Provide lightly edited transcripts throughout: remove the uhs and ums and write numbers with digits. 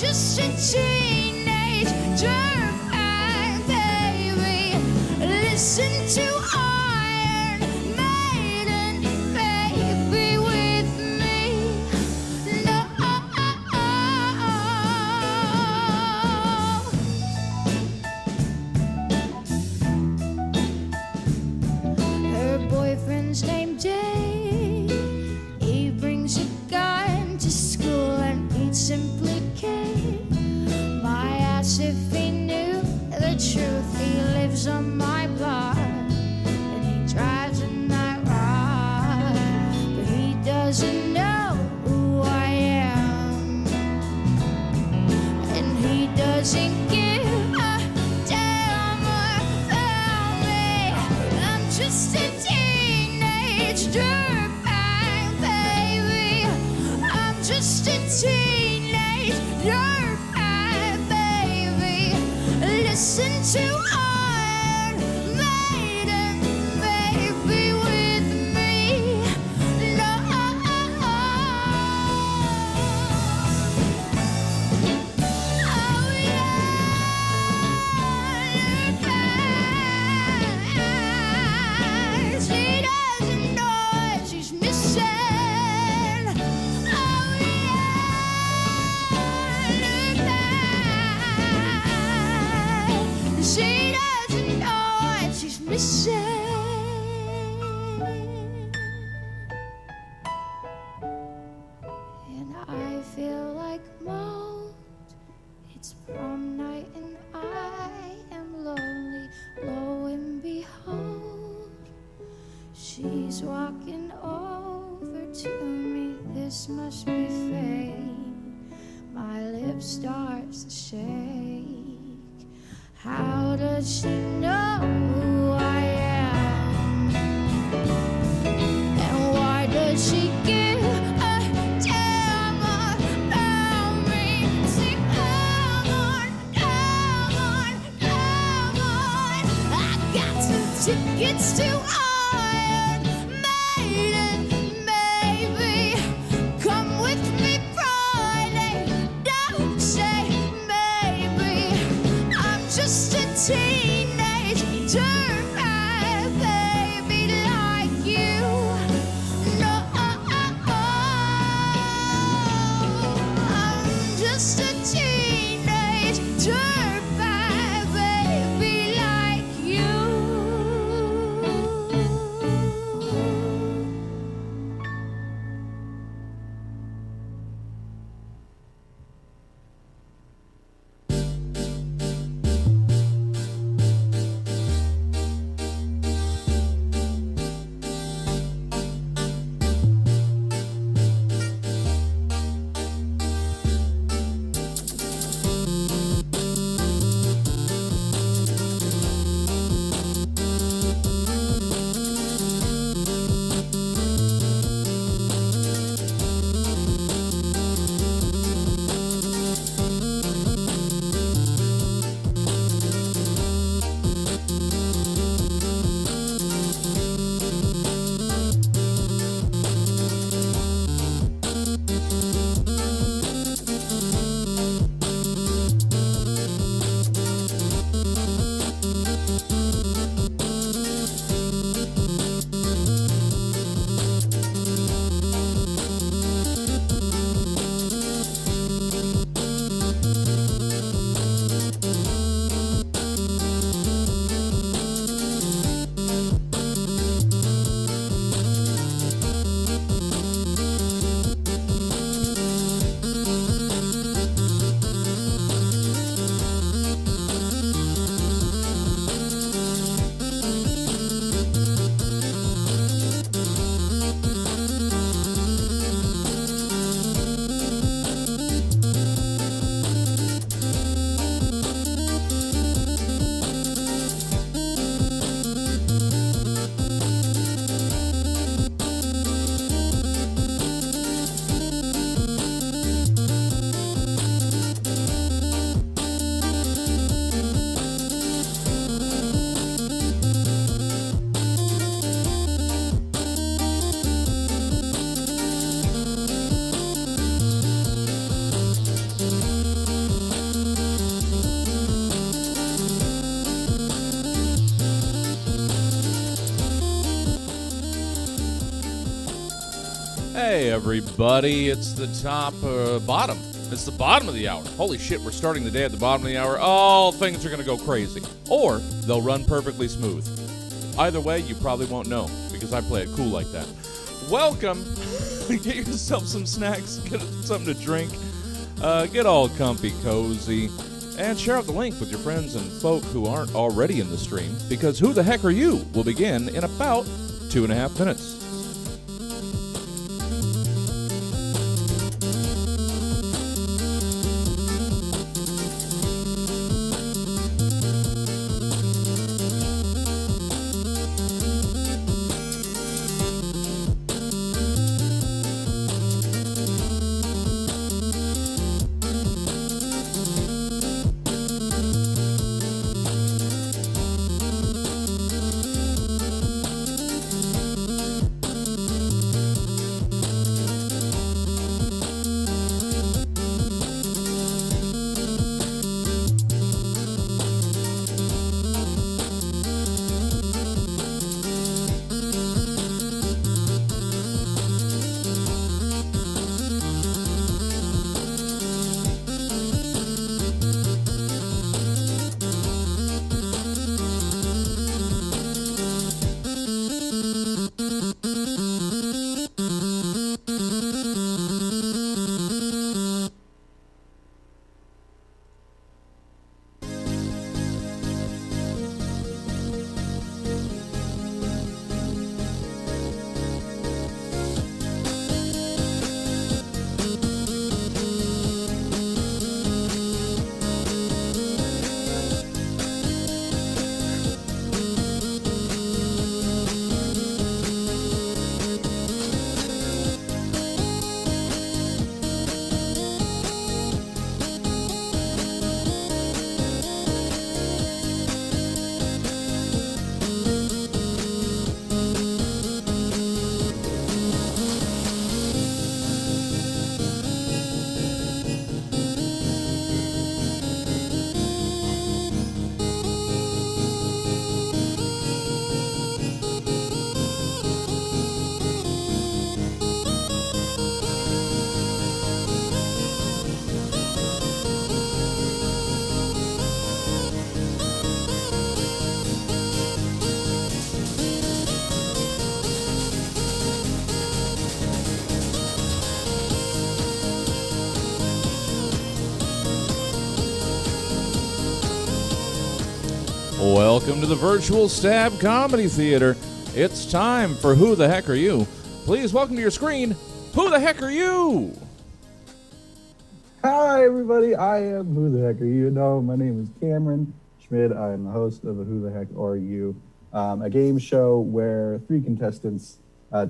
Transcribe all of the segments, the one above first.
just a teenage dirtbag, baby. Listen to Iron Maiden, baby, with me. No. Her boyfriend's named Dave. He brings a gun to school and he'd simply kick my ass if he knew the truth. He lives on my block and he drives a night ride, but he doesn't know who I am, and he doesn't give a damn about me. I'm just a teenage dirtbag, baby. I'm just a teenage dirtbag, baby. Listen to Iron Maiden, baby, with me. No. Oh, yeah. She doesn't know what she's missing. Oh, yeah. She doesn't know what she's missing. And I feel like mold. It's prom night and I am lonely. Lo and behold, she's walking over to me. This must be fate. My lips starts to shake. How does she know who I am? And why does she give a damn about me? Say, come on, come on, come on. I got some tickets to Iron Maiden, baby. Come with me Friday. Don't say maybe. I'm just a teenage dirtbag, baby, like you. No, I'm just a teenage dirtbag, baby, like you. everybody. It's the bottom. It's the bottom of the hour. Holy shit, we're starting the day at the bottom of the hour. All things are going to go crazy. Or they'll run perfectly smooth. Either way, you probably won't know because I play it cool like that. Welcome. Get yourself some snacks. Get something to drink. Get all comfy, cozy. And share out the link with your friends and folk who aren't already in the stream because Who the Heck Are You will begin in about 2.5 minutes. Welcome to the Virtual Stab Comedy Theater. It's time for Who the Heck Are You? Please welcome to your screen, Who the Heck Are You? Hi, everybody. I am Who the Heck Are You? No, my name is Cameron Schmid. I am the host of Who the Heck Are You? A game show where 3 contestants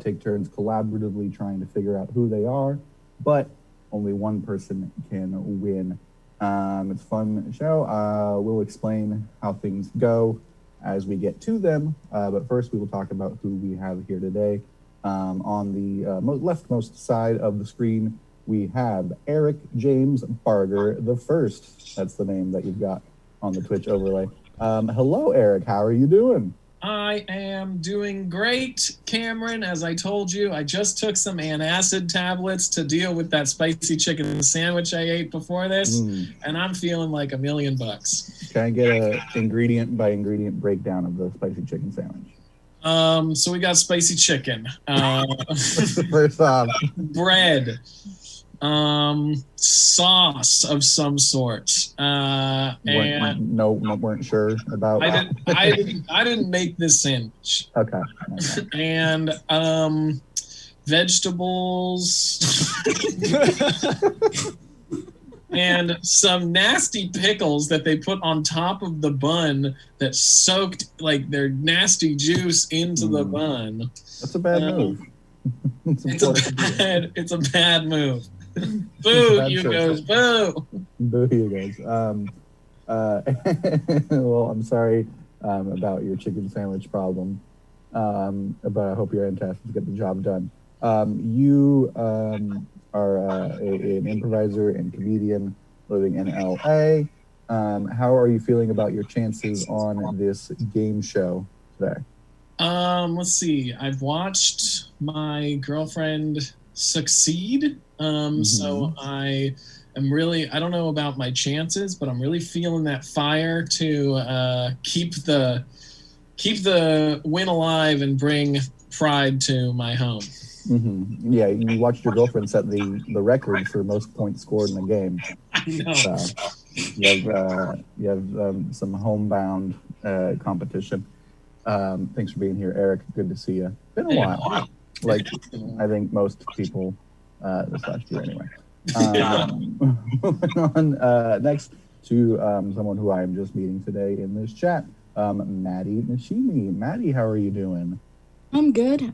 take turns collaboratively trying to figure out who they are, but only one person can win. It's a fun show. We'll explain how things go as we get to them. But first, we will talk about who we have here today. On the leftmost side of the screen, we have Eric James Barger the First. That's the name that you've got on the Twitch overlay. Hello, Eric. How are you doing? I am doing great, Cameron. As I told you, I just took some antacid tablets to deal with that spicy chicken sandwich I ate before this, and I'm feeling like $1,000,000. Can I get a ingredient by ingredient breakdown of the spicy chicken sandwich? So we got spicy chicken. First off, bread. Sauce of some sort. And weren't sure about. I didn't make this sandwich. Okay. And vegetables. And some nasty pickles that they put on top of the bun that soaked like their nasty juice into the bun. That's a bad move. It's a bad move. Boo, you guys, boo. Boo, you guys. Well, I'm sorry about your chicken sandwich problem, but I hope your antacids get the job done. You are an improviser and comedian living in LA. How are you feeling about your chances on this game show today? Let's see. I've watched my girlfriend succeed. So I am really, I don't know about my chances, but I'm really feeling that fire to keep the win alive and bring pride to my home. Yeah, you watched your girlfriend set the record for most points scored in a game. I know. So you have some homebound competition. Thanks for being here, Eric. Good to see you. Been a while. Like I think most people this last year anyway. Moving on next to someone who I am just meeting today in this chat, Maddie Nishimi. Maddie, how are you doing? I'm good.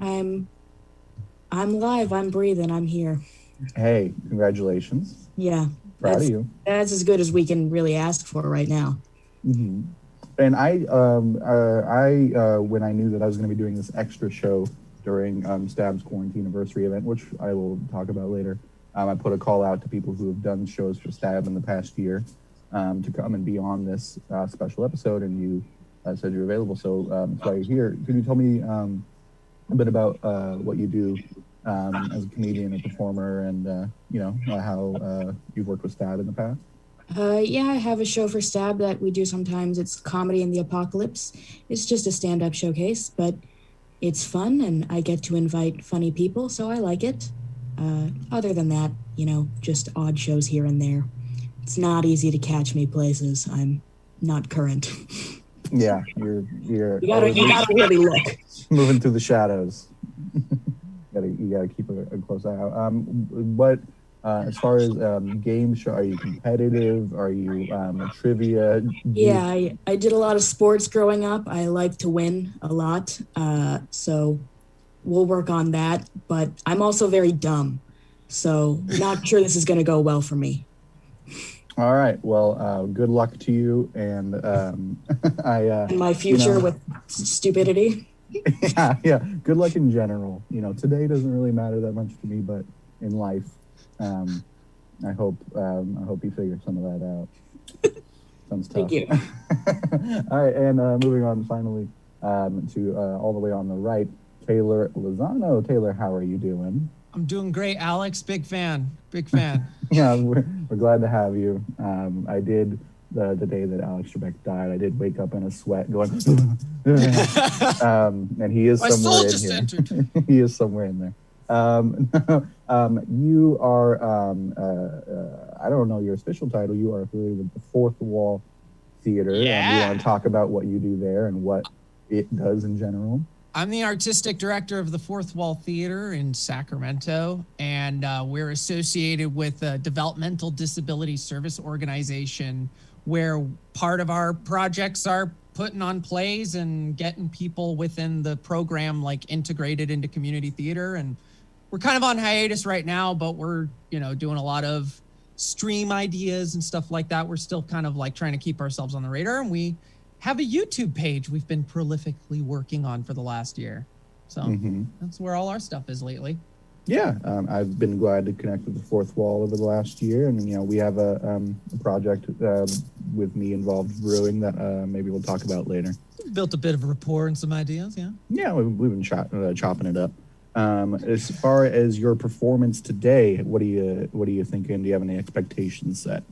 I'm live. I'm breathing. I'm here. Hey, congratulations. Yeah. Proud of you. That's as good as we can really ask for right now. And I when I knew that I was going to be doing this extra show during Stab's Quarantine-aversary event, which I will talk about later, I put a call out to people who have done shows for Stab in the past year to come and be on this special episode, and you said you're available, so that's why you're here. Could you tell me a bit about what you do as a comedian and performer, and how you've worked with Stab in the past? Yeah, I have a show for Stab that we do sometimes. It's Comedy in the Apocalypse. It's just a stand-up showcase, but it's fun, and I get to invite funny people, so I like it. Other than that, just odd shows here and there. It's not easy to catch me places. I'm not current. Yeah, you're you gotta really look. Moving through the shadows. you gotta keep a close eye out. What as far as game show, are you competitive? Are you trivia? Yeah, I did a lot of sports growing up. I like to win a lot, so we'll work on that. But I'm also very dumb, so not sure this is going to go well for me. All right. Well, good luck to you, and and my future with stupidity. Yeah. Good luck in general. Today doesn't really matter that much to me, but in life, I hope you figure some of that out. Sounds tough. Thank you. All right, and moving on finally to all the way on the right, Taylor Lozano. Taylor, how are you doing? I'm doing great, Alex. Big fan. Yeah, we're glad to have you. I did the day that Alex Trebek died. I did wake up in a sweat, going, and he is somewhere in here. Entered. He is somewhere in there. You are, I don't know your official title. You are affiliated with the Fourth Wall Theater. Yeah. We want to talk about what you do there and what it does in general. I'm the artistic director of the Fourth Wall Theater in Sacramento, and we're associated with a developmental disability service organization where part of our projects are putting on plays and getting people within the program integrated into community theater. And we're kind of on hiatus right now, but we're doing a lot of stream ideas and stuff like that. We're still kind of trying to keep ourselves on the radar, and we have a YouTube page we've been prolifically working on for the last year. So that's where all our stuff is lately. Yeah, I've been glad to connect with the Fourth Wall over the last year, and we have a project with me involved brewing that maybe we'll talk about later. We've built a bit of a rapport and some ideas, yeah. Yeah, we've been chopping it up. As far as your performance today, what are you thinking? Do you have any expectations set?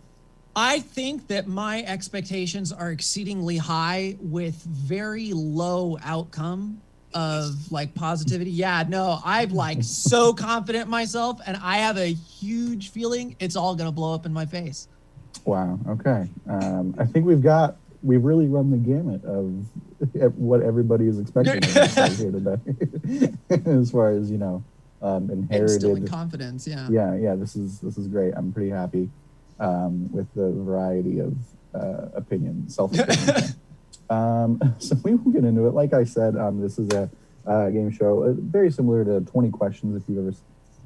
I think that my expectations are exceedingly high with very low outcome of positivity. Yeah, no, I'm so confident in myself, and I have a huge feeling it's all gonna blow up in my face. Wow. Okay. I think we've really run the gamut of what everybody is expecting here today. As far as inherited Instilling confidence. Yeah. Yeah. This is great. I'm pretty happy with the variety of self-opinion. So we will get into it. Like I said, this is a game show very similar to 20 Questions, if you've ever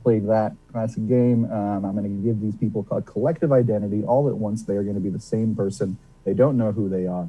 played that classic game. I'm going to give these people a collective identity all at once. They are going to be the same person. They don't know who they are,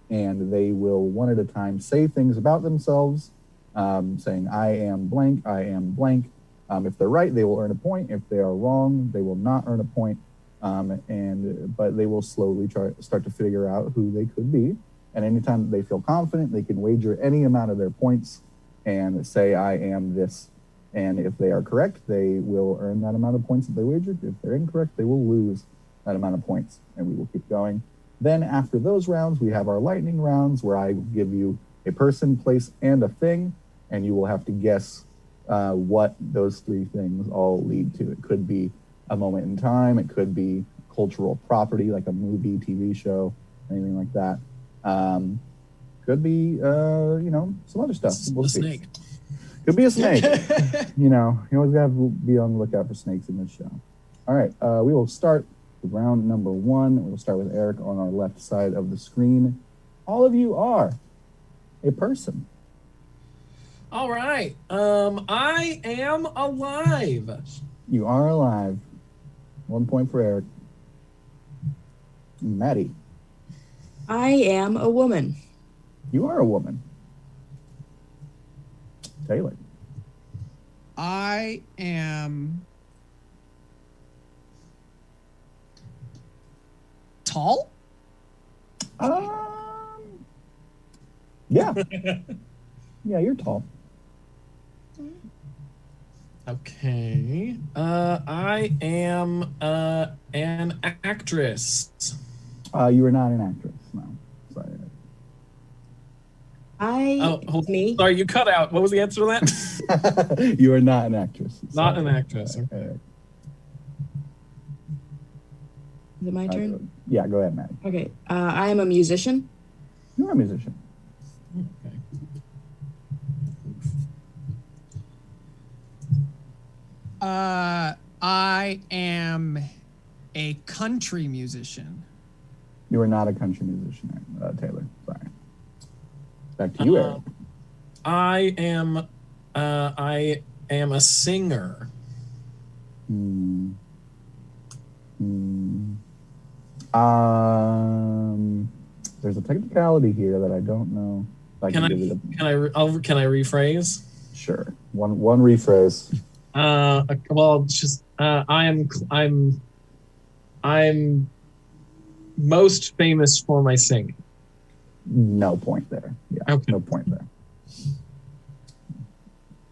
and they will one at a time say things about themselves, saying, I am blank, I am blank. If they're right, they will earn a point. If they are wrong, they will not earn a point. But they will slowly start to figure out who they could be. And anytime that they feel confident, they can wager any amount of their points and say, I am this. And if they are correct, they will earn that amount of points that they wagered. If they're incorrect, they will lose that amount of points, and we will keep going. Then after those rounds, we have our lightning rounds, where I give you a person, place, and a thing, and you will have to guess what those three things all lead to. It could be a moment in time. It could be cultural property, like a movie, TV show, anything like that. Could be, some other stuff. A snake. Could be a snake. You always got to be on the lookout for snakes in this show. All right, we will start with round number 1. We'll start with Eric on our left side of the screen. All of you are a person. All right. I am alive. You are alive. 1 point for Eric. Maddie. I am a woman. You are a woman. Taylor. I am tall. Yeah. Yeah, you're tall. Okay. I am an actress. You are not an actress. No. Sorry. Me. Sorry, you cut out. What was the answer to that? You are not an actress. Not an actress. Okay. Is it my turn? Yeah, go ahead, Maddie. Okay. I am a musician. You're a musician. Okay. I am a country musician. You are not a country musician, Taylor. Sorry. Back to you, Eric. I am a singer. There's a technicality here that I don't know. If I Can I rephrase? Sure. One rephrase. I'm most famous for my singing. No point there. Yeah. Okay. No point there.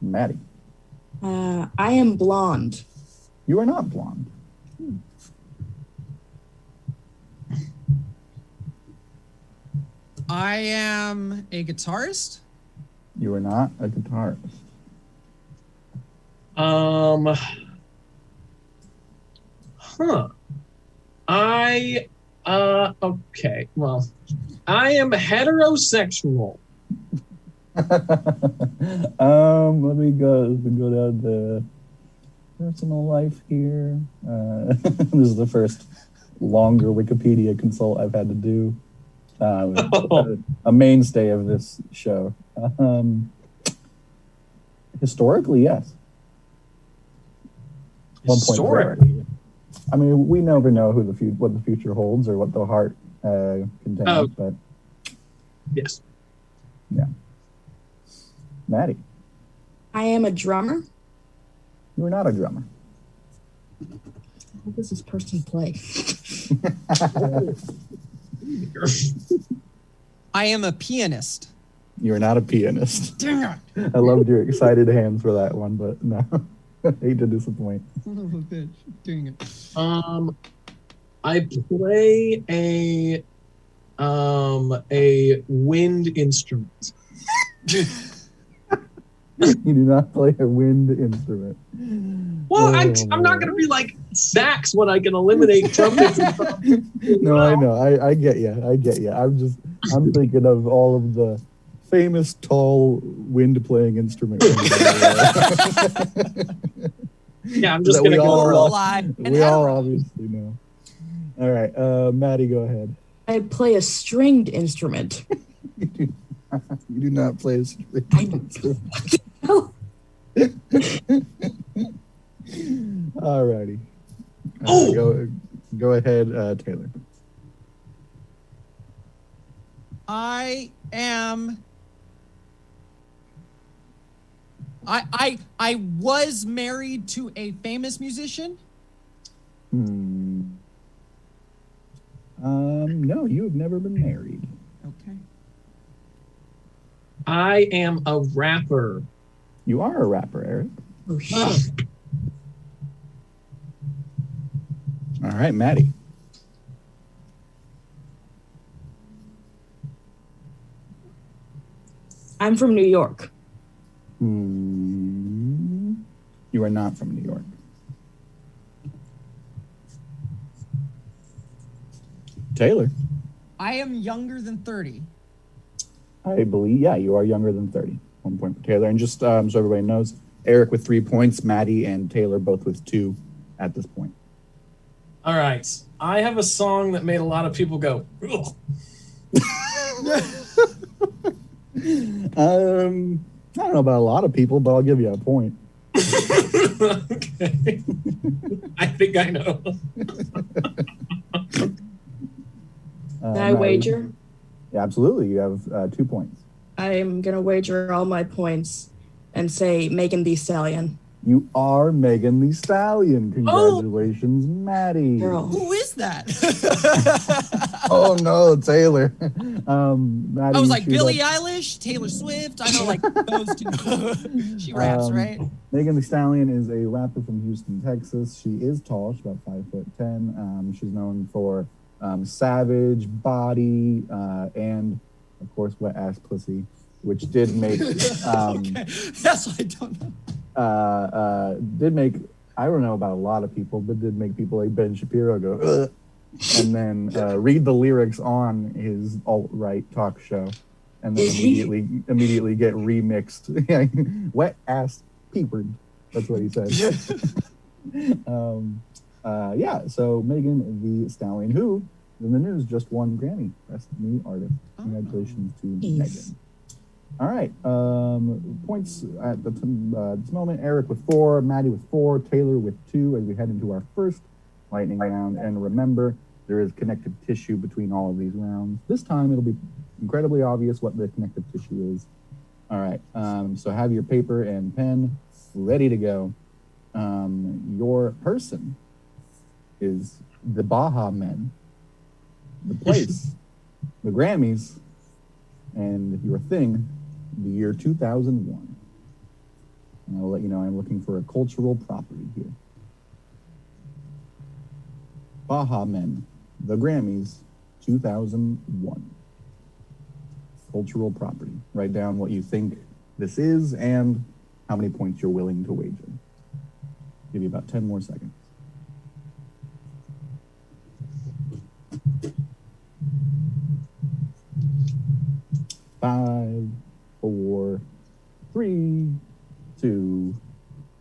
Maddie. I am blonde. You are not blonde. I am a guitarist. You are not a guitarist. Okay. Well, I am heterosexual. Let me go down the personal life here. This is the first longer Wikipedia consult I've had to do. A mainstay of this show. Historically, yes. 1 point for Eric. I mean, we never know what the future holds or what the heart contains, but yes. Yeah. Maddie. I am a drummer. You are not a drummer. How does this person play? I am a pianist. You are not a pianist. Dang it. I loved your excited hands for that one, but no. I hate to disappoint. Son of a bitch. Dang it. I play a wind instrument. You do not play a wind instrument. Well, I'm not going to be like sax when I can eliminate trumpets. No, I know. I get you. I'm thinking of all of the famous tall wind playing instruments. Yeah, I'm just going to go. We all obviously know. All right, Maddie, go ahead. I play a stringed instrument. You do not play a stringed instrument. Oh. All righty. Go ahead, Taylor. I am. I was married to a famous musician. No, you have never been married. Okay. I am a rapper. You are a rapper, Eric. Oh, shit. All right, Maddie. I'm from New York. You are not from New York. Taylor. I am younger than 30. I believe, yeah, you are younger than 30. 1 point for Taylor. And just so everybody knows, Eric with 3 points, Maddie and Taylor both with 2 at this point. All right. I have a song that made a lot of people go, ugh. I don't know about a lot of people, but I'll give you a point. Okay. I think I know. Can I wager? Yeah, absolutely. You have 2 points. I'm going to wager all my points and say Megan Thee Stallion. You are Megan Thee Stallion. Congratulations, Maddie. Girl. Who is that? Oh no, Taylor. Maddie, I was like, she's Billie Eilish, Taylor Swift. I know, like, those two. She raps, right? Megan Thee Stallion is a rapper from Houston, Texas. She is tall. She's about 5'10". She's known for Savage, Body, and of course Wet Ass Pussy, which did make Okay. That's what I don't know. did make, I don't know about a lot of people, but did make people like Ben Shapiro go ugh, and then read the lyrics on his alt-right talk show, and then immediately get remixed. Wet ass peepered. That's what he said. Yeah, so Megan Thee Stallion, who in the news just won Grammy Best New Artist. Congratulations to Megan. All right, points at this moment. Eric with 4, Maddie with 4, Taylor with 2 as we head into our first lightning round. And remember, there is connective tissue between all of these rounds. This time it'll be incredibly obvious what the connective tissue is. All right, so have your paper and pen ready to go. Your person is the Baha Men, the place, the Grammys, and your thing, the year 2001. And I'll let you know I'm looking for a cultural property here. Baha Men, the Grammys, 2001. Cultural property. Write down what you think this is and how many points you're willing to wager. Give you about 10 more seconds. 5, 4, 3, 2,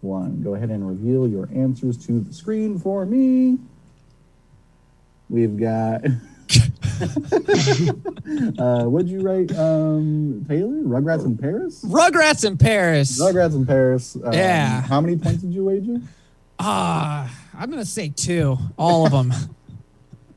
1. Go ahead and reveal your answers to the screen for me. We've got what'd you write, Taylor? Rugrats in Paris? Rugrats in Paris. Rugrats in Paris. Yeah. How many points did you wager? I'm going to say 2. All of them.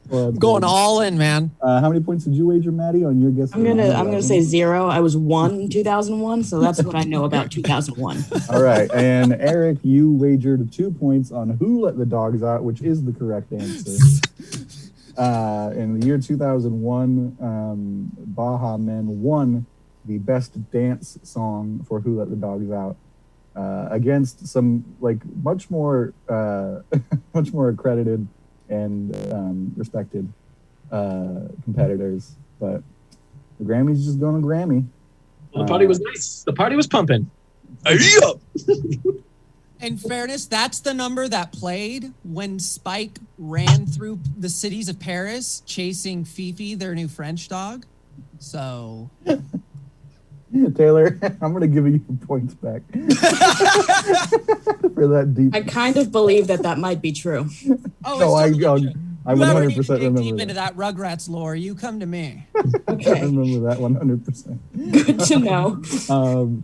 Well, Going all in, man. how many points did you wager, Maddie, on your guess? I'm gonna say 0. I was 1 2001, so that's what I know about 2001. All right, and Eric, you wagered 2 points on Who Let the Dogs Out, which is the correct answer. In the year 2001, Baha Men won the best dance song for Who Let the Dogs Out against some like much more accredited and respected competitors, but the Grammys just going to Grammy. Well, the party was nice. The party was pumping. In fairness, that's the number that played when Spike ran through the cities of Paris chasing Fifi, their new French dog. So, Taylor, I'm going to give you your points back for that deep. I kind of believe that might be true. No, I 100% remember deep that. into that Rugrats lore, you come to me. Okay. I remember that 100%. Good to know.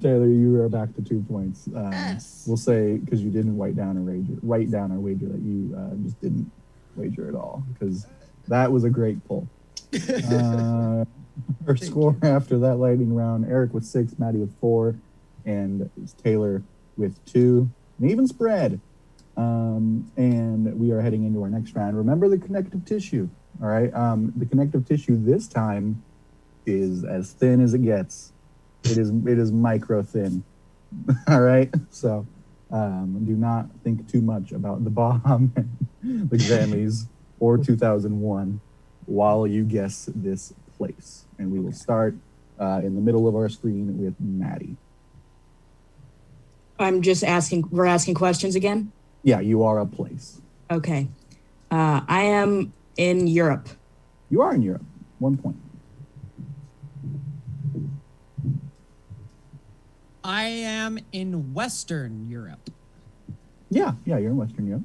Taylor, you are back to 2 points. Yes. We'll say because you didn't write down our wager that you just didn't wager at all, because that was a great pull. Our score after that lightning round: Eric with 6, Maddie with 4, and Taylor with 2. An even spread. And we are heading into our next round. Remember the connective tissue, all right? The connective tissue this time is as thin as it gets. It is micro thin, all right? So Do not think too much about the bomb, the Grammys, or 2001 while you guess this place. And we will start in the middle of our screen with Maddie. I'm just asking, we're asking questions again? Yeah, you are a place. Okay. I am in Europe. You are in Europe. 1 point. I am in Western Europe. Yeah, you're in Western Europe.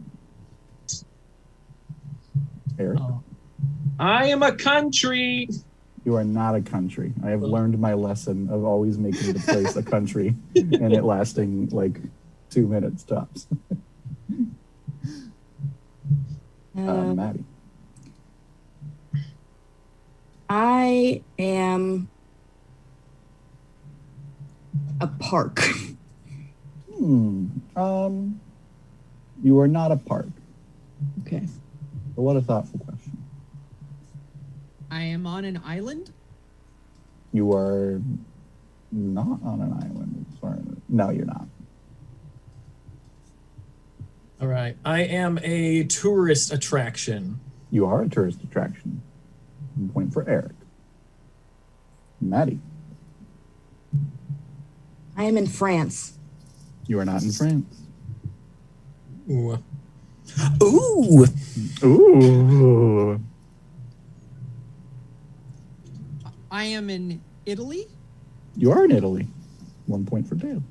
Eric? I am a country. You are not a country. I have learned my lesson of always making the place a country and it lasting like 2 minutes tops. Maddie. I am a park. You are not a park. Okay. But what a thoughtful question. I am on an island. You are not on an island. Sorry. No, you're not. All right. I am a tourist attraction. You are a tourist attraction. 1 point for Eric. Maddie. I am in France. You are not in France. Ooh. Ooh. I am in Italy. You are in Italy. 1 point for Dale.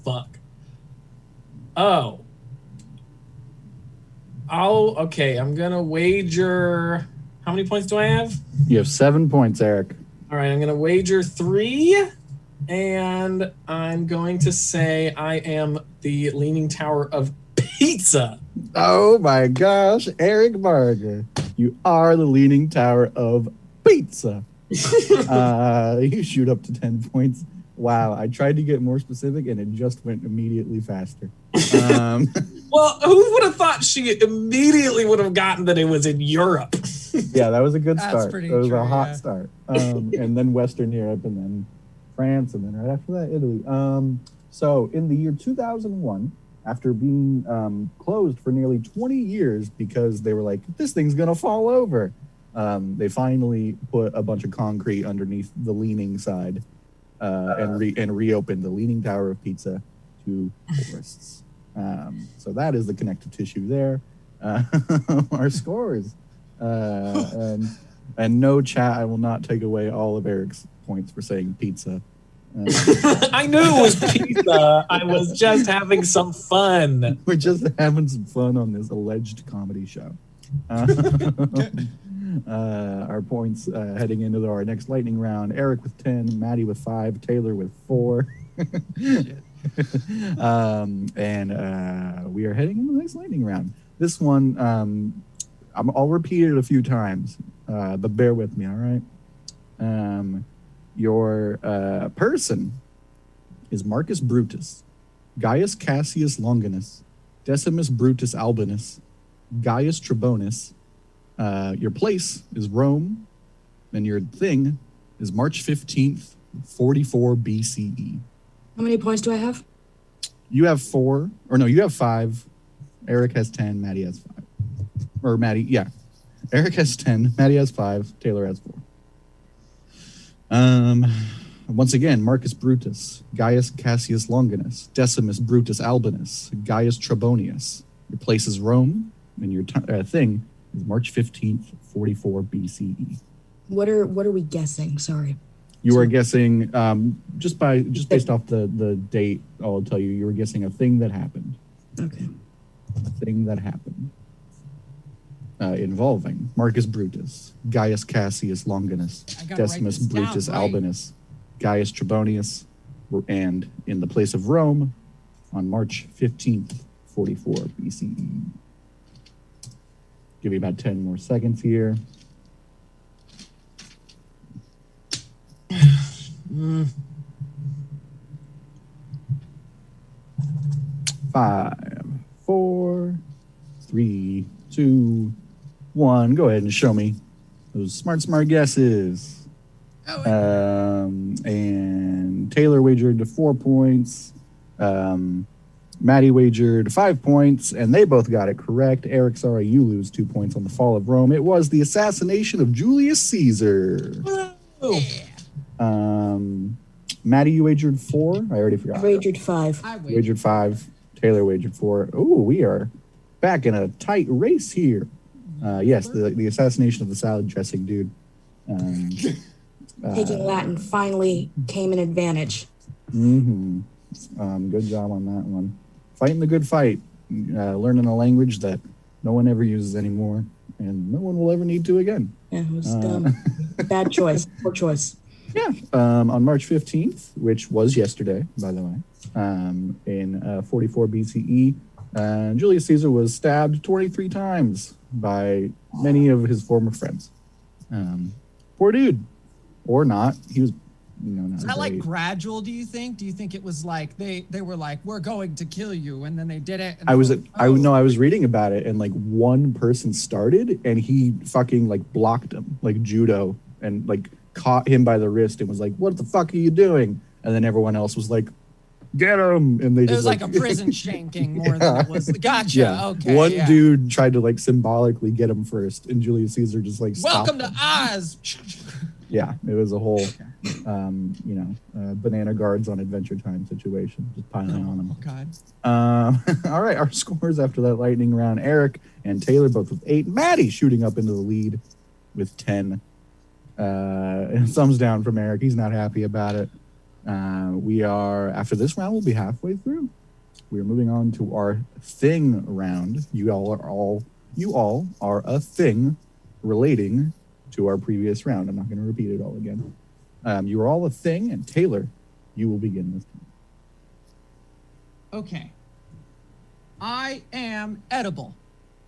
Fuck. Oh. Okay. I'm gonna wager. How many points do I have? You have 7 points, Eric. All right. I'm gonna wager 3, and I'm going to say I am the Leaning Tower of Pizza. Oh my gosh, Eric Barger. You are the Leaning Tower of Pizza. You shoot up to 10 points. Wow, I tried to get more specific and it just went immediately faster. Well, who would have thought she immediately would have gotten that it was in Europe? Yeah, that was a good That's start. pretty It was true, a hot yeah. start. And then Western Europe, and then France, and then right after that, Italy. So in the year 2001, after being closed for nearly 20 years because they were like, this thing's gonna fall over, they finally put a bunch of concrete underneath the leaning side and reopened the Leaning Tower of Pizza to tourists. So that is the connective tissue there. Our scores. And no, chat, I will not take away all of Eric's points for saying pizza. I knew it was pizza. I was just having some fun. We're just having some fun on this alleged comedy show. Our points heading into our next lightning round: Eric with 10, Maddie with 5, Taylor with 4. And we are heading into the next lightning round. This one, I'll repeat it a few times, but bear with me, all right? Your person is Marcus Brutus, Gaius Cassius Longinus, Decimus Brutus Albinus, Gaius Trebonus. Your place is Rome, and your thing is March 15th, 44 BCE. How many points do I have? You have 4, or no, you have 5. Eric has 10, Maddie has 5. Or Maddie, yeah. Eric has 10, Maddie has 5, Taylor has 4. Once again, Marcus Brutus, Gaius Cassius Longinus, Decimus Brutus Albinus, Gaius Trebonius. Your place is Rome, and your thing is March 15th, 44 BCE. What are we guessing? Sorry. You are guessing, just based off the date, I'll tell you were guessing a thing that happened. Okay. A thing that happened. Involving Marcus Brutus, Gaius Cassius Longinus, Decimus Brutus Albinus, Gaius Trebonius, and in the place of Rome on March 15th, 44 BCE. Give you about 10 more seconds here. Five, 4, 3, 2, 1. Go ahead and show me those smart guesses. And Taylor wagered 4 points. Maddie wagered 5 points, and they both got it correct. Eric, sorry, you lose 2 points on the fall of Rome. It was the assassination of Julius Caesar. Maddie, you wagered 4. I already forgot. I wagered 5. I Wagered 5. Taylor wagered 4. Oh, we are back in a tight race here. Yes, the assassination of the salad dressing dude. Taking Latin finally came an advantage. Good job on that one. Fighting the good fight. Learning a language that no one ever uses anymore, and no one will ever need to again. Yeah, it was bad choice. Poor choice. Yeah. On March 15th, which was yesterday, by the way, in 44 BCE, Julius Caesar was stabbed 23 times by many of his former friends. Poor dude. Or not. He was, not Is that like very- gradual, do you think? Do you think it was like they were like, we're going to kill you, and then they did it? And I was they were like, I was reading about it, and like one person started and he fucking like blocked him, like judo, and like caught him by the wrist and was like, "What the fuck are you doing?" And then everyone else was like, "Get him!" And they It just was like a prison shanking more than it was. Gotcha. Yeah. Okay. One yeah. dude tried to like symbolically get him first, and Julius Caesar just like stopped Welcome to him. Oz. Yeah, it was a whole, banana guards on Adventure Time situation, just piling on him. Oh God. All right, our scores after that lightning round: Eric and Taylor both with 8. Maddie shooting up into the lead with 10. And thumbs down from Eric. He's not happy about it. We are, after this round, we'll be halfway through. We are moving on to our thing round. You all are a thing relating to our previous round. I'm not going to repeat it all again. You are all a thing, and Taylor, you will begin this time. Okay. I am edible.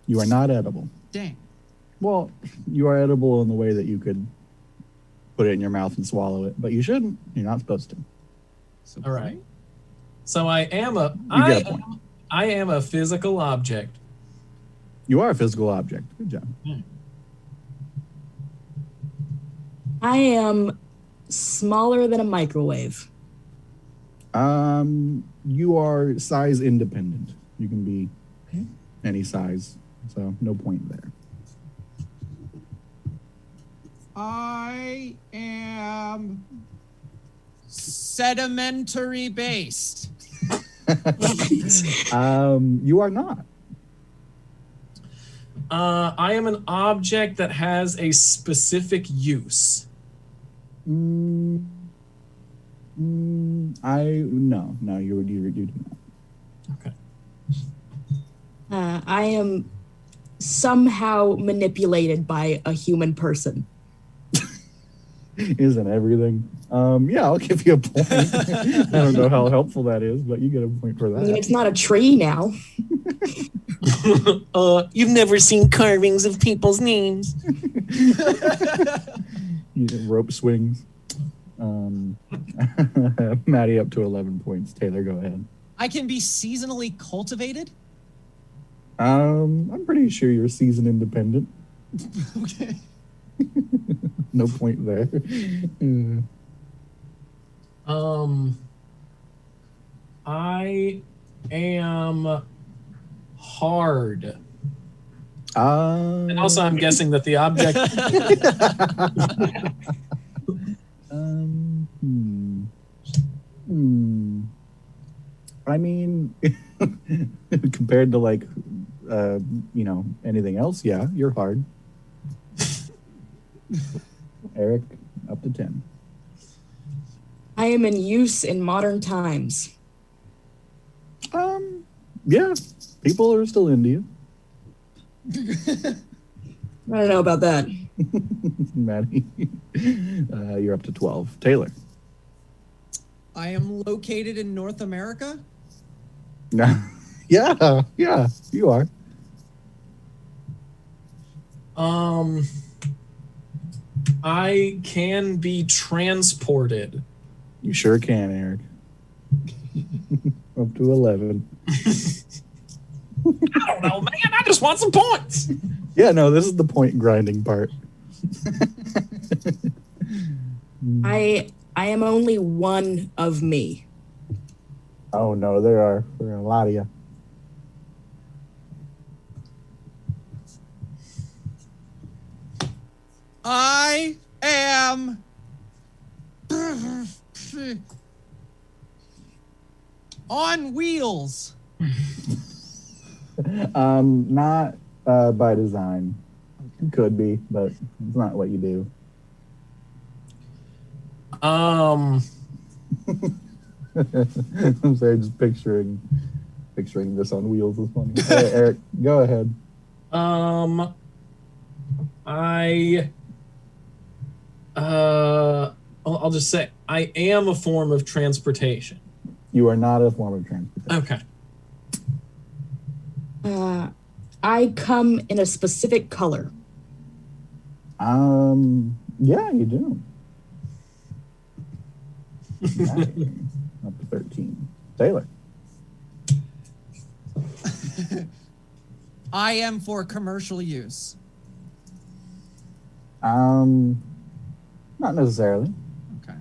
You are not edible. Dang. Well, you are edible in the way that you could put it in your mouth and swallow it, but you shouldn't. You're not supposed to. So All right. So I am get a point. I am a physical object. You are a physical object. Good job. I am smaller than a microwave. You are size independent. You can be any size, so no point there. I am sedimentary based. You are not. I am an object that has a specific use. No, you do not. Okay. I am somehow manipulated by a human person. Isn't everything? Yeah, I'll give you a point. I don't know how helpful that is, but you get a point for I mean, that. it's not a tree now. You've never seen carvings of people's names. You get rope swings. Maddie up to 11 points. Taylor, go ahead. I can be seasonally cultivated. I'm pretty sure you're season independent. Okay. No point there. I am hard. And also, I'm guessing that the object. I mean, compared to like, anything else, yeah, you're hard. Eric, up to 10. I am in use in modern times. Yeah, people are still into you. I don't know about that. Maddie, you're up to 12. Taylor. I am located in North America. Yeah, you are. I can be transported. You sure can, Eric. Up to 11. I don't know, man. I just want some points. Yeah, no, this is the point grinding part. I am only one of me. Oh no, there are a lot of you. I am on wheels. Not by design. Could be, but it's not what you do. Um, I'm sorry, just picturing this on wheels is funny. Hey, Eric, go ahead. I'll just say I am a form of transportation. You are not a form of transportation. Okay. I come in a specific color. Yeah, you do. Nice. Up to 13. Taylor. I am for commercial use. Not necessarily. Okay.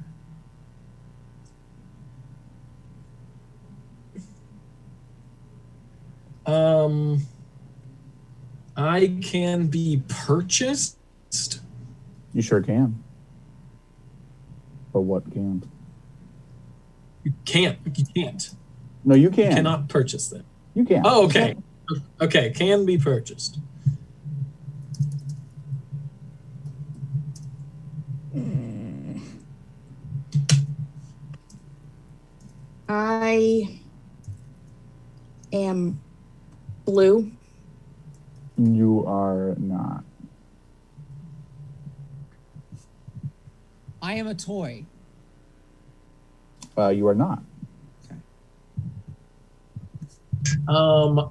I can be purchased. You sure can. But what can't? You can't. You can't. No, you can. You cannot purchase them. You can. Oh, okay. Okay, can be purchased. I am blue. You are not. I am a toy. You are not. Okay.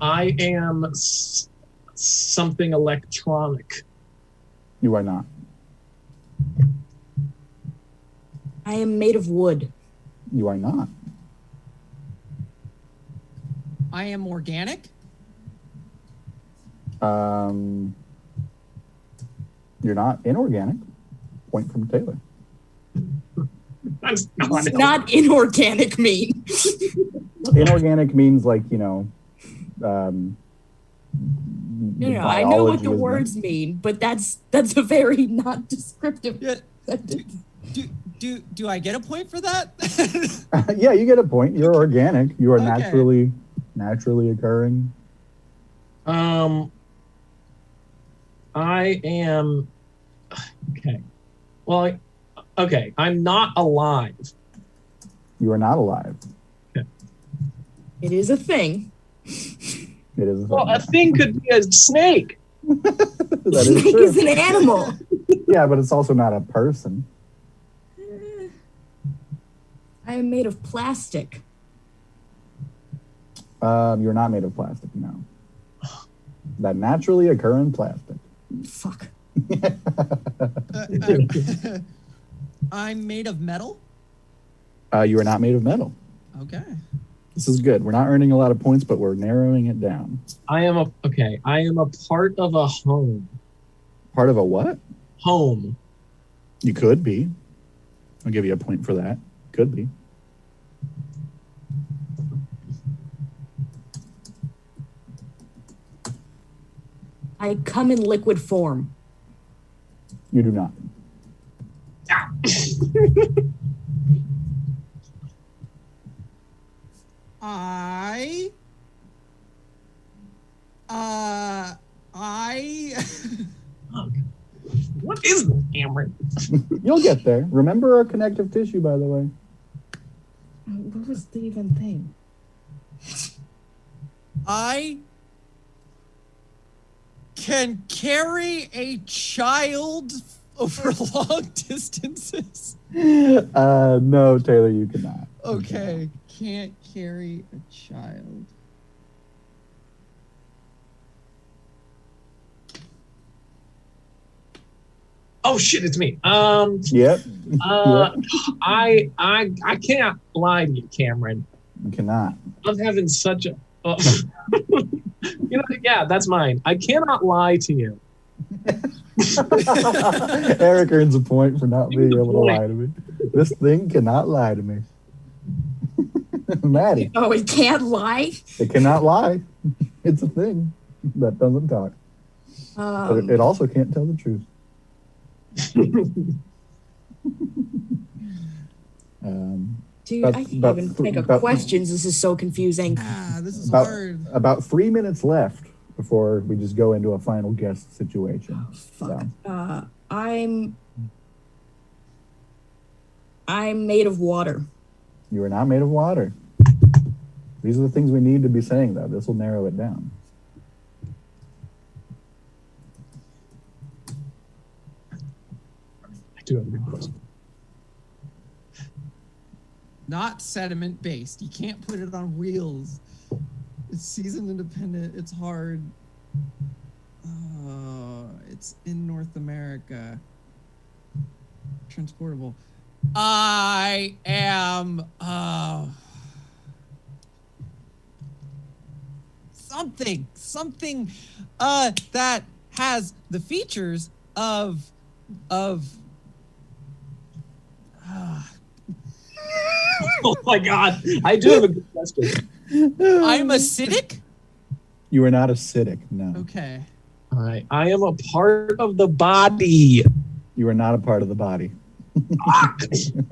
I am something electronic. You are not. I am made of wood. You are not. I am organic. You're not inorganic. Point from Taylor. That's What does not inorganic mean? Inorganic means like, No, I know what the biology is words mean, but that's a very not descriptive Yeah. sentence. Do I get a point for that? Yeah, you get a point. You're organic. You are Okay. naturally occurring. I am okay. Well, okay. I'm not alive. You are not alive. It is a thing. It is. Well, a thing could be a snake. That is Snake true. is an animal. Yeah, but it's also not a person. I am made of plastic. You're not made of plastic, no. That naturally occur in plastic. Fuck. I'm made of metal. You are not made of metal. Okay. This is good. We're not earning a lot of points, but we're narrowing it down. I am a part of a home. Part of a what? Home. You could be. I'll give you a point for that. Could be. I come in liquid form. You do not. What is this, Cameron? You'll get there. Remember our connective tissue, by the way. What was the even thing? I can carry a child over long distances. No, Taylor, you cannot. Okay, can't carry a child. Oh shit, it's me. Yep. I can't lie to you, Cameron. You cannot. I'm having such a yeah, that's mine. I cannot lie to you. Eric earns a point for not being able to lie to me. This thing cannot lie to me. Maddie, Oh, it can't lie. it cannot lie. It's a thing that doesn't talk. But it also can't tell the truth. Dude, I can't even think of questions. This is so confusing. This is hard. About 3 minutes left before we just go into a final guest situation. Oh, fuck. So. I'm made of water. You are not made of water. These are the things we need to be saying, though. This will narrow it down. I do have a good question. Not sediment based. You can't put it on wheels. It's season independent. It's hard. It's in North America. Transportable. I am something that has the features of Oh my God, I do have a good question. I'm acidic? You are not acidic, no. Okay. I am a part of the body. You are not a part of the body.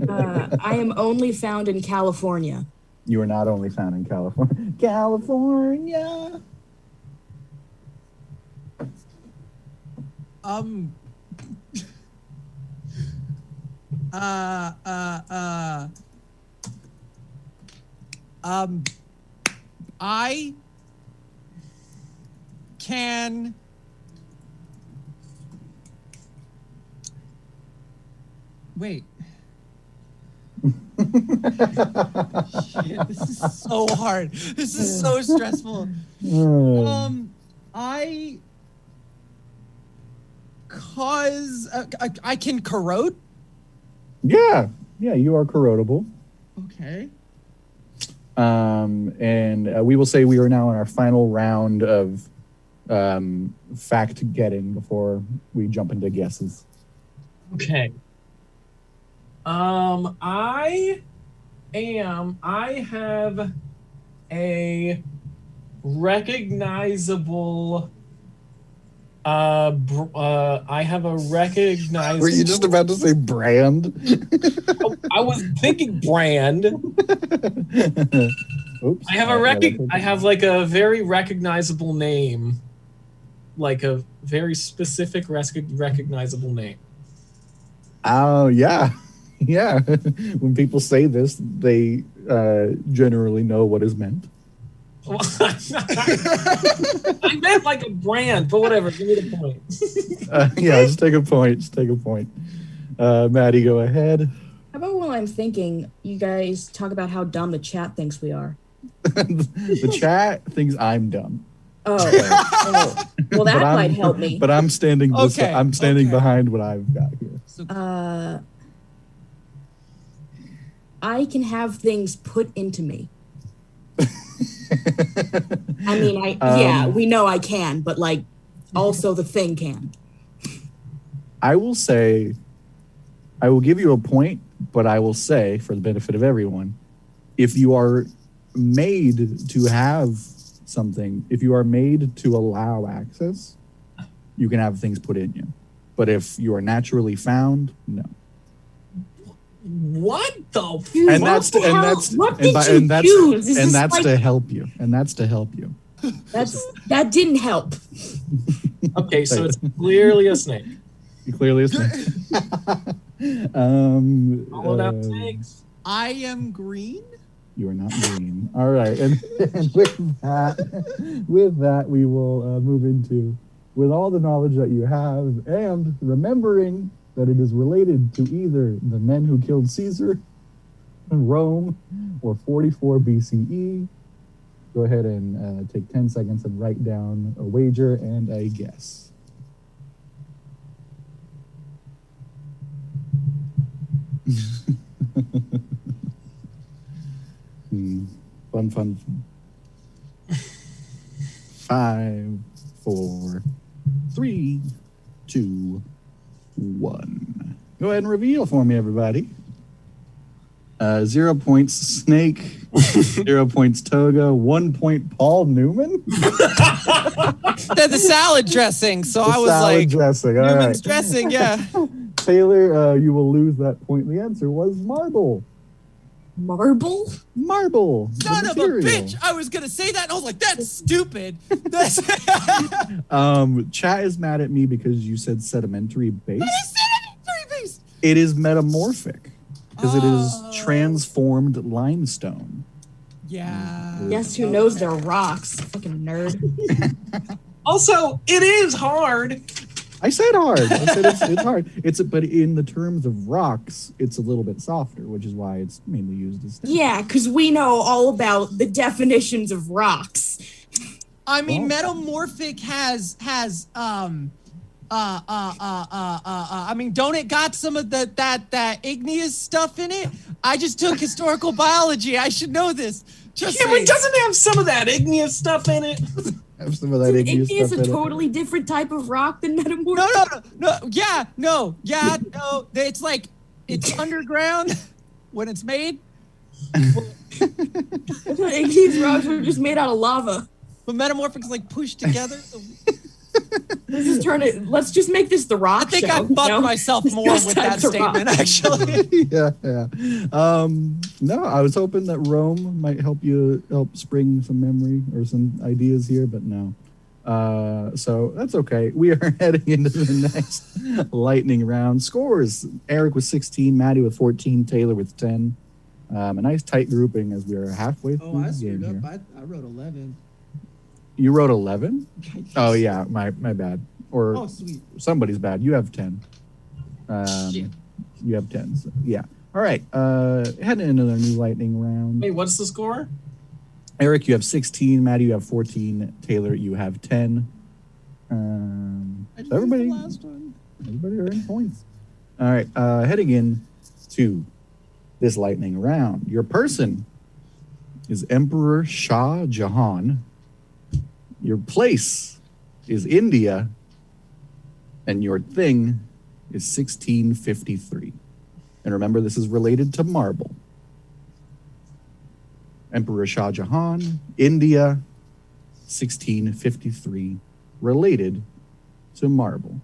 I am only found in California. You are not only found in California. California! I can wait. Shit, this is so hard. This is so stressful. I can corrode. Yeah, you are corrodable. Okay. And we will say we are now in our final round of fact getting before we jump into guesses. Okay. I have a recognizable Were you just about to say brand? I was thinking brand. Oops. I have like a very recognizable name. Like a very specific recognizable name. Oh, yeah. Yeah. When people say this, they generally know what is meant. I meant like a brand, but whatever. Give me the point. Yeah, just take a point. Maddie, go ahead. How about while I'm thinking, you guys talk about how dumb the chat thinks we are? The chat thinks I'm dumb. Oh. Well, that might help me. But I'm standing. Okay, I'm standing okay. behind what I've got here. I can have things put into me. I mean, yeah, we know I can, but like, also the thing can. I will say, I will give you a point, but I will say, for the benefit of everyone, if you are made to have something, if you are made to allow access, you can have things put in you. But if you are naturally found, no. What the? And that's to help you. And that's to help you. That didn't help. Okay, so it's clearly a snake. Clearly a snake. All out snakes. I am green. You are not green. All right, and with that, we will move into, with all the knowledge that you have, and remembering that it is related to either the men who killed Caesar, Rome, or 44 BCE. Go ahead and take 10 seconds and write down a wager and a guess. Fun. 5, 4, 3, 2, 1. Go ahead and reveal for me, everybody. 0 points Snake, 0 points Toga, 1 point Paul Newman. The salad dressing. So I was Salad like, dressing. All Newman's right. dressing, yeah. Taylor, you will lose that point. The answer was marble. Marble? Marble. the Son of a material. bitch! I was gonna say that, and I was like, "That's stupid." That's Chat is mad at me because you said sedimentary base. sedimentary base. It is metamorphic because it is transformed limestone. Yeah. Guess who knows they're rocks? Fucking nerd. Also, it is hard. I said hard. I said it's hard. But in the terms of rocks, it's a little bit softer, which is why it's mainly used as. Yeah, because we know all about the definitions of rocks. I mean, metamorphic has I mean, don't it got some of that igneous stuff in it? I just took historical biology. I should know this. Just Cameron, doesn't it have some of that igneous stuff in it? Have some of that Igneous igneous is stuff a in it. totally different type of rock than metamorphic. No. It's like it's underground when it's made. Igneous rocks are just made out of lava. But metamorphic's like pushed together. Let's just make this the rock. I think show, I bucked myself more Just with types that of rock. statement, actually. Yeah. No, I was hoping that Rome might help spring some memory or some ideas here, but no. So that's okay. We are heading into the next lightning round. Scores: Eric with 16, Maddie with 14, Taylor with 10. A nice tight grouping as we are halfway through Oh, I the screwed game up. here. I wrote 11. You wrote 11? Oh yeah, my bad. Or Oh, sweet. somebody's bad. You have 10. You have 10. So, yeah. All right. Heading into the new lightning round. Wait, what's the score? Eric, you have 16. Maddie, you have 14. Taylor, you have 10. So everybody earning points. All right. Heading in to this lightning round. Your person is Emperor Shah Jahan. Your place is India. And your thing is 1653. And remember, this is related to marble. Emperor Shah Jahan, India, 1653, related to marble.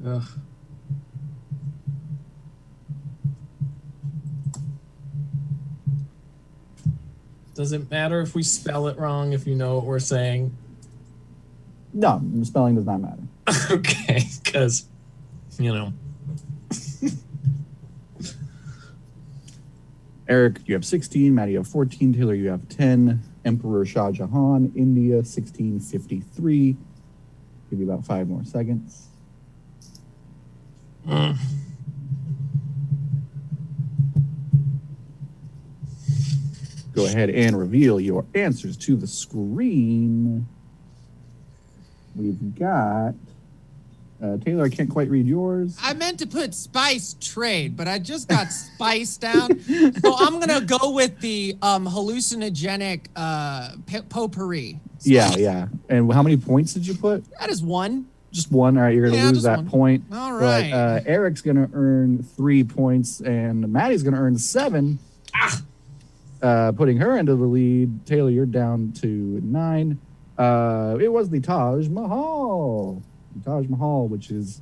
Ugh. Does it matter if we spell it wrong if you know what we're saying? No, the spelling does not matter. Okay, because, you know. Eric, you have 16. Maddie, you have 14. Taylor, you have 10. Emperor Shah Jahan, India, 1653. Give you about 5 more seconds. Go ahead and reveal your answers to the screen. We've got Taylor, I can't quite read yours. I meant to put spice trade, but I just got spice down. So I'm going to go with the hallucinogenic potpourri. Yeah. And how many points did you put? That is one. Just one. All right, you're going to lose just that one. point. All right. But Eric's going to earn 3 points, and Maddie's going to earn 7. Putting her into the lead. Taylor, you're down to 9. It was the Taj Mahal. The Taj Mahal, which is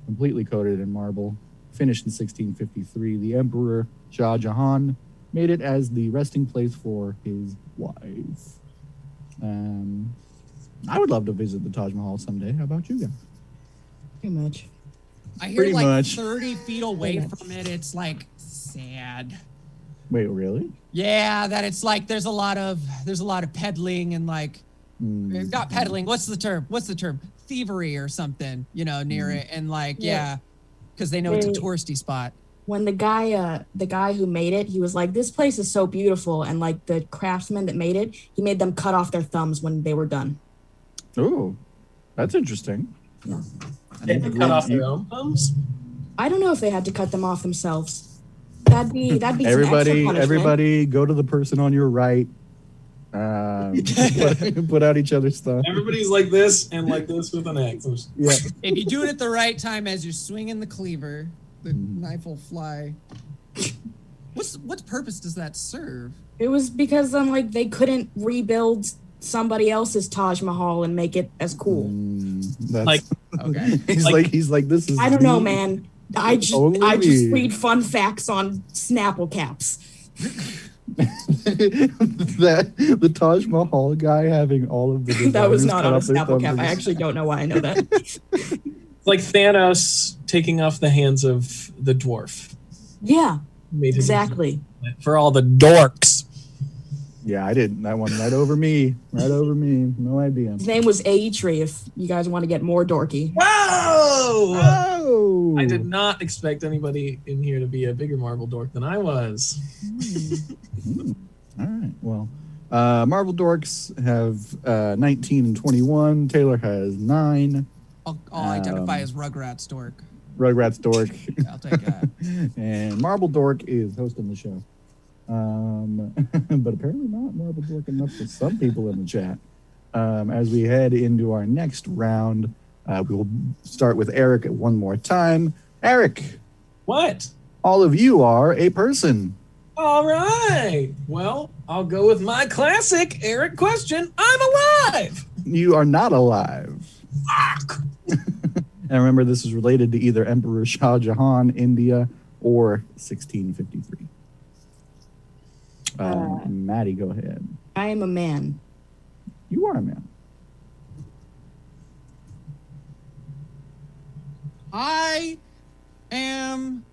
completely coated in marble, finished in 1653. The Emperor Shah Jahan made it as the resting place for his wife. I would love to visit the Taj Mahal someday. How about you guys? Pretty much. I hear Pretty like much. 30 feet away from it, it's like sad. Wait, really? Yeah, that it's like there's a lot of peddling and like not peddling. What's the term? Thievery or something, near it, and like because they know it's a touristy spot. When the guy who made it, he was like, "This place is so beautiful," and like the craftsman that made it, he made them cut off their thumbs when they were done. Oh, that's interesting. Yeah. They can cut off their own thumbs? I don't know if they had to cut them off themselves. That'd be some extra punishment. Everybody, go to the person on your right. Put out each other's stuff. Everybody's like this and like this with an X. Yeah. If you do it at the right time as you're swinging the cleaver, the knife will fly. What purpose does that serve? It was because they couldn't rebuild somebody else's Taj Mahal and make it as cool. That's Like, Okay. he's like this is I don't know, me. man. I just Only me. read fun facts on Snapple caps. That the Taj Mahal guy having all of the That was designers not cut on a off their Snapple thumbs cap. and I actually don't know why I know that. It's like Thanos taking off the hands of the dwarf. Yeah, Made him exactly. for all the dorks. Yeah, I didn't. That one right over me. Right over me. No idea. His name was Aetri, if you guys want to get more dorky. Whoa! Oh! I did not expect anybody in here to be a bigger marble dork than I was. All right. Well, Marvel dorks have 19 and 21. Taylor has 9. I'll identify as Rugrats dork. Rugrats dork. I'll take that. And Marble dork is hosting the show. But apparently not Marble dork enough for some people in the chat. As we head into our next round, we will start with Eric one more time. Eric, What? all of you are a person. All right. Well, I'll go with my classic Eric question. I'm alive. You are not alive. Fuck. And remember, this is related to either Emperor Shah Jahan, India, or 1653. Maddie, go ahead. I am a man. You are a man. I am,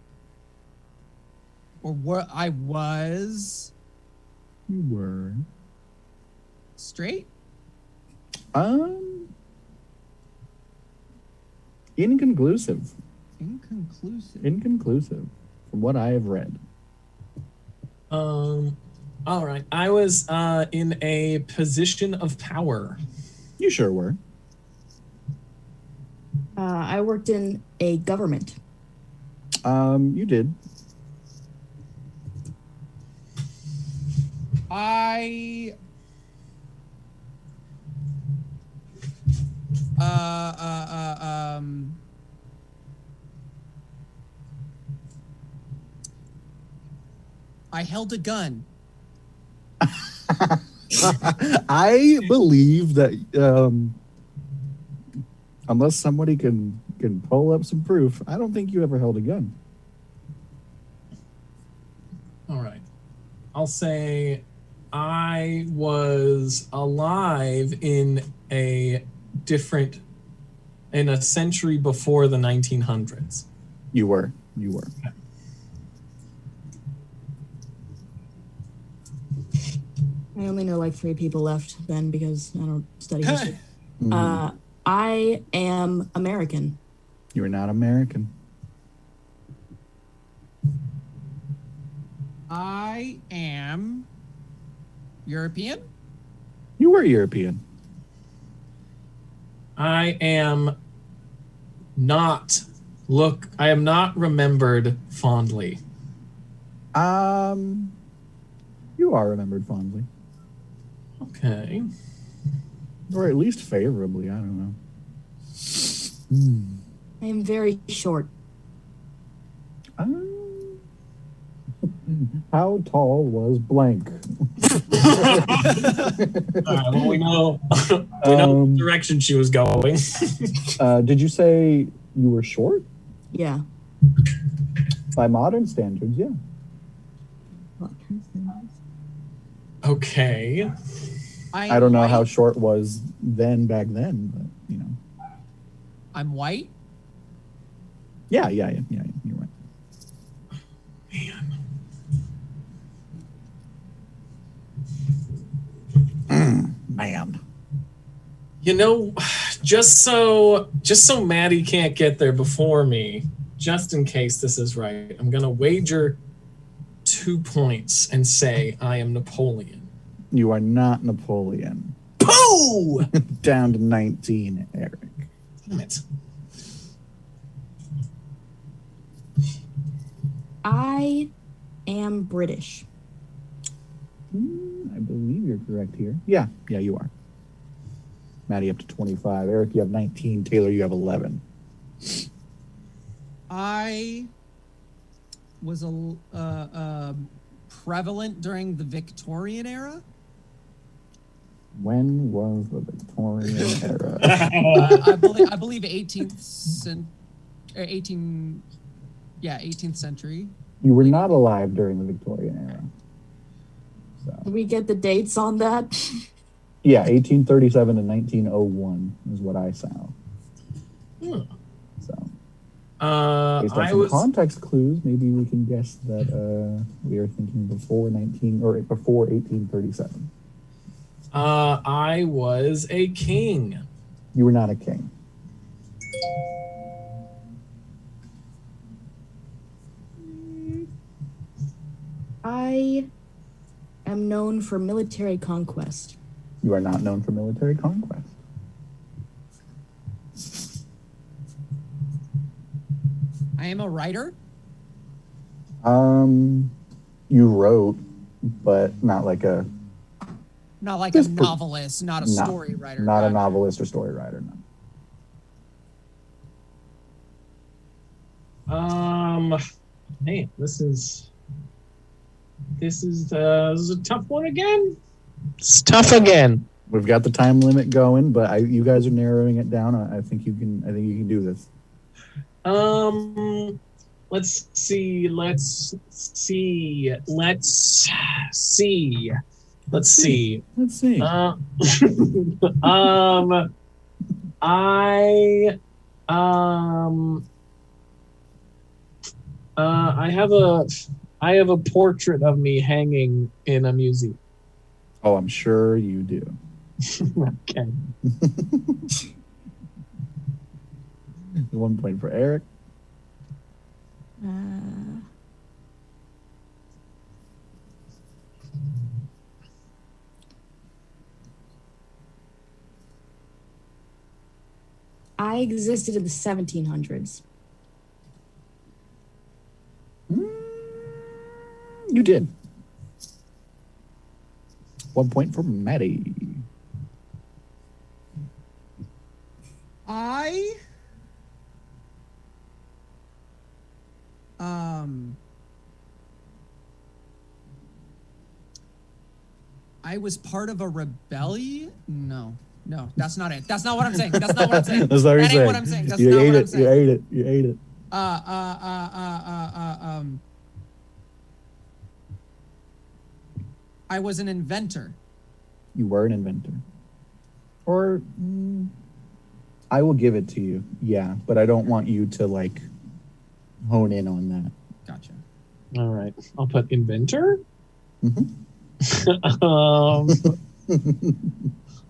or what I was, You were. straight. Inconclusive. Inconclusive. From what I have read. All right. I was in a position of power. You sure were. I worked in a government. You did. I I held a gun. I believe that unless somebody can pull up some proof, I don't think you ever held a gun. All right. I'll say I was alive in a century before the 1900s. You were. I only know like 3 people left then because I don't study history. Mhm. I am American. You are not American. I am European. You were European. I am not remembered fondly. You are remembered fondly. Okay. Or at least favorably, I don't know. I am very short. How tall was blank? All right, well, we know what direction she was going. Did you say you were short? Yeah. By modern standards, yeah. Okay. I don't know how white. short was then back then, but you know. I'm white. Yeah, you're right. Man. You know, just so Maddie can't get there before me, just in case this is right, I'm gonna wager 2 points and say I am Napoleon. You are not Napoleon. Pooh! Down to 19, Eric. Damn it. I am British. I believe you're correct here. Yeah, you are. Maddie up to 25. Eric, you have 19. Taylor, you have 11. I was prevalent during the Victorian era. When was the Victorian era? I believe 18th century. You were not alive during the Victorian era. So. Can we get the dates on that? Yeah, 1837 to 1901 is what I saw. So, based on some context clues, maybe we can guess that we are thinking before 1837. I was a king. You were not a king. I am known for military conquest. You are not known for military conquest. I am a writer. You wrote, but not like a novelist, not a story writer. Not a novelist or story writer, no. Man, this is a tough one again. It's tough again. We've got the time limit going, but you guys are narrowing it down. I think you can do this. Let's see. I have a portrait of me hanging in a museum. Oh, I'm sure you do. Okay. 1 point for Eric. I existed in the 1700s. You did. 1 point for Maddie. I was part of a rebellion. No, that's not it. That's not what I'm saying. That's not what I'm saying. That's not that ain't what I'm saying. That's you not ate what it. I'm saying. You ate it. You ate it. I was an inventor. You were an inventor. Or I will give it to you. Yeah, but I don't want you to like hone in on that. Gotcha. All right. I'll put inventor. Mm-hmm.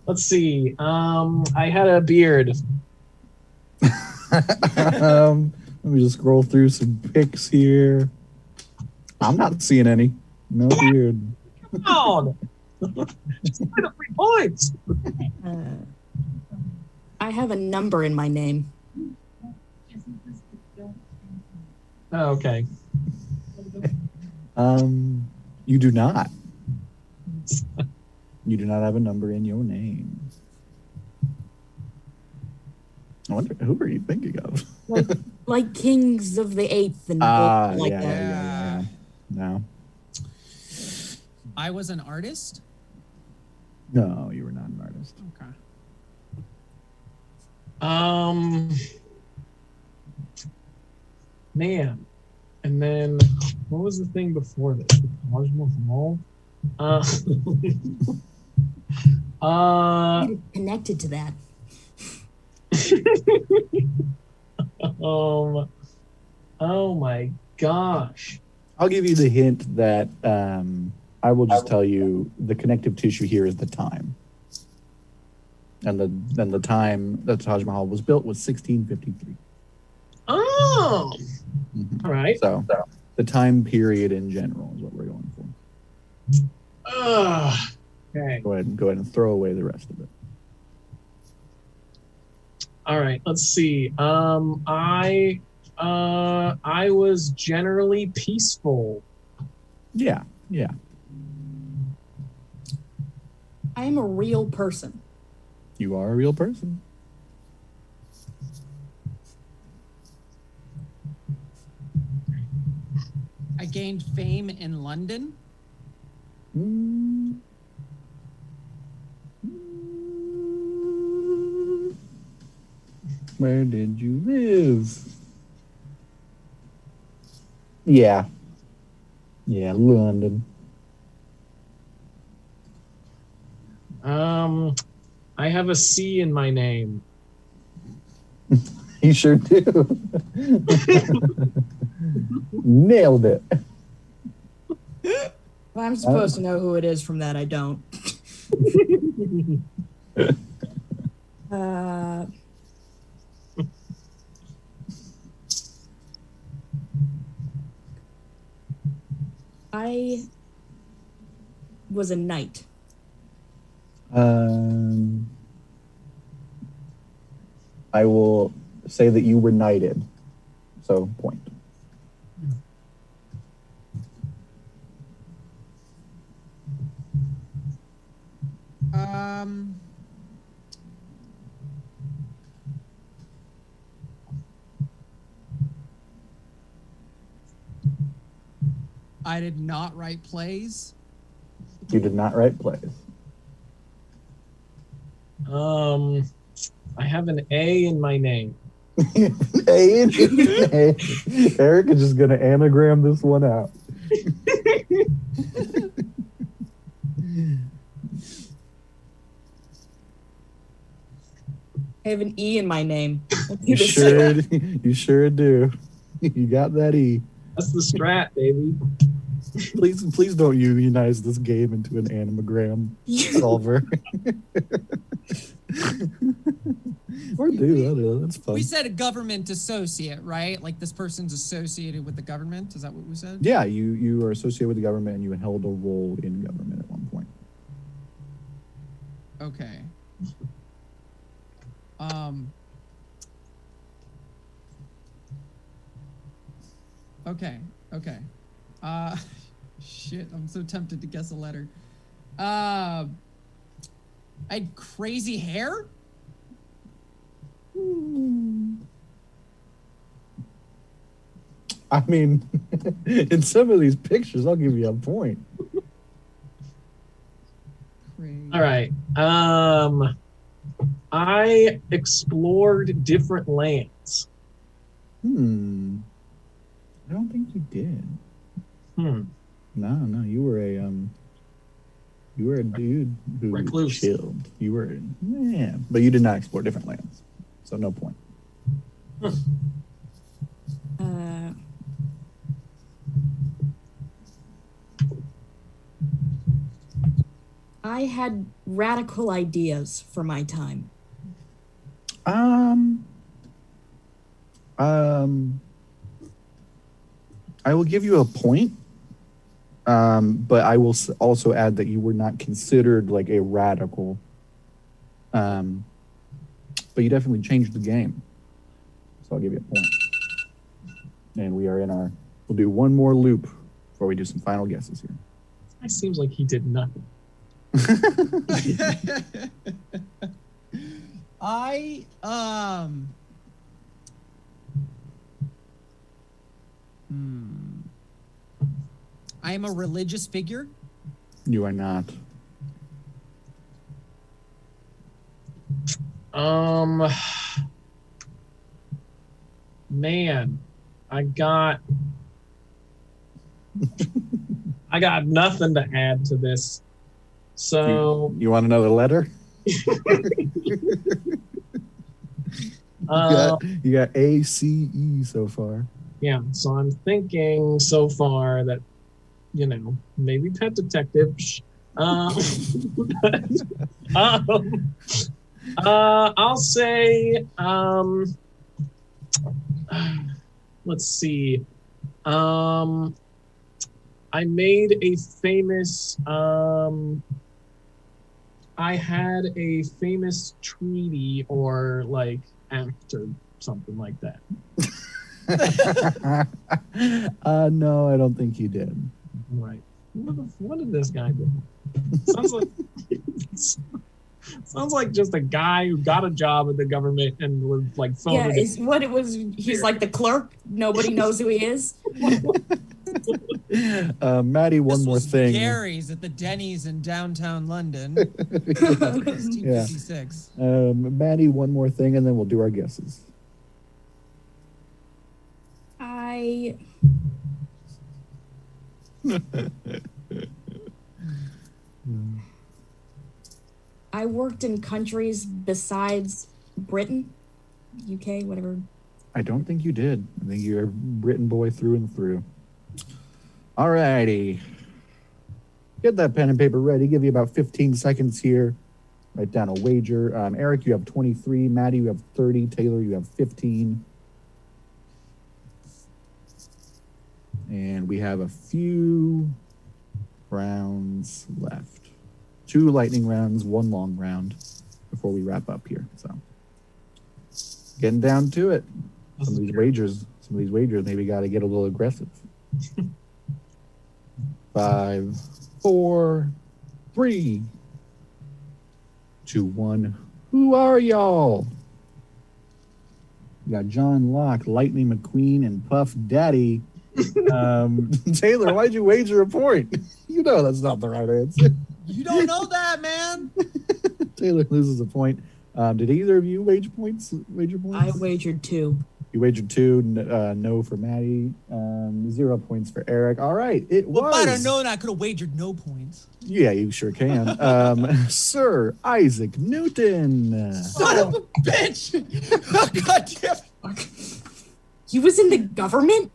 Let's see. I had a beard. Let me just scroll through some pics here. I'm not seeing any. No beard. Come on. Just put up 3 points. I have a number in my name. Oh, okay. You do not. You do not have a number in your name. I wonder, who are you thinking of? Like Kings of the Eighth and like that. Yeah. No. I was an artist. No, you were not an artist. Okay. Man. And then what was the thing before this? Taj Mahal? Connected to that. Oh my gosh. I'll give you the hint that I will just tell you the connective tissue here is the time. And the time that Taj Mahal was built was 1653. Oh, Mm-hmm. all right. So the time period in general is what we're going for. Okay. Go ahead and throw away the rest of it. All right. Let's see. I was generally peaceful. Yeah. I am a real person. You are a real person. gained fame in London. Where did you live? Yeah. Yeah, London. I have a C in my name. You sure do. Nailed it. Well, I'm supposed to know who it is from that. I don't. I was a knight. I will say that you were knighted. So, point. I did not write plays. You did not write plays. I have an A in my name. A. Eric is just going to anagram this one out. I have an E in my name. You sure do. You got that E. That's the strat, baby. Please don't unionize this game into an anagram solver. Or do. That's fun. We said a government associate, right? Like this person's associated with the government. Is that what we said? Yeah, you are associated with the government and you held a role in government at one point. Okay. Okay. Shit, I'm so tempted to guess a letter. I had crazy hair? I mean, in some of these pictures, I'll give you a point. Crazy. All right. I explored different lands. I don't think you did. No, you were a dude who Recluse. chilled. You were, but you did not explore different lands, so no point. I had radical ideas for my time. I will give you a point, but I will also add that you were not considered like a radical. But you definitely changed the game, so I'll give you a point. And we are we'll do one more loop before we do some final guesses here. It seems like he did nothing. I am a religious figure. You are not. Man, I got nothing to add to this. So you want another letter? You got A, C, E so far. Yeah, so I'm thinking so far that, maybe Pet Detective. I'll say, let's see. I made a famous, I had a famous treaty or like act or something like that. No, I don't think you did. Right. What did this guy do? Sounds like just a guy who got a job at the government and was like phoned. Yeah, it's what it was. He's like the clerk. Nobody knows who he is. Maddie, one This more was thing. Gary's at the Denny's in downtown London, 1656. Maddie, one more thing, and then we'll do our guesses. I worked in countries besides Britain, UK, whatever. I don't think you did. I think you're a Britain boy through and through. All righty. Get that pen and paper ready. Give you about 15 seconds here. Write down a wager. Eric, you have 23. Maddie, you have 30. Taylor, you have 15. And we have a few rounds left. 2 lightning rounds, 1 long round before we wrap up here. So getting down to it. Some of these wagers maybe got to get a little aggressive. 5, 4, 3, 2, 1. Who are y'all? We got John Locke, Lightning McQueen, and Puff Daddy. Taylor, why'd you wager a point? You know that's not the right answer. You don't know that, man. Taylor loses a point. Did either of you wager points? I wagered 2. You wagered 2. No for Maddie. 0 points for Eric. All right. It was. Well, if I'd have known, I could have wagered no points. Yeah, you sure can. Sir Isaac Newton. Son of a bitch! God damn. He was in the government?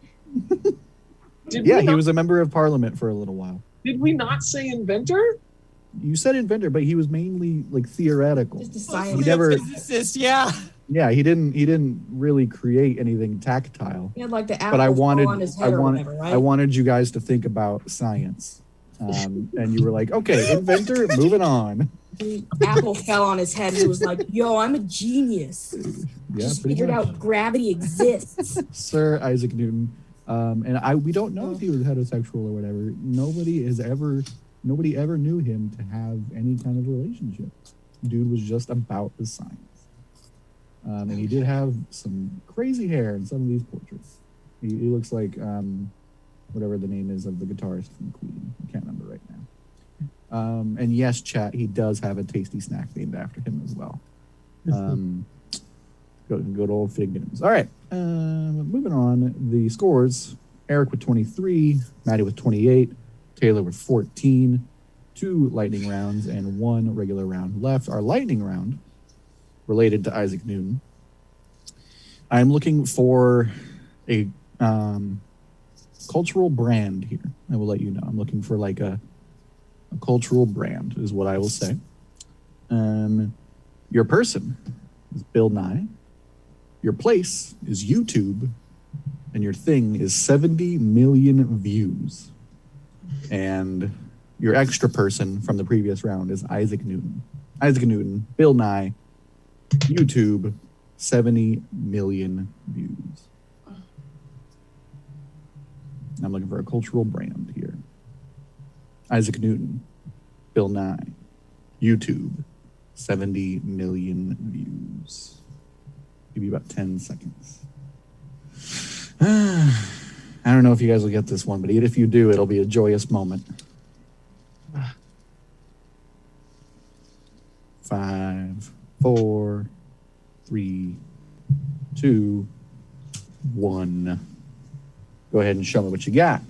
Yeah, he was a member of parliament for a little while. Did we not say inventor? You said inventor, but he was mainly like theoretical. Just a He scientist. never. Physicist, yeah. Yeah, he didn't really create anything tactile. He had like the apple But I wanted, on his head or whatever, right? I wanted you guys to think about science, and you were like, okay, inventor, moving on. The apple fell on his head and he was like, yo, I'm a genius. Yeah, Just pretty figured much. out gravity exists. Sir Isaac Newton, and we don't know if he was heterosexual or whatever. Nobody ever knew him to have any kind of relationship. Dude was just about the science. And he did have some crazy hair in some of these portraits. He looks like whatever the name is of the guitarist from Queen. I can't remember right now. And yes, chat, he does have a tasty snack named after him as well. Good old Fig Newtons. All right, moving on. The scores: Eric with 23, Maddie with 28, Taylor with 14. 2 lightning rounds and 1 regular round left. Our lightning round, related to Isaac Newton. I'm looking for a cultural brand here. I will let you know. I'm looking for like a cultural brand is what I will say. Your person is Bill Nye. Your place is YouTube. And your thing is 70 million views. And your extra person from the previous round is Isaac Newton. Isaac Newton, Bill Nye, YouTube, 70 million views. I'm looking for a cultural brand here. Isaac Newton, Bill Nye, YouTube, 70 million views. Give you about 10 seconds. I don't know if you guys will get this one, but if you do, it'll be a joyous moment. 5, 4, 3, 2, 1. Go ahead and show me what you got.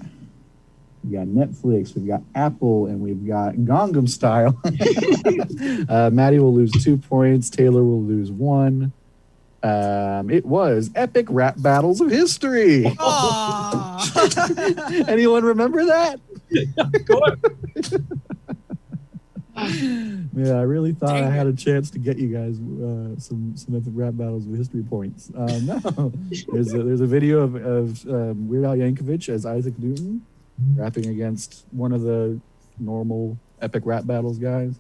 We got Netflix, we've got Apple, and we've got Gangnam Style. Maddie will lose 2 points. Taylor will lose 1. It was Epic Rap Battles of History. Anyone remember that? Yeah, I really thought I had a chance to get you guys some Epic Rap Battles of History points. No, there's a video of Weird Al Yankovic as Isaac Newton rapping against one of the normal Epic Rap Battles guys.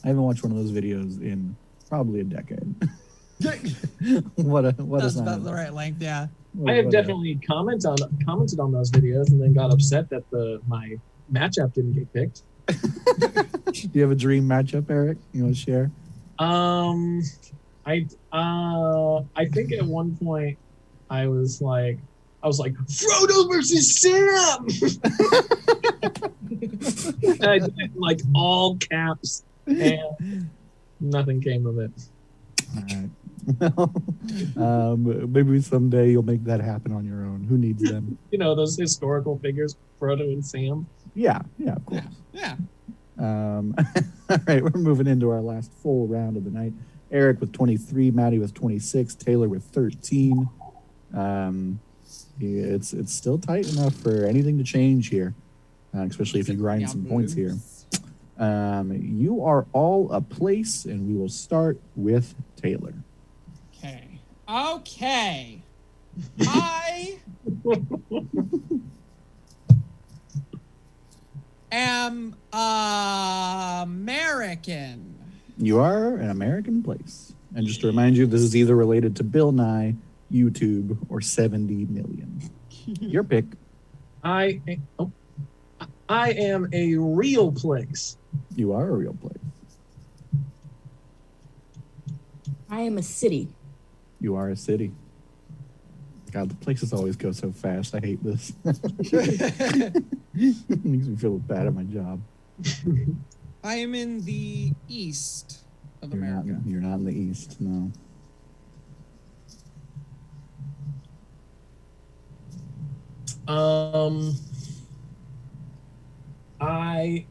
I haven't watched one of those videos in probably a decade. What That's about the right length, yeah. I have definitely commented on those videos and then got upset that my matchup didn't get picked. Do you have a dream matchup, Eric? You want to share? I think at one point I was like, I was like, Frodo versus Sam. I did it in like all caps, and nothing came of it. All right. Well, maybe someday you'll make that happen on your own. Who needs them? You know, those historical figures, Frodo and Sam. Yeah, of course. Yeah. All right, we're moving into our last full round of the night. Eric with 23, Maddie with 26, Taylor with 13. It's still tight enough for anything to change here, especially if you grind some points here. You are all a place, and we will start with Taylor. Okay. I am American. You are an American place. And just to remind you, this is either related to Bill Nye, YouTube, or 70 million. Your pick. I am a real place. You are a real place. I am a city. You are a city. God, the places always go so fast. I hate this. Makes me feel bad at my job. I am in the east of America. You're not in the east, no. I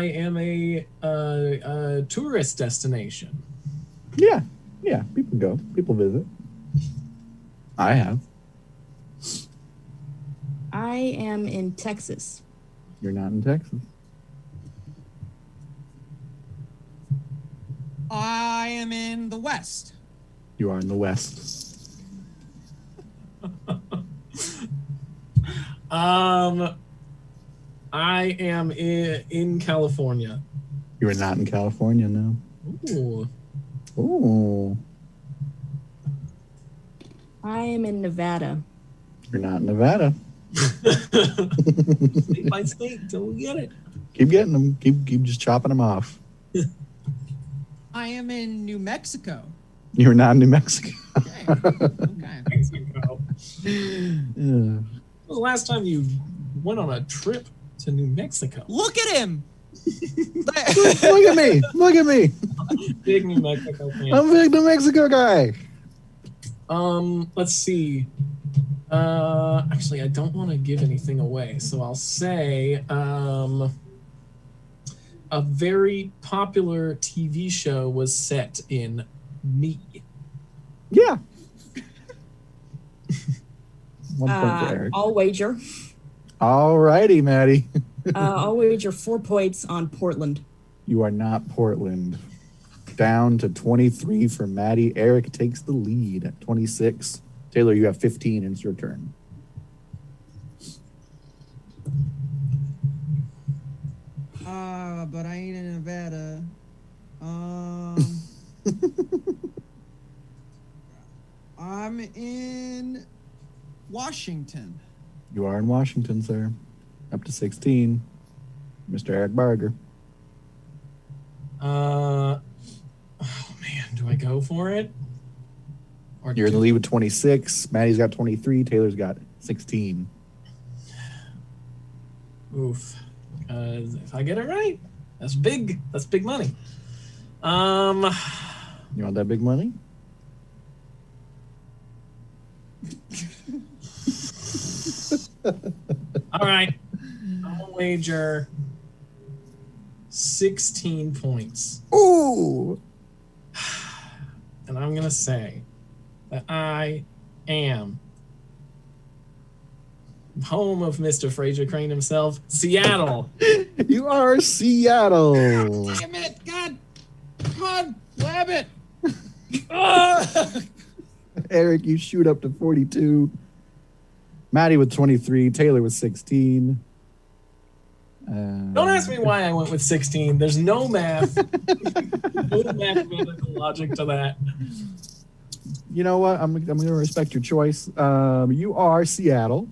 am a tourist destination. Yeah, people go. People visit. I have. I am in Texas. You're not in Texas. I am in the west. You are in the West. I am in California. You are not in California, no. Ooh. I am in Nevada. You're not in Nevada. State by state till we get it. Keep getting them. Keep just chopping them off. I am in New Mexico. You're not in New Mexico. Okay. Mexico. Yeah. When was the last time you went on a trip to New Mexico? Look at him. Look at me. Look at me. Big New Mexico fan. I'm a big New Mexico guy. Let's see. Actually, I don't want to give anything away, so I'll say a very popular TV show was set in me. Yeah. 1 point for Eric. I'll wager. All righty, Maddie. I'll wager 4 points on Portland. You are not Portland. Down to 23 for Maddie. Eric takes the lead at 26. Taylor, you have 15, and it's your turn. But I ain't in Nevada. I'm in Washington. You are in Washington, sir. Up to 16. Mr. Eric Barger. Oh man, do I go for it? Or You're in the lead with 26. Maddie's got 23. Taylor's got 16. Oof. If I get it right, that's big. That's big money. You want that big money? All right. I'll wager 16 points. Ooh. And I'm going to say that I am home of Mr. Fraser Crane himself, Seattle. You are Seattle. Damn it! God, blab it! Eric, you shoot up to 42. Maddie with 23. Taylor with 16. Don't ask me why I went with 16. There's no math. No mathematical logic to that. You know what? I'm going to respect your choice. You are Seattle.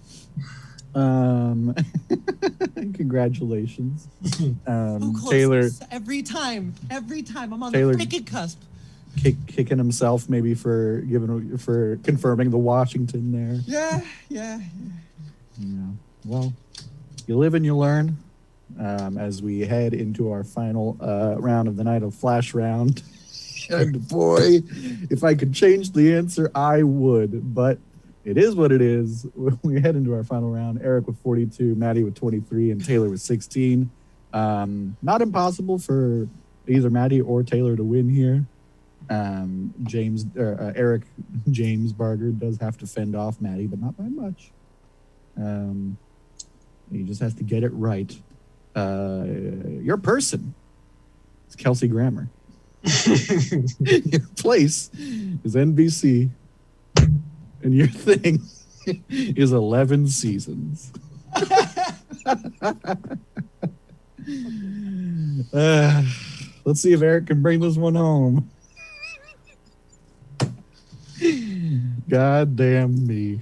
Congratulations. So close. Taylor. Every time I'm on Taylor- the freaking cusp. kicking himself maybe for confirming the Washington there. Yeah. Well, you live and you learn. As we head into our final round of the night of Flash Round. And boy, if I could change the answer, I would. But it is what it is. We head into our final round. Eric with 42, Maddie with 23, and Taylor with 16. Not impossible for either Maddie or Taylor to win here. Eric James Barger does have to fend off Maddie, but not by much. He just has to get it right. Your person is Kelsey Grammer. Your place is NBC, and your thing is 11 seasons. Let's see if Eric can bring this one home. God damn me.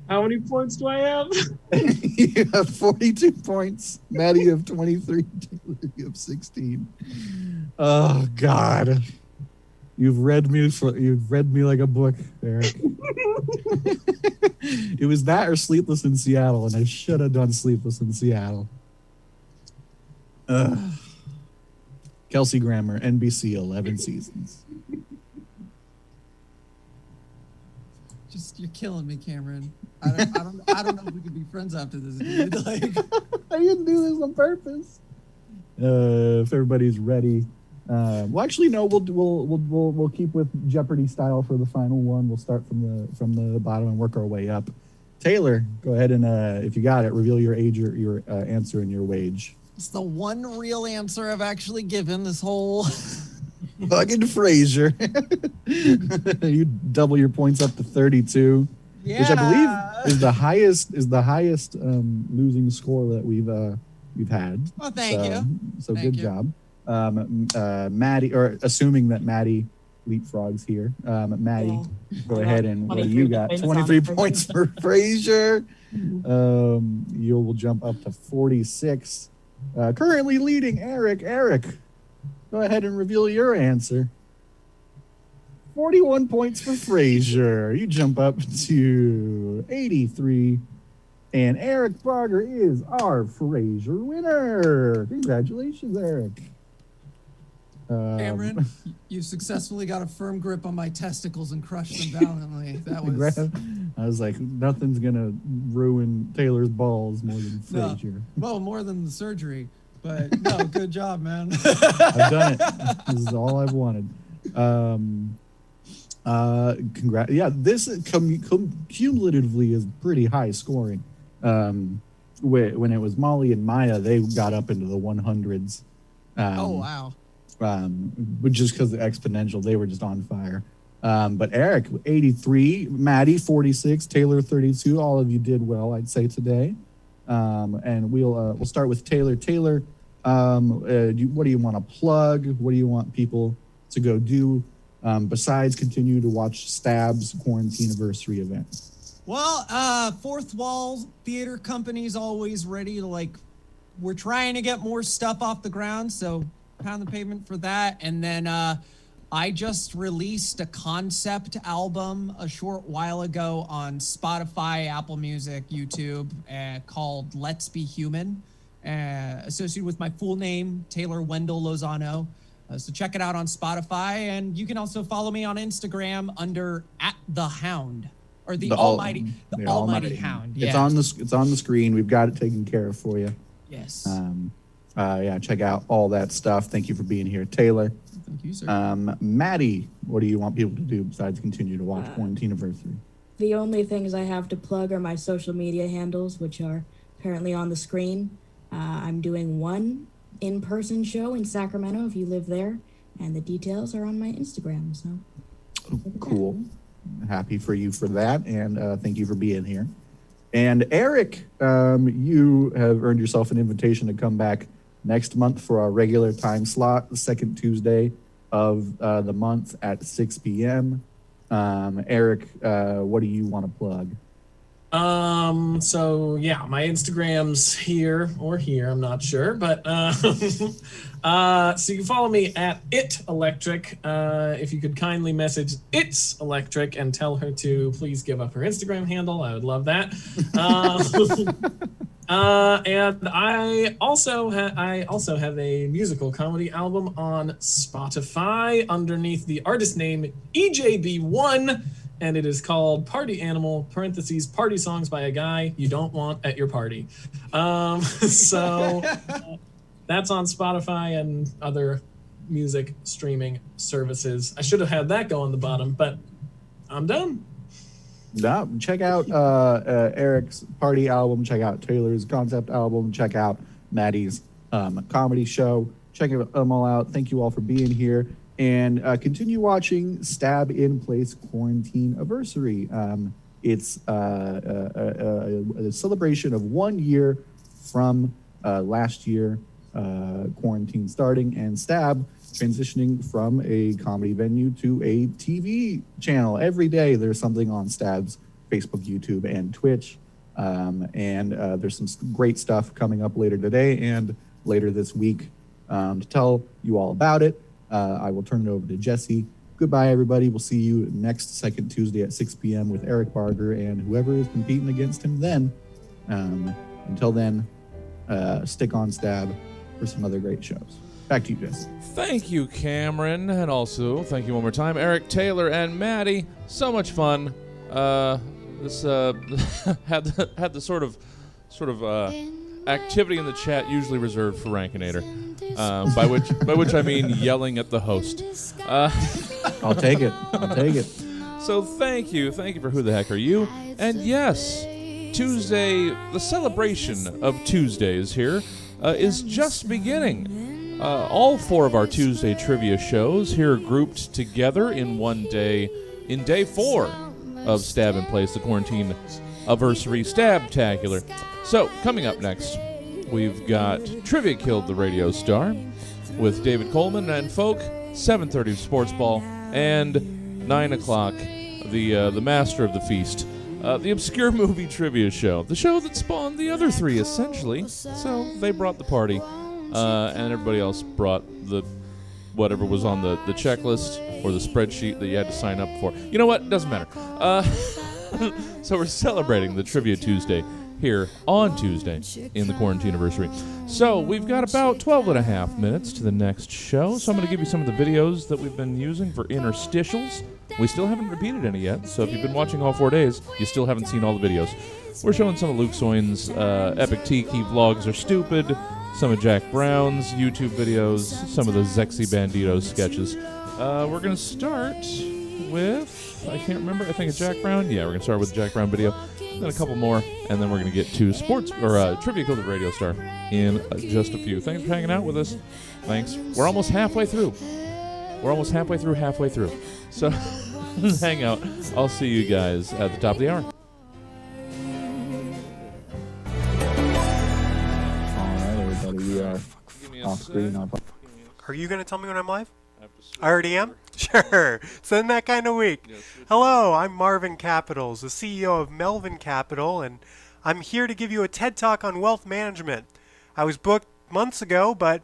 How many points do I have? You have 42 points. Maddie, you have 23. Taylor, you have 16. Oh God. You've read me like a book, Eric. It was that or Sleepless in Seattle, and I should have done Sleepless in Seattle. Kelsey Grammer, NBC, 11 seasons. You're killing me, Cameron. I don't know if we could be friends after this, dude. Like, I didn't do this on purpose. If everybody's ready, well, actually, no. We'll keep with Jeopardy style for the final one. We'll start from the bottom and work our way up. Taylor, go ahead and if you got it, reveal your age, your answer, and your wage. it's the one real answer I've actually given this whole. Fucking Frasier. You double your points up to 32, which I believe is the highest losing score that we've had. Oh, thank you. So Thank good you. job. Maddie, or assuming that Maddie leapfrogs here. Maddie, go ahead and what do you got? 23 points for Frasier. You will jump up to 46. Currently leading Eric. Eric, go ahead and reveal your answer. 41 points for Frasier. You jump up to 83. And Eric Barger is our Frasier winner. Congratulations, Eric. Cameron, you successfully got a firm grip on my testicles and crushed them valiantly. That was. I was like, nothing's going to ruin Taylor's balls more than Frasier. Well, more than the surgery. But no, good job, man. I've done it. This is all I've wanted. Congrats. Yeah, this cumulatively is pretty high scoring. When it was Molly and Maya, they got up into the 100s. Oh, wow. But just because the exponential, they were just on fire. But Eric, 83, Maddie, 46, Taylor, 32. All of you did well, I'd say, today. And we'll start with Taylor. Taylor, what do you want to plug? What do you want people to go do besides continue to watch Stab's Quarantine-aversary event? Well, Fourth Wall Theater Company's always ready to, we're trying to get more stuff off the ground, so pound the pavement for that. And then I just released a concept album a short while ago on Spotify, Apple Music, YouTube, called Let's Be Human, associated with my full name, Taylor Wendell Lozano. So check it out on Spotify, and you can also follow me on Instagram under @TheHound, or the Almighty Hound. Yeah. It's on the screen. We've got it taken care of for you. Yes. Yeah, check out all that stuff. Thank you for being here, Taylor. Thank you, sir. Maddie, what do you want people to do besides continue to watch Quarantine-aversary? The only things I have to plug are my social media handles, which are currently on the screen. I'm doing one in-person show in Sacramento if you live there, and the details are on my Instagram. So cool. Happy for you for that, and thank you for being here. And Eric, you have earned yourself an invitation to come back next month for our regular time slot, the second Tuesday of the month at 6 p.m. Eric, what do you want to plug? So yeah, my Instagram's here or here, I'm not sure, but so you can follow me at It Electric. If you could kindly message It's Electric and tell her to please give up her Instagram handle, I would love that. And I also have a musical comedy album on Spotify underneath the artist name EJB1. And it is called Party Animal, parentheses, party songs by a guy you don't want at your party. So that's on Spotify and other music streaming services. I should have had that go on the bottom, but I'm done. No, check out Eric's party album. Check out Taylor's concept album. Check out Maddie's comedy show. Check them all out. Thank you all for being here. And continue watching Stab in Place Quarantine-aversary. It's a celebration of 1 year from last year, quarantine starting, and Stab transitioning from a comedy venue to a TV channel. Every day there's something on Stab's Facebook, YouTube, and Twitch. And there's some great stuff coming up later today and later this week to tell you all about it. I will turn it over to Jesse. Goodbye, everybody. We'll see you next second Tuesday at 6 p.m. with Eric Barger and whoever is competing against him then. Until then, stick on Stab for some other great shows. Back to you, Jesse. Thank you, Cameron, and also thank you one more time, Eric, Taylor, and Maddie. So much fun. This had the sort of activity in the chat usually reserved for Rankinator, by which I mean yelling at the host. I'll take it. So thank you for Who the Heck Are You? And yes, Tuesday, the celebration of Tuesdays here is just beginning. All 4 of our Tuesday trivia shows here grouped together in one day, in day 4 of Stab in Place, the Quarantine-aversary Stab-tacular. So, coming up next, we've got Trivia Killed the Radio Star with David Coleman and Folk, 7:30 SPORTSBALL, and 9 o'clock, the master of the feast, the Obscure Movie Trivia Show, the show that spawned the other 3, essentially. So, they brought the party, and everybody else brought whatever was on the checklist or the spreadsheet that you had to sign up for. You know what? Doesn't matter. So we're celebrating the Trivia Tuesday here on Tuesday in the Quarantine-aversary. So we've got about 12 and a half minutes to the next show. So I'm going to give you some of the videos that we've been using for interstitials. We still haven't repeated any yet, so if you've been watching all 4 days, you still haven't seen all the videos. We're showing some of Luke Soin's Epic Tiki Vlogs Are Stupid, some of Jack Brown's YouTube videos, some of the Zexy Banditos sketches. We're going to start with, I can't remember, I think it's Jack Brown. Yeah, we're going to start with the Jack Brown video, then a couple more, and then we're going to get to Trivia Killed the Radio Star in just a few. Thanks for hanging out with us. Thanks. We're almost halfway through. Halfway through. So hang out. I'll see you guys at the top of the hour. We are off screen. Are you going to tell me when I'm live? I already am? Sure. It's in that kind of week. Hello, I'm Marvin Capitals, the CEO of Melvin Capital, and I'm here to give you a TED Talk on wealth management. I was booked months ago, but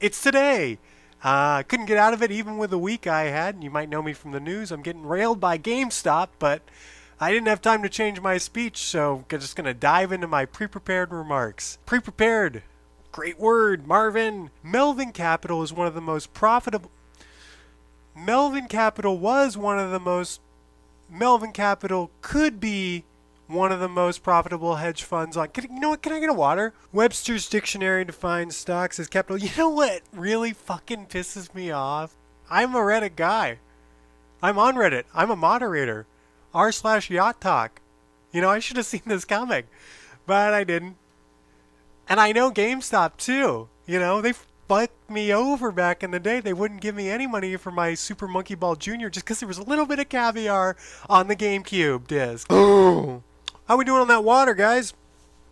it's today. I couldn't get out of it even with the week I had. You might know me from the news. I'm getting railed by GameStop, but I didn't have time to change my speech, so I'm just going to dive into my pre-prepared remarks. Pre-prepared. Great word, Marvin. Melvin Capital is one of the most profitable... Melvin Capital could be one of the most profitable hedge funds on... You know what? Can I get a water? Webster's Dictionary defines stocks as capital. You know what really fucking pisses me off? I'm a Reddit guy. I'm on Reddit. I'm a moderator. r/yacht talk. You know, I should have seen this coming. But I didn't. And I know GameStop too. You know, they fucked me over back in the day. They wouldn't give me any money for my Super Monkey Ball Jr. just because there was a little bit of caviar on the GameCube disc. Oh, how we doing on that water, guys?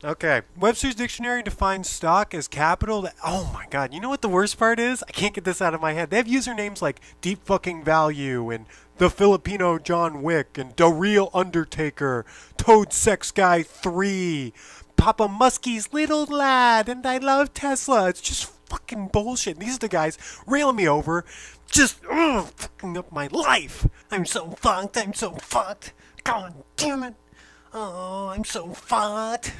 Okay. Webster's Dictionary defines stock as capital that, oh my god, you know what the worst part is? I can't get this out of my head. They have usernames like Deep Fucking Value and The Filipino John Wick and The Real Undertaker, Toad Sex Guy 3, Papa Muskie's Little Lad, and I Love Tesla. It's just fucking bullshit. These are the guys railing me over, just fucking up my life. I'm so fucked. God damn it. Oh, I'm so fucked.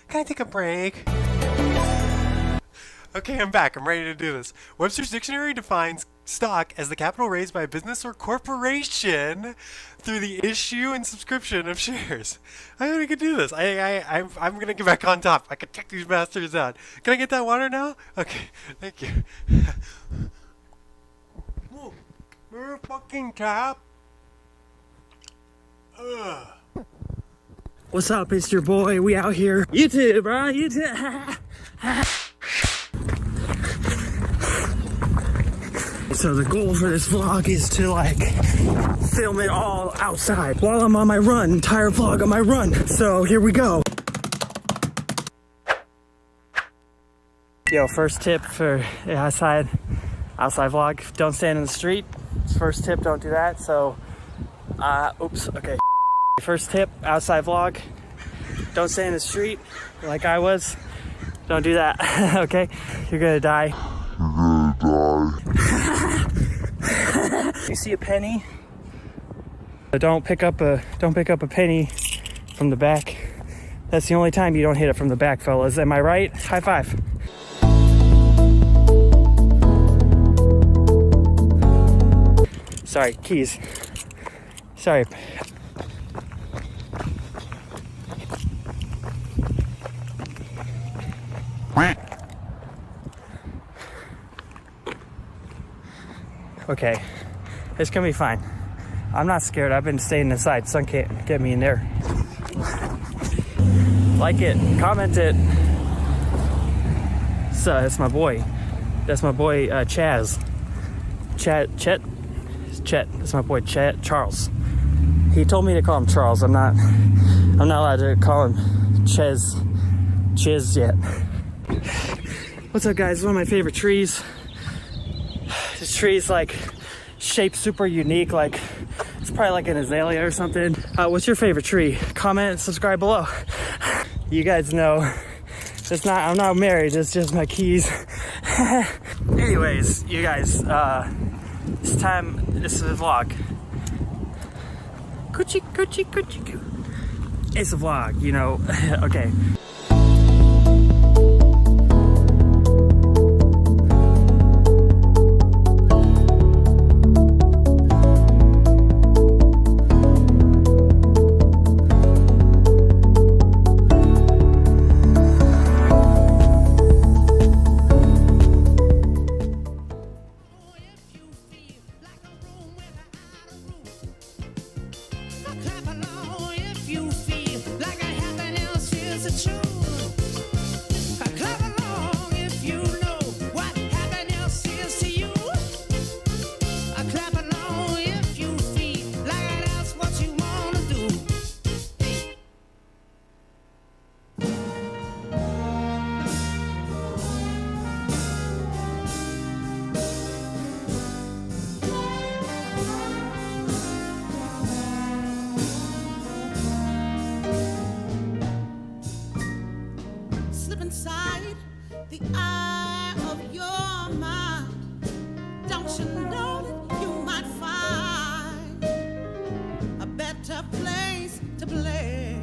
Can I take a break? Okay, I'm back. I'm ready to do this. Webster's Dictionary defines stock as the capital raised by a business or corporation through the issue and subscription of shares. I think I can do this. I'm gonna get back on top. I can check these bastards out. Can I get that water now? Okay, thank you. More fucking tap. Ugh. What's up? It's your boy. We out here. YouTube, bro. YouTube. So the goal for this vlog is to like film it all outside while I'm on my run. Entire vlog on my run. So here we go. Yo, first tip for outside vlog. Don't stand in the street. First tip, don't do that. So, oops. Okay. First tip, outside vlog, don't stay in the street like I was. Don't do that. Okay, you're gonna die. You see a penny? Don't pick up a penny from the back. That's the only time you don't hit it from the back, fellas. Am I right? High five. Sorry, keys. Sorry. Okay, it's gonna be fine. I'm not scared. I've been staying inside. Sun can't get me in there. Like it, comment it. So that's my boy. That's my boy Chaz. Chet. That's my boy Charles. He told me to call him Charles. I'm not allowed to call him Chiz yet. What's up, guys? One of my favorite trees. This tree's like shaped super unique, like it's probably like an azalea or something. What's your favorite tree? Comment and subscribe below. You guys know I'm not married, it's just my keys. Anyways, you guys, this is a vlog. Coochie. It's a vlog, you know. Okay. Inside the eye of your mind, don't you know that you might find a better place to play?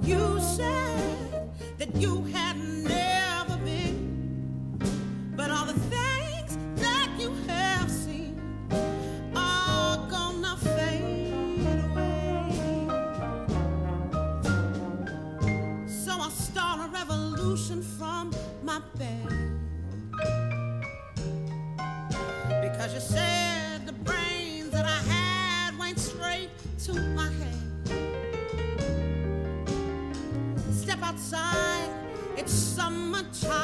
You said that you had never been, but all the things that you have seen are gonna fade away. So I'll start a revolution from my bed, because you said the brains that I had went straight to my head. Step outside, it's summertime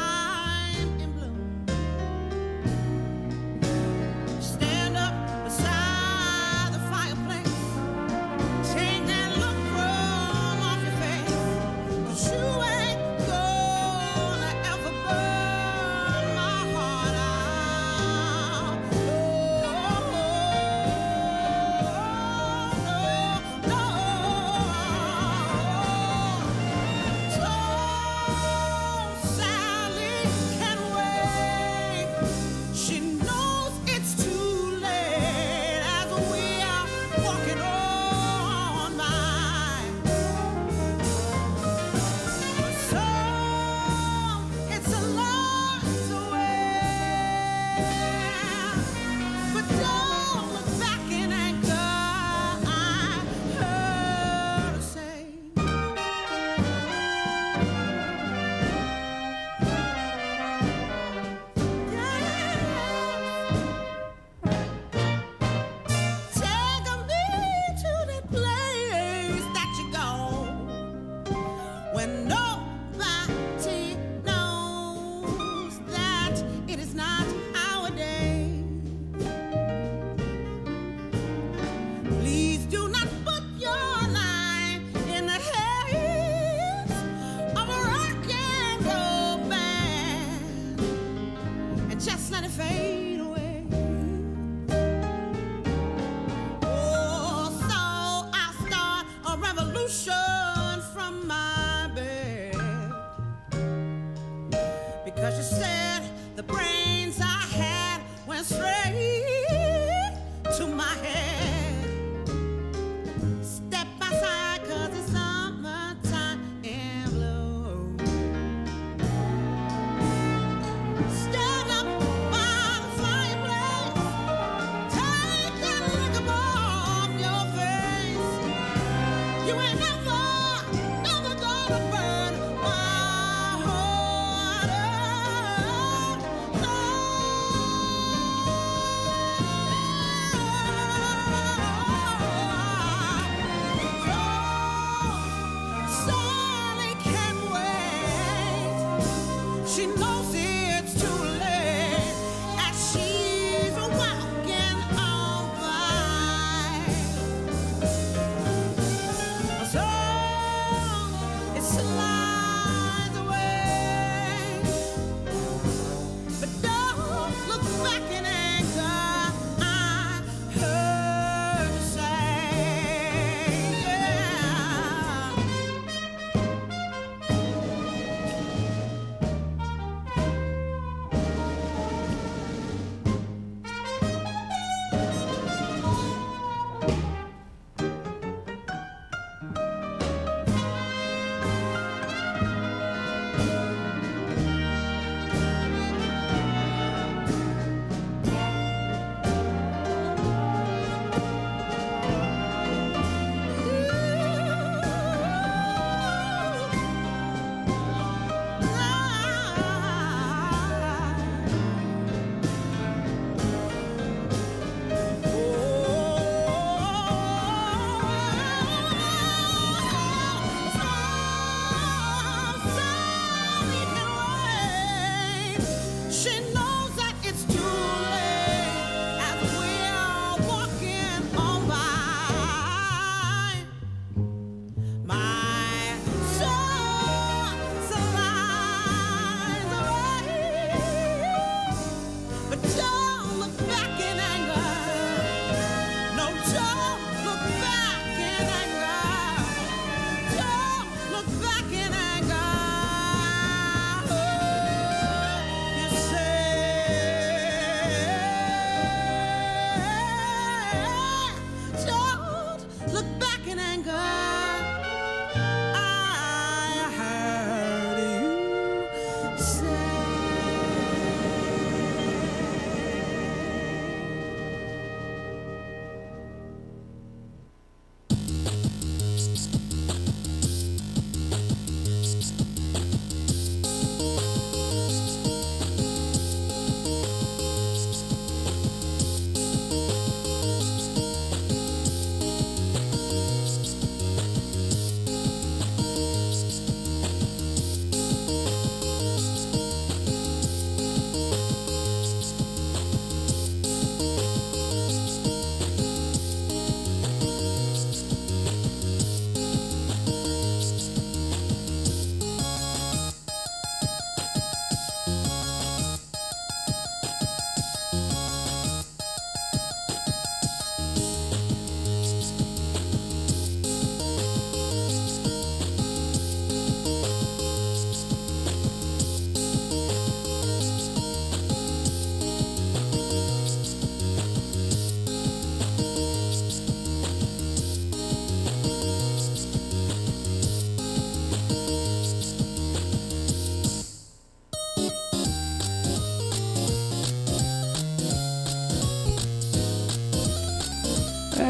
in bloom. Stand up beside the fireplace, take that look from off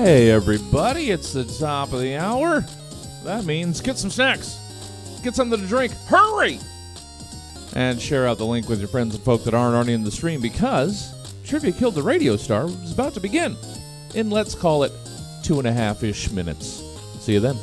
Hey everybody, it's the top of the hour. That means get some snacks, get something to drink, hurry! And share out the link with your friends and folk that aren't already in the stream, because Trivia Killed the Radio Star is about to begin in, let's call it, 2.5-ish minutes. See you then.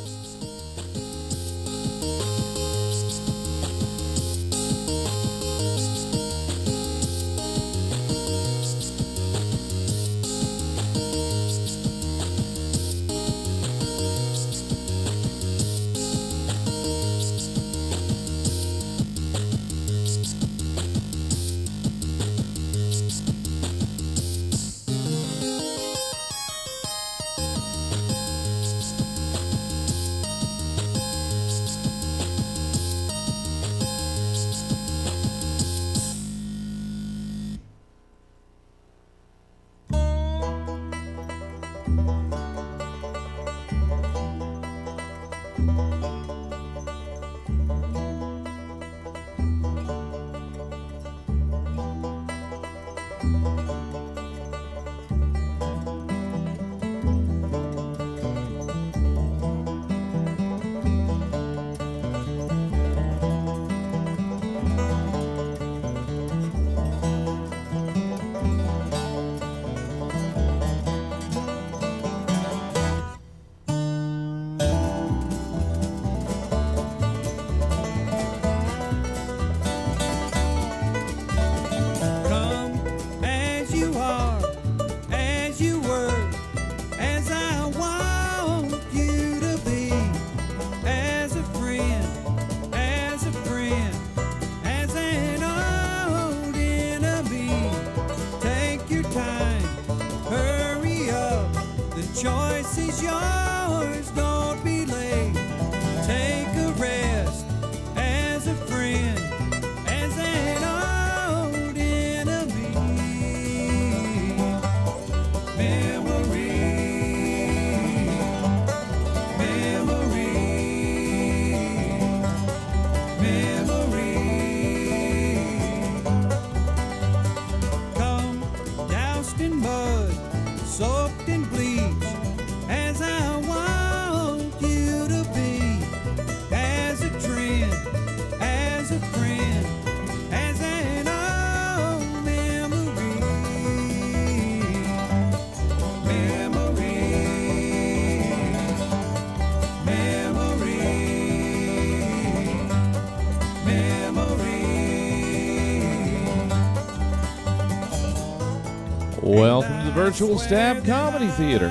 Welcome to the Virtual Stab Comedy Theater.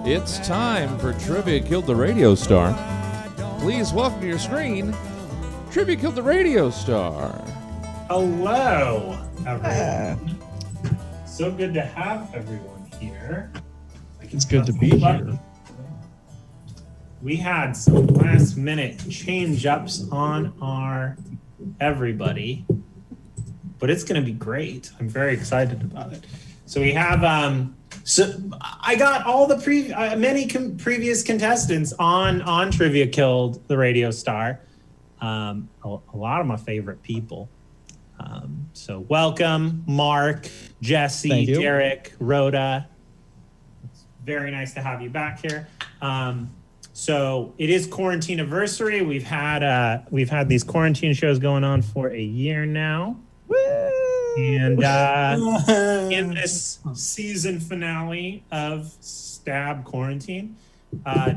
It's time for Trivia Killed the Radio Star. Please welcome to your screen, Trivia Killed the Radio Star. Hello, everyone. So good to have everyone here. It's good to be here. We had some last minute change ups on our everybody, but it's going to be great. I'm very excited about it. So we have, so I got all the previous contestants on Trivia Killed the Radio Star. A lot of my favorite people. So welcome, Mark, Jesse, Derek, Rhoda. It's very nice to have you back here. So it is Quarantine-aversary. We've had these quarantine shows going on for a year now. Woo! And in this season finale of Stab Quarantine,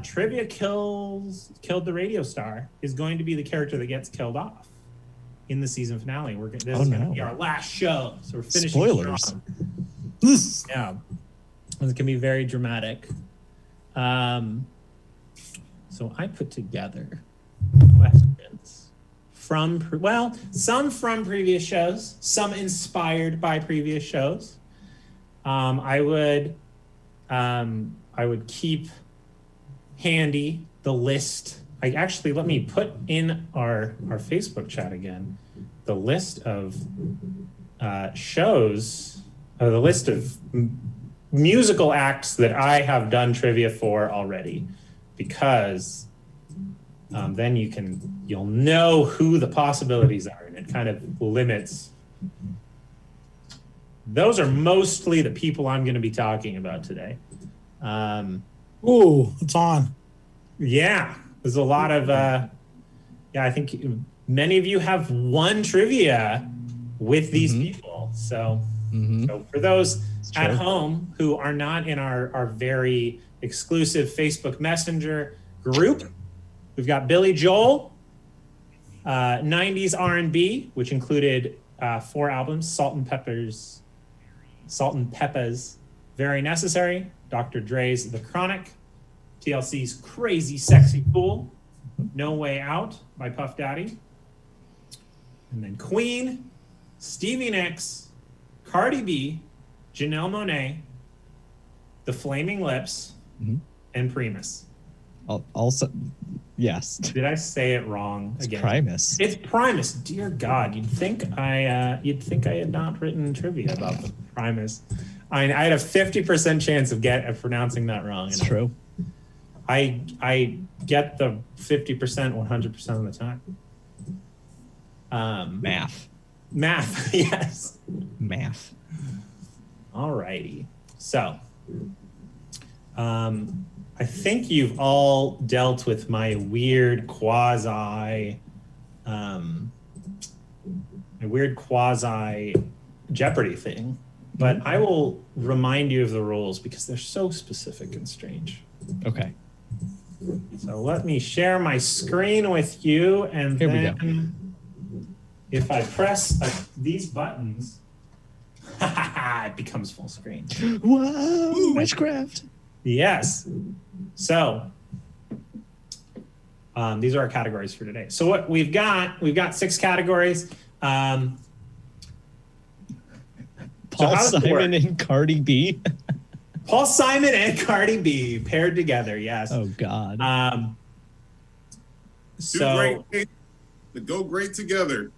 Trivia Killed the Radio Star is going to be the character that gets killed off in the season finale. This is going to be our last show, so we're finishing spoilers. strong. Yeah, it's going to be very dramatic. So I put together questions some from previous shows, some inspired by previous shows. I would keep handy the list. Let me put in our Facebook chat again the list of shows, or the list of musical acts that I have done trivia for already, because then you'll know who the possibilities are, and it kind of limits. Those are mostly the people I'm going to be talking about today. Ooh, it's on. Yeah, there's a lot of, I think many of you have won trivia with these people. So, so for those at home who are not in our very exclusive Facebook Messenger group, we've got Billy Joel, 90s R&B, which included 4 albums, Salt and Pepper's Very Necessary, Dr. Dre's The Chronic, TLC's Crazy Sexy Fool, No Way Out by Puff Daddy, and then Queen, Stevie Nicks, Cardi B, Janelle Monáe, The Flaming Lips, and Primus. Also, yes. Did I say it wrong again? Primus. It's Primus. Dear God, you'd think I had not written trivia about the Primus. I had a 50% chance of pronouncing that wrong. It's true. I get the 50% 100% of the time. Math, yes. Math. All righty. So, I think you've all dealt with my weird quasi Jeopardy thing, but I will remind you of the rules because they're so specific and strange. Okay. So let me share my screen with you, and Here then we go. If I press these buttons, it becomes full screen. Whoa, witchcraft. Yes. So these are our categories for today. So what we've got 6 categories. Paul Simon and Cardi B. Paul Simon and Cardi B paired together. Yes. Oh God. So they go great together.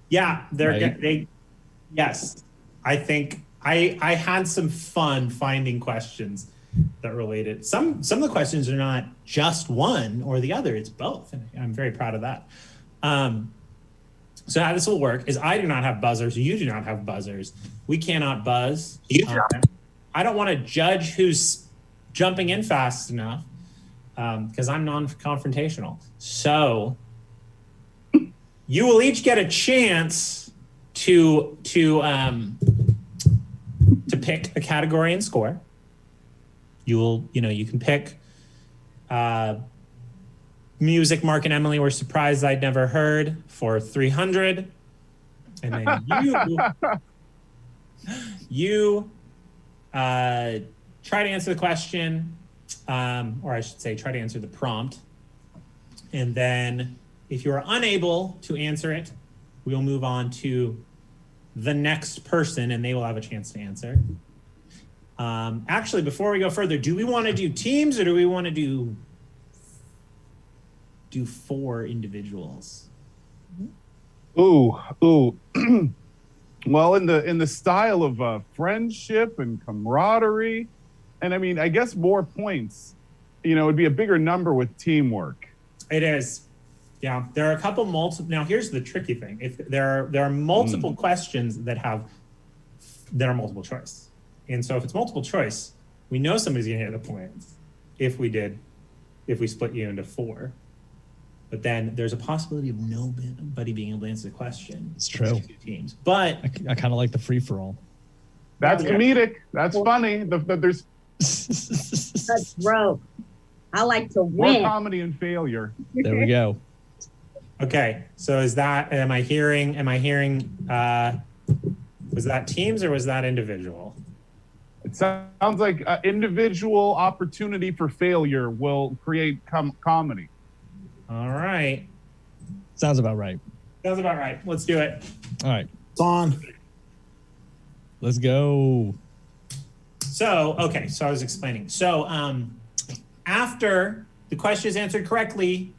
Yeah, yes. I think I had some fun finding questions that related. Some of the questions are not just one or the other, it's both. And I'm very proud of that. So how this will work is I do not have buzzers. You do not have buzzers. We cannot buzz. I don't want to judge who's jumping in fast enough because I'm non-confrontational. So you will each get a chance to pick a category and score. You can pick music Mark and Emily were surprised I'd never heard for 300. And then you try to answer the question, or I should say try to answer the prompt. And then if you are unable to answer it, we will move on to the next person and they will have a chance to answer. Actually, before we go further, do we want to do teams or do we want to do 4 individuals? Ooh. Well, in the style of friendship and camaraderie, and I mean, I guess more points, it'd be a bigger number with teamwork. It is. Yeah, there are a couple multiple. Now, here's the tricky thing: if there are multiple questions that are multiple choice, and so if it's multiple choice, we know somebody's going to get the points. If we split you into 4, but then there's a possibility of nobody being able to answer the question. It's true. 2 teams, but I kind of like the free for all. That's comedic. That's funny. There's That's broke. I like to more win. comedy and failure. There we go. Okay, so am I hearing, was that teams or was that individual? It sounds like individual opportunity for failure will create comedy. All right. Sounds about right. Sounds about right. Let's do it. All right. It's on. Let's go. So I was explaining. So after the question is answered correctly,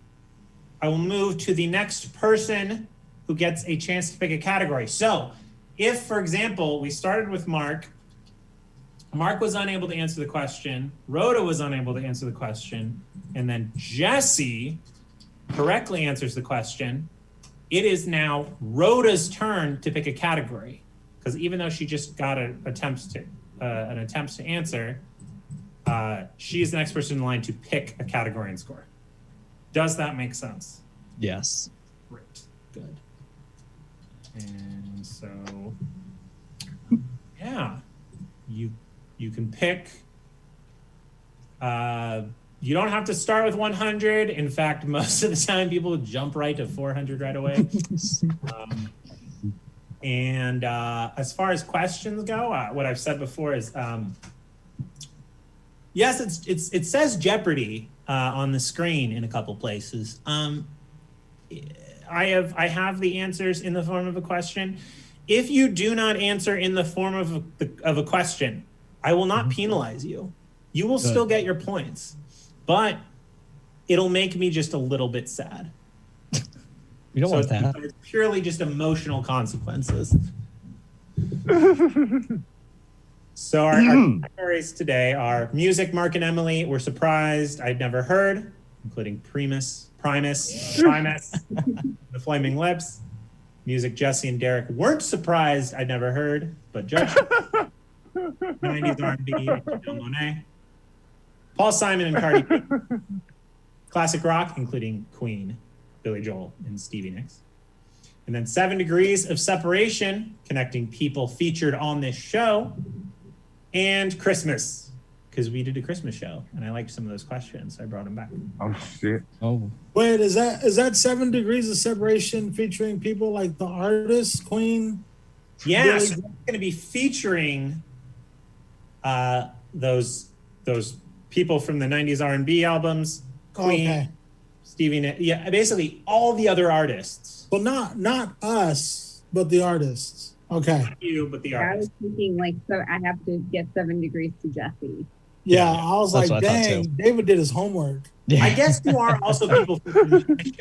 I will move to the next person who gets a chance to pick a category. So if, for example, we started with Mark was unable to answer the question, Rhoda was unable to answer the question, and then Jesse correctly answers the question, it is now Rhoda's turn to pick a category. Because even though she just got an attempt to answer, she is the next person in line to pick a category and score. Does that make sense? Yes. Great. Good. And so, yeah, you can pick. You don't have to start with 100. In fact, most of the time, people jump right to 400 right away. And as far as questions go, what I've said before is, yes, it says Jeopardy on the screen in a couple places. I have the answers in the form of a question. If you do not answer in the form of a question, I will not penalize you. You will still get your points, but it'll make me just a little bit sad. You don't want that. It's purely just emotional consequences. So our categories today are music. Mark and Emily were surprised I'd never heard, including Primus, The Flaming Lips. Music, Jesse and Derek weren't surprised I'd never heard, but judged. 90s R&B, Janelle Monáe. Paul Simon and Cardi B. Classic rock, including Queen, Billy Joel, and Stevie Nicks. And then 7 Degrees of Separation, connecting people featured on this show. And Christmas, because we did a Christmas show, and I liked some of those questions, so I brought them back. Oh, shit. Oh. Wait, is that 7 Degrees of Separation featuring people like the artist, Queen? Yeah, so it's going to be featuring those people from the 90s R&B albums, Queen, Stevie Nicks, yeah, basically all the other artists. Well, not us, but the artists. Okay. Not you, but the I artists. was thinking like, so I have to get 7 Degrees to Jesse. Yeah, I was that's like, what I thought dang, too. David did his homework. Yeah. I guess you are also people,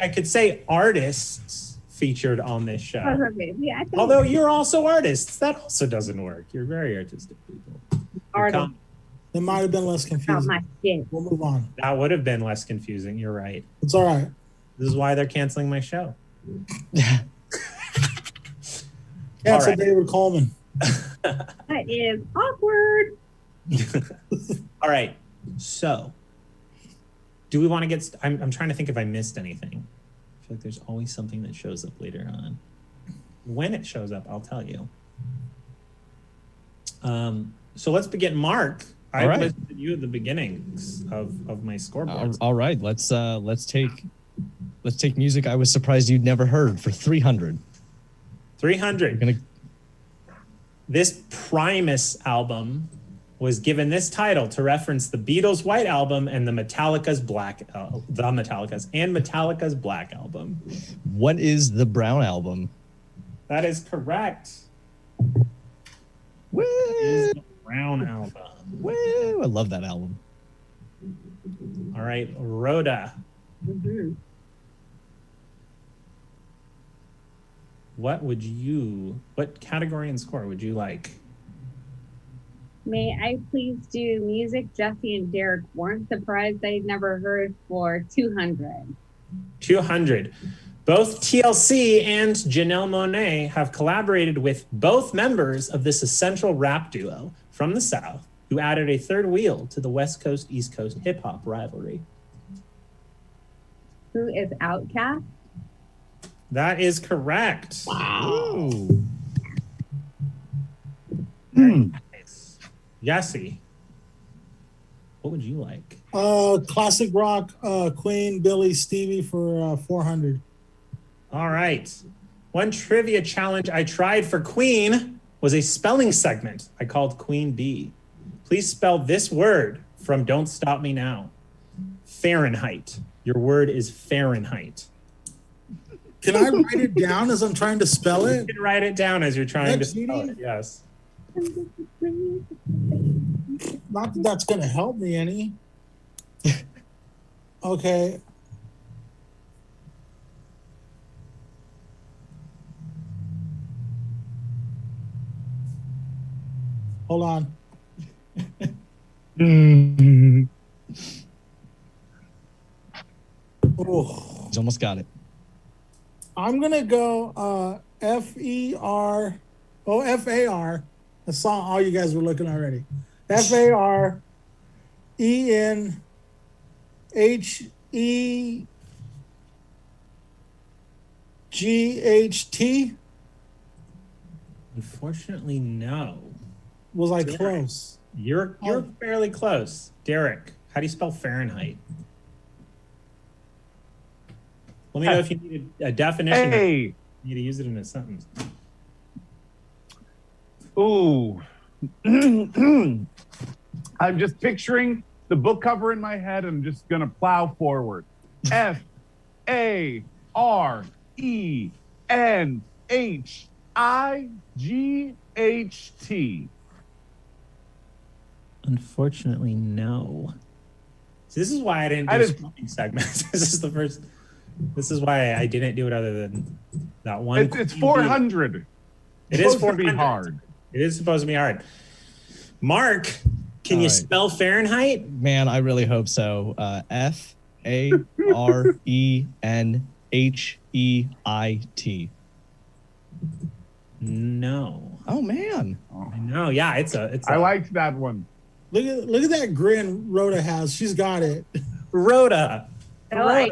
I could say artists featured on this show. Okay. Yeah, I think Although you're also artists, that also doesn't work. You're very artistic people. artists It might have been less about confusing. my shit. We'll move on. That would have been less confusing. You're right. It's all right. This is why they're canceling my show. Cancel right. David Coleman. That is awkward. All right. So, do we want to get? I'm trying to think if I missed anything. I feel like there's always something that shows up later on. When it shows up, I'll tell you. So let's begin. Mark, I right. listed you at the beginnings of my scoreboard. All right, let's take music I was surprised you'd never heard for 300. 300. This Primus album was given this title to reference the Beatles' White Album and Metallica's Black Album. What is the Brown Album? That is correct. Woo! It is the Brown Album. Woo! I love that album. All right, Rhoda. Mm-hmm. What category and score would you like? May I please do music? Jesse and Derek weren't surprised I'd never heard for 200. 200. Both TLC and Janelle Monáe have collaborated with both members of this essential rap duo from the South, who added a third wheel to the West Coast, East Coast hip-hop rivalry. Who is Outkast? That is correct. Wow. Nice. Jesse, what would you like? Classic rock, Queen, Billy, Stevie for 400. All right. One trivia challenge I tried for Queen was a spelling segment I called Queen Bee. Please spell this word from Don't Stop Me Now. Fahrenheit. Your word is Fahrenheit. Can I write it down as I'm trying to spell You it? can write it down as you're trying to That's spell cheating? it. Yes. Not that that's going to help me any. Okay. Hold on. Oh, He's almost got it. I'm going to go F-A-R. I saw all you guys were looking already. F-A-R-E-N-H-E-I-T. ENHEGHT? Unfortunately, no. Was I Derek, close? You're fairly close. Derek, how do you spell Fahrenheit? Let me know if you need a definition. Hey. You need to use it in a sentence. Ooh. I'm just picturing the book cover in my head and I'm just going to plow forward. FARENHIGHT. Unfortunately, no. So this is why I didn't do spelling segments. This is why I didn't do it other than that one. It's 400. It is supposed to be 400. hard. It is supposed to be hard. Mark, can you spell Fahrenheit? Man, I really hope so. FARENHEIT. No. Oh man. I know. Yeah, it's I liked that one. Look at that grin Rhoda has. She's got it. Rhoda. No, I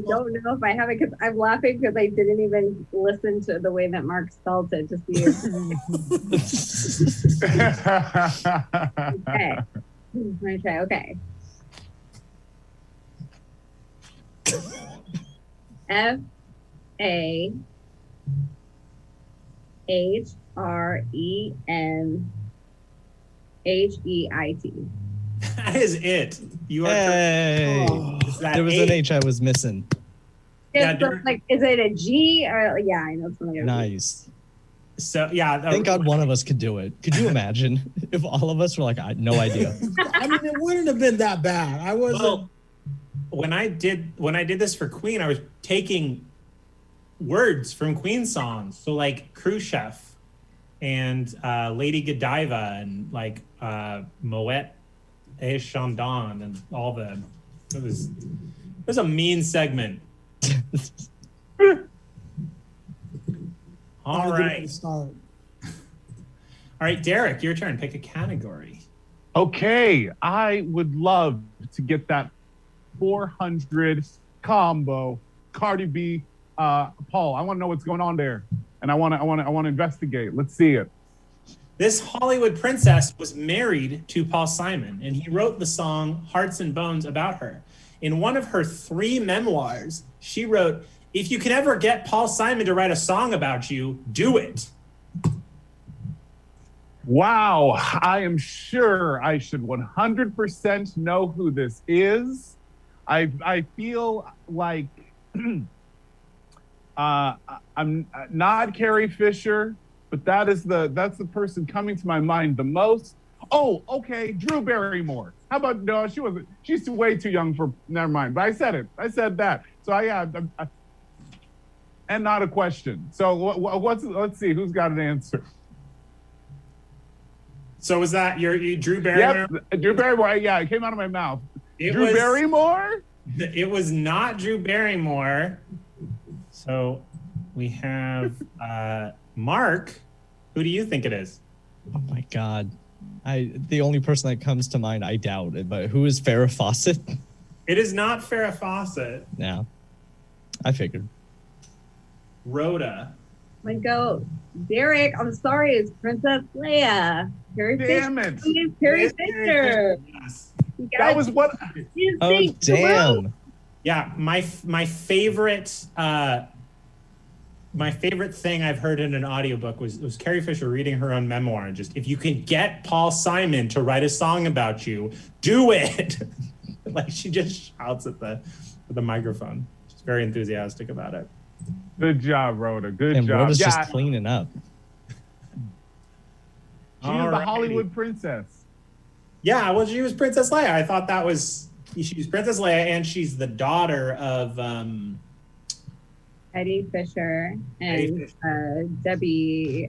don't know if I have it because I'm laughing because I didn't even listen to the way that Mark spelled it to see if. Okay. I'm going to try. Okay. FAHRENHEIT. That is it. You are Hey. correct. There was an H I was missing. Yeah, so like, is it a G or yeah? I know it's something. Nice. So yeah. Thank God one of us could do it. Could you imagine if all of us were like, I had no idea. I mean, it wouldn't have been that bad. I wasn't. Well, when I did this for Queen, I was taking words from Queen songs. So like Khrushchev and Lady Godiva and like Moet et Chandon and all the. It was a mean segment. All right. All right, Derek, your turn. Pick a category. Okay, I would love to get that 400 combo. Cardi B, Paul. I want to know what's going on there, and I want to investigate. Let's see it. This Hollywood princess was married to Paul Simon, and he wrote the song Hearts and Bones about her. In one of her 3 memoirs, she wrote, "If you can ever get Paul Simon to write a song about you, do it." Wow, I am sure I should 100% know who this is. I feel like I'm not Carrie Fisher, but that's the person coming to my mind the most. Oh, okay, Drew Barrymore. How about no? She's way too young for. Never mind. But I said it. I said that. So and not a question. So let's see who's got an answer. So was that your Drew Barrymore? Yep, Drew Barrymore. Yeah, it came out of my mouth. Drew Barrymore? It was not Drew Barrymore. So we have Mark. Who do you think it is? Oh my God. The only person that comes to mind, I doubt it, but who is Farrah Fawcett? It is not Farrah Fawcett. No. I figured. I'm Rhoda. gonna go, Derek. I'm sorry, it's Princess Leia. Damn it! Carrie Fisher. Yes. That was what. Oh damn! Yeah, my favorite thing I've heard in an audiobook was Carrie Fisher reading her own memoir and just, if you can get Paul Simon to write a song about you, do it. Like she just shouts at the microphone. She's very enthusiastic about it. Good job, Rhoda. Good and job. Rhoda's just cleaning up. She was the Hollywood princess. Yeah, well, she was Princess Leia. I thought she was Princess Leia, and she's the daughter of Eddie Fisher and Debbie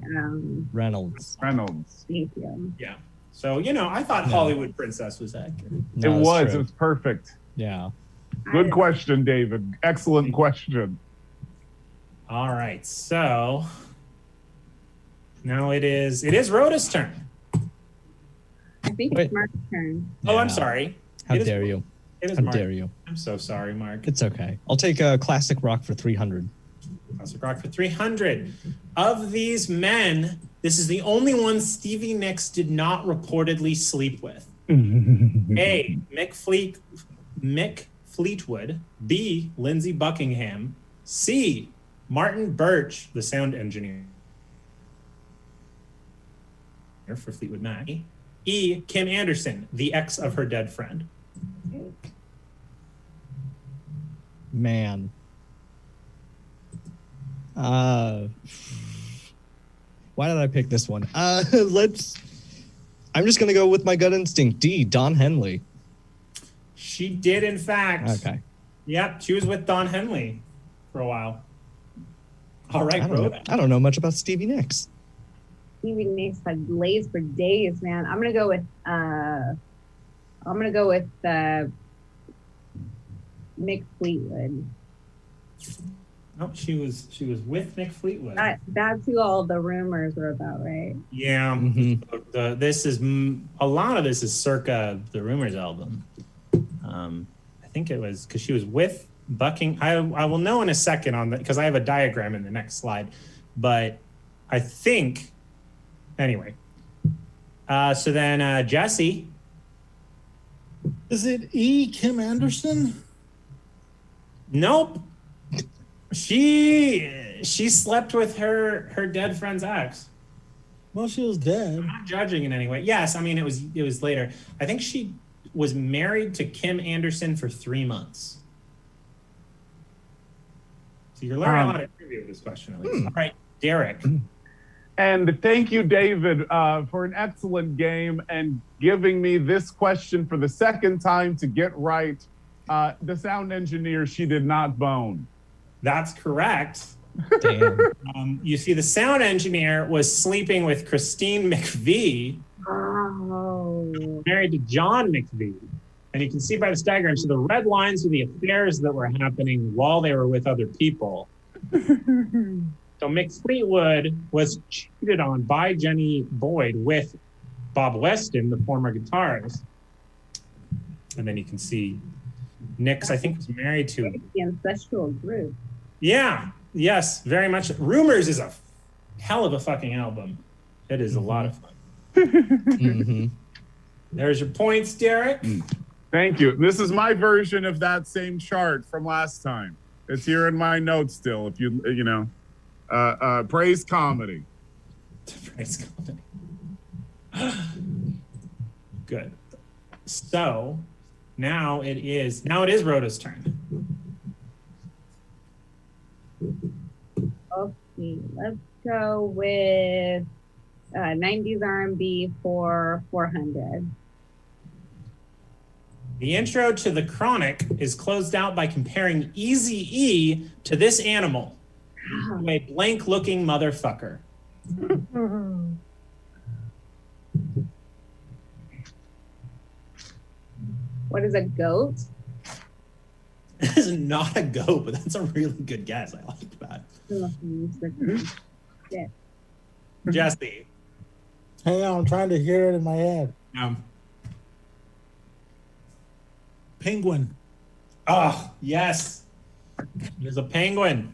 Reynolds. Thank you. Yeah. So, I thought Hollywood princess was accurate. No, it was. True. It was perfect. Yeah. Good question, David. Excellent question. All right. So now it is Rhoda's turn. I think it's Mark's turn. Oh, I'm sorry. How dare you? It is How Mark. dare you? I'm so sorry, Mark. It's okay. I'll take a classic rock for 300. Classic rock for 300. Of these men, this is the only one Stevie Nicks did not reportedly sleep with. A. Mick Fleetwood. B. Lindsey Buckingham. C. Martin Birch, the sound engineer for Fleetwood Mac. E. Kim Anderson, the ex of her dead friend. Man. Why did I pick this one? I'm just gonna go with my gut instinct. D. Don Henley. She did, in fact. Okay. Yep, she was with Don Henley for a while. All right, I don't know much about Stevie Nicks. Stevie Nicks had lays for days, man. I'm gonna go with Mick Fleetwood. Oh, she was with Mick Fleetwood. That's who all the rumors were about, right? Yeah. This is a lot of this is circa the Rumors album. I think it was because she was with Buckingham. I will know in a second on that because I have a diagram in the next slide, but I think anyway. So then Jesse. Is it E. Kim Anderson? Nope. She slept with her dead friend's ex. Well, she was dead. I'm not judging in any way. Yes, I mean it was later. I think she was married to Kim Anderson for 3 months. So you're learning a lot of trivia with this question, at least. All right, Derek. And thank you, David, for an excellent game and giving me this question for the second time to get right. The sound engineer she did not bone. That's correct. Damn. You see, the sound engineer was sleeping with Christine McVie, married to John McVie. And you can see by this diagram, so the red lines are the affairs that were happening while they were with other people. So Mick Fleetwood was cheated on by Jenny Boyd with Bob Weston, the former guitarist. And then you can see Nicks, I think, was married to the ancestral group. Yeah, yes, very much. Rumors is a hell of a fucking album. It is a lot of fun. There's your points, Derek. Thank you. This is my version of that same chart from last time. It's here in my notes still. If you know, praise comedy. Praise comedy. Good. So now it is Rhoda's turn. Okay, let's go with 90s R&B for 400. The intro to The Chronic is closed out by comparing Eazy-E to this animal, a blank-looking motherfucker. What is a goat? That is not a goat, but that's a really good guess. I like that. Yeah. Jesse. Hang on, I'm trying to hear it in my head. Penguin. Oh, yes. There's a penguin.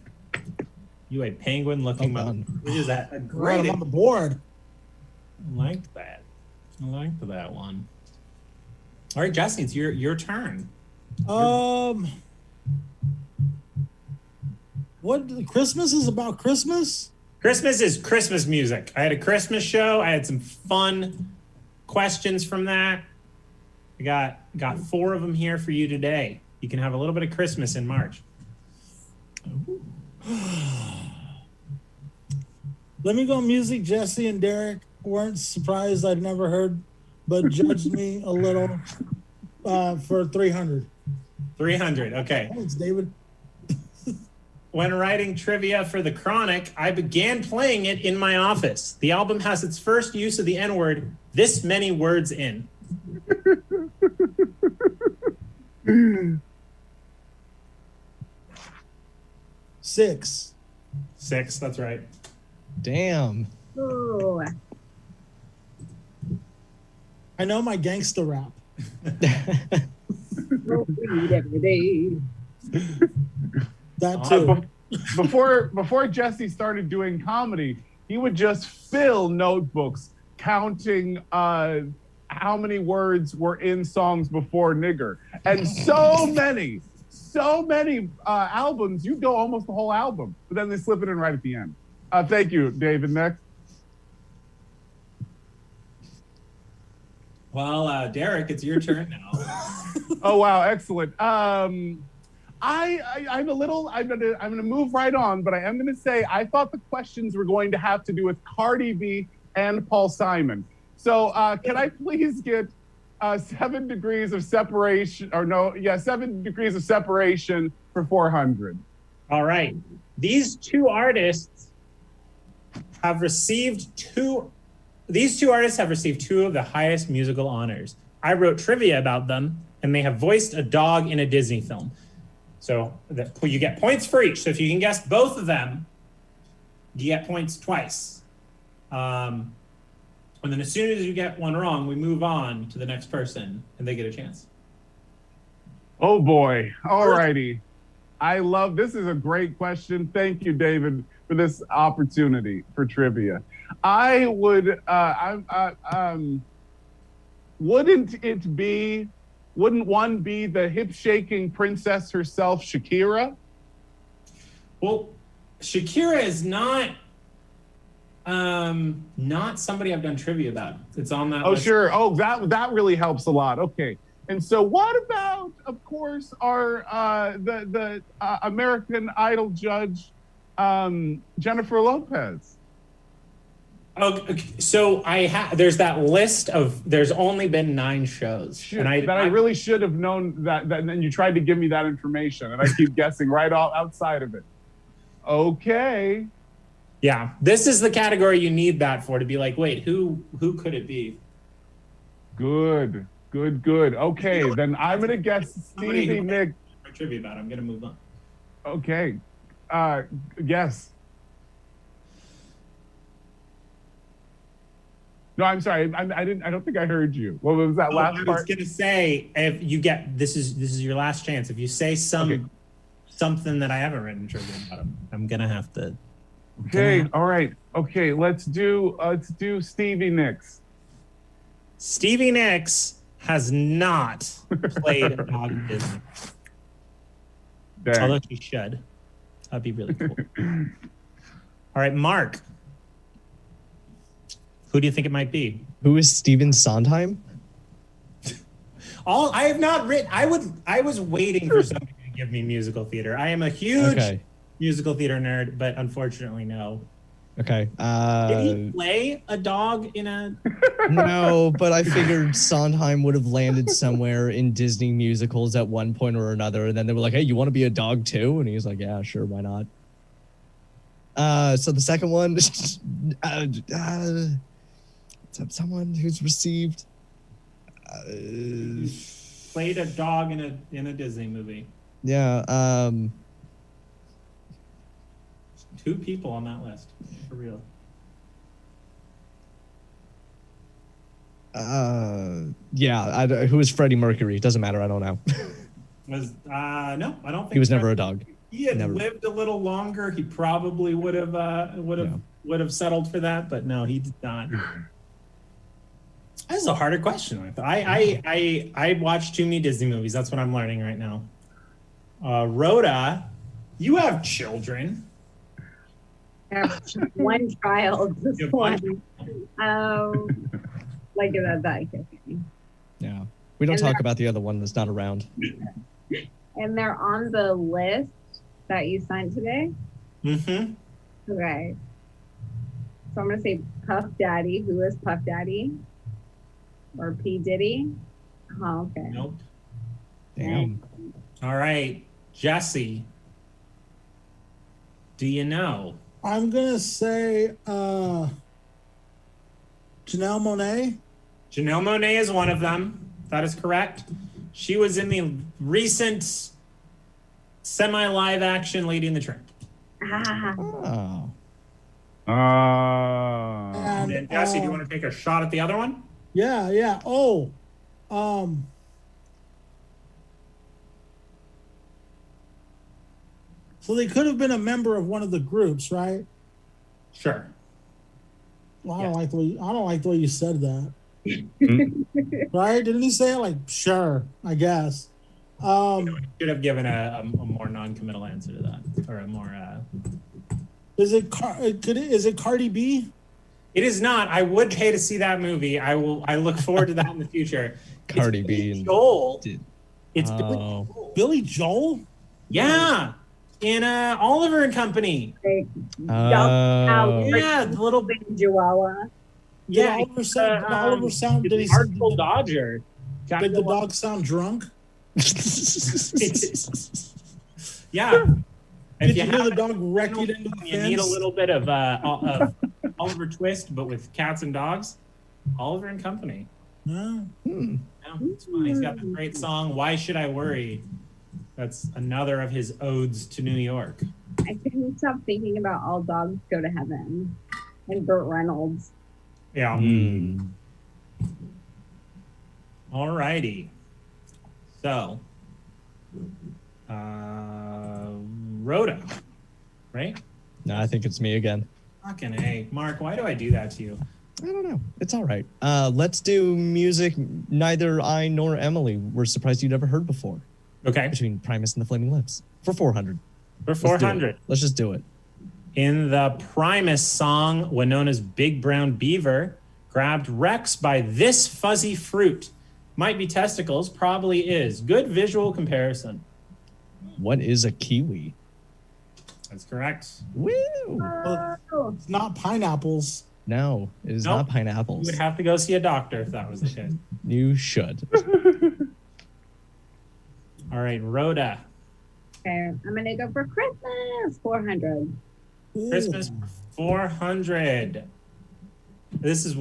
You a penguin-looking mother. Is that a great? Right on the board. I liked that. I liked that one. All right, Jesse, it's your turn. What Christmas is about Christmas? Christmas is Christmas music. I had a Christmas show. I had some fun questions from that. I got 4 of them here for you today. You can have a little bit of Christmas in March. Let me go music. Jesse and Derek weren't surprised I'd never heard, but judged me a little for 300. 300, okay. Thanks, David. When writing trivia for The Chronic, I began playing it in my office. The album has its first use of the N-word this many words in. Six, that's right. Damn. Ooh. I know my gangster rap. Smoke weed every day. That too. Before Jesse started doing comedy, he would just fill notebooks counting how many words were in songs before nigger. And so many albums, you'd go almost the whole album, but then they slip it in right at the end. Thank you, David. Next. Well, Derek, it's your turn now. Oh wow, excellent. I'm gonna move right on, but I am gonna say I thought the questions were going to have to do with Cardi B and Paul Simon. So can I please get 7 degrees of separation, or no, yeah, 7 degrees of separation for 400. All right. These two artists have received two of the highest musical honors. I wrote trivia about them, and they have voiced a dog in a Disney film. So you get points for each. So if you can guess both of them, you get points twice. And then as soon as you get one wrong, we move on to the next person, and they get a chance. Oh boy. All righty. This is a great question. Thank you, David, for this opportunity for trivia. I would, wouldn't one be the hip-shaking princess herself, Shakira? Well, Shakira is not somebody I've done trivia about. It's on that list. Sure. Oh, that really helps a lot. Okay. And so what about, of course, our the American Idol judge, Jennifer Lopez? Okay, so there's that list of, there's only been 9 shows. And I really should have known that, and then you tried to give me that information, and I keep guessing right outside of it. Okay. Yeah, this is the category you need that for, to be like, wait, who could it be? Good. Okay, then I'm gonna guess Stevie Nicks. Trivia about it. I'm gonna move on. Okay, guess. No, I'm sorry. I don't think I heard you. What was that last part? I was gonna say, if you get this is your last chance. If you say something that I haven't written trivia about, I'm gonna have to. Okay. All right. Okay. Let's do Stevie Nicks. Stevie Nicks has not played a dog in Disney. Although she should. That'd be really cool. All right, Mark. Who do you think it might be? Who is Stephen Sondheim? I have not written. I was waiting for somebody to give me musical theater. I am a huge musical theater nerd, but unfortunately, no. Okay. Did he play a dog in a? No, but I figured Sondheim would have landed somewhere in Disney musicals at one point or another, and then they were like, "Hey, you want to be a dog too?" And he's like, "Yeah, sure, why not?" So the second one, someone who's received played a dog in a Disney movie. Yeah. 2 people on that list, for real. Yeah. Who is Freddie Mercury? Doesn't matter. I don't know. No, I don't think he was never a dog. He had lived a little longer. He probably would have settled for that, but no, he did not. That's a harder question. I watch too many Disney movies. That's what I'm learning right now. Rhoda, you have children. I have one child. Just one. Like that. Yeah. We don't talk about the other one that's not around. And they're on the list that you sent today? Mm-hmm. Okay. So I'm going to say Puff Daddy. Who is Puff Daddy? Or P. Diddy? Oh, okay. Nope. Damn. All right. Jesse, do you know? I'm going to say Janelle Monáe. Janelle Monáe is one of them. That is correct. She was in the recent semi-live action Lady and the Tramp. Oh. And Jesse, do you want to take a shot at the other one? Yeah. Oh, So they could have been a member of one of the groups, right? Sure. Well, I don't like the way you said that. Right? Didn't he say it like sure? I guess. Should have given a more non-committal answer to that, or a more. Is it Cardi B? It is not. I would pay to see that movie. I look forward to that in the future. Cardi B and Joel. It's Billy Joel. Yeah, in Oliver and Company. Yeah, the little baby Chihuahua. Yeah, Oliver sound? Did he? Artful Dodger. Did the dog sound drunk? Yeah. Did you hear the dog wreck it into the You need a little bit of Oliver Twist, but with cats and dogs. Oliver and Company. No. Yeah, it's fun. He's got the great song "Why Should I Worry." That's another of his odes to New York. I couldn't stop thinking about All Dogs Go to Heaven and Burt Reynolds. Yeah. All righty. So, Rhoda, right? No, I think it's me again. Fucking A. Mark, why do I do that to you? I don't know. It's all right. Let's do music neither I nor Emily were surprised you'd ever heard before. Okay. Between Primus and the Flaming Lips. For 400. For 400. Let's just do it. In the Primus song, Winona's Big Brown Beaver grabbed Rex by this fuzzy fruit. Might be testicles, probably is. Good visual comparison. What is a kiwi? That's correct. Woo! It's not pineapples. No, it is not pineapples. You would have to go see a doctor if that was the case. You should. All right, Rhoda. Okay, I'm gonna go for Christmas 400. Christmas 400. This is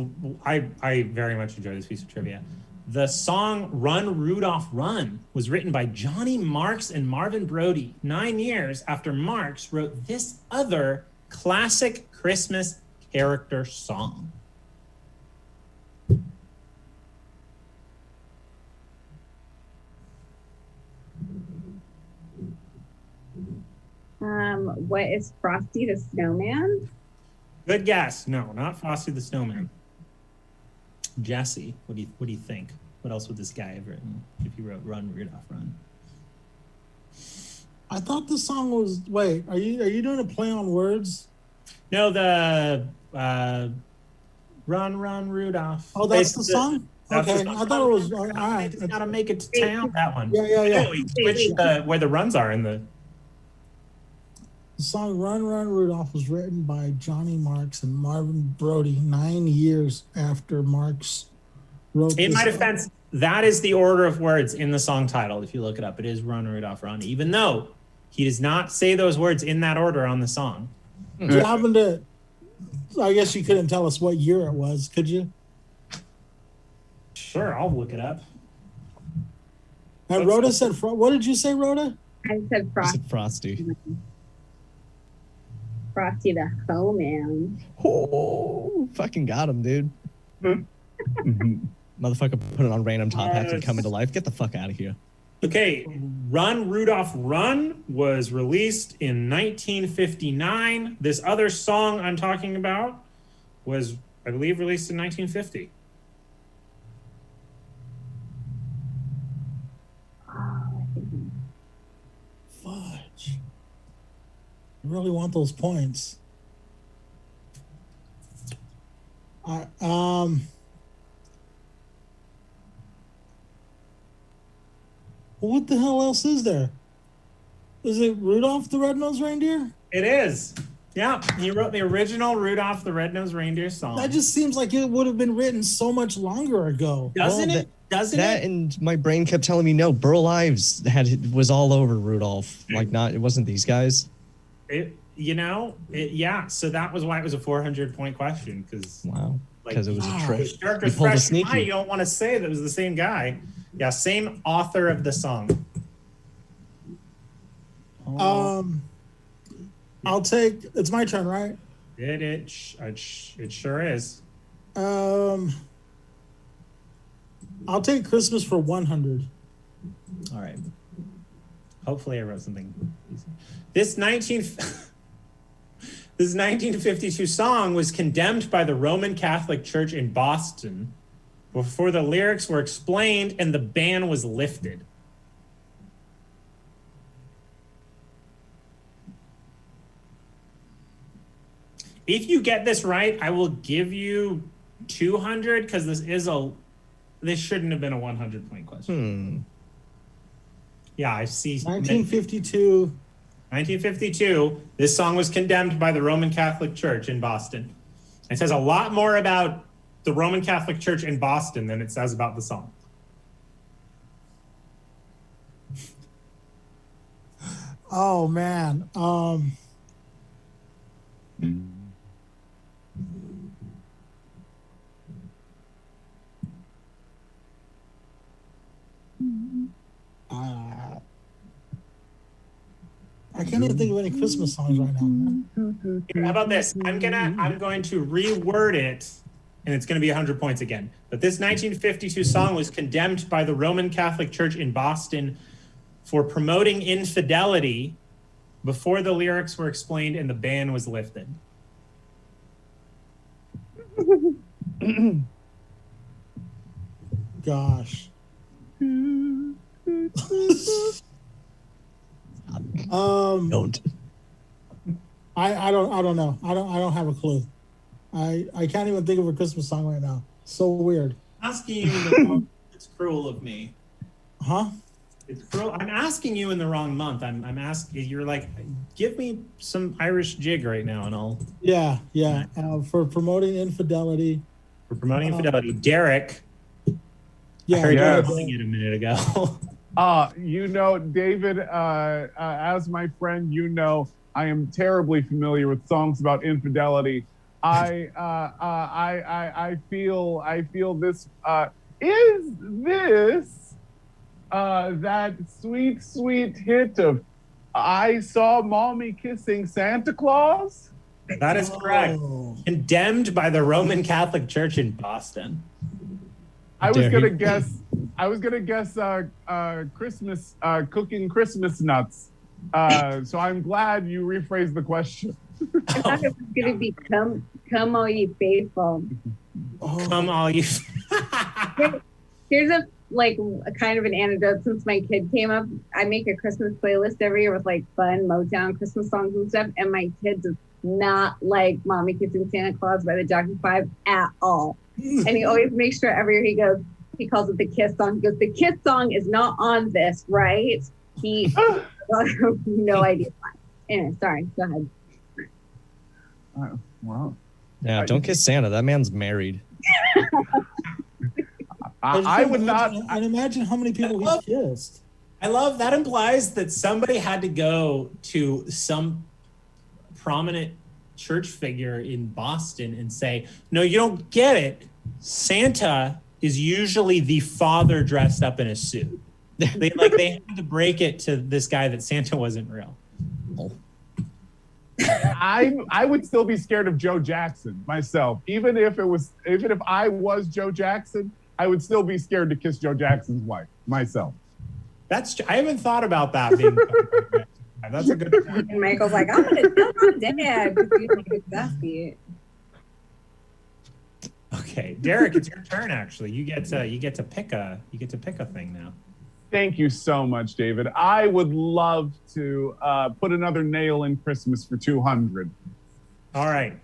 I very much enjoy this piece of trivia. The song "Run Rudolph Run" was written by Johnny Marks and Marvin Brody 9 years after Marks wrote this other classic Christmas character song. What is Frosty the Snowman? Good guess. No, not Frosty the Snowman. Jesse, what do you think? What else would this guy have written if he wrote "Run Rudolph Run"? I thought the song was. Wait, are you doing a play on words? No, the "Run Run Rudolph." Oh, that's the song. Okay, I thought it was. All right, It's gotta make it to town. That one. Yeah. Oh, he switched where the runs are in the. The song "Run Run Rudolph" was written by Johnny Marks and Marvin Brody 9 years after Marks wrote. In my defense, that is the order of words in the song title. If you look it up, it is "Run Rudolph Run," even though he does not say those words in that order on the song. Do you happen to? I guess you couldn't tell us what year it was, could you? Sure, I'll look it up. And Rhoda said, "What did you say, Rhoda?" I said Frosty. Frosty. Frosty the Snowman. Oh, fucking got him, dude. Motherfucker put it on random top hats and come into life. Get the fuck out of here. Okay, "Run Rudolph Run" was released in 1959. This other song I'm talking about was, I believe, released in 1950. Fudge. I really want those points. What the hell else is there? Is it Rudolph the Red-Nosed Reindeer? It is. Yeah, he wrote the original Rudolph the Red-Nosed Reindeer song. That just seems like it would have been written so much longer ago. Doesn't it? Doesn't that it? And my brain kept telling me no. Burl Ives was all over Rudolph. Like it wasn't these guys. Yeah. So that was why it was a 400-point question because wow, because it was a trick. Character fresh in mind, you don't want to say that it was the same guy. Yeah, same author of the song. I'll take. It's my turn, right? It sure is. I'll take Christmas for 100. All right. Hopefully I wrote something easy. This 1952 song was condemned by the Roman Catholic Church in Boston before the lyrics were explained and the ban was lifted. If you get this right, I will give you 200 because this shouldn't have been a 100-point question. Yeah, I see. 1952. 1952, this song was condemned by the Roman Catholic Church in Boston. It says a lot more about the Roman Catholic Church in Boston than it says about the song. Oh man. I can't even think of any Christmas songs right now. How about this? I'm going to reword it, and it's going to be 100 points again. But this 1952 song was condemned by the Roman Catholic Church in Boston for promoting infidelity before the lyrics were explained and the ban was lifted. Gosh. Don't. I don't know. I don't have a clue. I can't even think of a Christmas song right now. So weird. Asking you, it's cruel of me. Huh? It's cruel. I'm asking you in the wrong month. I'm asking. You're like, give me some Irish jig right now, and I'll. Yeah. For promoting infidelity. For promoting infidelity, Derek. Yeah. I heard Yes. you calling it a minute ago. David, as my friend, I am terribly familiar with songs about infidelity. I feel this. Is this that sweet hit of "I Saw Mommy Kissing Santa Claus"? That is correct. Condemned by the Roman Catholic Church in Boston. I was gonna guess Christmas cooking Christmas nuts. So I'm glad you rephrased the question. I thought it was gonna be come all ye faithful. Come all you. Here's a kind of an anecdote. Since my kid came up, I make a Christmas playlist every year with like fun Motown Christmas songs and stuff. And my kid does not like "Mommy Kissing Santa Claus" by the Jackson 5 at all. And he always makes sure every year he calls it the Kiss song. He goes, "The Kiss song is not on this, right?" He no idea why. Anyway, sorry. Go ahead. Wow. Yeah, don't kiss Santa. That man's married. I would not. And imagine how many people he kissed. I love that implies that somebody had to go to some prominent church figure in Boston and say, "No, you don't get it. Santa is usually the father dressed up in a suit." They had to break it to this guy that Santa wasn't real. I would still be scared of Joe Jackson myself. Even if I was Joe Jackson, I would still be scared to kiss Joe Jackson's wife myself. I haven't thought about that being. That's a good point. And Michael's like, "I'm gonna tell my dad because you think it's dusty." Okay, Derek, it's your turn. Actually, you get to pick a thing now. Thank you so much, David. I would love to put another nail in Christmas for 200. All right.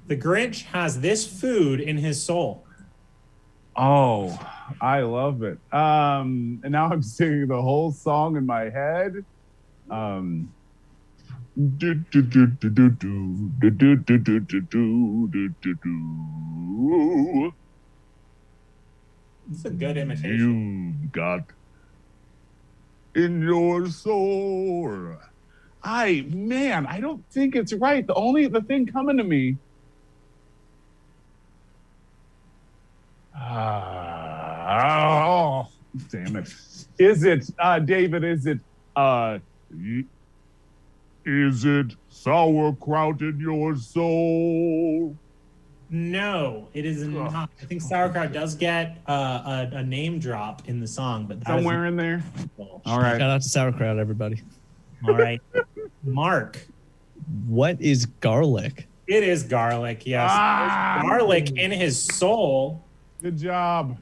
The Grinch has this food in his soul. Oh, I love it. And now I'm singing the whole song in my head. It's a good imitation. You've got in your soul. I don't think it's right. The thing coming to me. Oh, damn it. Is it, David, is it sauerkraut in your soul? No, it is not. I think sauerkraut does get a name drop in the song, but that Somewhere in there. All right. Shout out to sauerkraut, everybody. All right. Mark. What is garlic? It is garlic, yes. There's garlic in his soul. Good job.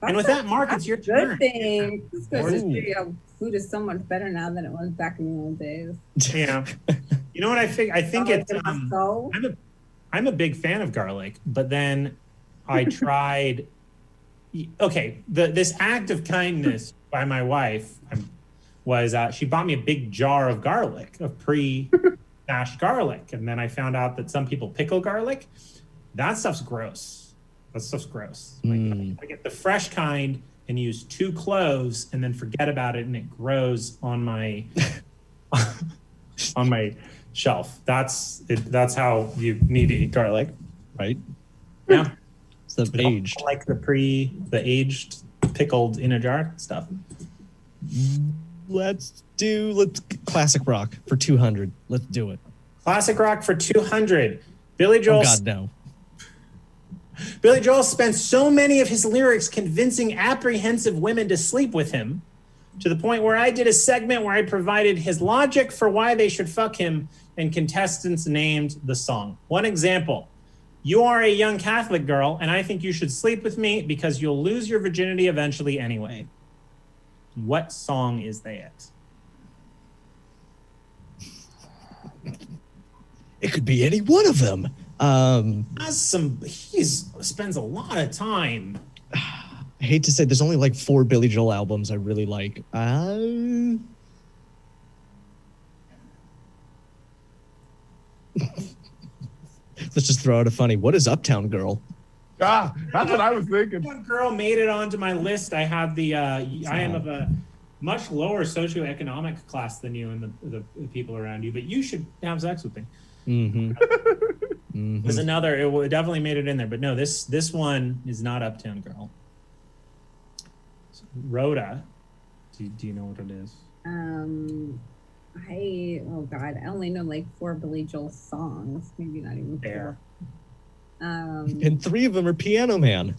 And with that, Mark, it's your turn. Good thing. This goes to show you food is so much better now than it was back in the old days. Yeah. You know what I think? I think it's I'm a big fan of garlic, but then I tried. Okay, this act of kindness by my wife was she bought me a big jar of garlic, of pre-mashed garlic, and then I found out that some people pickle garlic. That stuff's gross. Like, I get the fresh kind and use 2 cloves, and then forget about it, and it grows on my on my shelf. That's how you need to eat garlic, right? Yeah. It's the aged, like the aged pickled in a jar stuff. Let's classic rock for 200. Let's do it. Classic rock for 200. Billy Joel. Oh God, no. Billy Joel spent so many of his lyrics convincing apprehensive women to sleep with him, to the point where I did a segment where I provided his logic for why they should fuck him, and contestants named the song. One example: you are a young Catholic girl, and I think you should sleep with me because you'll lose your virginity eventually anyway. What song is that? It could be any one of them. He spends a lot of time. I hate to say, there's only like 4 Billy Joel albums I really like. Let's just throw out a funny. What is Uptown Girl? That's what I was thinking. One girl made it onto my list. I have I am of a much lower socioeconomic class than you and the people around you, but you should have sex with me. Mm-hmm. There's another. It definitely made it in there, but no, this one is not Uptown Girl. So, Rhoda, do you know what it is? I only know like 4 Billy Joel songs, maybe not even 4. And 3 of them are Piano Man.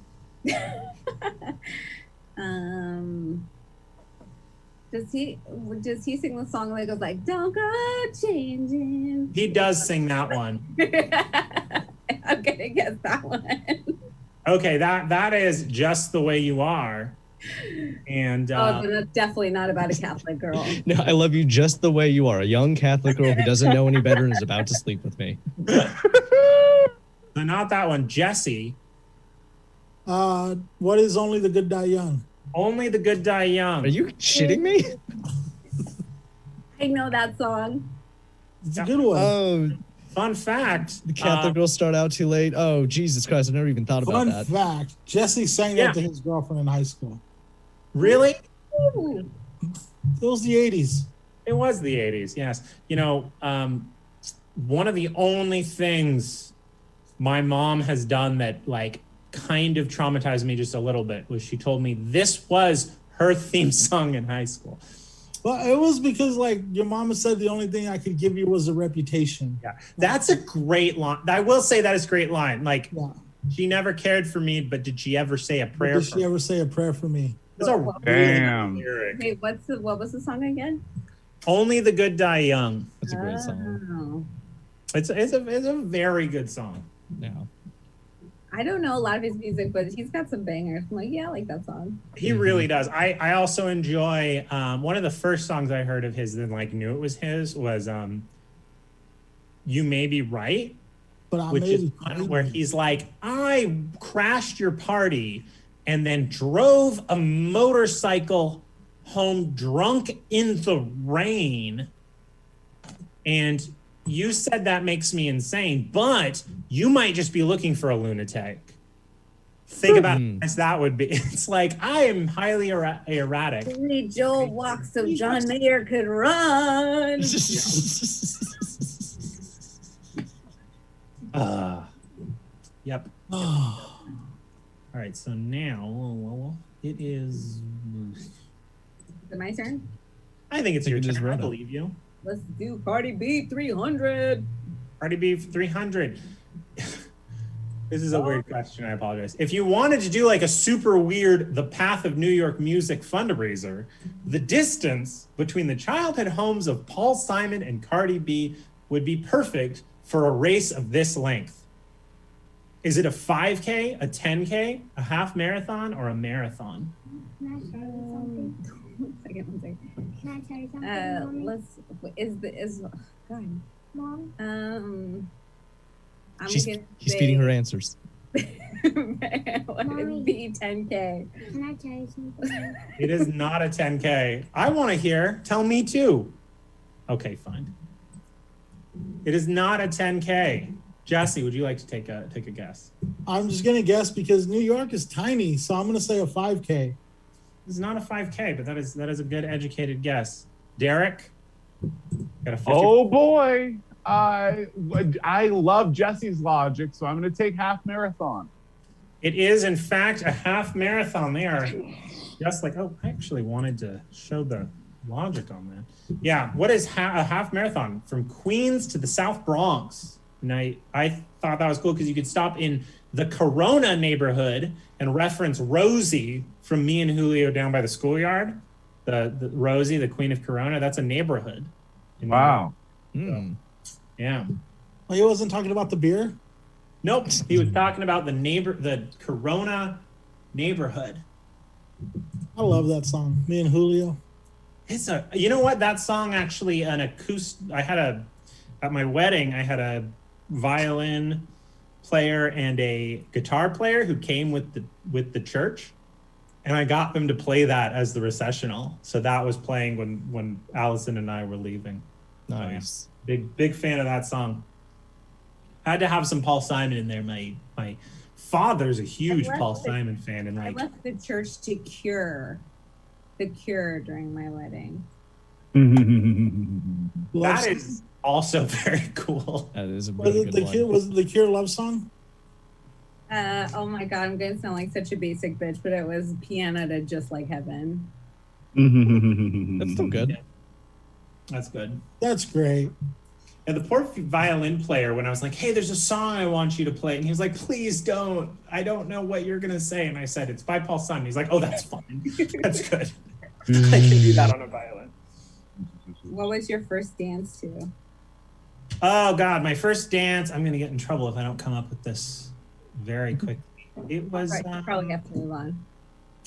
Does he sing the song that goes like "Don't Go Changing"? He does sing that one. I'm gonna guess that one. Okay, that is Just the Way You Are. And then that's definitely not about a Catholic girl. No, I love you just the way you are. A young Catholic girl who doesn't know any better and is about to sleep with me. So not that one. Jesse. What is Only the Good Die Young? Only the Good Die Young. Are you shitting me? I know that song. It's a good one. Oh, fun fact. The Catholic girls start out too late. Oh, Jesus Christ. I've never even thought about that. Fun fact. Jesse sang that to his girlfriend in high school. Really? It was the 80s. It was the 80s, yes. You know, one of the only things my mom has done that like kind of traumatized me just a little bit was she told me this was her theme song in high school. Well, it was because like your mama said the only thing I could give you was a reputation. Yeah, that's a great line. I will say that is a great line. Like, she never cared for me, but did she ever say a prayer? Did she ever say a prayer for me? That's a Damn. really good lyric. Wait, what was the song again? Only the Good Die Young. That's a great song. It's a very good song. Yeah. I don't know a lot of his music, but he's got some bangers. I'm like, yeah, I like that song. He really does. I also enjoy one of the first songs I heard of his that like knew it was his was You May Be Right, which is one where he's like, I crashed your party and then drove a motorcycle home drunk in the rain, and you said that makes me insane, but you might just be looking for a lunatic. Think about how nice that would be. It's like, I am highly erratic. Billy Joel walks so John Mayer could run. Yep. All right, so now it is... Is it my turn? I think it's your turn. I believe you. Let's do Cardi B 300. Cardi B 300. This is a weird question. I apologize. If you wanted to do like a super weird The Path of New York Music fundraiser, the distance between the childhood homes of Paul Simon and Cardi B would be perfect for a race of this length. Is it a 5K, a 10K, a half marathon, or a marathon? Can I tell you something? One second. Can I tell you something, Mommy? God. Mom? She's feeding her answers. What would be 10K? Can I tell you something? It is not a 10K. I want to hear. Tell me too. Okay, fine. It is not a 10K. Jesse, would you like to take a guess? I'm just gonna guess because New York is tiny, so I'm gonna say a 5K. It's not a 5K, but that is a good educated guess. Derek? Got a 50. Oh boy. I love Jesse's logic, so I'm going to take half marathon. It is, in fact, a half marathon. They are just like, I actually wanted to show the logic on that. Yeah, what is a half marathon? From Queens to the South Bronx. And I thought that was cool because you could stop in the Corona neighborhood and reference Rosie from me and Julio down by the schoolyard. The Rosie, the Queen of Corona, that's a neighborhood. Wow. Yeah. Oh, he wasn't talking about the beer? Nope. He was talking about the Corona neighborhood. I love that song. Me and Julio. You know what? That song actually at my wedding, I had a violin player and a guitar player who came with the church. And I got them to play that as the recessional. So that was playing when Allison and I were leaving. Nice. So, yeah. Big fan of that song. I had to have some Paul Simon in there. My father's a huge Paul Simon fan, and I left the church to Cure during my wedding. That is also very cool. That is a really good one. Was it the Cure love song? Oh my God, I'm gonna sound like such a basic bitch, but it was Piano to Just Like Heaven. That's still good. Yeah. That's good. That's great. And the poor violin player, when I was like, hey, there's a song I want you to play. And he was like, please don't. I don't know what you're going to say. And I said, it's by Paul Simon. He's like, oh, that's fine. That's good. I can do that on a violin. What was your first dance to? Oh, God. My first dance. I'm going to get in trouble if I don't come up with this very quickly. It was... Right, you probably have to move on.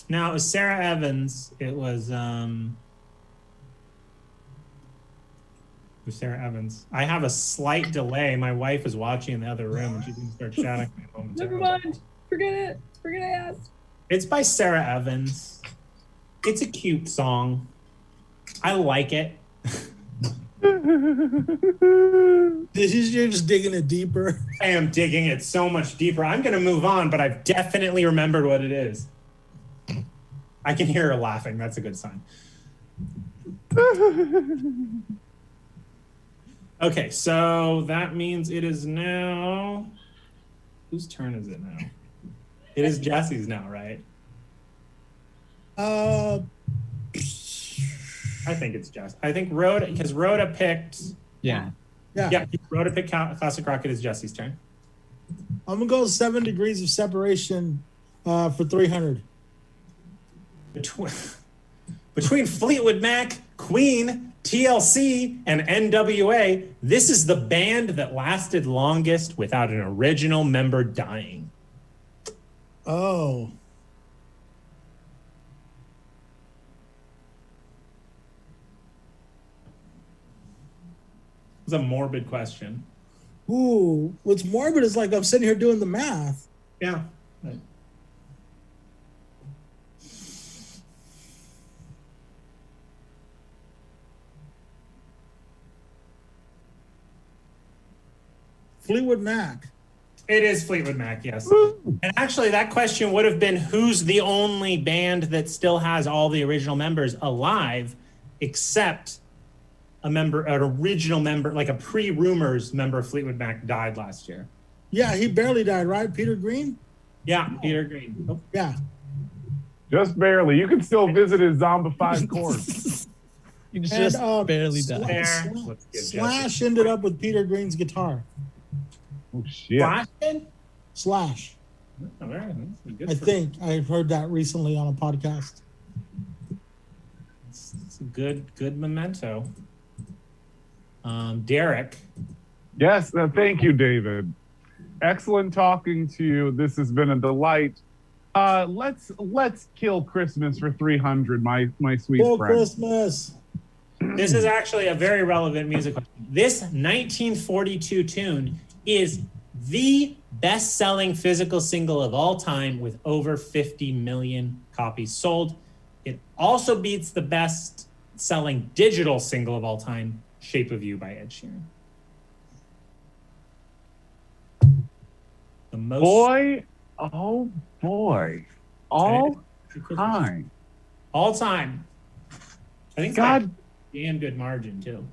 No, it was Sarah Evans. It was... Sarah Evans. I have a slight delay. My wife is watching in the other room and she's going to start shouting. Never mind. Forget it. Forget I asked. It's by Sarah Evans. It's a cute song. I like it. You're just digging it deeper. I am digging it so much deeper. I'm going to move on, but I've definitely remembered what it is. I can hear her laughing. That's a good sign. Okay, so that means it is now... Whose turn is it now? It is Jesse's now, right? I think it's Jesse. I think Rhoda, because Rhoda picked... Yeah. Rhoda picked Classic Rock. It is Jesse's turn. I'm going to go 7 degrees of separation for 300. Between Fleetwood Mac, Queen... TLC and NWA, this is the band that lasted longest without an original member dying. Oh. It's a morbid question. Ooh, what's morbid is like I'm sitting here doing the math. Yeah. Fleetwood Mac. It is Fleetwood Mac, yes. And actually, that question would have been, who's the only band that still has all the original members alive, except an original member, like a pre-Rumors member of Fleetwood Mac died last year. Yeah, he barely died, right? Peter Green? Yeah, Peter Green. Oh. Yeah. Just barely. You can still visit his zombified corpse. You just barely died. Slash ended up with Peter Green's guitar. Oh, shit. Slash did? Slash. All right. I think I've heard that recently on a podcast. It's a good memento. Derek. Yes, thank you, David. Excellent talking to you. This has been a delight. Let's kill Christmas for 300, my sweet Kill friend. Christmas. This is actually a very relevant music question. This 1942 tune is the best-selling physical single of all time with over 50 million copies sold. It also beats the best-selling digital single of all time, Shape of You by Ed Sheeran. The most Boy, oh boy. All time. All time. I think God, that's a damn good margin too.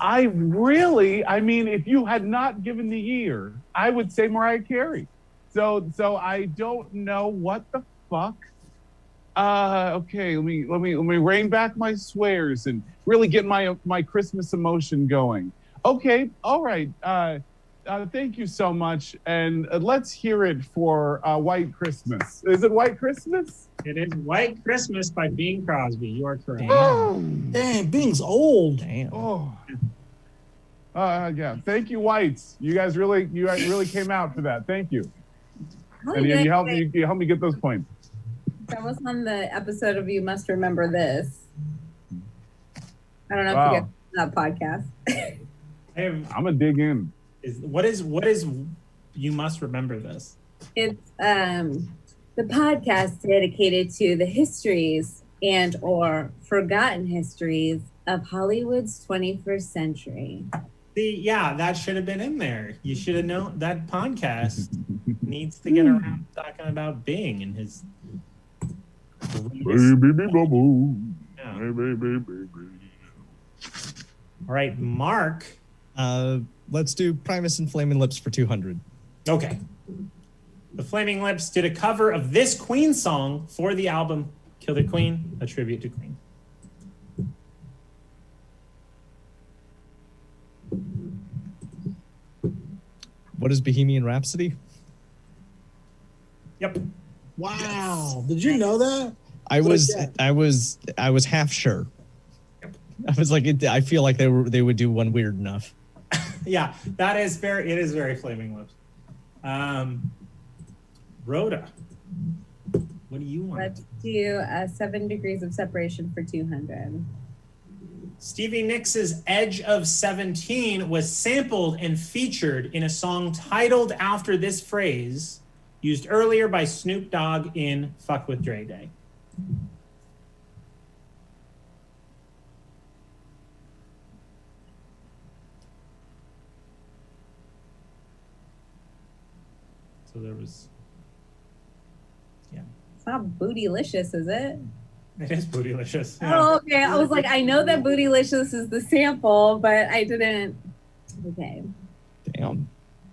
I mean, if you had not given the year, I would say Mariah Carey. So I don't know what the fuck. Okay, let me rein back my swears and really get my Christmas emotion going. Okay, all right. Thank you so much, and let's hear it for White Christmas. Is it White Christmas? It is White Christmas by Bing Crosby. You are correct. Dang, Bing's old. Damn. Oh. Yeah. Thank you, Whites. You guys really came out for that. Thank you. And you helped me get those points. That was on the episode of You Must Remember This. I don't know Wow. if you get that podcast. I'm gonna dig in. What is You Must Remember This? It's the podcast dedicated to the histories and or forgotten histories of Hollywood's 21st century. See, yeah, that should have been in there. You should have known that podcast needs to get around talking about Bing and his. All right, Mark. Let's do Primus and Flaming Lips for 200. Okay. The Flaming Lips did a cover of this Queen song for the album Kill the Queen, a tribute to Queen. What is Bohemian Rhapsody? Yep. Wow. Did you know that? I was half sure. I was like, I feel like they would do one weird enough. Yeah, it is very Flaming Lips. Rhoda, what do you want? Let's do 7 Degrees of Separation for 200. Stevie Nicks' Edge of 17 was sampled and featured in a song titled after this phrase, used earlier by Snoop Dogg in Fuck With Dre Day. So there was, yeah. It's not Bootylicious, is it? It is Bootylicious. Yeah. Oh, okay. I was like, I know that Bootylicious is the sample, but I didn't. Okay. Damn.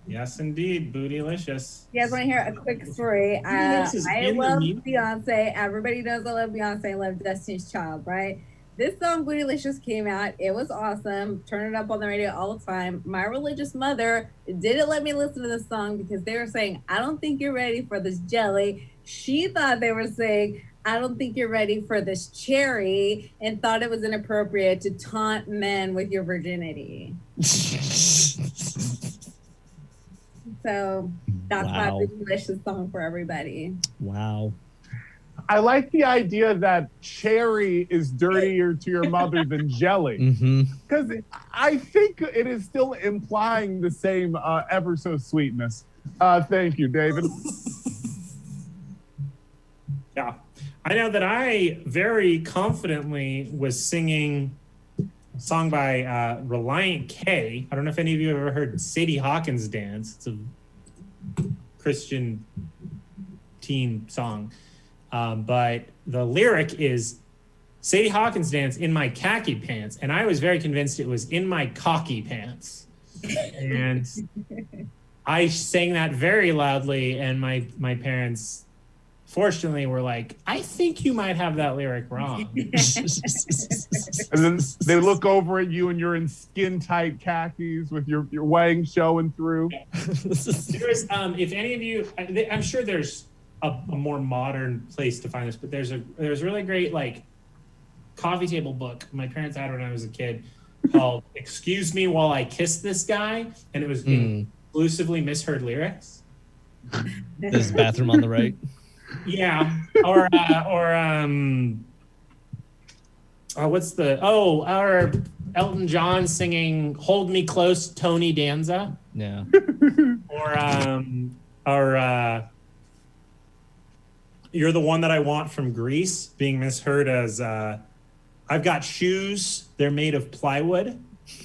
Yes, indeed, Bootylicious. You guys want to hear a quick story? Bootylicious I in the love meme? Beyonce. Everybody knows I love Beyonce. I love Destiny's Child, right? This song, Bootylicious, came out. It was awesome. Turn it up on the radio all the time. My religious mother didn't let me listen to this song because they were saying, I don't think you're ready for this jelly. She thought they were saying, I don't think you're ready for this cherry, and thought it was inappropriate to taunt men with your virginity. So that's my Wow. Bootylicious song for everybody. Wow. I like the idea that cherry is dirtier to your mother than jelly. Mm-hmm. Because I think it is still implying the same ever so sweetness. Thank you, David. Yeah. I know that I very confidently was singing a song by Reliant K. I don't know if any of you have ever heard Sadie Hawkins Dance. It's a Christian teen song. But the lyric is Sadie Hawkins Dance in my khaki pants. And I was very convinced it was in my cocky pants. And I sang that very loudly, and my parents fortunately were like, I think you might have that lyric wrong. And then they look over at you and you're in skin tight khakis with your wang showing through. There's, if any of you, I'm sure there's a more modern place to find this, but there's a really great like coffee table book my parents had when I was a kid called "Excuse Me While I Kiss This Guy," and it was exclusively misheard lyrics. There's a bathroom on the right. Yeah, or what's the our Elton John singing "Hold Me Close," Tony Danza. Yeah. Or "You're the One That I Want" from Greece being misheard as "I've got shoes, they're made of plywood."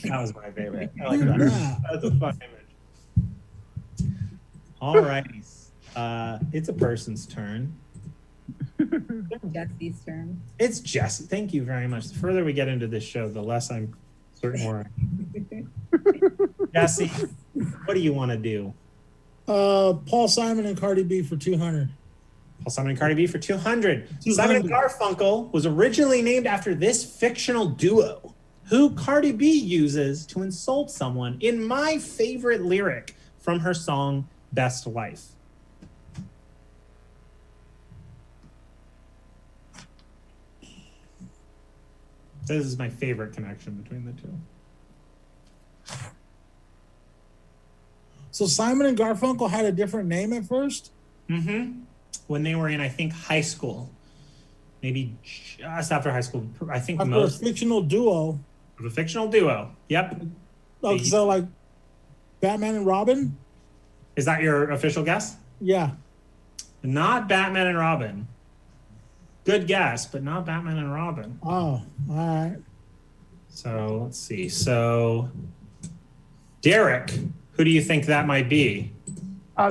That was my favorite. I like that. That's a fun image. All righty. It's a person's turn. Jesse's turn. It's Jesse. Thank you very much. The further we get into this show, the less I'm certain where. Jesse, what do you want to do? Paul Simon and Cardi B for 200. Paul Simon and Cardi B for 200. Simon and Garfunkel was originally named after this fictional duo, who Cardi B uses to insult someone in my favorite lyric from her song "Best Life." This is my favorite connection between the two. So Simon and Garfunkel had a different name at first? Mm-hmm. When they were in, I think, high school. Maybe just after high school. I think After most a fictional duo. of a fictional duo. Yep. Oh, so like Batman and Robin? Is that your official guess? Yeah. Not Batman and Robin. Good guess, but not Batman and Robin. Oh, all right. So let's see. So, Derek, who do you think that might be?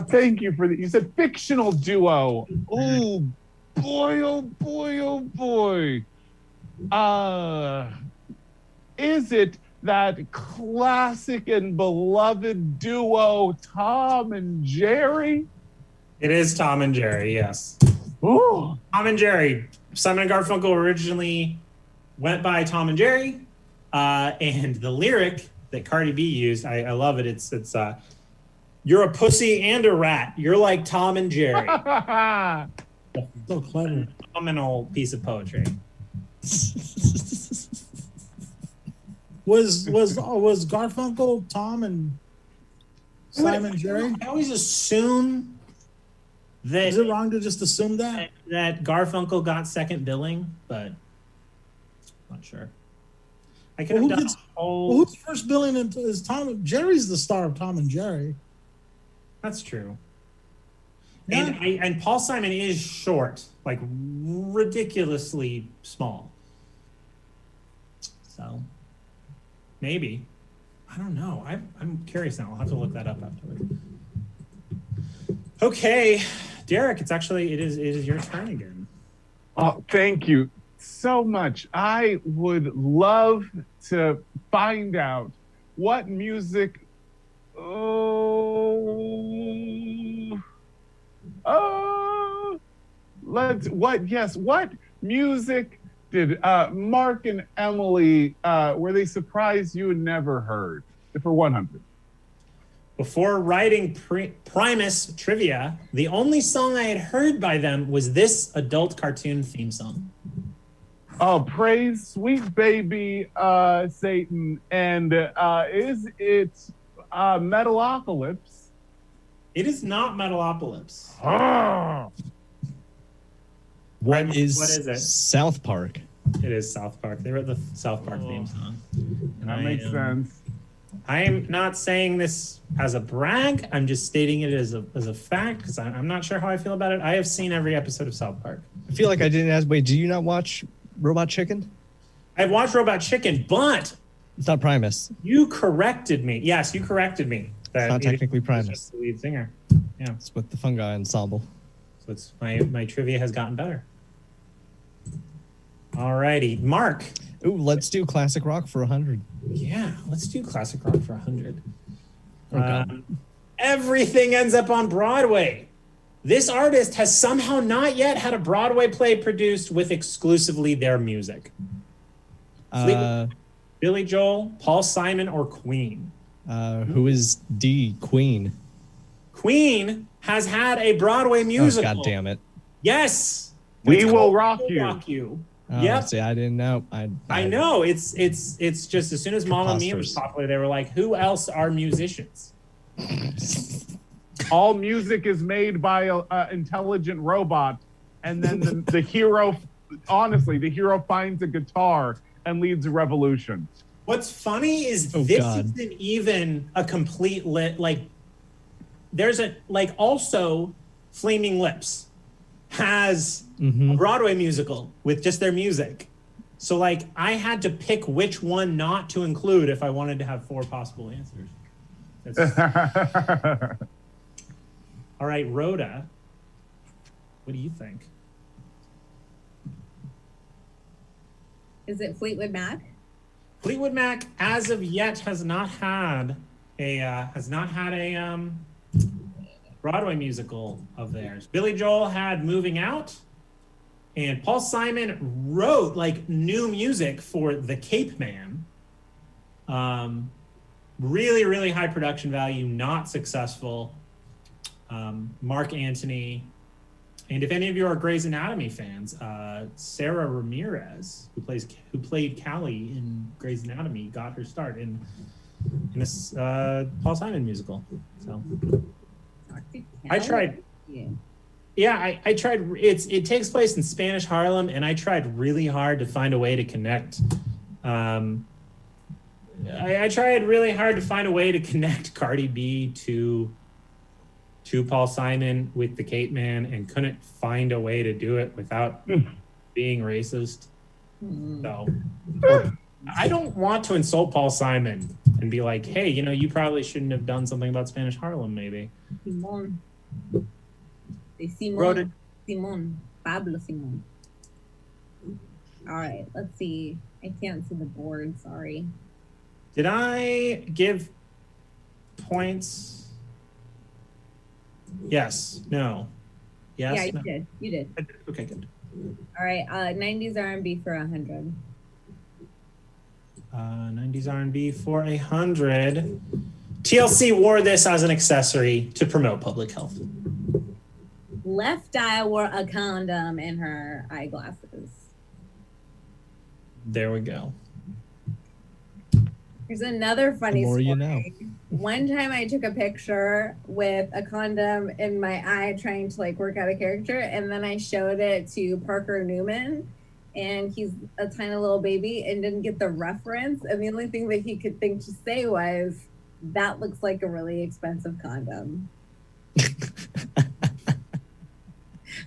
Thank you for that. You said fictional duo. Oh boy, oh boy, oh boy. Is it that classic and beloved duo Tom and Jerry? It is Tom and Jerry, yes. Ooh. Tom and Jerry. Simon and Garfunkel originally went by Tom and Jerry. And the lyric that Cardi B used, I love it. It's "You're a pussy and a rat. You're like Tom and Jerry." So clever. Phenomenal piece of poetry. Was Garfunkel Tom and Simon Jerry? I always assume that. Is it wrong to just assume that? That Garfunkel got second billing, but I'm not sure. I could have done a whole. Well, who's first billing is Tom? Jerry's the star of Tom and Jerry. That's true. Yeah. And Paul Simon is short, like ridiculously small. So maybe. I don't know. I'm curious now. I'll have to look that up afterward. Okay, Derek, it is your turn again. Oh, thank you so much. I would love to find out what music. What music did Mark and Emily where they surprised you and never heard for 100? Before writing Primus trivia, the only song I had heard by them was this adult cartoon theme song. Oh, praise sweet baby Satan. And is it Metalocalypse? It is not Metalocalypse. What is it? South Park? It is South Park. They wrote the South Park theme song. And That makes sense. I am not saying this as a brag. I'm just stating it as a fact because I'm not sure how I feel about it. I have seen every episode of South Park. I feel like I didn't ask. Wait, do you not watch Robot Chicken? I've watched Robot Chicken, but it's not Primus. You corrected me. Yes, you corrected me. It's not technically Primus. Just the lead singer. Yeah, it's with the Fungi Ensemble. So it's my trivia has gotten better. All righty, Mark. Ooh, let's do classic rock for 100. Yeah, let's do classic rock for 100. Okay. Everything ends up on Broadway. This artist has somehow not yet had a Broadway play produced with exclusively their music. Billy Joel, Paul Simon, or Queen? Who is D? Queen. Queen has had a Broadway musical. Oh, God damn it. Yes. We Will Rock We Will You. Rock You. Oh, Yep. See, I didn't know. I know. It's just as soon as Mamma Mia was popular, they were like, who else are musicians? All music is made by an intelligent robot, and then the hero, honestly, the hero finds a guitar and leads a revolution. What's funny is this isn't even a complete there's a also Flaming Lips has a Broadway musical with just their music. So I had to pick which one not to include if I wanted to have 4 possible answers. All right, Rhoda, what do you think? Is it Fleetwood Mac? Fleetwood Mac, as of yet, has not had a Broadway musical of theirs. Billy Joel had Moving Out, and Paul Simon wrote new music for The Cape Man. Really, really high production value, not successful. Mark Antony, and if any of you are Grey's Anatomy fans, Sarah Ramirez, who played Callie in Grey's Anatomy, got her start in this Paul Simon musical. So I tried. Yeah, I tried. It takes place in Spanish Harlem, and I tried really hard to find a way to connect. I tried really hard to find a way to connect Cardi B to Paul Simon with The Cape Man, and couldn't find a way to do it without being racist. So I don't want to insult Paul Simon and be like, hey, you probably shouldn't have done something about Spanish Harlem, maybe. Simón. Simón. Pablo Simón. All right, let's see. I can't see the board, sorry. Did I give points? Yes. No. Yes. Yeah, you no. did. You did. Okay, good. All right. 90s R&B for 100. 90s R&B for 100. TLC wore this as an accessory to promote public health. Left Eye wore a condom in her eyeglasses. There we go. Here's another funny The more story. you know. One time I took a picture with a condom in my eye trying to work out a character, and then I showed it to Parker Newman, and he's a tiny little baby and didn't get the reference, and the only thing that he could think to say was, that looks like a really expensive condom.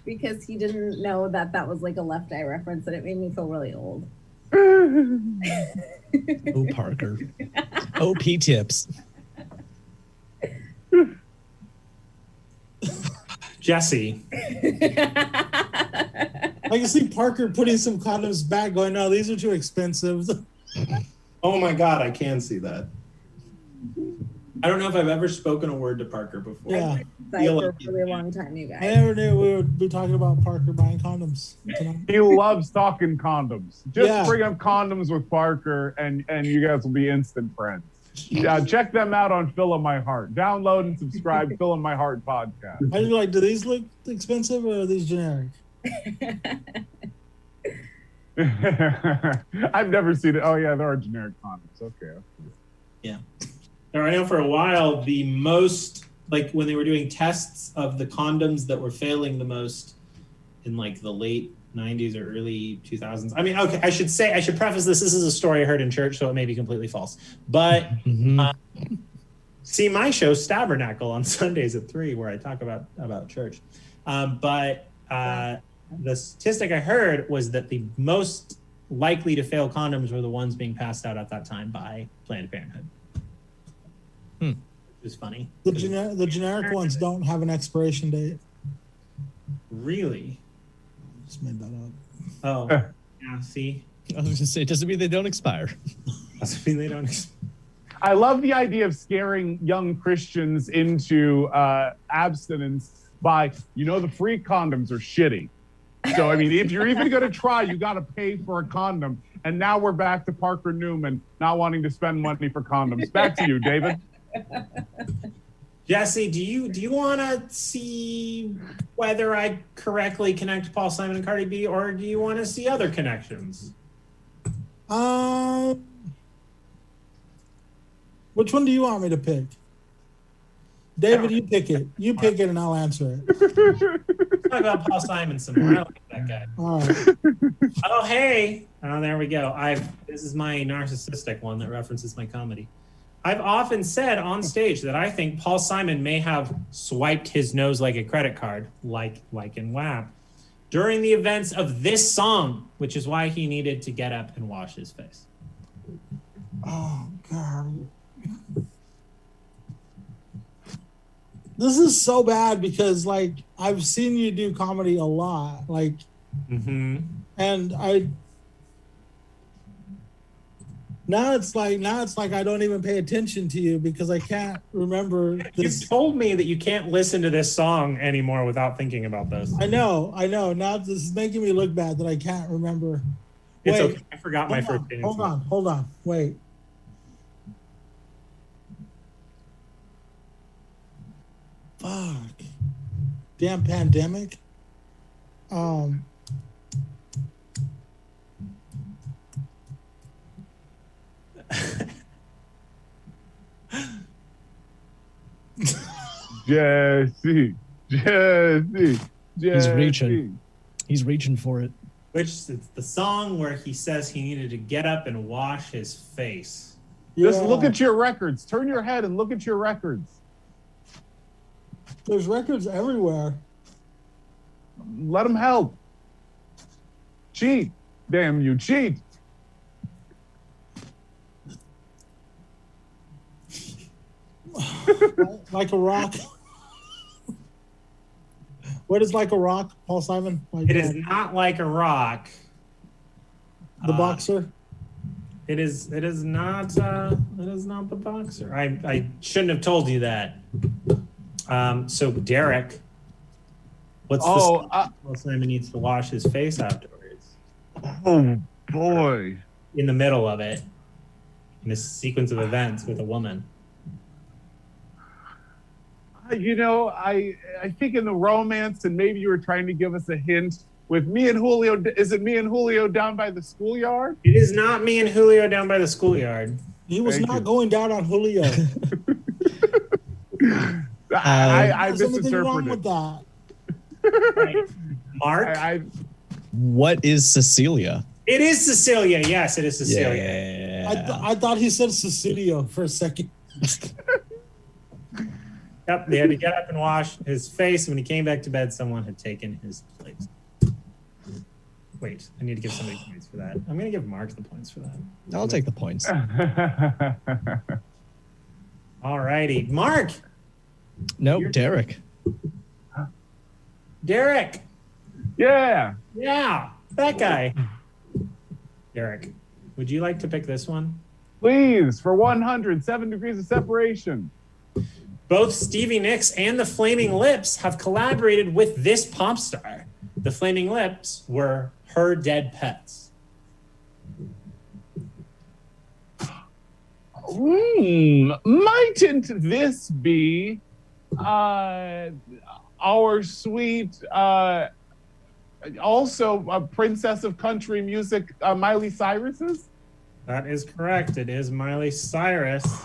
Because he didn't know that was a Left Eye reference, and it made me feel really old. Oh, Parker. OP tips. Jesse. I can see Parker putting some condoms back, going, "No, these are too expensive." Oh my God, I can see that. I don't know if I've ever spoken a word to Parker before. Yeah. For a really long time, you guys. I never knew we would be talking about Parker buying condoms tonight. He loves talking condoms. Just Yeah. bring up condoms with Parker, and you guys will be instant friends. Check them out on Fill in My Heart. Download and subscribe Fill in My Heart podcast. I was like, do these look expensive or are these generic? I've never seen it. Oh yeah, there are generic condoms. Okay. Yeah. Now, I know for a while, the most, when they were doing tests of the condoms that were failing the most in the late 90s or early 2000s. I mean, okay, I should preface this. This is a story I heard in church, so it may be completely false. But see my show, Stabernacle, on Sundays at 3, where I talk about church. But the statistic I heard was that the most likely to fail condoms were the ones being passed out at that time by Planned Parenthood. It was funny. The generic ones don't have an expiration date. Really? Just made that up. Oh, yeah, see? I was going to say, it doesn't mean they don't expire. Doesn't mean they don't I love the idea of scaring young Christians into abstinence by, the free condoms are shitty. So, I mean, if you're even going to try, you got to pay for a condom. And now we're back to Parker Newman not wanting to spend money for condoms. Back to you, David. Jesse, do you want to see whether I correctly connect Paul Simon and Cardi B, or do you want to see other connections? Which one do you want me to pick? David, you pick it. You pick it and I'll answer it. Talk about Paul Simon some more. I like that guy. All right. Oh, hey. Oh, there we go. This is my narcissistic one that references my comedy. I've often said on stage that I think Paul Simon may have swiped his nose like a credit card, like in WAP, during the events of this song, which is why he needed to get up and wash his face. Oh, God. This is so bad because, like, I've seen you do comedy a lot. Like, and now it's like I don't even pay attention to you because I can't remember this. You've told me that you can't listen to this song anymore without thinking about this. I know. Now this is making me look bad that I can't remember. It's okay. I forgot my first name. Hold on. Wait. Fuck. Damn pandemic. Jesse. He's reaching for it. Which is the song where he says he needed to get up and wash his face. Just look at your records. Turn your head and look at your records. There's records everywhere. Let them help. Cheat. Damn you, cheat. Like a rock. What is Like a Rock, Paul Simon? It is not Like a Rock. The boxer? It is not the boxer. I shouldn't have told you that. So Derek, what's Paul Simon needs to wash his face afterwards? Oh boy. In the middle of it. In this sequence of events with a woman. I think in the romance, and maybe you were trying to give us a hint with me and Julio. Is it me and Julio down by the schoolyard? It is not me and Julio down by the schoolyard. He was not going down on Julio. I There's anything wrong misinterpreted. with that. Right. Mark? What is Cecilia? It is Cecilia. Yes, it is Cecilia. Yeah. I thought he said Cecilio for a second. Yep, they had to get up and wash his face. When he came back to bed, someone had taken his place. Wait, I need to give somebody points for that. I'm going to give Mark the points for that. I'll take the points. All righty. Mark! Nope, Derek. Derek! Yeah. Yeah, that guy. Derek, would you like to pick this one? Please, for 107 degrees of separation. Both Stevie Nicks and the Flaming Lips have collaborated with this pop star. The Flaming Lips were her dead pets. Mightn't this be our sweet, also a princess of country music, Miley Cyrus's? That is correct. It is Miley Cyrus.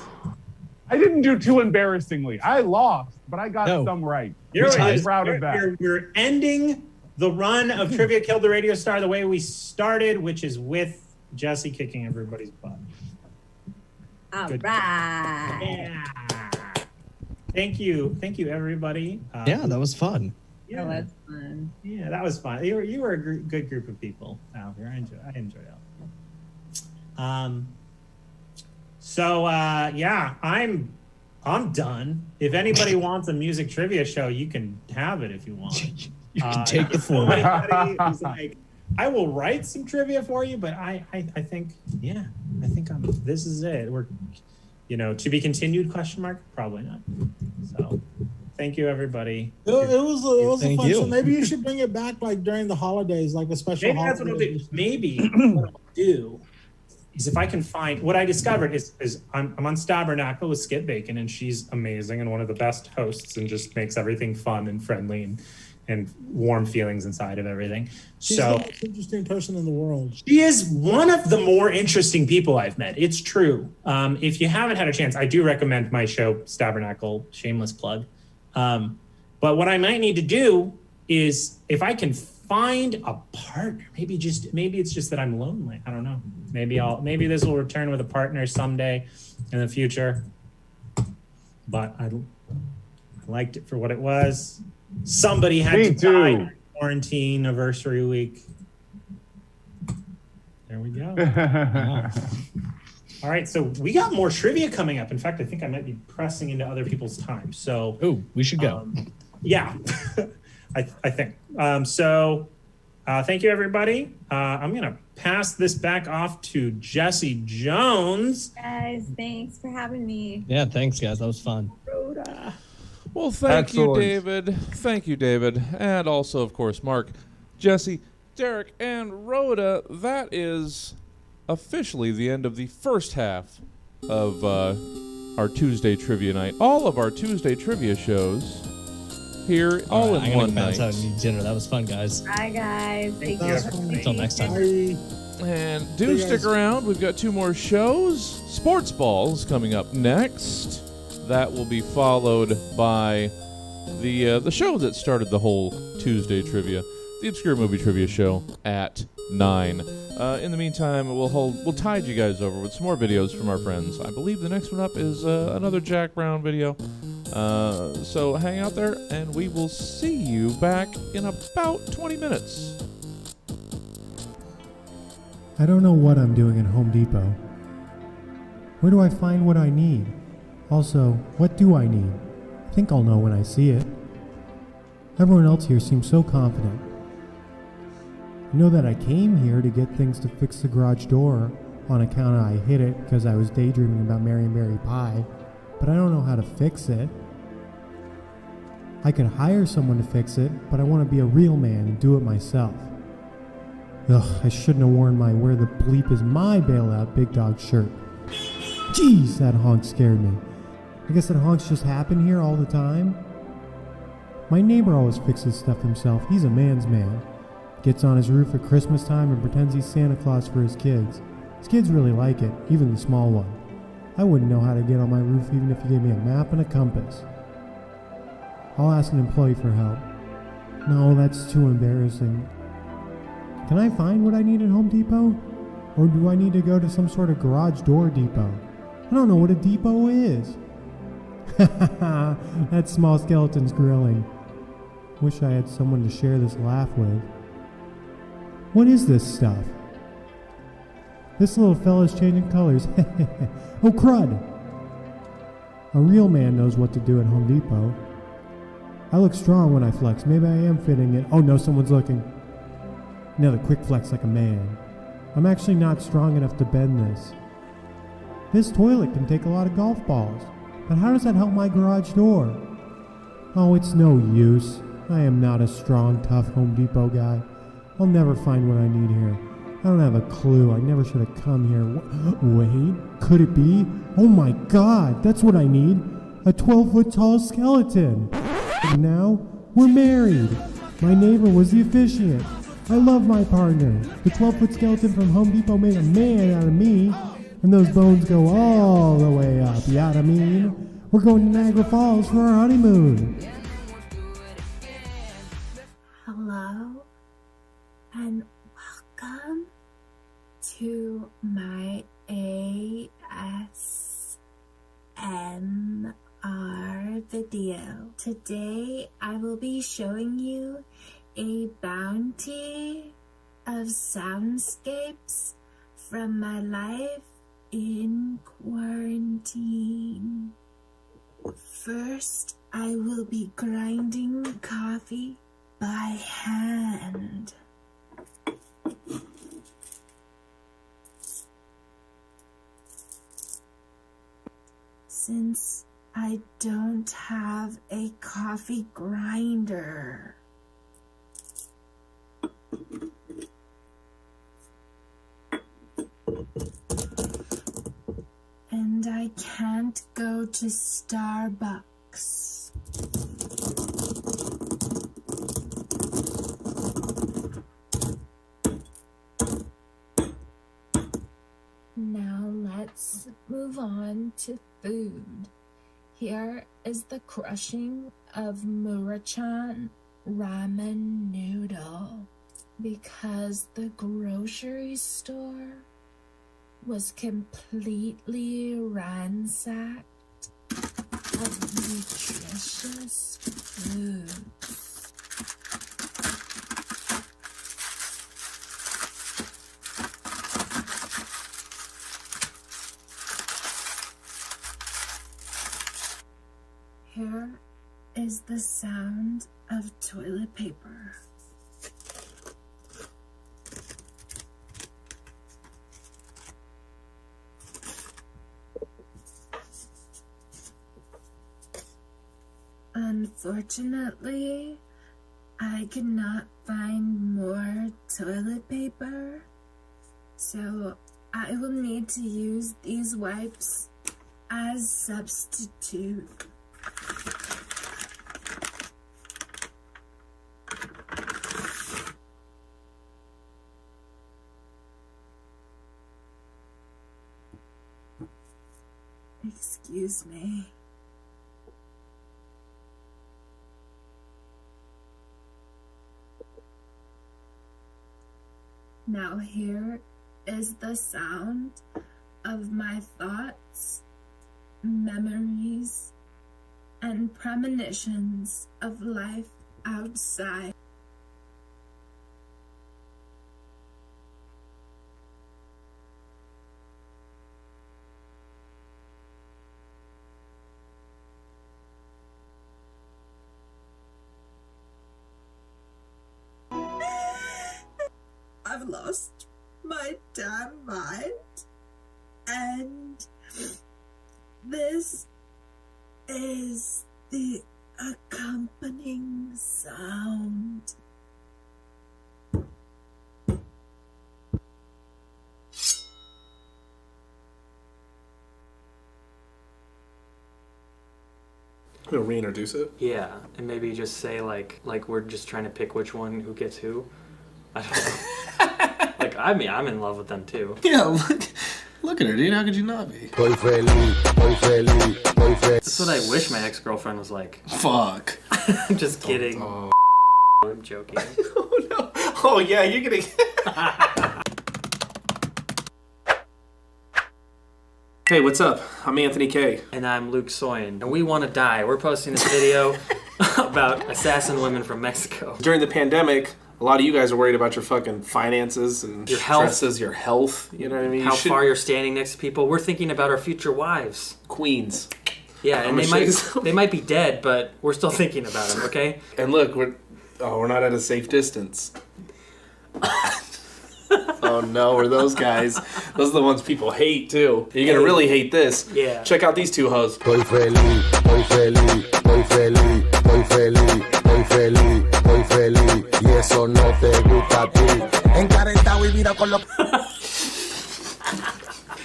I didn't do too embarrassingly. I lost, but I got some right. I'm proud of that. We're ending the run of Trivia Killed the Radio Star the way we started, which is with Jesse kicking everybody's butt. All Good. right. Yeah. Thank you, everybody. Yeah, that was fun. That was fun. Yeah, that was fun. You were a good group of people out here. I enjoyed it. So yeah, I'm done. If anybody wants a music trivia show, you can have it if you want. You can take the format. Anybody who's like, I will write some trivia for you, but I think this is it. We're, to be continued ? Probably not. So Thank you, everybody. It was a Thank fun you. show. Maybe you should bring it back like during the holidays, like a special Maybe that's what I'll do. Maybe what I'll do is if I can find what I discovered is I'm on Tabernacle with Skip Bacon, and she's amazing and one of the best hosts and just makes everything fun and friendly and warm feelings inside of everything. She's So the most interesting person in the world. she is one of the more interesting people I've met. It's true. If you haven't had a chance, I do recommend my show, Tabernacle, shameless plug. But what I might need to do is if I can find a partner, maybe it's just that I'm lonely. I don't know. Maybe this will return with a partner someday in the future. But I liked it for what it was. Somebody had to die during Quarantine-aversary week. There we go. All right, so we got more trivia coming up. In fact, I think I might be pressing into other people's time. So, we should go. Yeah, I think. Thank you, everybody. I'm going to pass this back off to Jesse Jones. Guys, thanks for having me. Yeah, thanks, guys. That was fun. Rhoda. Well, thank you, Excellent. David. Thank you, David. And also, of course, Mark, Jesse, Derek, and Rhoda. That is officially the end of the first half of our Tuesday trivia night. All of our Tuesday trivia shows here all in one night. I'm gonna bounce out and eat dinner. That was fun, guys. Bye, guys. Thank you. Until next time. And do stick around. We've got 2 more shows. Sports Ball is coming up next. That will be followed by the show that started the whole Tuesday trivia, the Obscure Movie Trivia Show at 9. In the meantime, we'll tide you guys over with some more videos from our friends. I believe the next one up is another Jack Brown video. So hang out there, and we will see you back in about 20 minutes. I don't know what I'm doing at Home Depot. Where do I find what I need? Also, what do I need? I think I'll know when I see it. Everyone else here seems so confident. I know that I came here to get things to fix the garage door on account of I hit it because I was daydreaming about Marionberry Pie, but I don't know how to fix it. I could hire someone to fix it, but I want to be a real man and do it myself. Ugh, I shouldn't have worn my "Where the bleep is my bailout" big dog shirt. Jeez, that honk scared me. I guess that honks just happen here all the time. My neighbor always fixes stuff himself. He's a man's man. Gets on his roof at Christmas time and pretends he's Santa Claus for his kids. His kids really like it, even the small one. I wouldn't know how to get on my roof even if you gave me a map and a compass. I'll ask an employee for help. No, that's too embarrassing. Can I find what I need at Home Depot? Or do I need to go to some sort of garage door depot? I don't know what a depot is. That small skeleton's grilling. Wish I had someone to share this laugh with. What is this stuff? This little fella's changing colors. Oh, crud! A real man knows what to do at Home Depot. I look strong when I flex. Maybe I am fitting it. Oh no, someone's looking. Another quick flex like a man. I'm actually not strong enough to bend this. This toilet can take a lot of golf balls. But how does that help my garage door? Oh, it's no use. I am not a strong, tough Home Depot guy. I'll never find what I need here. I don't have a clue. I never should have come here. Wait, could it be? Oh my god, that's what I need. A 12-foot tall skeleton. And now, we're married. My neighbor was the officiant. I love my partner. The 12-foot skeleton from Home Depot made a man out of me. And those bones go all the way up, you know what I mean? We're going to Niagara Falls for our honeymoon. Hello, and welcome to my ASMR video. Today, I will be showing you a bounty of soundscapes from my life in quarantine. First, I will be grinding coffee by hand. Since I don't have a coffee grinder. And I can't go to Starbucks. Now let's move on to food. Here is the crushing of Murachan ramen noodle. Because the grocery store was completely ransacked of nutritious food. Here is the sound of toilet paper. Unfortunately, I could not find more toilet paper, so I will need to use these wipes as substitute. Excuse me. Now here is the sound of my thoughts, memories, and premonitions of life outside. I've lost my damn mind, and this is the accompanying sound. I'm gonna reintroduce it. Yeah, and maybe just say like we're just trying to pick which one who gets who. I don't know. Like, I mean, I'm in love with them too. Yeah, look at her, dude. How could you not be? That's what I wish my ex-girlfriend was like. Fuck. I'm just kidding. I'm joking. Oh, no. Oh, yeah, you're getting... Hey, what's up? I'm Anthony K. And I'm Luke Soyan. And we want to die. We're posting this video about assassin women from Mexico. During the pandemic, a lot of you guys are worried about your fucking finances and your health. Stresses, your health. You know what I mean? How far you're standing next to people. We're thinking about our future wives. Queens. Yeah, and they might be dead, but we're still thinking about them, okay? And look, we're not at a safe distance. Oh no, we're those guys. Those are the ones people hate too. You're gonna really hate this. Yeah. Check out these two hoes. Estoy feliz, estoy feliz, estoy feliz, estoy feliz, estoy feliz, estoy feliz. Y eso no te gusta a ti. Encarentado y mira con lo.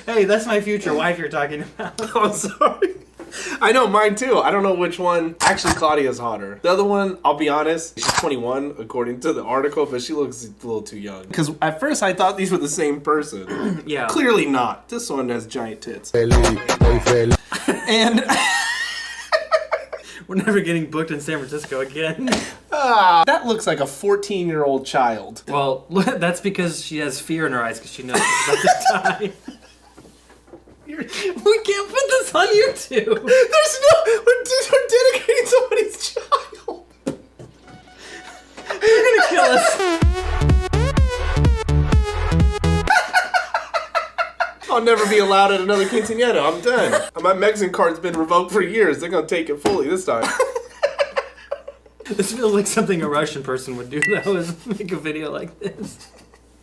Hey, that's my future wife you're talking about. Oh, sorry. I know, mine too. I don't know which one. Actually, Claudia's hotter. The other one, I'll be honest, she's 21 according to the article, but she looks a little too young. Because at first I thought these were the same person. Yeah. Clearly not. This one has giant tits. And we're never getting booked in San Francisco again. That looks like a 14-year-old child. Well, that's because she has fear in her eyes because she knows it's about to die. We can't put this on YouTube. We're dedicating somebody's child. They're gonna kill us. I'll never be allowed at another quinceañera. I'm done. My Mexican card's been revoked for years. They're gonna take it fully this time. This feels like something a Russian person would do, though, is make a video like this.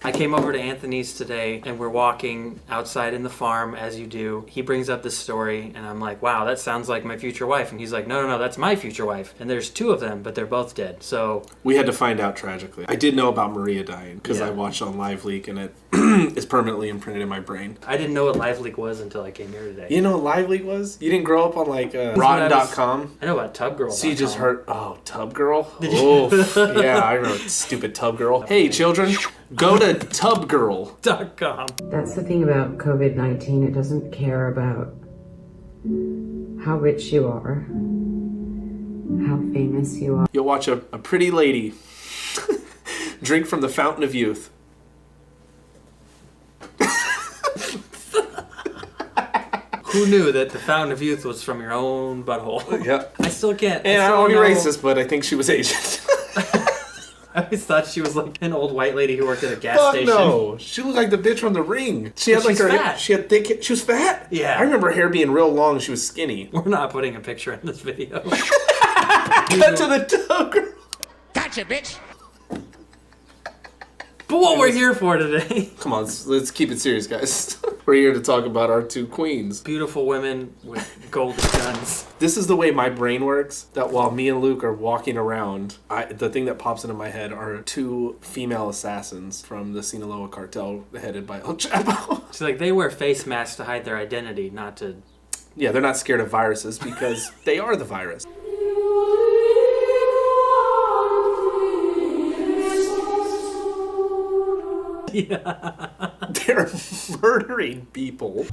I came over to Anthony's today, and we're walking outside in the farm, as you do. He brings up this story, and I'm like, wow, that sounds like my future wife. And he's like, no, that's my future wife. And there's two of them, but they're both dead. So we had to find out tragically. I did know about Maria dying because I watched on Live Leak, and it is permanently imprinted in my brain. I didn't know what Live Leak was until I came here today. You know what Live Leak was? You didn't grow up on like Rotten.com? I know about Tub Girl. So you just heard, Tub Girl? Oh, yeah, I remember stupid Tub Girl. Hey, children, go to tubgirl.com. That's the thing about COVID-19. It doesn't care about how rich you are, how famous you are. You'll watch a pretty lady drink from the fountain of youth. Who knew that the fountain of youth was from your own butthole? Yeah. I still can't. And I don't want to be racist, but I think she was Asian. I always thought she was like an old white lady who worked at a gas Fuck station. no. She looked like the bitch from The Ring. She had like her fat. She had thick. She was fat. Yeah. I remember her hair being real long. She was skinny. We're not putting a picture in this video. Cut to the Tub Girl. Gotcha, bitch. But what we're here for today. Come on, let's keep it serious, guys. We're here to talk about our two queens. Beautiful women with golden guns. This is the way my brain works, that while me and Luke are walking around, the thing that pops into my head are two female assassins from the Sinaloa cartel headed by El Chapo. It's like they wear face masks to hide their identity, not to... Yeah, they're not scared of viruses because they are the virus. Yeah. They're murdering people.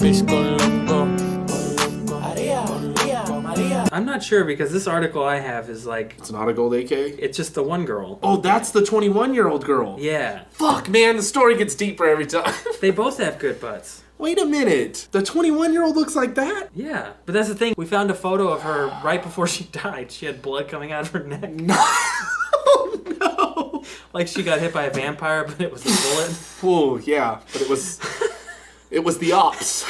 I'm not sure because this article I have is like... It's not a gold AK? It's just the one girl. Oh, that's the 21-year-old girl. Yeah. Fuck, man, the story gets deeper every time. They both have good butts. Wait a minute. The 21-year-old looks like that? Yeah. But that's the thing. We found a photo of her right before she died. She had blood coming out of her neck. No. Oh, no. Like she got hit by a vampire, but it was a bullet. Oh, yeah. But it was the ops.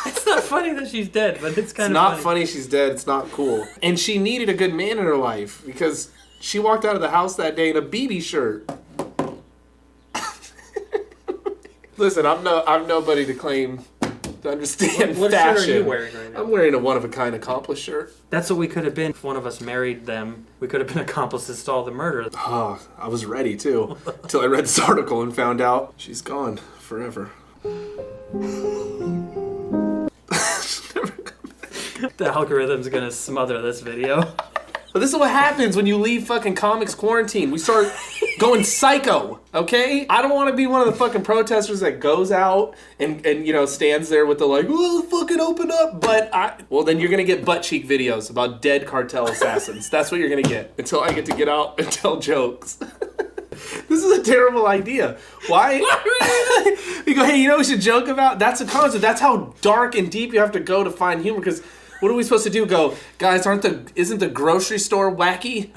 It's not funny that she's dead, but it's kind of funny. It's not funny she's dead. It's not cool. And she needed a good man in her life because she walked out of the house that day in a BB shirt. Listen, I'm nobody to claim to understand what fashion. shirt are you wearing right now? I'm wearing a one-of-a-kind accomplished shirt. That's what we could have been if one of us married them. We could have been accomplices to all the murder. Oh, I was ready, too. Until I read this article and found out she's gone forever. The algorithm's gonna smother this video. But this is what happens when you leave fucking comics quarantine. We start going psycho, okay? I don't want to be one of the fucking protesters that goes out and you know, stands there with the like, oh, fucking open up. But well, then you're going to get butt cheek videos about dead cartel assassins. That's what you're going to get until I get to get out and tell jokes. This is a terrible idea. Why? You go, hey, you know what we should joke about? That's a concept. That's how dark and deep you have to go to find humor because... What are we supposed to do? Go, guys, isn't the grocery store wacky?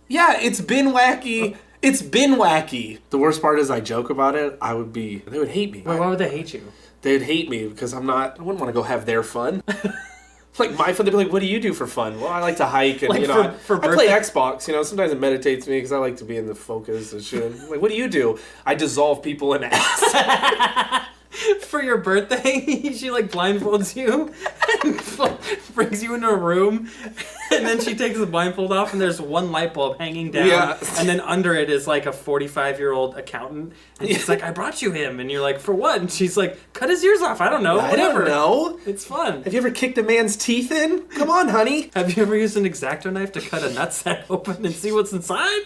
Yeah, it's been wacky. It's been wacky. The worst part is I joke about it. They would hate me. Why would they hate you? They'd hate me because I wouldn't want to go have their fun. Like my fun, they'd be like, what do you do for fun? Well, I like to hike and, like you know, for I play Xbox, you know, sometimes it meditates me because I like to be in the focus and shit. Like, what do you do? I dissolve people in ass. For your birthday, she like blindfolds you and brings you into a room, and then she takes the blindfold off, and there's one light bulb hanging down, and then under it is like a 45-year-old accountant, and she's like, "I brought you him," and you're like, "For what?" And she's like, "Cut his ears off." I don't know. Whatever. I don't know. It's fun. Have you ever kicked a man's teeth in? Come on, honey. Have you ever used an X-Acto knife to cut a nutsack open and see what's inside?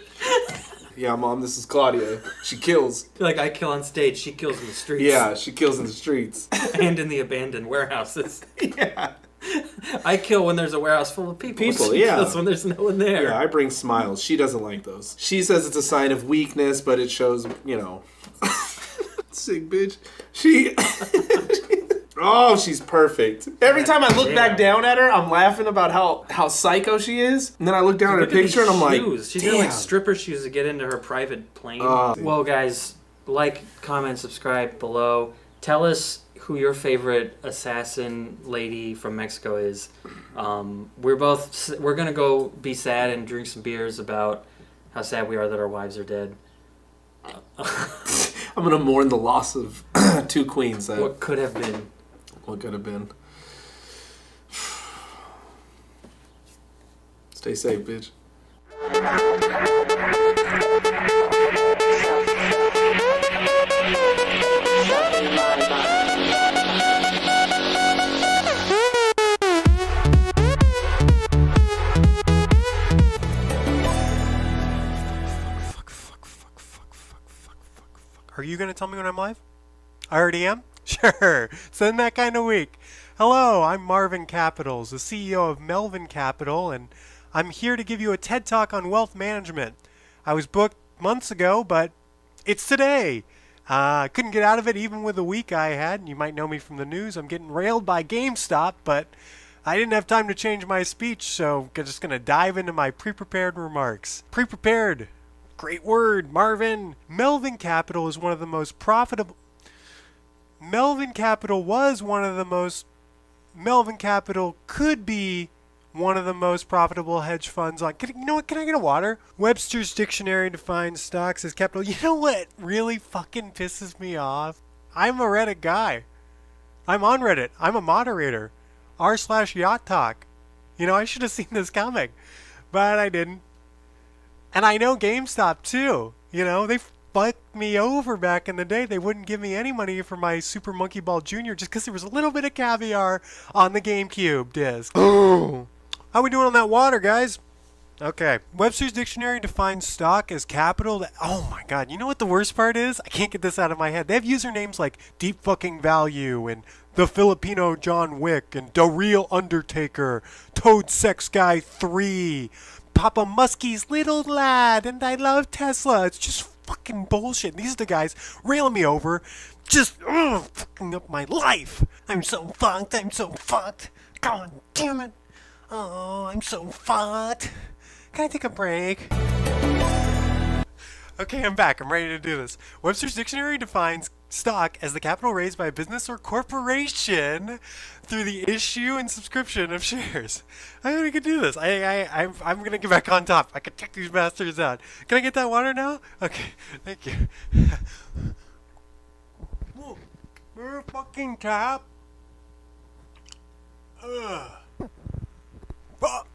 Yeah, Mom, this is Claudia. She kills. Like, I kill on stage, she kills in the streets. Yeah, she kills in the streets. And in the abandoned warehouses. Yeah. I kill when there's a warehouse full of people. She kills when there's no one there. Yeah, I bring smiles. She doesn't like those. She says it's a sign of weakness, but it shows, you know. Sick bitch. Oh, she's perfect. Every time I look back down at her, I'm laughing about how psycho she is. And then I look down at her picture and I'm like, she's got like stripper shoes to get into her private plane. Well, guys, like, comment, subscribe below. Tell us who your favorite assassin lady from Mexico is. We're gonna go be sad and drink some beers about how sad we are that our wives are dead. I'm gonna mourn the loss of two queens. What could have been. What could have been. Stay safe, bitch. Are you going to tell me when I'm live? I already am? Sure. Send that kind of week. Hello, I'm Marvin Capitals, the CEO of Melvin Capital, and I'm here to give you a TED Talk on wealth management. I was booked months ago, but it's today. I couldn't get out of it even with the week I had. You might know me from the news. I'm getting railed by GameStop, but I didn't have time to change my speech, so I'm just going to dive into my pre-prepared remarks. Pre-prepared. Great word, Marvin. Melvin Capital is one of the most profitable... Melvin Capital was one of the most... Melvin Capital could be one of the most profitable hedge funds on... You know what? Can I get a water? Webster's Dictionary defines stocks as capital. You know what really fucking pisses me off? I'm a Reddit guy. I'm on Reddit. I'm a moderator. r/yacht talk. You know, I should have seen this coming, but I didn't. And I know GameStop too. You know, they fucked me over back in the day. They wouldn't give me any money for my Super Monkey Ball Jr. just because there was a little bit of caviar on the GameCube disc. Oh, how we doing on that water, guys? Okay. Webster's Dictionary defines stock as capital that... Oh my god, you know what the worst part is? I can't get this out of my head. They have usernames like Deep Fucking Value and The Filipino John Wick and The Real Undertaker, Toad Sex Guy 3, Papa Muskie's Little Lad, and I Love Tesla. It's just fucking bullshit. These are the guys railing me over, just fucking up my life. I'm so fucked. I'm so fucked. God damn it. Oh, I'm so fucked. Can I take a break? Okay, I'm back. I'm ready to do this. Webster's Dictionary defines stock as the capital raised by a business or corporation through the issue and subscription of shares. I think I can do this. I'm gonna get back on top. I can check these bastards out. Can I get that water now? Okay, thank you. Whoa, we're fucking tap. Ugh. Fuck.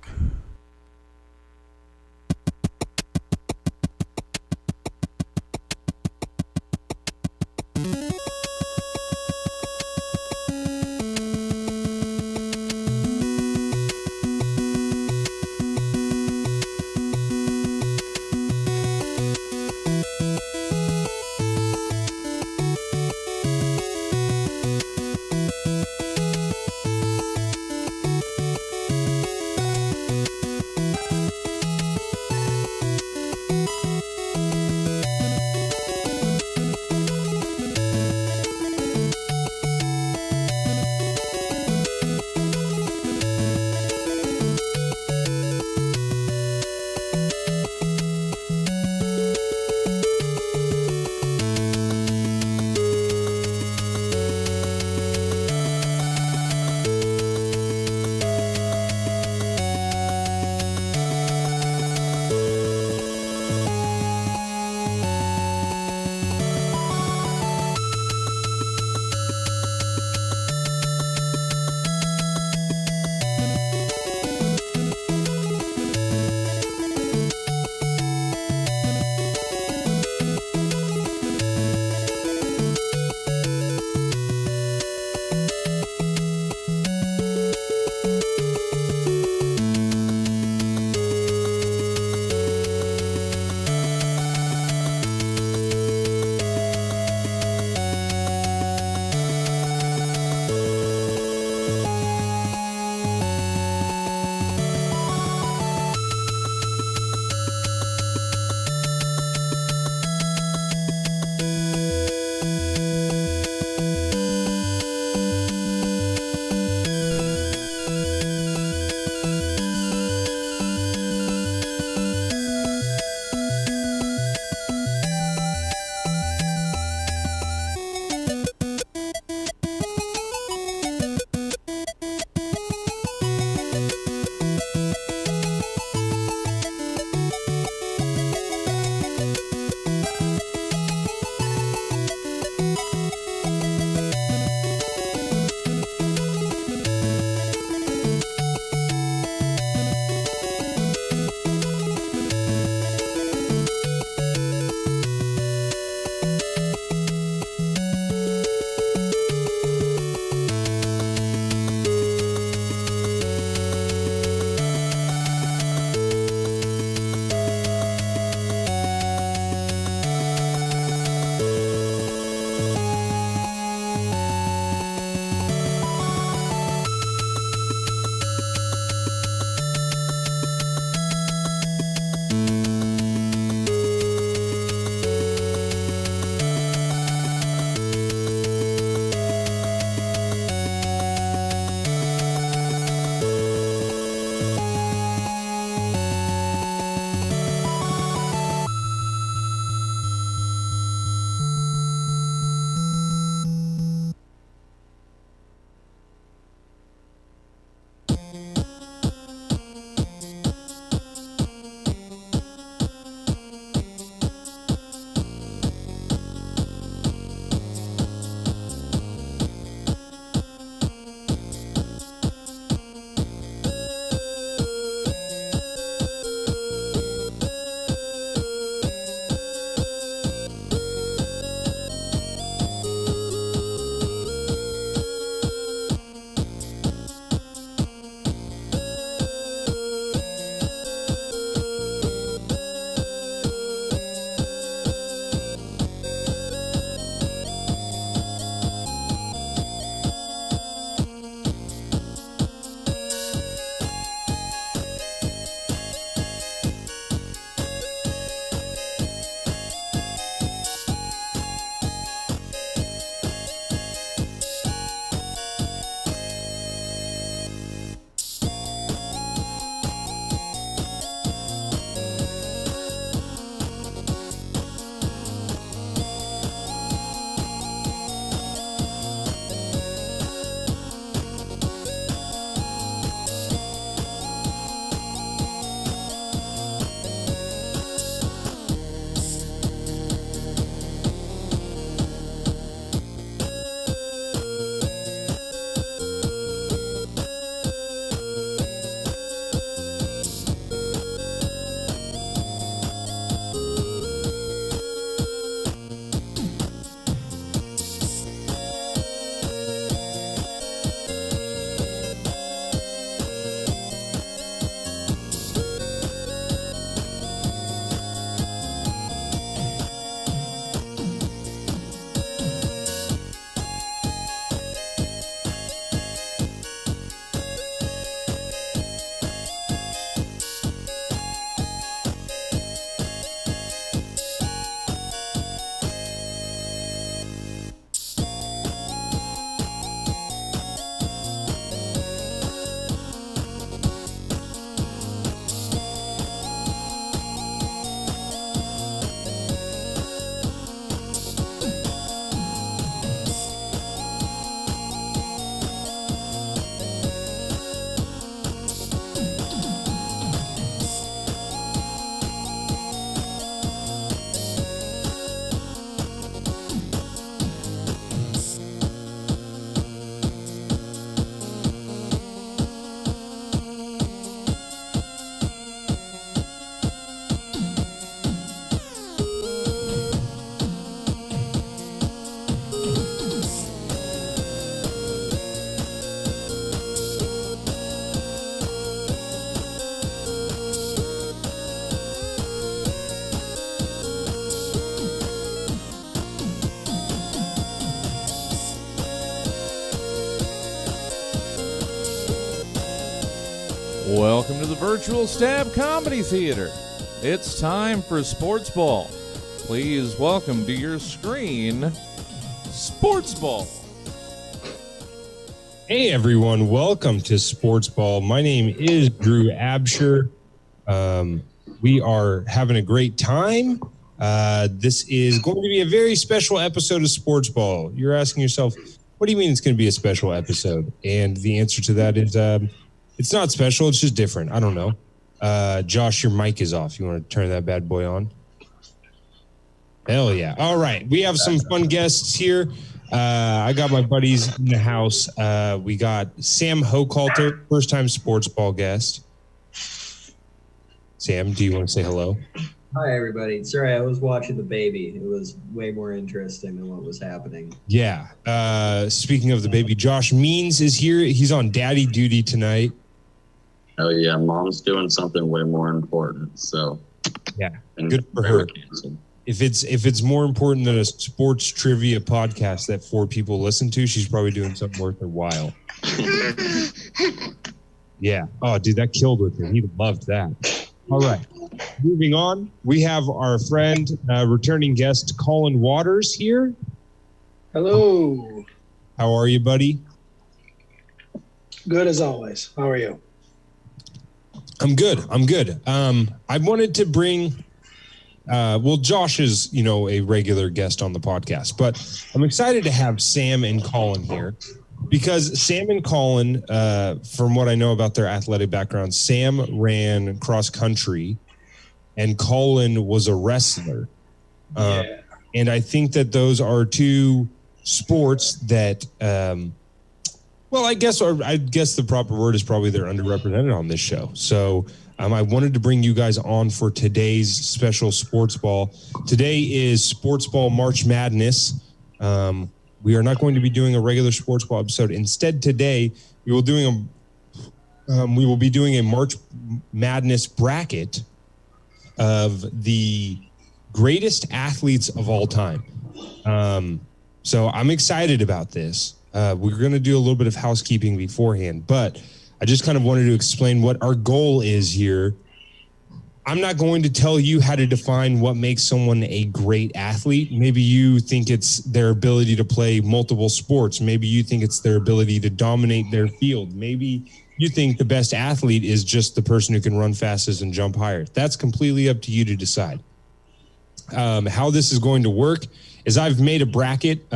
Welcome to the Virtual Stab Comedy Theater. It's time for Sports Ball. Please welcome to your screen, Sports Ball. Hey everyone, welcome to Sports Ball. My name is Drew Absher. We are having a great time. This is going to be a very special episode of Sports Ball. You're asking yourself, what do you mean it's going to be a special episode? And the answer to that is, it's not special, it's just different. I don't know. Josh, your mic is off. You want to turn that bad boy on? Hell yeah. All right. We have some fun guests here. I got my buddies in the house. We got Sam Hochhalter, first-time Sports Ball guest. Sam, do you want to say hello? Hi, everybody. Sorry, I was watching the baby. It was way more interesting than what was happening. Yeah. Speaking of the baby, Josh Means is here. He's on daddy duty tonight. Oh, yeah. Mom's doing something way more important. So, yeah, good for her. If it's more important than a sports trivia podcast that 4 people listen to, she's probably doing something worth her while. Yeah. Oh, dude, that killed with him. He loved that. All right. Moving on, we have our friend, returning guest, Colin Waters here. Hello. How are you, buddy? Good as always. How are you? I'm good. I wanted to bring... Josh is, a regular guest on the podcast, but I'm excited to have Sam and Colin here because Sam and Colin, from what I know about their athletic backgrounds, Sam ran cross country and Colin was a wrestler. And I think that those are 2 sports that, I guess the proper word is probably they're underrepresented on this show. So, I wanted to bring you guys on for today's special Sports Ball. Today is Sports Ball March Madness. We are not going to be doing a regular Sports Ball episode. Instead, today we will be doing a March Madness bracket of the greatest athletes of all time. So I'm excited about this. We're going to do a little bit of housekeeping beforehand, but I just kind of wanted to explain what our goal is here. I'm not going to tell you how to define what makes someone a great athlete. Maybe you think it's their ability to play multiple sports. Maybe you think it's their ability to dominate their field. Maybe you think the best athlete is just the person who can run fastest and jump higher. That's completely up to you to decide. How this is going to work is I've made a bracket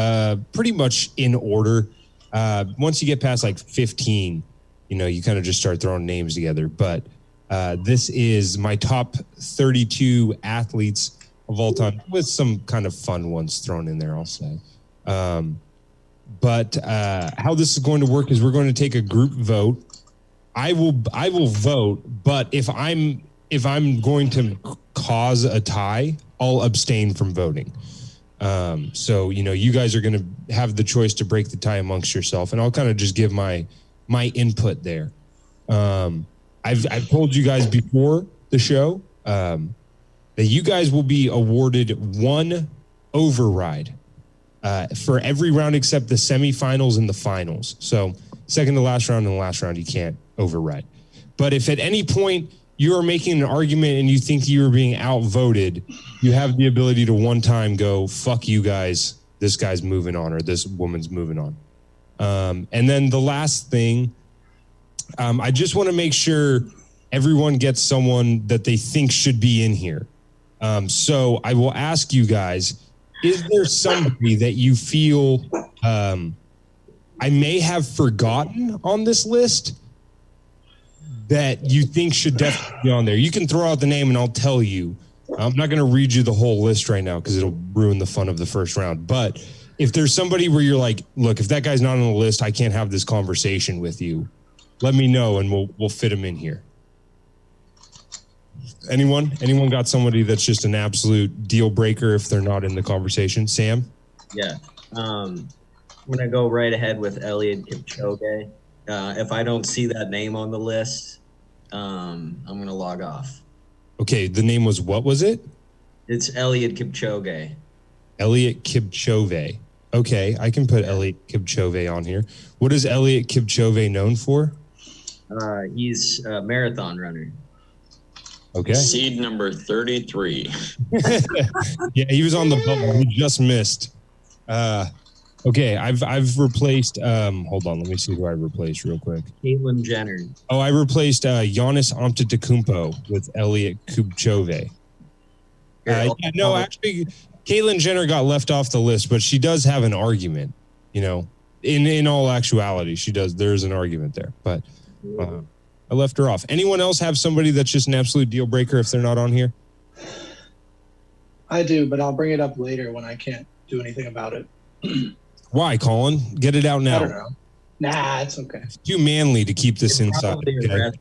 pretty much in order. Once you get past like 15, you kind of just start throwing names together. But this is my top 32 athletes of all time with some kind of fun ones thrown in there, I'll say. But how this is going to work is we're going to take a group vote. I will vote, but if I'm going to cause a tie, I'll abstain from voting. So, you guys are going to have the choice to break the tie amongst yourself, and I'll kind of just give my input there. I've told you guys before the show that you guys will be awarded 1 override for every round except the semifinals and the finals. So second to last round and the last round, you can't override. But if at any point you are making an argument and you think you are being outvoted, you have the ability to one time go, fuck you guys, this guy's moving on or this woman's moving on. And then the last thing, I just want to make sure everyone gets someone that they think should be in here. So I will ask you guys, is there somebody that you feel I may have forgotten on this list that you think should definitely be on there? You can throw out the name and I'll tell you. I'm not going to read you the whole list right now because it'll ruin the fun of the first round. But if there's somebody where you're like, look, if that guy's not on the list, I can't have this conversation with you. Let me know and we'll fit him in here. Anyone got somebody that's just an absolute deal breaker if they're not in the conversation? Sam? Yeah. I'm going to go right ahead with Eliud Kipchoge. If I don't see that name on the list, I'm going to log off. Okay, the name was, what was it? It's Eliud Kipchoge. Eliud Kipchoge. Okay, I can put Eliud Kipchoge on here. What is Eliud Kipchoge known for? He's a marathon runner. Okay. Seed number 33. Yeah, he was on the bubble. He just missed. Okay, I've replaced. Hold on, let me see who I replaced real quick. Caitlyn Jenner. Oh, I replaced Giannis Antetokounmpo with Elliot Kubchove. No, actually, Caitlyn Jenner got left off the list, but she does have an argument. You know, in all actuality, she does. There's an argument there, but I left her off. Anyone else have somebody that's just an absolute deal breaker if they're not on here? I do, but I'll bring it up later when I can't do anything about it. Why, Colin? Get it out now. I don't know. Nah, it's okay. It's too manly to keep this inside. Okay?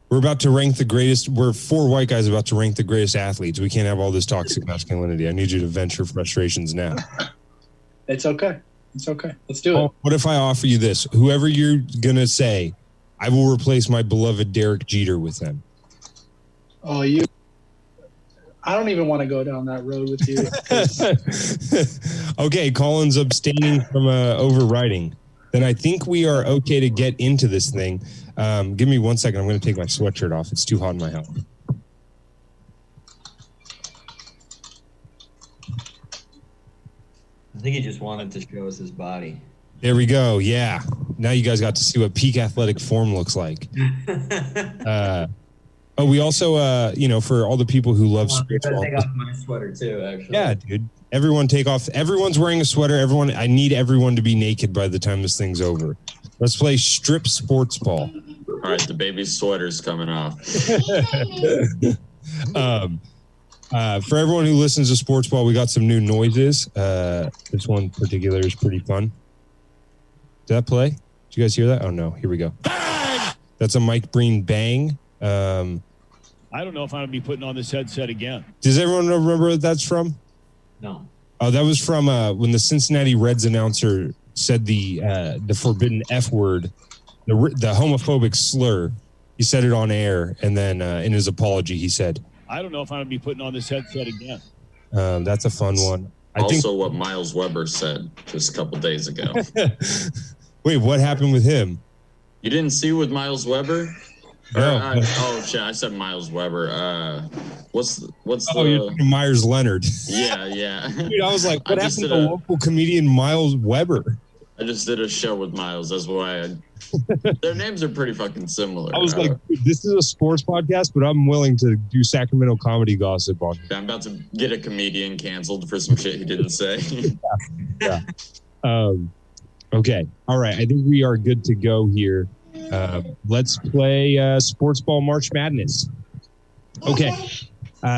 We're about to rank the greatest. We're 4 white guys about to rank the greatest athletes. We can't have all this toxic masculinity. I need you to vent your frustrations now. It's okay. It's okay. Let's do it. What if I offer you this? Whoever you're going to say, I will replace my beloved Derek Jeter with them. Oh, I don't even want to go down that road with you. Okay, Colin's abstaining from overriding. Then I think we are okay to get into this thing. Give me 1 second. I'm going to take my sweatshirt off. It's too hot in my house. I think he just wanted to show us his body. There we go. Yeah. Now you guys got to see what peak athletic form looks like. We also, for all the people who love SPORTSBALL. Take off my sweater too, actually. Yeah, dude. Everyone take off. Everyone's wearing a sweater. I need everyone to be naked by the time this thing's over. Let's play strip SPORTSBALL. All right, the baby's sweater's coming off. For everyone who listens to SPORTSBALL, we got some new noises. This one in particular is pretty fun. Did that play? Did you guys hear that? Oh no, here we go. That's a Mike Breen bang. I don't know if I'm gonna be putting on this headset again. Does everyone remember what that's from? No. Oh, that was from when the Cincinnati Reds announcer said the forbidden F word, the homophobic slur. He said it on air, and then in his apology, he said, I don't know if I'm gonna be putting on this headset again. That's a fun one. I think what Miles Weber said just a couple days ago. Wait, what happened with him? You didn't see with Miles Weber? No. Oh shit! I said Miles Weber. What's Oh, you're talking Myers Leonard. Yeah. Dude, I was like, what happened to the local comedian Miles Weber? I just did a show with Miles. That's why their names are pretty fucking similar. I was like, this is a sports podcast, but I'm willing to do Sacramento comedy gossip on it. I'm about to get a comedian canceled for some shit he didn't say. Yeah. Okay. All right. I think we are good to go here. Let's play SPORTSBALL March Madness. Okay.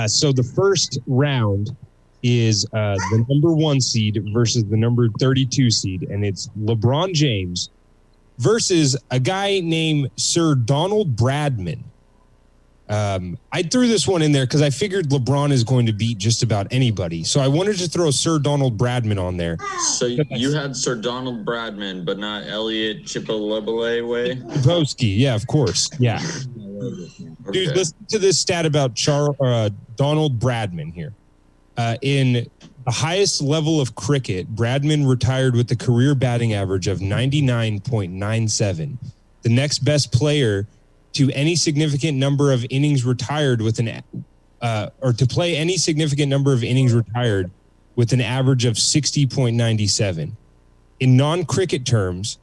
So the first round is the number 1 seed versus the number 32 seed, and it's LeBron James versus a guy named Sir Donald Bradman. I threw this one in there because I figured LeBron is going to beat just about anybody. So I wanted to throw Sir Donald Bradman on there. So you had Sir Donald Bradman, but not Elliot Chipolobele? Chiposky, yeah, of course. Yeah. Dude, listen to this stat about Donald Bradman here. In the highest level of cricket, Bradman retired with a career batting average of 99.97. The next best player to any significant number of innings retired with or to play any significant number of innings retired with an average of 60.97. In non-cricket terms,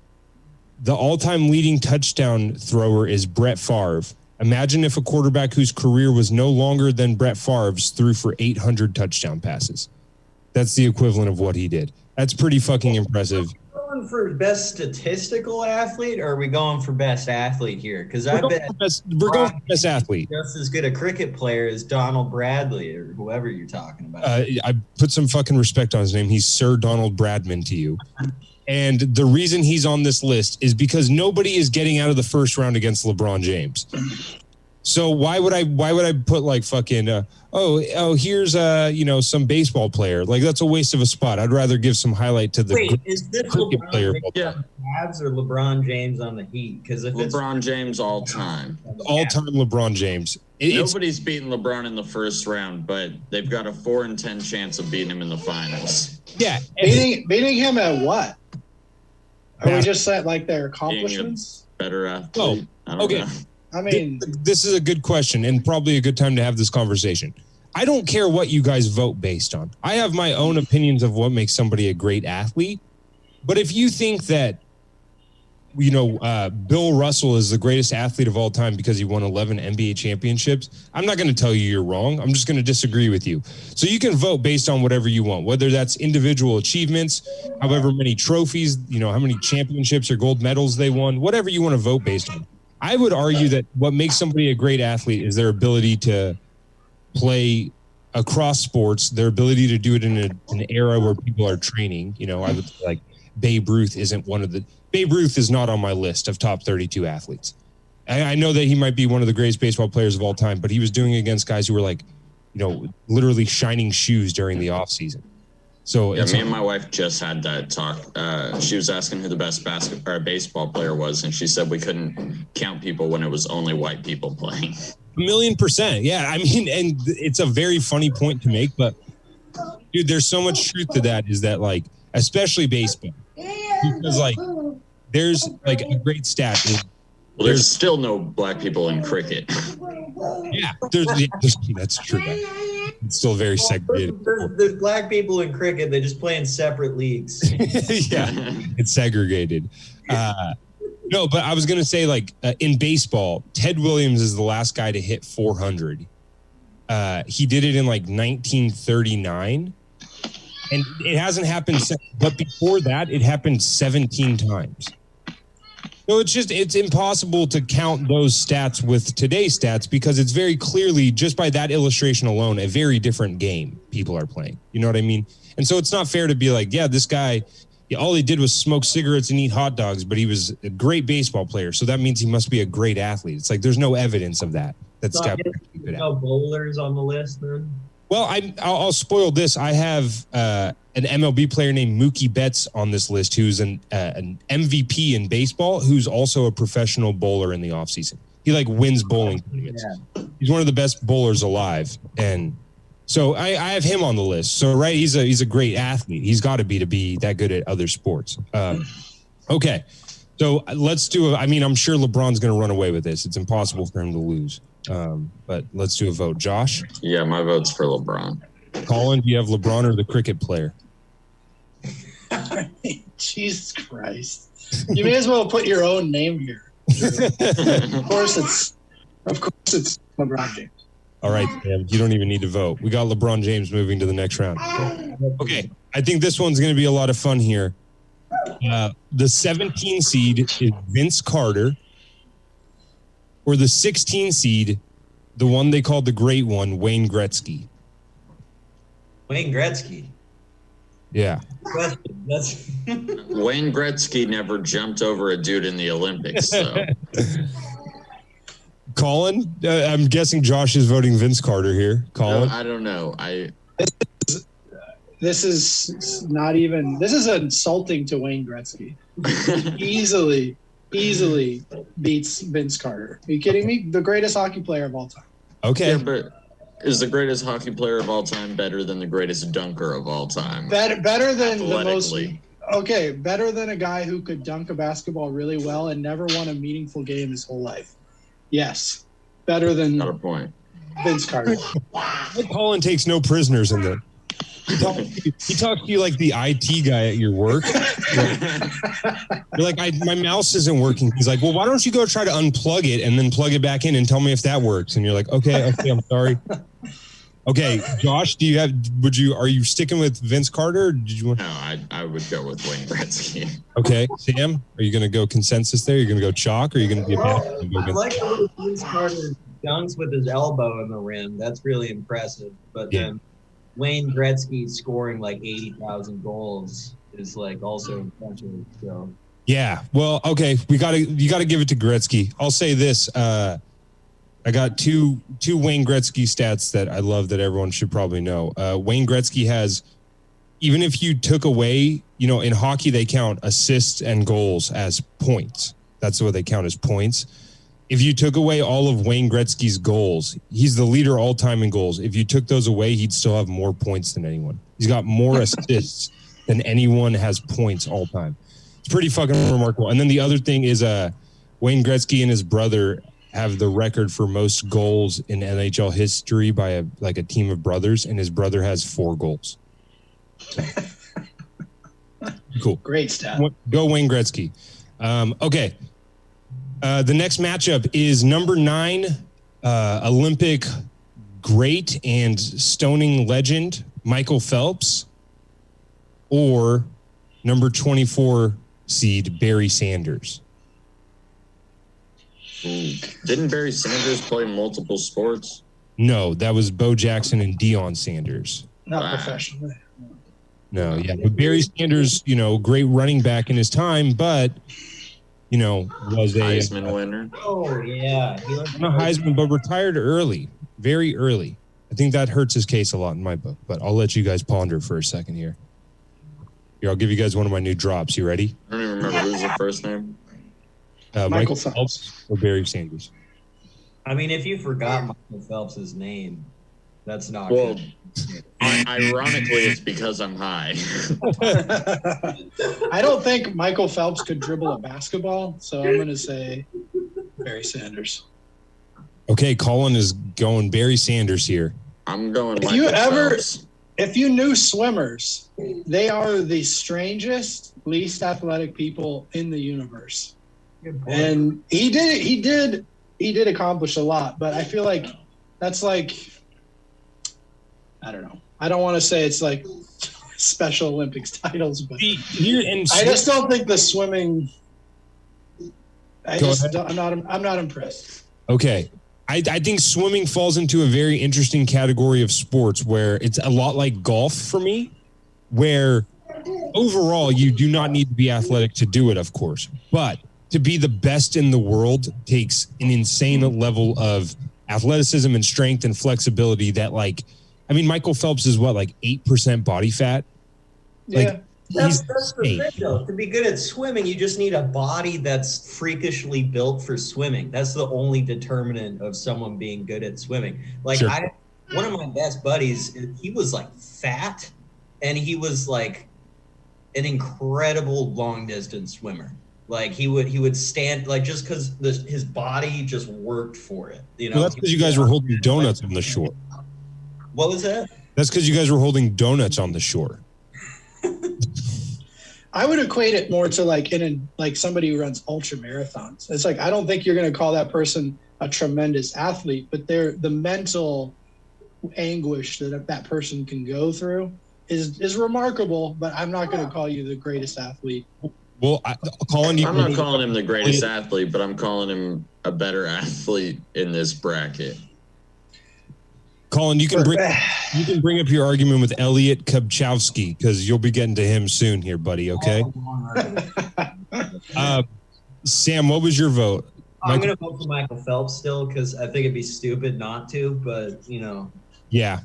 the all-time leading touchdown thrower is Brett Favre. Imagine if a quarterback whose career was no longer than Brett Favre's threw for 800 touchdown passes. That's the equivalent of what he did. That's pretty fucking impressive. Going for best statistical athlete, or are we going for best athlete here? Because I bet we're going for best athlete. Just as good a cricket player as Donald Bradley or whoever you're talking about. I put some fucking respect on his name. He's Sir Donald Bradman to you. And the reason he's on this list is because nobody is getting out of the first round against LeBron James. So why would I put like fucking here's some baseball player, like that's a waste of a spot. I'd rather give some highlight to the is this cricket LeBron player. Cavs or LeBron James on the Heat? Because if LeBron James all time LeBron James. Nobody's beaten LeBron in the first round, but they've got a 4 in 10 chance of beating him in the finals. Yeah, beating him at what? Are we just at like their accomplishments? Better athlete. Okay. I mean, this is a good question and probably a good time to have this conversation. I don't care what you guys vote based on. I have my own opinions of what makes somebody a great athlete. But if you think that, Bill Russell is the greatest athlete of all time because he won 11 NBA championships, I'm not going to tell you you're wrong. I'm just going to disagree with you. So you can vote based on whatever you want, whether that's individual achievements, however many trophies, how many championships or gold medals they won, whatever you want to vote based on. I would argue that what makes somebody a great athlete is their ability to play across sports, their ability to do it in an era where people are training. I would say like Babe Ruth Babe Ruth is not on my list of top 32 athletes. I know that he might be one of the greatest baseball players of all time, but he was doing it against guys who were like, literally shining shoes during the off season. So yeah, me and my wife just had that talk. She was asking who the best baseball player was, and she said we couldn't count people when it was only white people playing. 1,000,000%. Yeah, I mean, and it's a very funny point to make, but dude, there's so much truth to that. Is that like, especially baseball, because like there's like a great stat. There's still no black people in cricket. Yeah, that's true. It's still very segregated. There's black people in cricket. They just play in separate leagues. Yeah, it's segregated. No, but I was going to say, like, in baseball, Ted Williams is the last guy to hit 400. He did it in, like, 1939. And it hasn't happened since. But before that, it happened 17 times. So it's impossible to count those stats with today's stats because it's very clearly, just by that illustration alone, a very different game people are playing. You know what I mean? And so it's not fair to be like, yeah, this guy, all he did was smoke cigarettes and eat hot dogs, but he was a great baseball player. So that means he must be a great athlete. It's like there's no evidence of that. That's got no bowlers on the list then? Well, I'll spoil this. I have an MLB player named Mookie Betts on this list who's an MVP in baseball, who's also a professional bowler in the offseason. He like wins bowling tournaments. Yeah. He's one of the best bowlers alive. And so I have him on the list. So, right, he's a great athlete. He's got to be that good at other sports. Okay. So let's do I'm sure LeBron's going to run away with this. It's impossible for him to lose. But let's do a vote. Josh? Yeah, my vote's for LeBron. Colin, do you have LeBron or the cricket player? Jesus Christ. You may as well put your own name here. Of course it's LeBron James. All right, Sam, you don't even need to vote. We got LeBron James moving to the next round. Okay, I think this one's going to be a lot of fun here. The 17 seed is Vince Carter, or the 16 seed, the one they called the Great One, Wayne Gretzky. Wayne Gretzky? Yeah. That's Wayne Gretzky never jumped over a dude in the Olympics, so. Colin, I'm guessing Josh is voting Vince Carter here. Colin? I don't know. This is not even. This is insulting to Wayne Gretzky. Easily beats Vince Carter. Are you kidding me? The greatest hockey player of all time. Okay. Yeah, but is the greatest hockey player of all time better than the greatest dunker of all time? Better than the most. Okay, better than a guy who could dunk a basketball really well and never won a meaningful game his whole life. Yes, better than. Got a point. Vince Carter. Colin takes no prisoners in there. He talks to you like the IT guy at your work. You're like, my mouse isn't working. He's like, well, why don't you go try to unplug it and then plug it back in and tell me if that works? And you're like, okay, I'm sorry. Okay, Josh, are you sticking with Vince Carter? Or did you want? No, I would go with Wayne Gretzky. Okay, Sam, are you going to go consensus there? You're going to go chalk, or are you going to be a I like how Vince Carter dunks with his elbow in the rim. That's really impressive. But then Wayne Gretzky scoring like 80,000 goals is like also impressive. So. Yeah, well, okay, you got to give it to Gretzky. I'll say this. I got two Wayne Gretzky stats that I love that everyone should probably know. Wayne Gretzky has, even if you took away, in hockey, they count assists and goals as points. That's what they count as points. If you took away all of Wayne Gretzky's goals, he's the leader all time in goals. If you took those away, he'd still have more points than anyone. He's got more assists than anyone has points all time. It's pretty fucking remarkable. And then the other thing is Wayne Gretzky and his brother have the record for most goals in NHL history by a team of brothers, and his brother has 4 goals. Cool. Great stat. Go Wayne Gretzky. Okay. The next matchup is number 9, Olympic great and stoning legend Michael Phelps, or number 24 seed Barry Sanders. Didn't Barry Sanders play multiple sports? No, that was Bo Jackson and Deion Sanders. Not professionally. No, yeah. But Barry Sanders, great running back in his time, but, was a Heisman winner. Oh, yeah. Not Heisman, but retired early, very early. I think that hurts his case a lot in my book, but I'll let you guys ponder for a second here. Here, I'll give you guys one of my new drops. You ready? I don't even remember who's the first name. Michael Phelps or Barry Sanders. I mean, if you forgot Michael Phelps' name, that's not good. Ironically, it's because I'm high. I don't think Michael Phelps could dribble a basketball, so I'm going to say Barry Sanders. Okay, Colin is going Barry Sanders here. I'm going If you knew swimmers, they are the strangest, least athletic people in the universe. And he did accomplish a lot, but I feel like that's like, I don't know. I don't want to say it's like Special Olympics titles, but I just don't think the swimming. I'm not impressed. Okay. I think swimming falls into a very interesting category of sports where it's a lot like golf for me, where overall you do not need to be athletic to do it, of course, but to be the best in the world takes an insane level of athleticism and strength and flexibility that, like, I mean, Michael Phelps is what, like 8% body fat? Yeah. That's the thing, though. To be good at swimming, you just need a body that's freakishly built for swimming. That's the only determinant of someone being good at swimming. Like, Sure. One of my best buddies, he was like fat, and he was like an incredible long distance swimmer. Like he would stand, like, just because his body just worked for it. Well, that's because you guys were holding donuts on the shore. What was that? That's because you guys were holding donuts on the shore. I would equate it more to like like somebody who runs ultra marathons. It's like, I don't think you're going to call that person a tremendous athlete, but the mental anguish that person can go through is remarkable. But I'm not going to call you the greatest athlete. Well, I'm not calling him the greatest athlete, but I'm calling him a better athlete in this bracket. Colin, you can bring up your argument with Elliot Kubchowski because you'll be getting to him soon here, buddy. Okay. Sam, what was your vote? I'm going to vote for Michael Phelps still because I think it'd be stupid not to, but Yeah.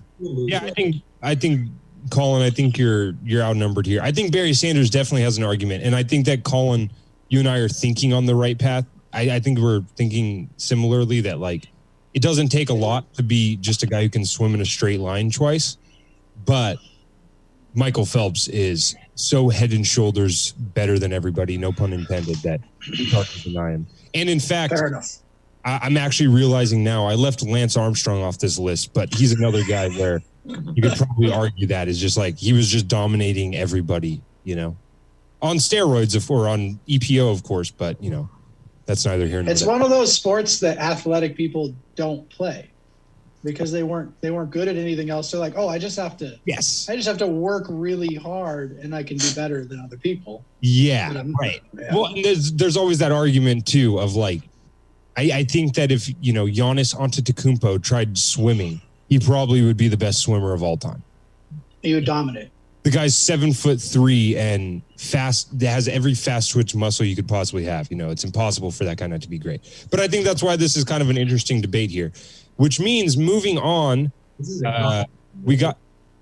I think Colin, I think you're outnumbered here. I think Barry Sanders definitely has an argument, and I think that Colin, you and I are thinking on the right path. I think we're thinking similarly that, like, it doesn't take a lot to be just a guy who can swim in a straight line twice, but Michael Phelps is so head and shoulders better than everybody, no pun intended, that it's hard to deny him. And in fact, I'm actually realizing now I left Lance Armstrong off this list, but he's another guy where you could probably argue that is just like he was just dominating everybody, on steroids or on EPO, of course, but that's neither here nor there. It's one of those sports that athletic people don't play because they weren't good at anything else. They're like, oh, I just have to work really hard and I can do better than other people. Yeah, right. Yeah. Well, there's always that argument too of like, I think that if Giannis Antetokounmpo tried swimming, he probably would be the best swimmer of all time. He would dominate. The guy's 7'3" and fast. Has every fast twitch muscle you could possibly have. It's impossible for that guy not to be great. But I think that's why this is kind of an interesting debate here, which means moving on. This is we got.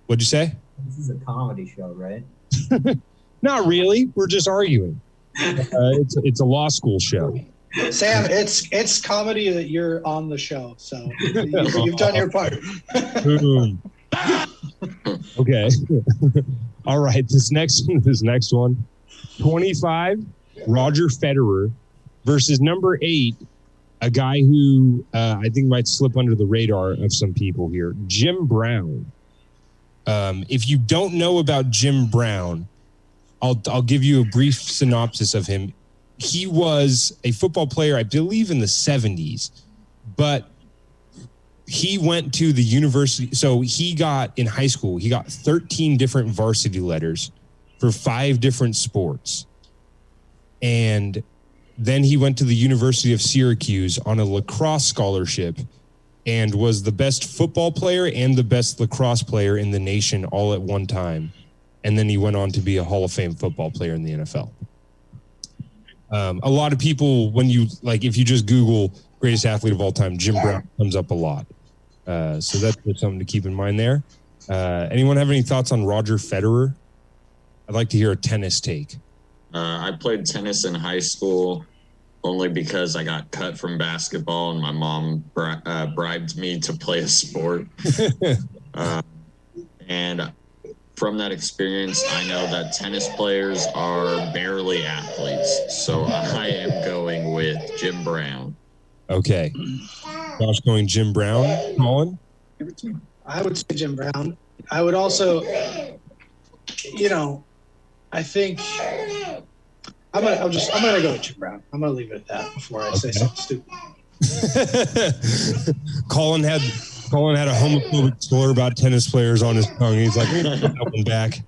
What'd you say? This is a comedy show, right? Not really. We're just arguing. It's a law school show. Sam, it's comedy that you're on the show, so you've done your part. Boom. Okay. All right. This next one. 25, Roger Federer versus number 8, a guy who I think might slip under the radar of some people here, Jim Brown. If you don't know about Jim Brown, I'll give you a brief synopsis of him. He was a football player, I believe, in the 70s, but he went to the university. So in high school, he got 13 different varsity letters for 5 different sports. And then he went to the University of Syracuse on a lacrosse scholarship and was the best football player and the best lacrosse player in the nation all at one time. And then he went on to be a Hall of Fame football player in the NFL. A lot of people, if you just Google greatest athlete of all time, Jim Brown comes up a lot. So that's something to keep in mind there. Anyone have any thoughts on Roger Federer? I'd like to hear a tennis take. I played tennis in high school only because I got cut from basketball and my mom bribed me to play a sport. And from that experience, I know that tennis players are barely athletes. So I am going with Jim Brown. Okay. Josh going Jim Brown. Colin? I would say Jim Brown. I would also, I think I'm gonna go with Jim Brown. I'm gonna leave it at that before I say something stupid. Colin had a homophobic slur about tennis players on his tongue. He's like, put that one back.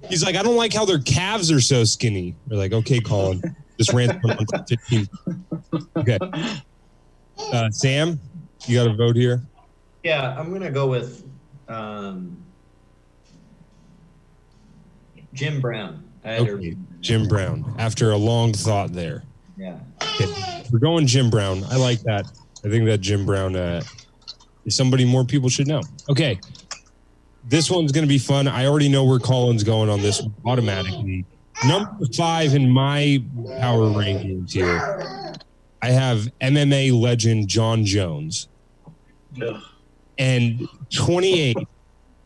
He's like, I don't like how their calves are so skinny. We're like, okay, Colin, just ran 15. Okay. Sam, you got a vote here? Yeah, I'm gonna go with Jim Brown. Jim Brown. After a long thought there. Yeah. Okay. We're going Jim Brown. I like that. I think that Jim Brown is somebody more people should know. Okay. This one's going to be fun. I already know where Colin's going on this one automatically. Number 5 in my power rankings here, I have MMA legend John Jones. Ugh. And 28,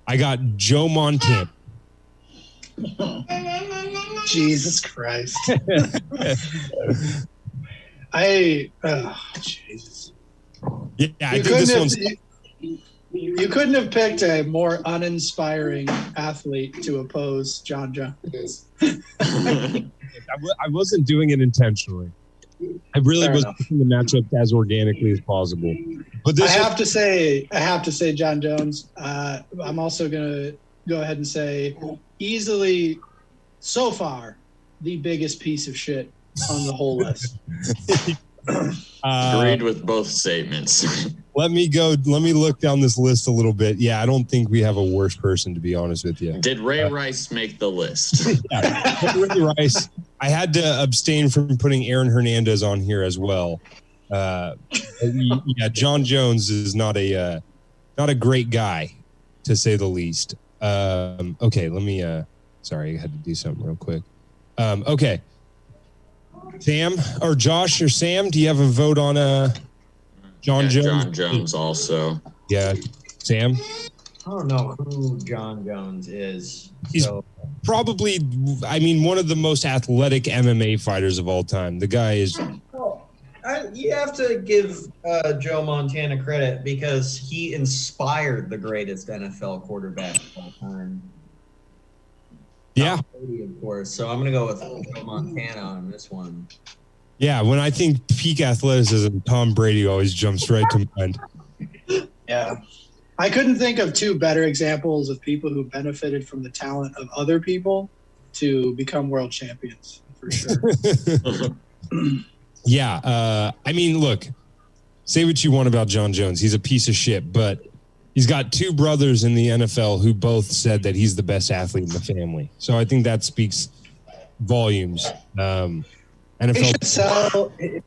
I got Joe Montana. Jesus Christ. Jesus. Yeah, I think this one's... You couldn't have picked a more uninspiring athlete to oppose John Jones. I wasn't doing it intentionally. I really was picking the matchup as organically as possible. But I have to say John Jones. I'm also going to go ahead and say easily, so far, the biggest piece of shit on the whole list. Agreed with both statements. Let me look down this list a little bit. Yeah, I don't think we have a worse person, to be honest with you. Did Ray Rice make the list? Yeah, Ray Rice. I had to abstain from putting Aaron Hernandez on here as well. John Jones is not a great guy, to say the least. Okay, let me. Sorry, I had to do something real quick. Okay, Sam or Josh or Sam, do you have a vote on John Jones? John Jones also. Yeah, Sam. I don't know who John Jones is. He's probably, one of the most athletic MMA fighters of all time. The guy is. You have to give Joe Montana credit because he inspired the greatest NFL quarterback of all time. Yeah. Tom Brady, of course. So I'm going to go with Joe Montana on this one. Yeah, when I think peak athleticism, Tom Brady always jumps right to mind. Yeah. I couldn't think of 2 better examples of people who benefited from the talent of other people to become world champions, for sure. Yeah. Look, say what you want about John Jones. He's a piece of shit, but he's got 2 brothers in the NFL who both said that he's the best athlete in the family. So I think that speaks volumes. NFL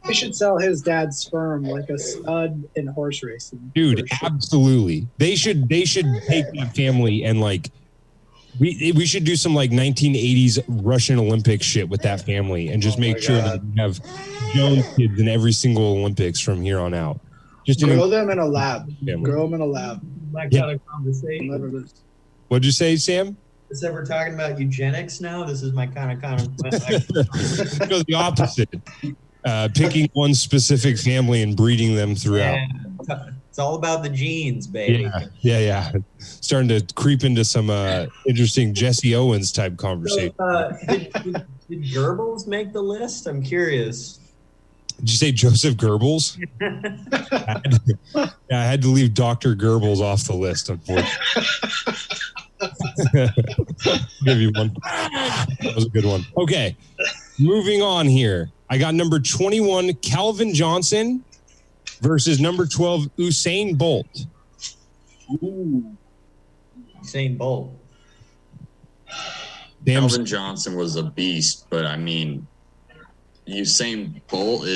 He should sell his dad's sperm like a stud in horse racing. Dude, absolutely. They should take that family and we should do some 1980s Russian Olympics shit with that family and just make sure that we have Jones kids in every single Olympics from here on out. Just grow them in a lab. Family. Grow them in a lab. That kind of conversation. What'd you say, Sam? So we're talking about eugenics now. This is my kind of. No, the opposite. Picking one specific family and breeding them throughout. Yeah. It's all about the genes, baby. Yeah. Starting to creep into some interesting Jesse Owens type conversation. So, did Goebbels make the list? I'm curious. Did you say Joseph Goebbels? I had to leave Dr. Goebbels off the list, unfortunately. Give you one. That was a good one. Okay, moving on here. I got number 21, Calvin Johnson versus number 12, Usain Bolt. Ooh. Usain Bolt. Calvin Johnson was a beast, but I mean, Usain Bolt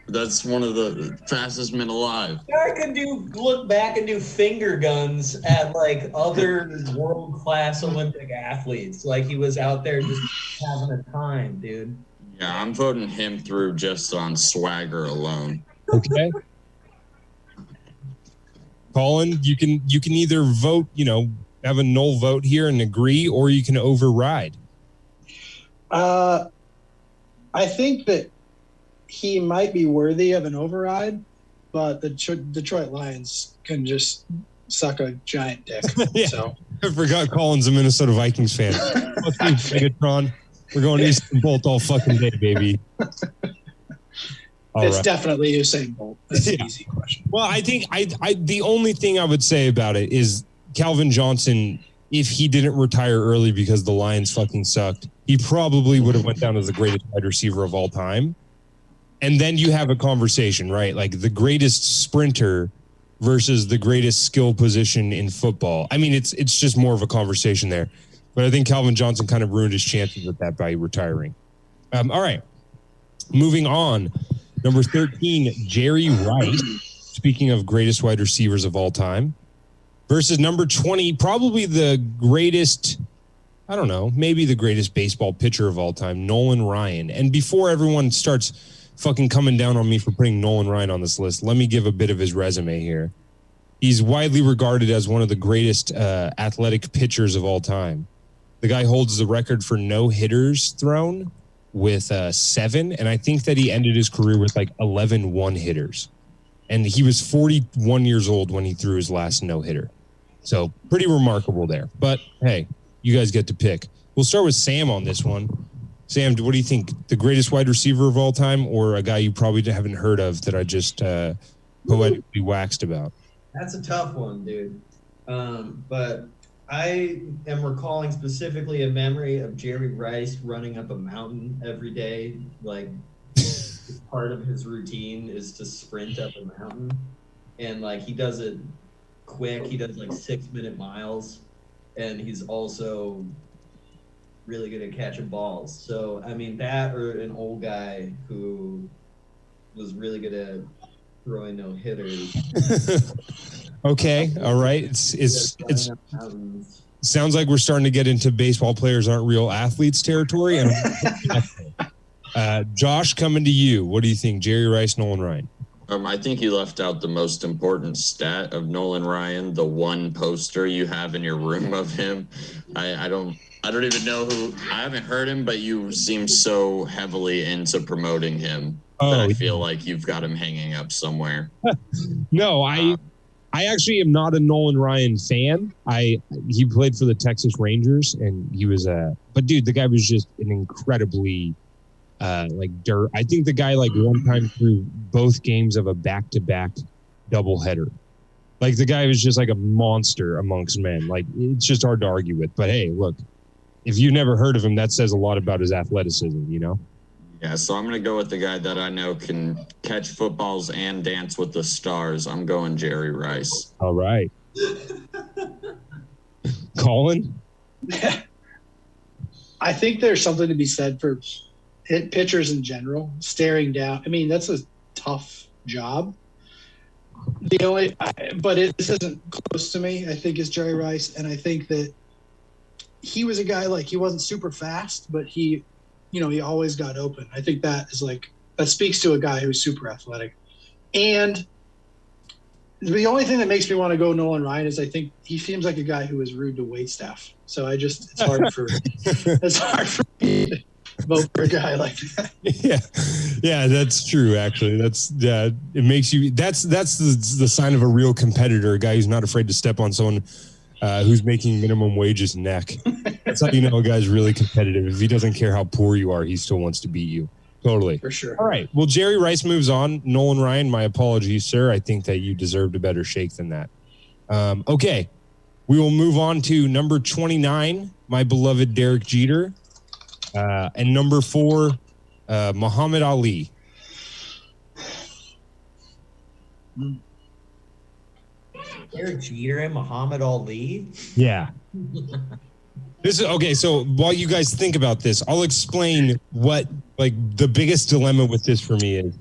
that's one of the fastest men alive. I could look back and do finger guns at like other world-class Olympic athletes. Like he was out there just having a time, dude. Yeah, I'm voting him through just on swagger alone. Okay. Colin, you can either vote, have a null vote here and agree, or you can override. I think that he might be worthy of an override, but the Detroit Lions can just suck a giant dick. Yeah. So I forgot Colin's a Minnesota Vikings fan. Fuck you, Megatron. We're going Usain Bolt all fucking day, baby. It's definitely Usain Bolt. That's an easy question. Well, I think the only thing I would say about it is Calvin Johnson, if he didn't retire early because the Lions fucking sucked, he probably would have went down as the greatest wide receiver of all time. And then you have a conversation, right? Like the greatest sprinter versus the greatest skill position in football. I mean, it's just more of a conversation there. But I think Calvin Johnson kind of ruined his chances with that by retiring. All right. Moving on. Number 13, Jerry Rice. Speaking of greatest wide receivers of all time. Versus number 20, probably the greatest, I don't know, maybe the greatest baseball pitcher of all time, Nolan Ryan. And before everyone starts fucking coming down on me for putting Nolan Ryan on this list, let me give a bit of his resume here. He's widely regarded as one of the greatest athletic pitchers of all time. The guy holds the record for no-hitters thrown with 7, and I think that he ended his career with like 11 one-hitters. And he was 41 years old when he threw his last no-hitter. So pretty remarkable there. But hey, you guys get to pick. We'll start with Sam on this one. Sam, what do you think? The greatest wide receiver of all time, or a guy you probably haven't heard of that I just poetically waxed about? That's a tough one, dude. But I am recalling specifically a memory of Jerry Rice running up a mountain every day. Like part of his routine is to sprint up a mountain. And like he does it quick. He does like 6-minute miles. And he's also really good at catching balls. So, I mean, that or an old guy who was really good at throwing no hitters. Okay, all right. It's sounds like we're starting to get into baseball players aren't real athletes territory. And Josh, coming to you. What do you think? Jerry Rice, Nolan Ryan? I think you left out the most important stat of Nolan Ryan, the one poster you have in your room of him. I don't even know who. I haven't heard him, but you seem so heavily into promoting him that I feel like you've got him hanging up somewhere. No, I actually am not a Nolan Ryan fan. He played for the Texas Rangers, and he was but dude, the guy was just an incredibly dirt. I think the guy one time threw both games of a back-to-back doubleheader. Like the guy was just like a monster amongst men. Like it's just hard to argue with. But hey, look, if you've never heard of him, that says a lot about his athleticism, you know? Yeah, so I'm going to go with the guy that I know can catch footballs and dance with the stars. I'm going Jerry Rice. All right. Colin? I think there's something to be said for pitchers in general, staring down. I mean, that's a tough job. But this isn't close to me, I think, is Jerry Rice. And I think that he was a guy, he wasn't super fast, but he always got open. I think that is that speaks to a guy who's super athletic. And The only thing that makes me want to go Nolan Ryan is I think he seems like a guy who is rude to wait staff. So it's hard for me to vote for a guy like that. Yeah, that's true. Actually, it makes you. That's the sign of a real competitor, a guy who's not afraid to step on someone who's making minimum wage's neck. That's how you know a guy's really competitive. If he doesn't care how poor you are, he still wants to beat you. Totally. For sure. All right. Well, Jerry Rice moves on. Nolan Ryan, my apologies, sir. I think that you deserved a better shake than that. Okay. We will move on to number 29, my beloved Derek Jeter. And number 4, Muhammad Ali. Derek Jeter and Muhammad Ali? Yeah. This is okay. So while you guys think about this, I'll explain what the biggest dilemma with this for me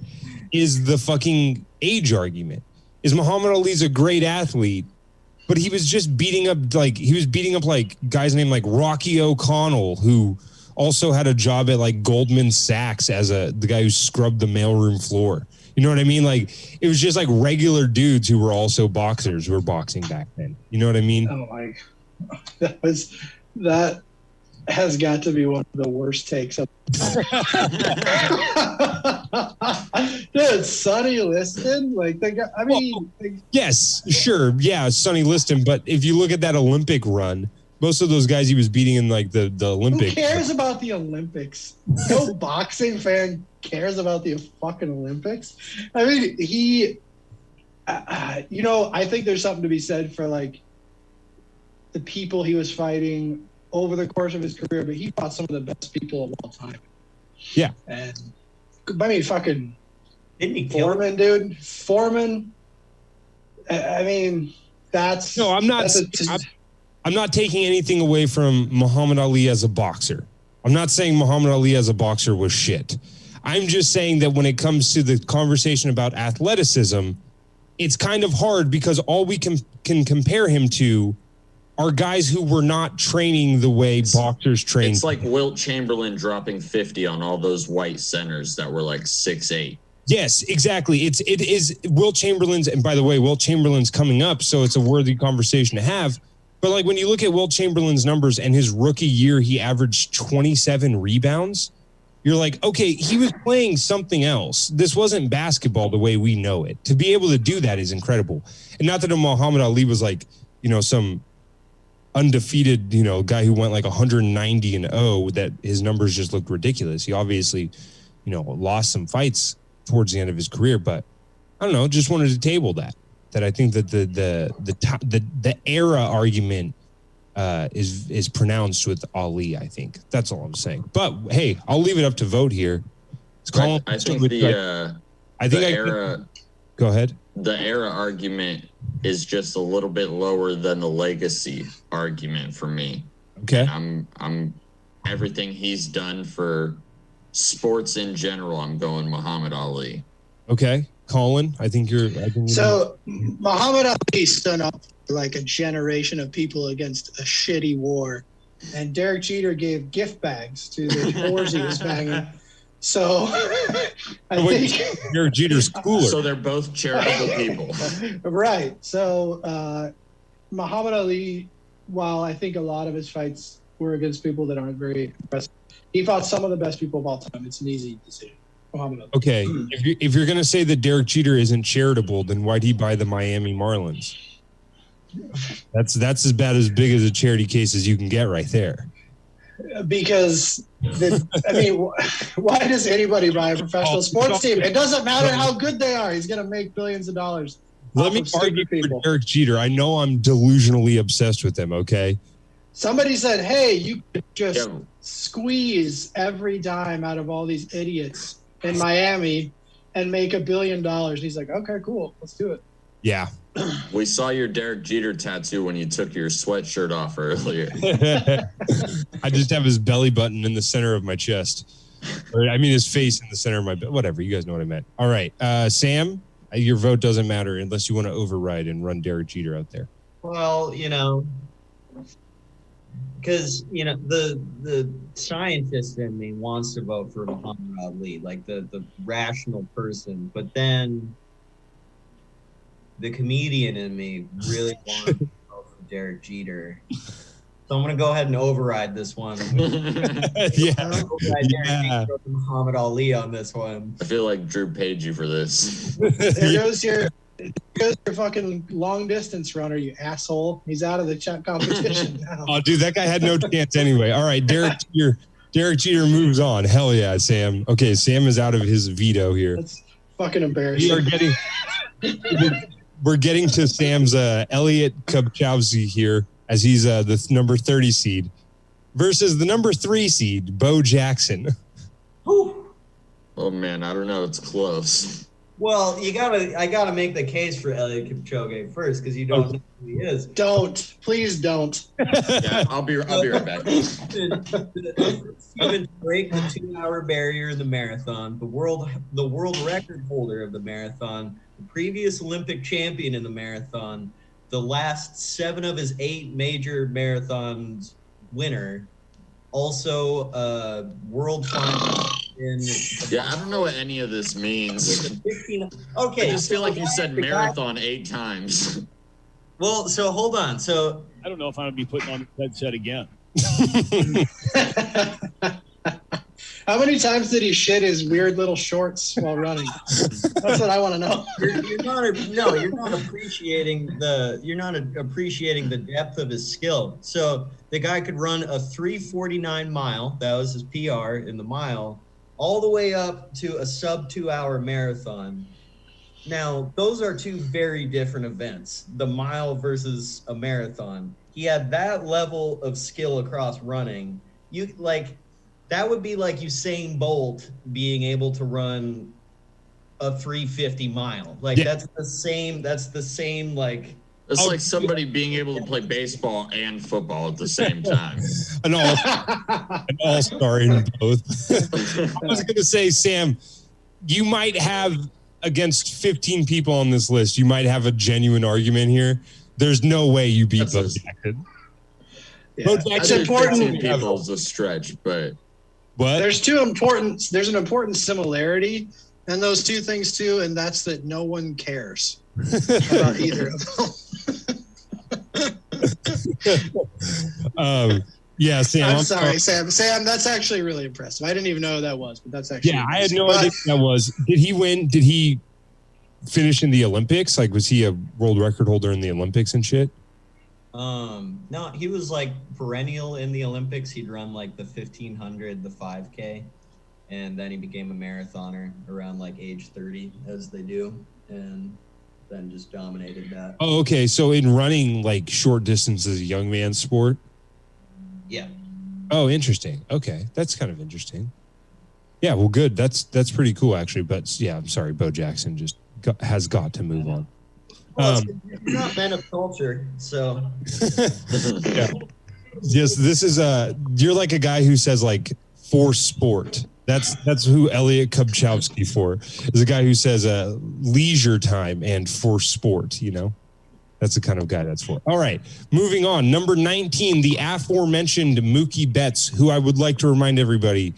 is the fucking age argument. Is Muhammad Ali's a great athlete, but he was just beating up guys named like Rocky O'Connell, who also had a job at like Goldman Sachs as the guy who scrubbed the mailroom floor. You know what I mean? Like it was just like regular dudes who were also boxers who were boxing back then. You know what I mean? Oh my, that has got to be one of the worst takes of dude, Sonny Liston, like the guy, I mean, yes, sure. Yeah, Sonny Liston. But if you look at that Olympic run, most of those guys he was beating in like the Olympics. Who cares about the Olympics? No boxing fan cares about the fucking Olympics. I mean, I think there's something to be said for like the people he was fighting over the course of his career, but he fought some of the best people of all time. Yeah. And I mean, fucking didn't he Foreman, dude? Foreman. I mean, that's no. I'm not. I'm not taking anything away from Muhammad Ali as a boxer. I'm not saying Muhammad Ali as a boxer was shit. I'm just saying that when it comes to the conversation about athleticism, it's kind of hard because all we can compare him to are guys who were not training the way boxers train. It's like Wilt Chamberlain dropping 50 on all those white centers that were like 6'8". Yes, exactly. It is Wilt Chamberlain's, and by the way, Wilt Chamberlain's coming up, so it's a worthy conversation to have. But like when you look at Wilt Chamberlain's numbers and his rookie year, he averaged 27 rebounds. You're like, okay, he was playing something else. This wasn't basketball the way we know it. To be able to do that is incredible. And not that Muhammad Ali was like, some undefeated, guy who went like 190-0, that his numbers just looked ridiculous. He obviously, lost some fights towards the end of his career, but I don't know, just wanted to table that I think that the era argument is pronounced with Ali. I think that's all I'm saying. But hey, I'll leave it up to vote here. I think the era. Go ahead. The era argument is just a little bit lower than the legacy argument for me. Okay. I'm everything he's done for sports in general. I'm going Muhammad Ali. Okay. Colin, I think you're so Muhammad Ali stood up for like a generation of people against a shitty war, and Derek Jeter gave gift bags to the whores he was banging. So I think Derek Jeter's cooler. So they're both charitable people. Right. So Muhammad Ali, while I think a lot of his fights were against people that aren't very impressive, he fought some of the best people of all time. It's an easy decision. Okay, if you're going to say that Derek Jeter isn't charitable, then why'd he buy the Miami Marlins? That's as big as a charity case as you can get right there. Because, why does anybody buy a professional sports team? It doesn't matter how good they are. He's going to make billions of dollars. Let me argue for Derek Jeter. I know I'm delusionally obsessed with him, okay? Somebody said, hey, you could just squeeze every dime out of all these idiots in Miami and make $1 billion. He's like, okay, cool, let's do it. Yeah. We saw your Derek Jeter tattoo when you took your sweatshirt off earlier. I just have his belly button in the center of my chest. His face in the center of my whatever. You guys know what I meant. All right. Sam, your vote doesn't matter unless you want to override and run Derek Jeter out there. Well, because the scientist in me wants to vote for Muhammad Ali, like the rational person, but then the comedian in me really wanted to go for Derek Jeter. So I'm going to go ahead and override this one. Override Derek Jeter over Muhammad Ali on this one. I feel like Drew paid you for this. There goes your fucking long distance runner, you asshole. He's out of the competition now. Oh, dude, that guy had no chance anyway. All right, Derek Jeter moves on. Hell yeah, Sam. Okay, Sam is out of his veto here. That's fucking embarrassing. We're getting to Sam's Elliot Kubchowski here, as he's the number 30 seed versus the number 3 seed, Bo Jackson. Oh man, I don't know. It's close. Well, I gotta make the case for Elliot Kipchoge first because you don't know who he is. Please don't. Yeah, I'll be right back. Even to break the 2-hour barrier in the marathon, the world record holder of the marathon, the previous Olympic champion in the marathon, the last 7 of his 8 major marathons winner, also world finalist in. Yeah, I don't know what any of this means. Okay, I just feel like you said marathon 8 times. Well, so hold on. So I don't know if I'm gonna be putting on the headset again. How many times did he shit his weird little shorts while running? That's what I want to know. You're not appreciating the depth of his skill. So the guy could run a 3:49 mile. That was his PR in the mile, all the way up to a sub 2-hour marathon. Now, those are 2 very different events, the mile versus a marathon. He had that level of skill across running. That would be like Usain Bolt being able to run a 350 mile. That's the same like. It's like somebody being able to play baseball and football at the same time. An all-star in both. I was going to say, Sam, you might have, against 15 people on this list, you might have a genuine argument here. There's no way you beat Bo Jackson. Yeah. Bo Jackson, It's important. 15 people is a stretch, but what? There's an important similarity in those 2 things too, and that's that no one cares about either of them. Yeah, Sam. I'm sorry, Sam. Sam, that's actually really impressive. I didn't even know who that was, but that's actually I had no idea who that was. Did he win? Did he finish in the Olympics? Like, was he a world record holder in the Olympics and shit? No, he was like perennial in the Olympics. He'd run like the 1500, the 5K, and then he became a marathoner around like age 30, as they do, and then just dominated that. Oh, okay. So in running, like short distance is a young man's sport? Yeah. Oh, interesting. Okay. That's kind of interesting. Yeah, well, good. That's pretty cool, actually. But yeah, I'm sorry. Bo Jackson just has got to move on. Well, it's not men of culture, so. Yeah. Yes, this is you're like a guy who says like for sport. That's who Elliot Kubchowski for is a guy who says leisure time and for sport, you know. That's the kind of guy that's for. All right, moving on. Number 19, the aforementioned Mookie Betts, who I would like to remind everybody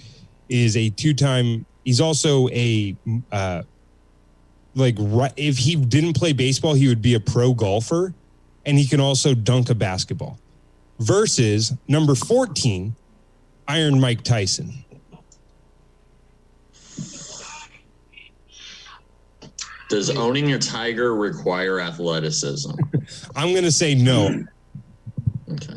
is a 2-time. He's also a if he didn't play baseball, he would be a pro golfer, and he can also dunk a basketball. Versus number 14, Iron Mike Tyson. Does owning a tiger require athleticism? I'm going to say no. Okay.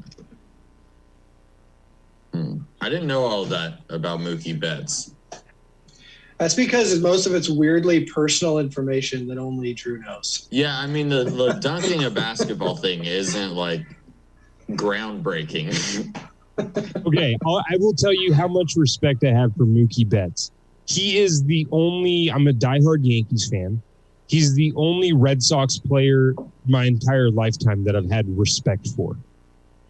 I didn't know all of that about Mookie Betts. That's because most of it's weirdly personal information that only Drew knows. Yeah, I mean, the dunking a basketball thing isn't like groundbreaking. Okay, I will tell you how much respect I have for Mookie Betts. He is the only, I'm a diehard Yankees fan. He's the only Red Sox player my entire lifetime that I've had respect for.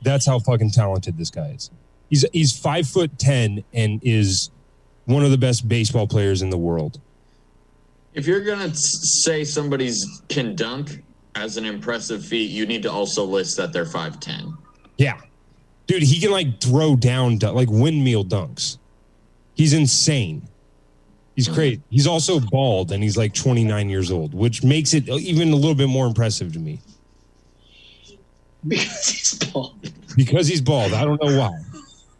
That's how fucking talented this guy is. He's 5'10" and is one of the best baseball players in the world. If you're going to say somebody's can dunk as an impressive feat, you need to also list that they're 5'10". Yeah. Dude, he can like throw down like windmill dunks. He's insane. He's crazy. He's also bald, and he's like 29 years old, which makes it even a little bit more impressive to me. Because he's bald. Because he's bald. I don't know why.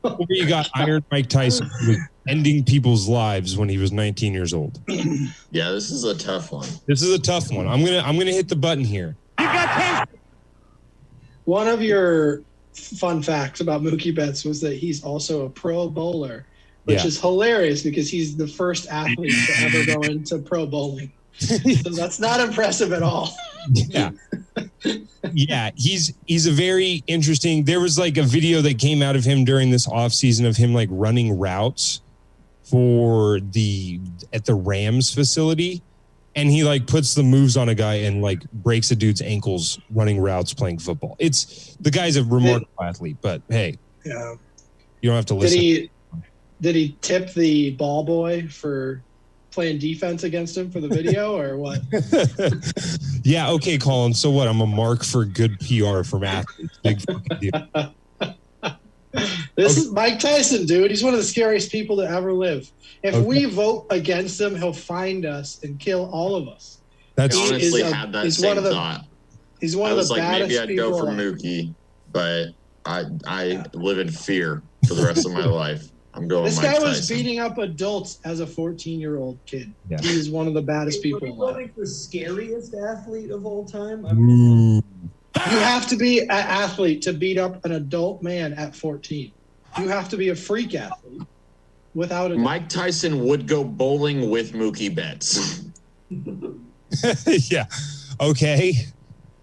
Or you got Iron Mike Tyson, who was ending people's lives when he was 19 years old. Yeah, this is a tough one. This is a tough one. I'm gonna hit the button here. One of your fun facts about Mookie Betts was that he's also a pro bowler, which is hilarious because he's the first athlete to ever go into pro bowling. So that's not impressive at all. Yeah. Yeah, he's a very interesting. There was like a video that came out of him during this offseason of him like running routes at the Rams facility, and he like puts the moves on a guy and like breaks a dude's ankles running routes playing football. The guy's a remarkable athlete, but hey, yeah, you don't have to listen. Did he tip the ball boy for playing defense against him for the video or what? Yeah, okay, Colin. So what? I'm a mark for good PR from athletes. Big fucking deal. This is Mike Tyson, dude. He's one of the scariest people to ever live. If we vote against him, he'll find us and kill all of us. I honestly had that same thought. He's one of the baddest maybe I'd go for Mookie, but I live in fear for the rest of my life. I'm going This Mike guy was Tyson. beating up adults as a 14-year-old kid. Yeah. He is one of the baddest people alive. Like the scariest athlete of all time. You have to be an athlete to beat up an adult man at 14. You have to be a freak athlete. Without a Mike Tyson would go bowling with Mookie Betts. Yeah. Okay.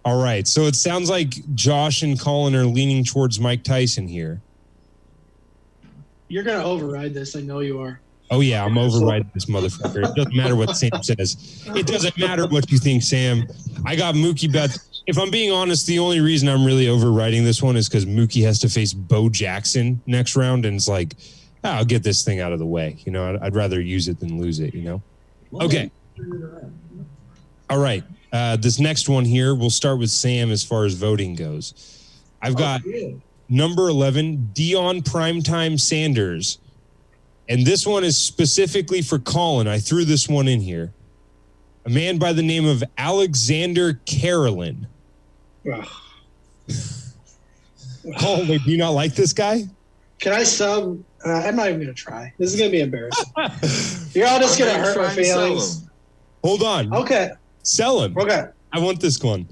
All right. So it sounds like Josh and Colin are leaning towards Mike Tyson here. You're going to override this. I know you are. Oh, yeah. I'm overriding this motherfucker. It doesn't matter what Sam says. It doesn't matter what you think, Sam. I got Mookie Betts. If I'm being honest, the only reason I'm really overriding this one is because Mookie has to face Bo Jackson next round. And it's like, I'll get this thing out of the way. You know, I'd rather use it than lose it, you know? Okay. All right. This next one here, we'll start with Sam as far as voting goes. I've got number 11, Deion Primetime Sanders. And this one is specifically for Colin. I threw this one in here. A man by the name of Alexander Carolyn. Colin, do you not like this guy? Can I sub? I'm not even going to try. This is going to be embarrassing. You're all just going to hurt my feelings. Hold on. Okay. Sell him. Okay. I want this one.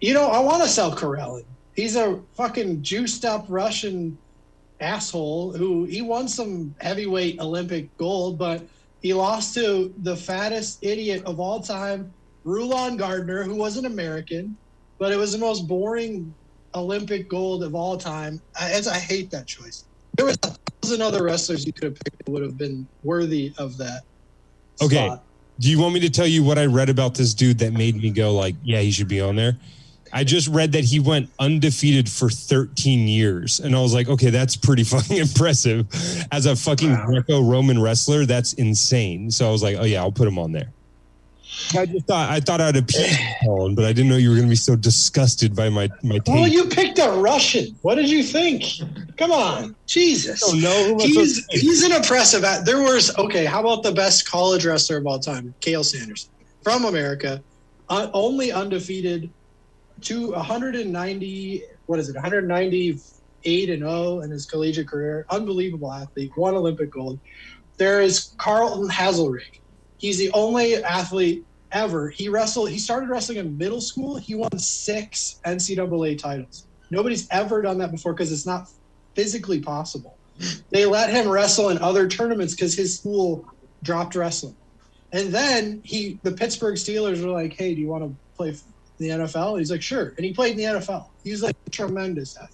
You know, I want to sell Karelin. He's a fucking juiced up Russian asshole who he won some heavyweight Olympic gold, but he lost to the fattest idiot of all time, Rulon Gardner, who was an American, but it was the most boring Olympic gold of all time. I hate that choice. There was 1,000 other wrestlers you could have picked that would have been worthy of that. Okay. spot. Do you want me to tell you what I read about this dude that made me go like, yeah, he should be on there? I just read that he went undefeated for 13 years. And I was like, okay, that's pretty fucking impressive. As a fucking Greco-Roman wrestler, that's insane. So I was like, oh yeah, I'll put him on there. I thought I'd appease Colin, but I didn't know you were going to be so disgusted by my take. Well, you picked a Russian. What did you think? Come on. Jesus. I don't know. He's an impressive. There was, okay, how about the best college wrestler of all time, Cael Sanders, from America, only undefeated to 198-0 in his collegiate career. Unbelievable athlete, won Olympic gold. There is Carlton Hazelrig. He's the only athlete ever. He started wrestling in middle school. He won 6 NCAA titles. Nobody's ever done that before because it's not physically possible. They let him wrestle in other tournaments because his school dropped wrestling. And then the Pittsburgh Steelers were like, hey, do you want to play the NFL? And he's like, sure. And he played in the NFL. He's like a tremendous athlete.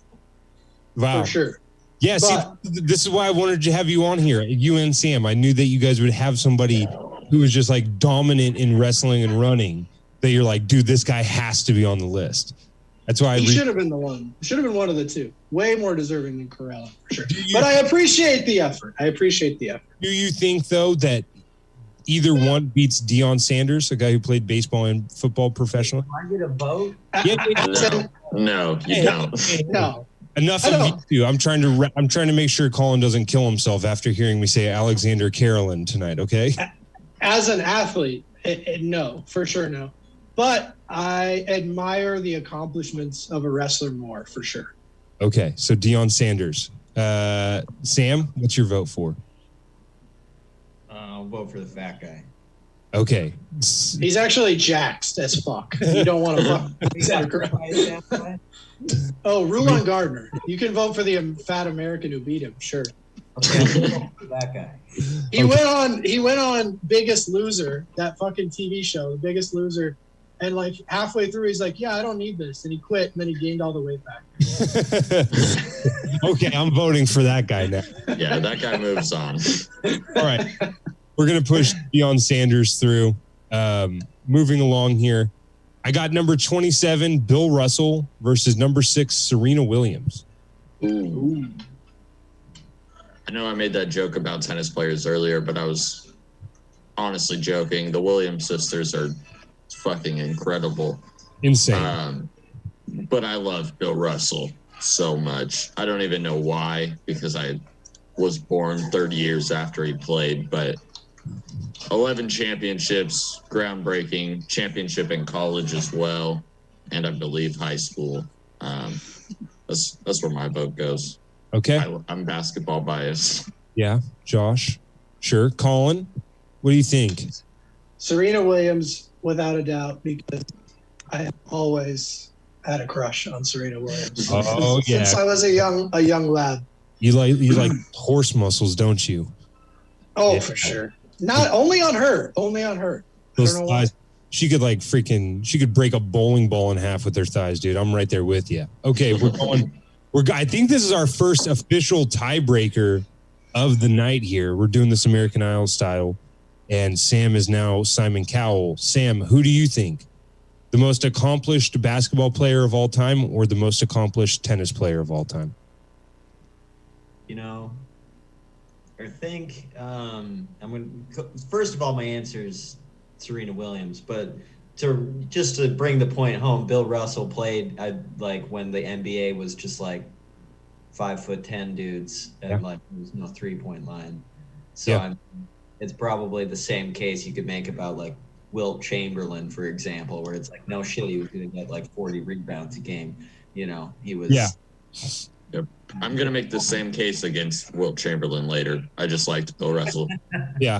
Wow. For sure. Yeah, see, this is why I wanted to have you on here, you and Sam. I knew that you guys would have somebody who was just like dominant in wrestling and running, that you're like, dude, this guy has to be on the list. That's why he should have been the one. Should have been one of the two. Way more deserving than Carella, for sure. But I appreciate the effort. Do you think, though, that either one beats Deion Sanders, a guy who played baseball and football professionally? I get a vote? No, you don't. No. Enough of you two. I'm trying to make sure Colin doesn't kill himself after hearing me say Alexander Carolyn tonight, okay? As an athlete, no, for sure no. But I admire the accomplishments of a wrestler more, for sure. Okay, so Deion Sanders. Sam, what's your vote for? I'll vote for the fat guy. Okay. He's actually jacked as fuck. You don't want to fuck. Oh, Rulon Gardner. You can vote for the fat American who beat him, sure. Okay, I'll vote for that guy. He went on Biggest Loser, that fucking TV show, The Biggest Loser, and like halfway through he's like, yeah, I don't need this, and he quit, and then he gained all the weight back. Okay, I'm voting for that guy now. Yeah, that guy moves on. All right, we're gonna push Deion Sanders through. Moving along here, I got number 27 Bill Russell versus number 6 Serena Williams. Ooh. I know I made that joke about tennis players earlier, but I was honestly joking. The Williams sisters are fucking incredible. Insane. But I love Bill Russell so much. I don't even know why, because I was born 30 years after he played, but 11 championships, groundbreaking, championship in college as well, and I believe high school. That's where my vote goes. Okay. I'm basketball biased. Yeah, Josh. Sure. Colin, what do you think? Serena Williams, without a doubt, because I have always had a crush on Serena Williams. Oh, yeah. Since I was a young lad. You like horse muscles, don't you? Oh, Yeah. for sure. Not only on her. Only on her. I Those don't know why. thighs, she could break a bowling ball in half with her thighs, dude. I'm right there with you. Okay, we're going. I think this is our first official tiebreaker of the night here. We're doing this American Idol style, and Sam is now Simon Cowell. Sam, who do you think? The most accomplished basketball player of all time or the most accomplished tennis player of all time? You know, I think first of all, my answer is Serena Williams, but to bring the point home, Bill Russell played like when the NBA was just like 5'10" dudes and like there was no 3-point line. So it's probably the same case you could make about like Wilt Chamberlain, for example, where it's like, no shit, he was going to get like 40 rebounds a game. You know, he was. Yeah. Yep. I'm going to make the same case against Wilt Chamberlain later. I just liked Bill Russell. Yeah.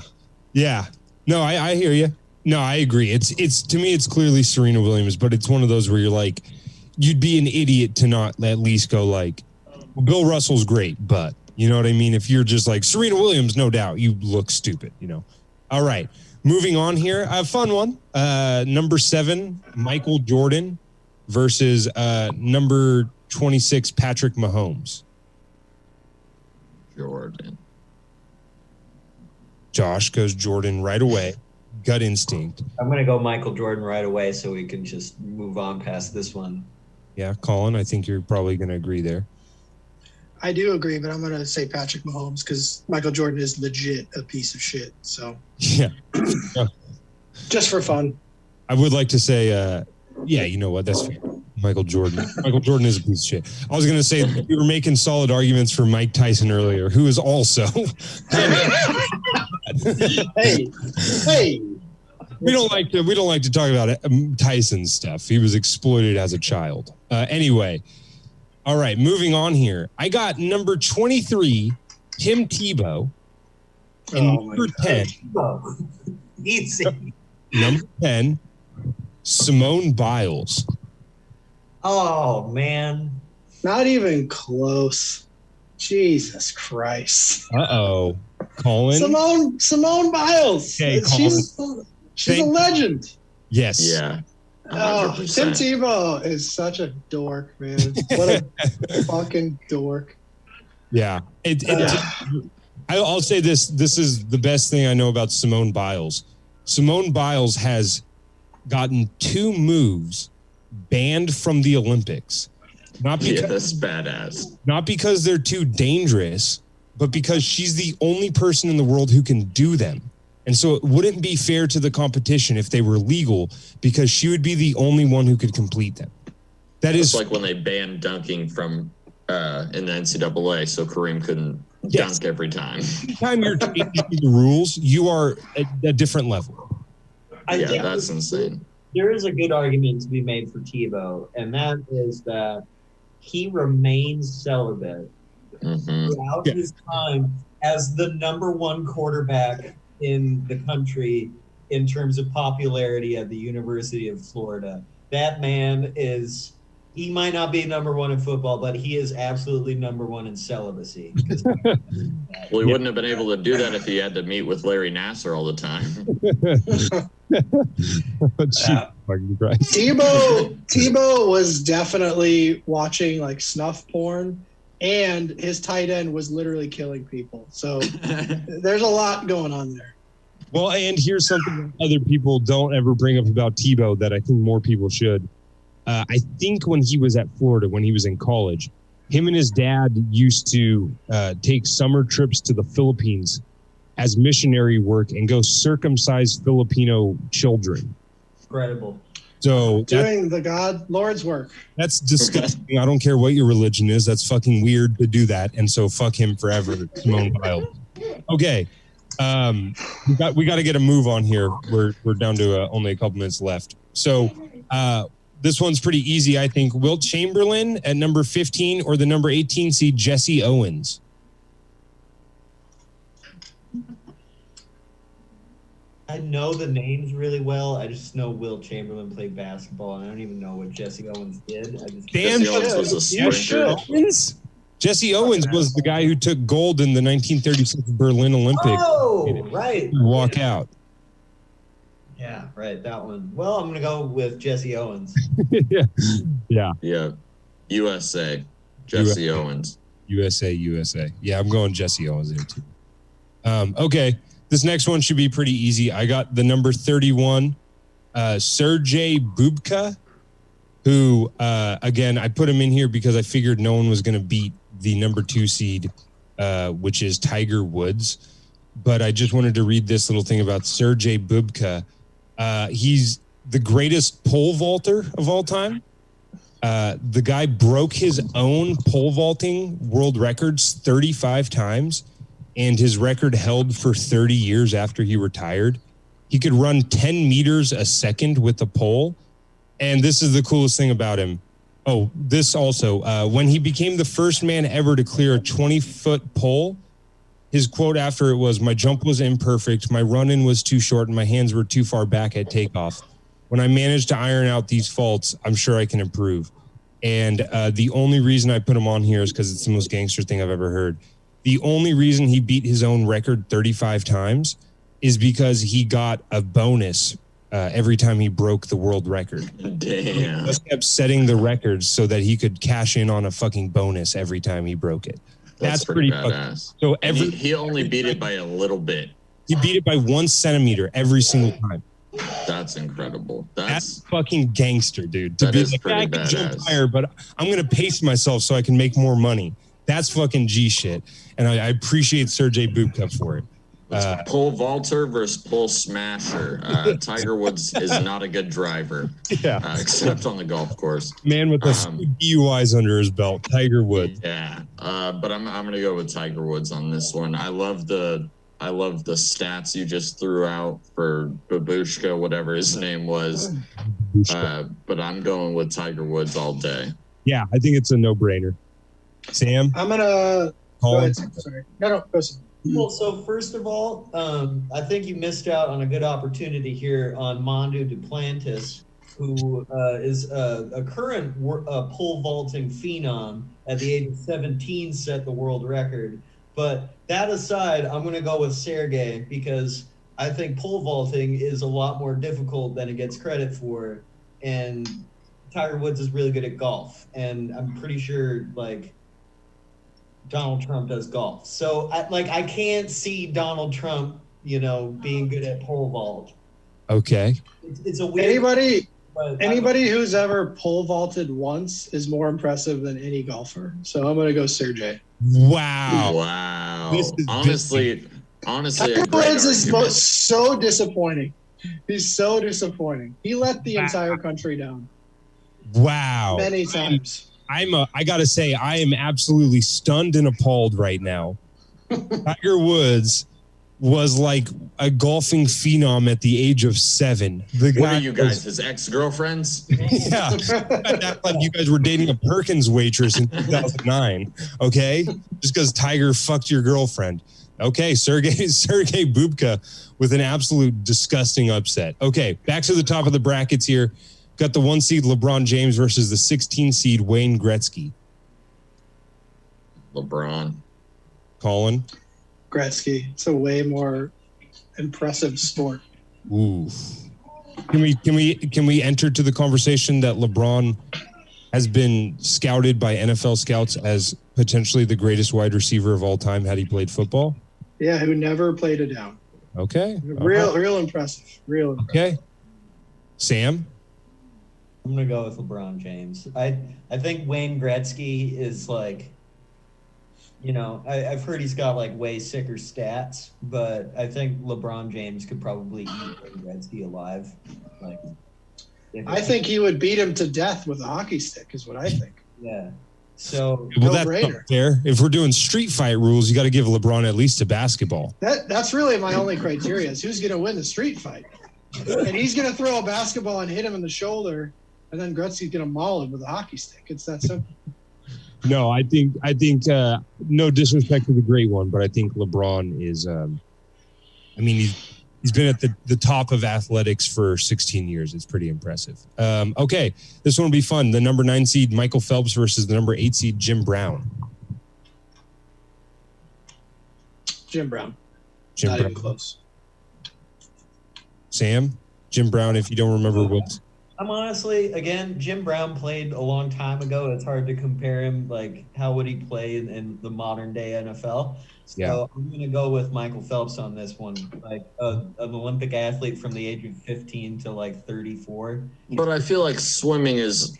Yeah. No, I hear you. No, I agree. It's to me, it's clearly Serena Williams, but it's one of those where you're like, you'd be an idiot to not at least go like, well, Bill Russell's great, but you know what I mean? If you're just like Serena Williams, no doubt, you look stupid, you know? All right. Moving on here. A fun one. Number 7, Michael Jordan versus number 26, Patrick Mahomes. Jordan. Josh goes Jordan right away. Gut instinct. I'm going to go Michael Jordan right away so we can just move on past this one. Yeah, Colin, I think you're probably going to agree there. I do agree, but I'm going to say Patrick Mahomes because Michael Jordan is legit a piece of shit. So Yeah. just for fun. I would like to say, yeah, you know what? That's fair. Michael Jordan. Michael Jordan is a piece of shit. I was going to say we were making solid arguments for Mike Tyson earlier, who is also. Hey. We don't like to talk about Tyson's stuff. He was exploited as a child. Anyway, all right, moving on here. I got number 23, Tim Tebow, and number 10. Easy. Number 10, Simone Biles. Oh man, not even close. Jesus Christ. Uh-oh. Colin? Simone Biles. Okay, she's a legend. Yes. Yeah. 100%. Oh, Tim Tebow is such a dork, man. What a fucking dork. Yeah. I'll say this. This is the best thing I know about Simone Biles. Simone Biles has gotten 2 moves banned from the Olympics. Not because, yeah, that's badass. Not because they're too dangerous, but because she's the only person in the world who can do them. And so it wouldn't be fair to the competition if they were legal because she would be the only one who could complete them. That is like when they banned dunking from in the NCAA, so Kareem couldn't dunk every time. Anytime you're changing the rules, you are at a different level. I think that's insane. There is a good argument to be made for Tebow, and that is that he remains celibate throughout his time as the #1 quarterback in the country in terms of popularity at the University of Florida. That man he might not be #1 in football, but he is absolutely #1 in celibacy. Well, he wouldn't have been able to do that if he had to meet with Larry Nassar all the time. Tebow was definitely watching like snuff porn, and his tight end was literally killing people. So there's a lot going on there. Well, and here's something that other people don't ever bring up about Tebow that I think more people should. I think when he was at Florida, when he was in college, him and his dad used to take summer trips to the Philippines as missionary work and go circumcise Filipino children. Incredible. So doing the Lord's work. That's disgusting. I don't care what your religion is. That's fucking weird to do that. And so fuck him forever, Simone Biles. Okay. We got to get a move on here. We're down to only a couple minutes left. So this one's pretty easy, I think. Wilt Chamberlain at number 15 or the number 18 seed Jesse Owens? I know the names really well. I just know Wilt Chamberlain played basketball, and I don't even know what Jesse Owens did. Jesse Owens was the guy who took gold in the 1936 Berlin Olympics. Oh, right. Walk out. Yeah, right. That one. Well, I'm going to go with Jesse Owens. Yeah. USA. Jesse Owens. USA. Yeah, I'm going Jesse Owens there too. Okay. This next one should be pretty easy. I got the number 31, Sergey Bubka, who, again, I put him in here because I figured no one was going to beat the number 2 seed, which is Tiger Woods. But I just wanted to read this little thing about Sergey Bubka. He's the greatest pole vaulter of all time. The guy broke his own pole vaulting world records 35 times, and his record held for 30 years after he retired. He could run 10 meters a second with the pole. And this is the coolest thing about him. Oh, this also, when he became the first man ever to clear a 20-foot pole, his quote after it was, "My jump was imperfect, my run-in was too short, and my hands were too far back at takeoff. When I managed to iron out these faults, I'm sure I can improve." And the only reason I put him on here is because it's the most gangster thing I've ever heard. The only reason he beat his own record 35 times is because he got a bonus every time he broke the world record. Damn. He just kept setting the records so that he could cash in on a fucking bonus every time he broke it. That's pretty badass. So he only beat it by a little bit. He beat it by 1 centimeter every single time. That's incredible. That's fucking gangster, dude. To That be is like, pretty I can jump badass. higher, but I'm going to pace myself so I can make more money. That's fucking G shit. And I appreciate Sergey Bubka for it. Pole vaulter versus pole smasher. Tiger Woods is not a good driver, except on the golf course. Man with a DUIs under his belt, Tiger Woods. Yeah, but I'm gonna go with Tiger Woods on this one. I love the stats you just threw out for Babushka, whatever his name was. But I'm going with Tiger Woods all day. Yeah, I think it's a no-brainer. Sam? I'm gonna Colin? go ahead. Sorry. No, go ahead. Well, so first of all, I think you missed out on a good opportunity here on Mondo Duplantis, who is a current pole vaulting phenom at the age of 17, set the world record. But that aside, I'm going to go with Sergey because I think pole vaulting is a lot more difficult than it gets credit for. And Tiger Woods is really good at golf. And I'm pretty sure, like, Donald Trump does golf. So I can't see Donald Trump, being good at pole vault. Okay. It's a weird Anybody who's ever pole vaulted once is more impressive than any golfer. So I'm going to go Sergey. Wow. This is honestly, Tiger Woods is so disappointing. He's so disappointing. He let the entire country down. Wow. Many times. I gotta say, I am absolutely stunned and appalled right now Tiger Woods was like a golfing phenom at the age of 7. The What guy are you guys, his ex-girlfriends? Yeah. Act like you guys were dating a Perkins waitress in 2009. Okay. Just because Tiger fucked your girlfriend. Okay. Sergey Bubka with an absolute disgusting upset. Okay. Back to the top of the brackets here. Got the 1 seed LeBron James versus the 16 seed Wayne Gretzky. LeBron. Colin. Gretzky. It's a way more impressive sport. Ooh. Can we enter to the conversation that LeBron has been scouted by NFL scouts as potentially the greatest wide receiver of all time had he played football? Yeah, who never played it down. Okay. Real impressive. Real impressive. Okay. Sam? I'm gonna go with LeBron James. I think Wayne Gretzky is like, you know, I've heard he's got like way sicker stats, but I think LeBron James could probably eat Wayne Gretzky alive. Like, I think he would beat him to death with a hockey stick, is what I think. Yeah. So Well, that's not fair. If we're doing street fight rules, you got to give LeBron at least a basketball. That's really my only criteria is who's going to win the street fight. And he's going to throw a basketball and hit him in the shoulder, and then Gretzky's going to maul him with a hockey stick. It's that simple. No, I think no disrespect to the great one, but I think LeBron is he's been at the top of athletics for 16 years. It's pretty impressive. Okay, this one will be fun. The number 9 seed Michael Phelps versus the number 8 seed Jim Brown. Jim Brown. Jim Not Brown. even close. Sam? Jim Brown, if you don't remember what. I'm honestly, again, Jim Brown played a long time ago. It's hard to compare him. Like, how would he play in the modern day NFL? So Yeah. I'm going to go with Michael Phelps on this one. Like, an Olympic athlete from the age of 15 to like 34. But I feel like swimming has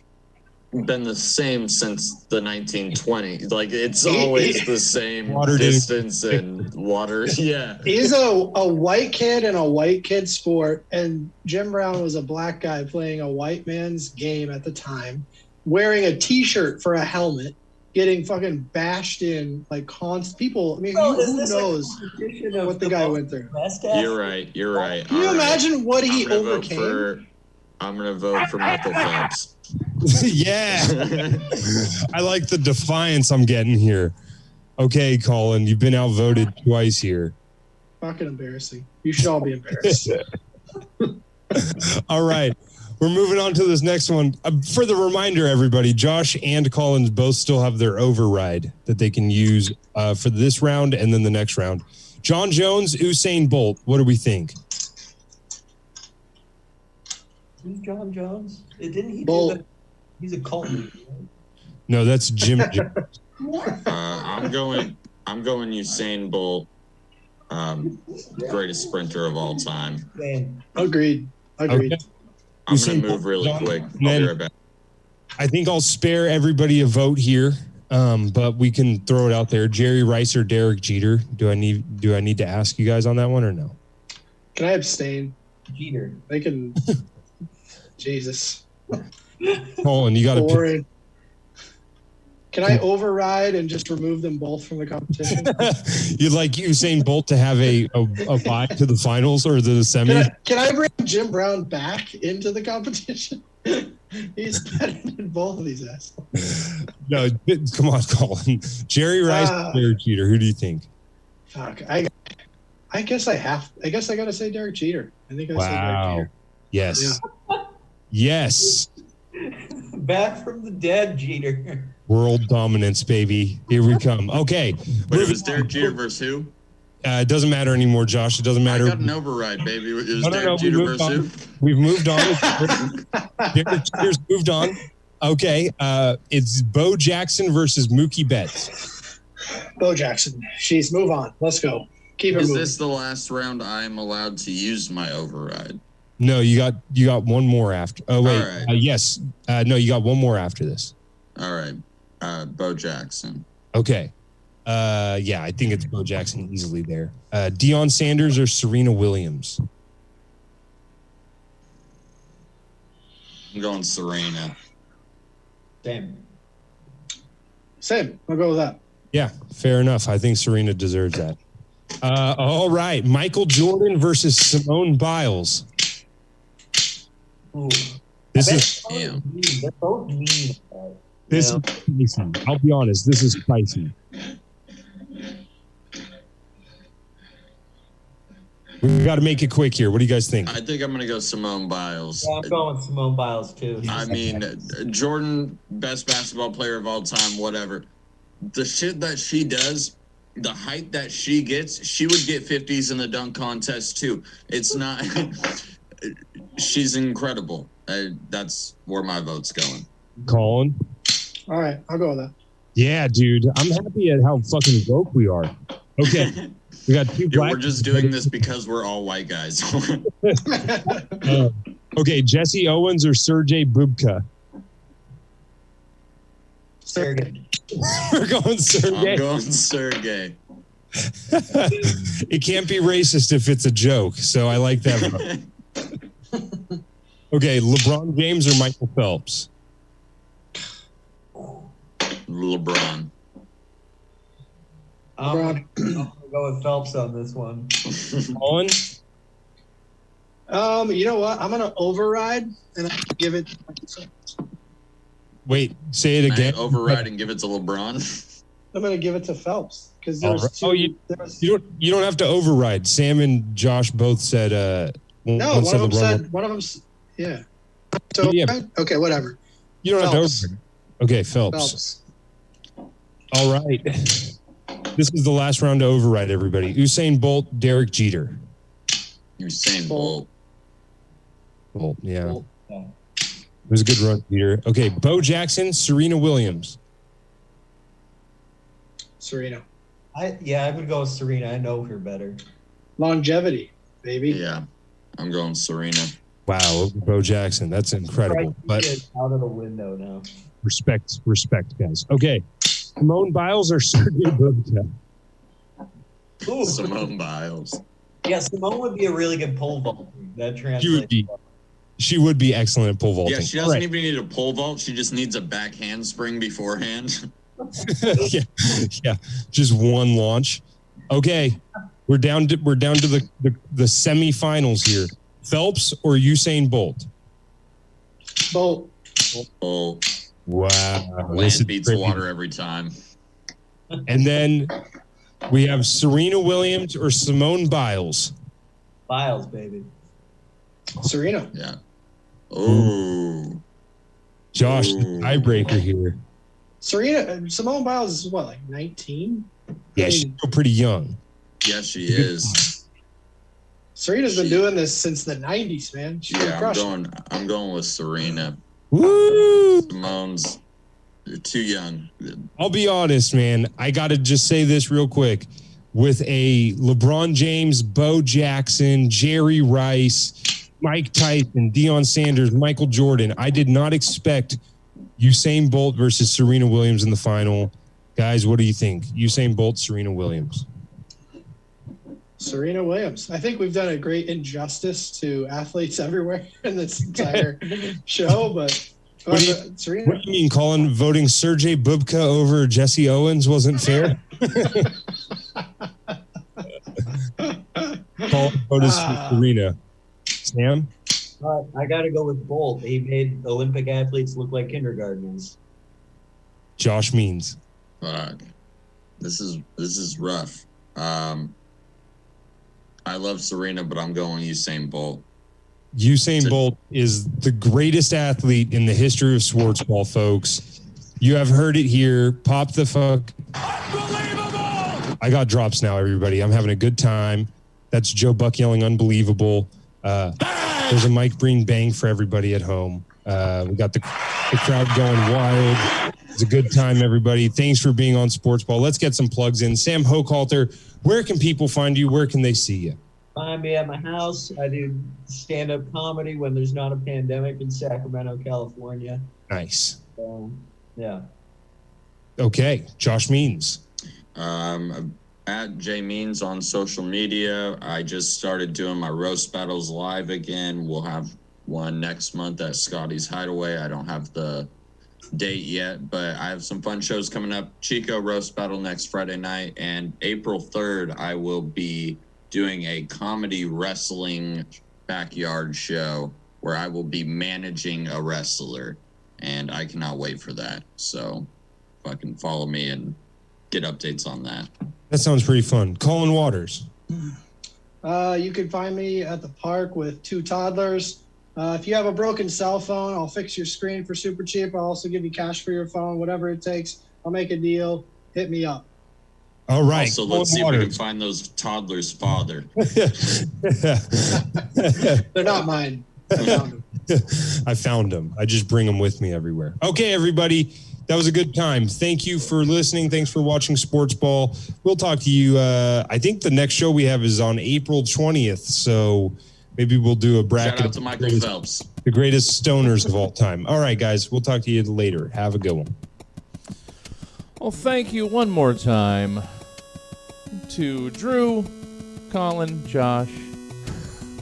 been the same since the 1920s. Like, it's always the same Water distance and water. Yeah. He's a white kid in a white kid sport, and Jim Brown was a black guy playing a white man's game at the time, wearing a T-shirt for a helmet, getting fucking bashed in like people. I mean, who knows what the guy went through? You're right. You're right. Can you imagine what he I'm gonna vote overcame? I'm going to vote for Michael Phelps. Yeah. I like the defiance I'm getting here. Okay, Colin, you've been outvoted twice here. Fucking embarrassing. You should all be embarrassed. All right. We're moving on to this next one. For the reminder, everybody, Josh and Collins both still have their override that they can use for this round and then the next round. John Jones, Usain Bolt, what do we think? Who's John Jones? Didn't he Bolt. do that? He's a cult leader. No, that's Jim Jones. I'm going Usain Bolt, greatest sprinter of all time. Agreed. Agreed. Okay. I'm Usain going to move really quick. I'll then- be right back. I think I'll spare everybody a vote here, but we can throw it out there. Jerry Rice or Derek Jeter? Do I need to ask you guys on that one or no? Can I abstain? Jeter. They can. Jesus. Colin, you got to pick. Boring. Can I override and just remove them both from the competition? You'd like Usain Bolt to have a bye to the finals or the semis? Can I bring Jim Brown back into the competition? He's better than both of these assholes. No, come on, Colin. Jerry Rice, Derek Jeter. Who do you think? Fuck. I guess I got to say Derek Jeter. I think I say Derek Wow. Jeter. Yes. Yeah. Yes. Back from the dead, Jeter. World dominance, baby. Here we come. Okay. Wait, it was Derek Jeter versus who? It doesn't matter anymore, Josh. It doesn't matter. I got an override, baby. It was No, Derek Jeter versus who? We've moved on. Derek Jeter's moved on. Okay. It's Bo Jackson versus Mookie Betts. Bo Jackson. Jeez, move on. Let's go. Keep it Is moving. this the last round I'm allowed to use my override? No, you got one more after. Oh wait, All right. yes. No, you got one more after this. All right. Bo Jackson. Okay. Yeah, I think it's Bo Jackson easily there. Deion Sanders or Serena Williams? I'm going Serena. Same. I'll go with that. Yeah, fair enough. I think Serena deserves that. All right, Michael Jordan versus Simone Biles. Ooh. This is They're both mean. this is spicy. I'll be honest. This is spicy. We got to make it quick here. What do you guys think? I think I'm gonna go Simone Biles. Yeah, I'm going with Simone Biles too. I mean, Jordan, best basketball player of all time, whatever. The shit that she does, the height that she gets, she would get 50s in the dunk contest too. It's not. She's incredible. That's where my vote's going. Colin? All right, I'll go with that. Yeah, dude. I'm happy at how fucking woke we are. Okay. We got two black. We're just doing this because we're all white guys. Okay, Jesse Owens or Sergey Bubka? Sergey. We're going Sergey. I'm going Sergey. It can't be racist if it's a joke, so I like that one. Okay, LeBron James or Michael Phelps? LeBron. I'm gonna go with Phelps on this one. Colin? You know what? I'm gonna override and give it. Wait, say it again. Override and give it to LeBron. I'm gonna give it to Phelps because there's two. you don't have to override. Sam and Josh both said. No, one of them said. One of them. Yeah. So okay, whatever. You don't Phelps. have to override. Okay, Phelps. All right. This is the last round to override, everybody. Usain Bolt, Derek Jeter. Usain Bolt. Bolt, yeah. It was a good run, Peter. Okay, Bo Jackson, Serena Williams. Serena. I would go with Serena. I know her better. Longevity, baby. Yeah, I'm going Serena. Wow, Bo Jackson. That's incredible. But out of the window now. Respect, guys. Okay, Simone Biles or Sergey Bubka? Ooh. Simone Biles. Yeah, Simone would be a really good pole vaulter. That translates. She would be excellent at pole vaulting. Yeah, she doesn't even need a pole vault. She just needs a back handspring beforehand. yeah, just one launch. Okay, we're down to the semifinals here. Phelps or Usain Bolt? Bolt. Bolt. Wow, Land beats water every time. And then we have Serena Williams or Simone Biles. Biles, baby. Serena. Yeah. Oh. Josh, the tiebreaker here. Simone Biles is what, like 19? Yeah, she's still pretty young. Yeah, she is. Serena's been doing this since the 90s, man. She's been crushing. I'm going with Serena. Woo! Simone's too young. I'll be honest, man. I got to just say this real quick. With a LeBron James, Bo Jackson, Jerry Rice, Mike Tyson, Deion Sanders, Michael Jordan, I did not expect Usain Bolt versus Serena Williams in the final. Guys, what do you think? Usain Bolt, Serena Williams. Serena Williams. I think we've done a great injustice to athletes everywhere in this entire show, but Serena. What do you mean, Colin? Voting Sergey Bubka over Jesse Owens wasn't fair? Colin voted Serena. Sam? I got to go with Bolt. He made Olympic athletes look like kindergartners. Josh Means. Fuck. This is rough. I love Serena, but I'm going Usain Bolt. Usain Bolt is the greatest athlete in the history of sports ball, folks. You have heard it here. Pop the fuck. Unbelievable! I got drops now, everybody. I'm having a good time. That's Joe Buck yelling unbelievable. There's a Mike Breen bang for everybody at home. We got the crowd going wild. It's a good time, everybody. Thanks for being on Sports Ball. Let's get some plugs in. Sam Hochhalter, where can people find you? Where can they see you? Find me at my house. I do stand-up comedy when there's not a pandemic in Sacramento, California. Nice. Yeah. Okay. Josh Means. At J Means on social media. I just started doing my roast battles live again. We'll have one next month at Scotty's Hideaway. I don't have the date yet, but I have some fun shows coming up. Chico Roast Battle next Friday night, and April 3rd, I will be doing a comedy wrestling backyard show where I will be managing a wrestler, and I cannot wait for that. So fucking follow me and get updates on that. That sounds pretty fun. Colin Waters. You can find me at the park with 2 toddlers. If you have a broken cell phone, I'll fix your screen for super cheap. I'll also give you cash for your phone, whatever it takes. I'll make a deal. Hit me up. All right. So let's see if we can find those toddlers' father. They're not mine. I found them. I just bring them with me everywhere. Okay, everybody. That was a good time. Thank you for listening. Thanks for watching Sports Ball. We'll talk to you. I think the next show we have is on April 20th. So maybe we'll do a bracket. Shout out to Michael Phelps. The greatest stoners of all time. All right, guys. We'll talk to you later. Have a good one. Well, thank you one more time to Drew, Colin, Josh.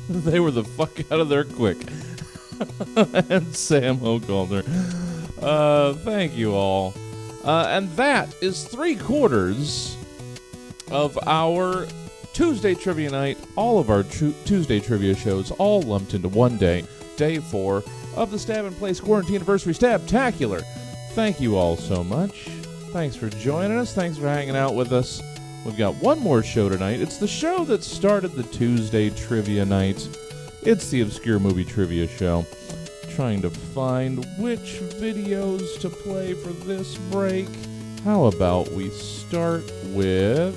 They were the fuck out of there quick. And Sam O'Calder. Thank you all. And that is 3/4 of our Tuesday trivia night. All of our Tuesday trivia shows all lumped into one day. Day 4 of the Stab and Place Quarantine-aversary Stab-tacular. Thank you all so much. Thanks for joining us. Thanks for hanging out with us. We've got one more show tonight. It's the show that started the Tuesday trivia night. It's the Obscure Movie Trivia Show. Trying to find which videos to play for this break. How about we start with...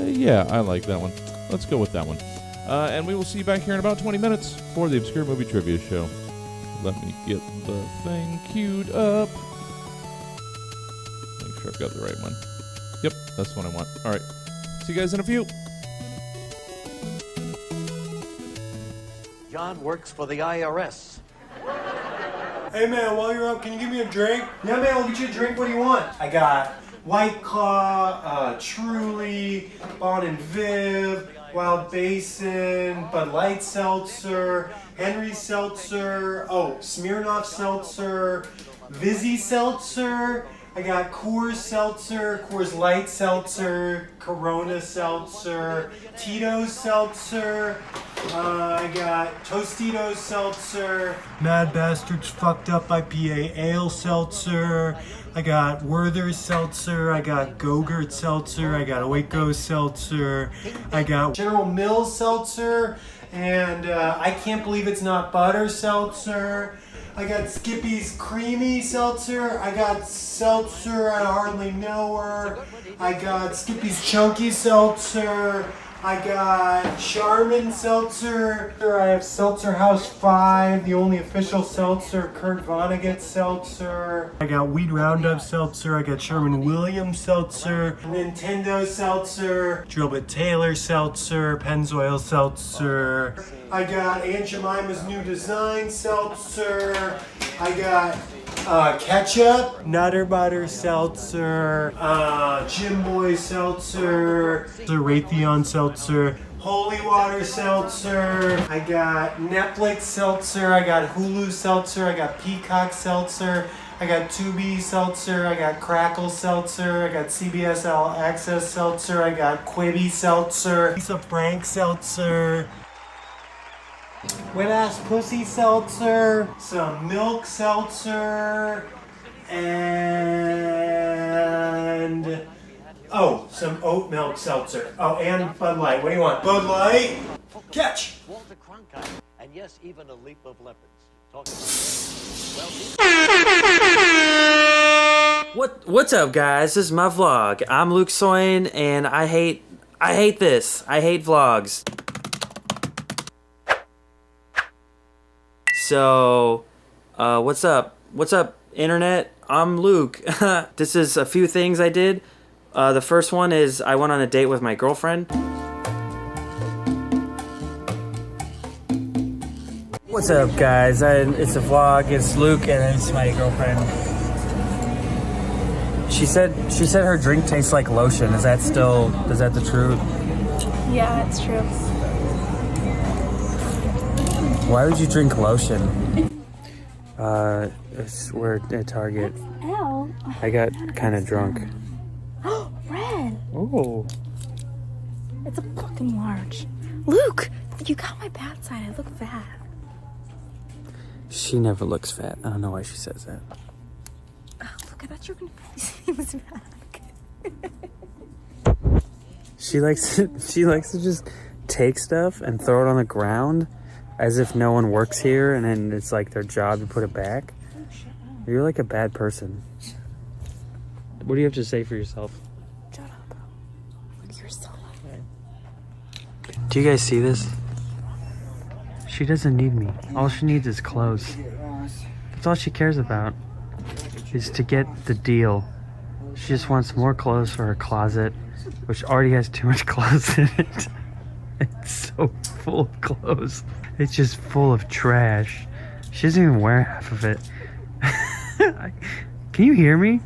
yeah, I like that one. Let's go with that one. And we will see you back here in about 20 minutes for the Obscure Movie Trivia Show. Let me get the thing queued up. Make sure I've got the right one. Yep, that's what I want. All right. See you guys in a few. John works for the IRS. Hey man, while you're up, can you give me a drink? Yeah man, I'll get you a drink. What do you want? I got White Claw, Truly, Bon and Viv, Wild Basin, Bud Light Seltzer, Henry Seltzer, Smirnoff Seltzer, Vizzy Seltzer. I got Coors Seltzer, Coors Light Seltzer, Corona Seltzer, Tito's Seltzer. I got Tostitos Seltzer, Mad Bastards Fucked Up IPA Ale Seltzer. I got Werther's Seltzer. I got Go-Gurt Seltzer. I got Oiko Seltzer. I got General Mills Seltzer. And I Can't Believe It's Not Butter Seltzer. I got Skippy's Creamy Seltzer. I got Seltzer I Hardly Know Her. I got Skippy's Chunky Seltzer. I got Charmin Seltzer. I have Seltzer House 5, the only official seltzer, Kurt Vonnegut Seltzer. I got Weed Roundup Seltzer. I got Sherman-Williams Seltzer. Nintendo Seltzer. Drillbit Taylor Seltzer. Pennzoil Seltzer. I got Aunt Jemima's New Design Seltzer. I got ketchup, Nutter Butter Seltzer, Jim Boy Seltzer, the Raytheon Seltzer, Holy Water Seltzer. I got Netflix Seltzer. I got Hulu Seltzer. I got Peacock Seltzer. I got Tubi Seltzer. I got Crackle Seltzer. I got CBS All Access Seltzer. I got Quibi Seltzer. Lisa Frank Seltzer. Wet Ass Pussy Seltzer, some Milk Seltzer, and some Oat Milk Seltzer. And Bud Light. What do you want? Bud Light? Catch! And yes, even a leap of leopards. What's up, guys? This is my vlog. I'm Luke Soin, and I hate this. I hate vlogs. So, what's up? What's up, internet? I'm Luke. This is a few things I did. The first one is I went on a date with my girlfriend. What's up, guys? It's a vlog. It's Luke, and it's my girlfriend. She said her drink tastes like lotion. Is that the truth? Yeah, it's true. Why would you drink lotion? We're at Target. L. I got kind of drunk. Oh, red. Oh. It's a fucking large. Luke, you got my bad side. I look fat. She never looks fat. I don't know why she says that. Oh, look, I thought you were gonna put these things back. She likes to just take stuff and throw it on the ground as if no one works here, and then it's like their job to put it back. You're like a bad person. What do you have to say for yourself? Shut up. You're so lucky. Do you guys see this? She doesn't need me. All she needs is clothes. That's all she cares about, is to get the deal. She just wants more clothes for her closet, which already has too much clothes in it. It's so full of clothes. It's just full of trash. She doesn't even wear half of it. Can you hear me?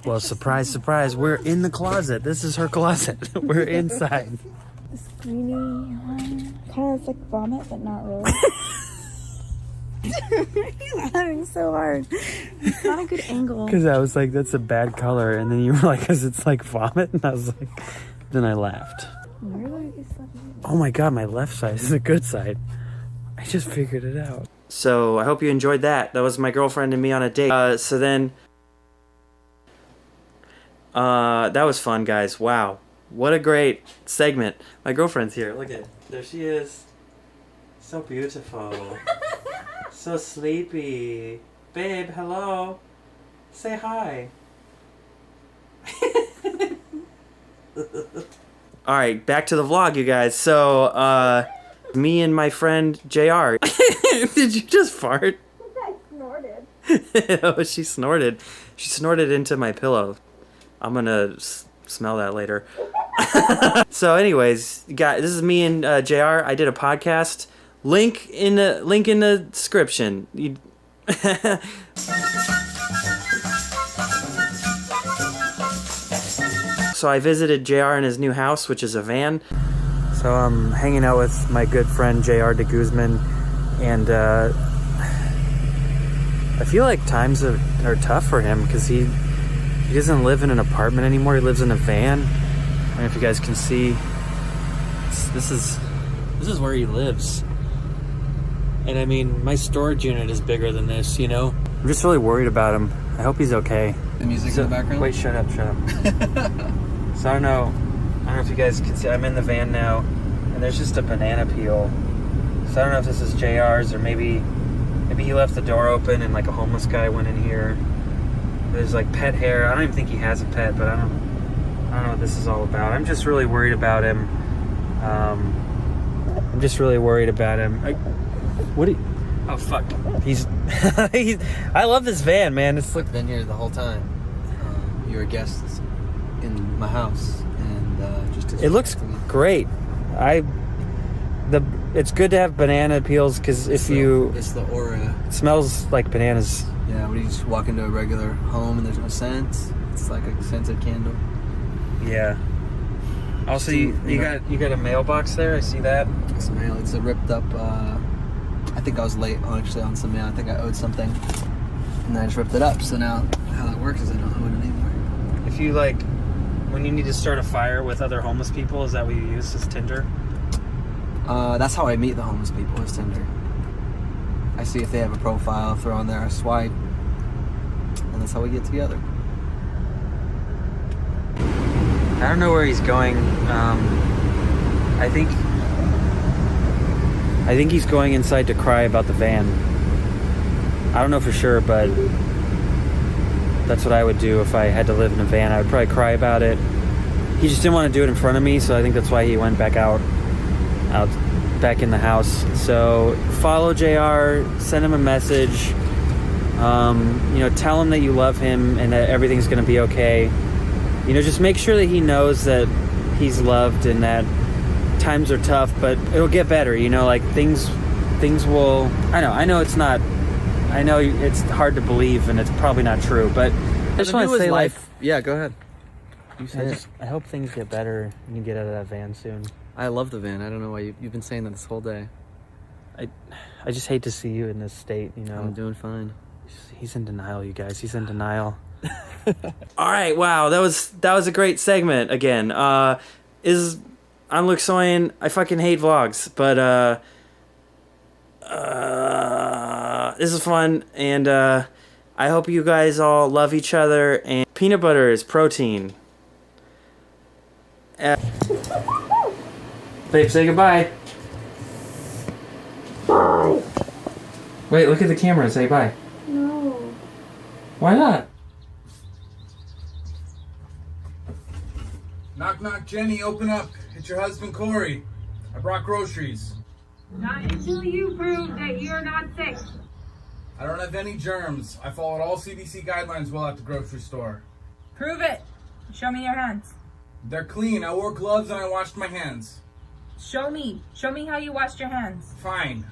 Well, surprise, surprise. We're in the closet. This is her closet. We're inside. The squeamy one. Kind of like vomit, but not really. He's laughing so hard. It's not a good angle. Because I was like, that's a bad color. And then you were like, because it's like vomit. And I was like, then I laughed. Oh my God, my left side is the good side. I just figured it out. So I hope you enjoyed that. That was my girlfriend and me on a date. That was fun, guys. Wow. What a great segment. My girlfriend's here. Look at it. There she is. So beautiful. So sleepy. Babe, hello. Say hi. Alright, back to the vlog, you guys. So, me and my friend JR. Did you just fart? I snorted. Oh, she snorted. She snorted into my pillow. I'm gonna smell that later. So anyways, guys, this is me and JR. I did a podcast. Link in the description. So I visited JR in his new house, which is a van. So I'm hanging out with my good friend JR de Guzman, and I feel like times are tough for him because he doesn't live in an apartment anymore. He lives in a van. I don't know if you guys can see. This is where he lives. And I mean, my storage unit is bigger than this, you know? I'm just really worried about him. I hope he's okay. The music in the background? Wait, shut up. So I don't know if you guys can see. I'm in the van now, and there's just a banana peel. So I don't know if this is JR's, or maybe he left the door open and like a homeless guy went in here. There's like pet hair. I don't even think he has a pet, but I don't know what this is all about. I'm just really worried about him. I'm just really worried about him. Oh fuck. He's I love this van, man. It's like, I've been here the whole time. You were a guest in my house, and it looks great. It's good to have banana peels because it's the aura. It smells like bananas. Yeah, when you just walk into a regular home and there's no scent, it's like a scented candle. Yeah. Also, you got a mailbox there. I see that. It's mail. It's a ripped up. I think I was late actually on some mail. I think I owed something, and I just ripped it up. So now how that works is I don't owe it anymore. If you like, when you need to start a fire with other homeless people, is that what you use as Tinder? That's how I meet the homeless people, is Tinder. I see if they have a profile, throw on there, I swipe, and that's how we get together. I don't know where he's going. I think he's going inside to cry about the van. I don't know for sure, but that's what I would do if I had to live in a van. I would probably cry about it. He just didn't want to do it in front of me, so I think that's why he went back out back in the house. So follow JR, send him a message, tell him that you love him and that everything's going to be okay. Just make sure that he knows that he's loved and that times are tough, but it'll get better. Things will. I know it's not. I know it's hard to believe, and it's probably not true. But I just want to say, yeah, go ahead. I hope things get better and you get out of that van soon. I love the van. I don't know why you've been saying that this whole day. I just hate to see you in this state, you know. I'm doing fine. He's in denial, you guys. He's in denial. All right, wow, that was a great segment again. I'm Luke Soyan. I fucking hate vlogs, but this is fun, and I hope you guys all love each other. And peanut butter is protein. Babe, say goodbye. Bye. Wait, look at the camera and say bye. No. Why not? Knock, knock, Jenny, open up. It's your husband, Corey. I brought groceries. Not until you prove that you're not sick. I don't have any germs. I followed all CDC guidelines while at the grocery store. Prove it. Show me your hands. They're clean. I wore gloves and I washed my hands. Show me. Show me how you washed your hands. Fine.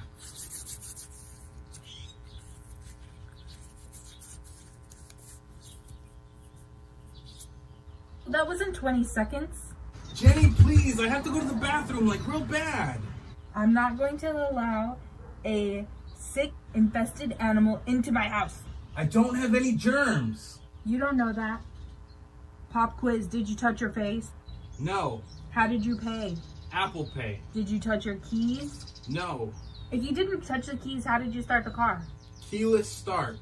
That wasn't 20 seconds. Jenny, please. I have to go to the bathroom, like, real bad. I'm not going to allow a sick, infested animal into my house. I don't have any germs. You don't know that. Pop quiz, did you touch your face? No. How did you pay? Apple Pay. Did you touch your keys? No. If you didn't touch the keys, how did you start the car? Keyless start.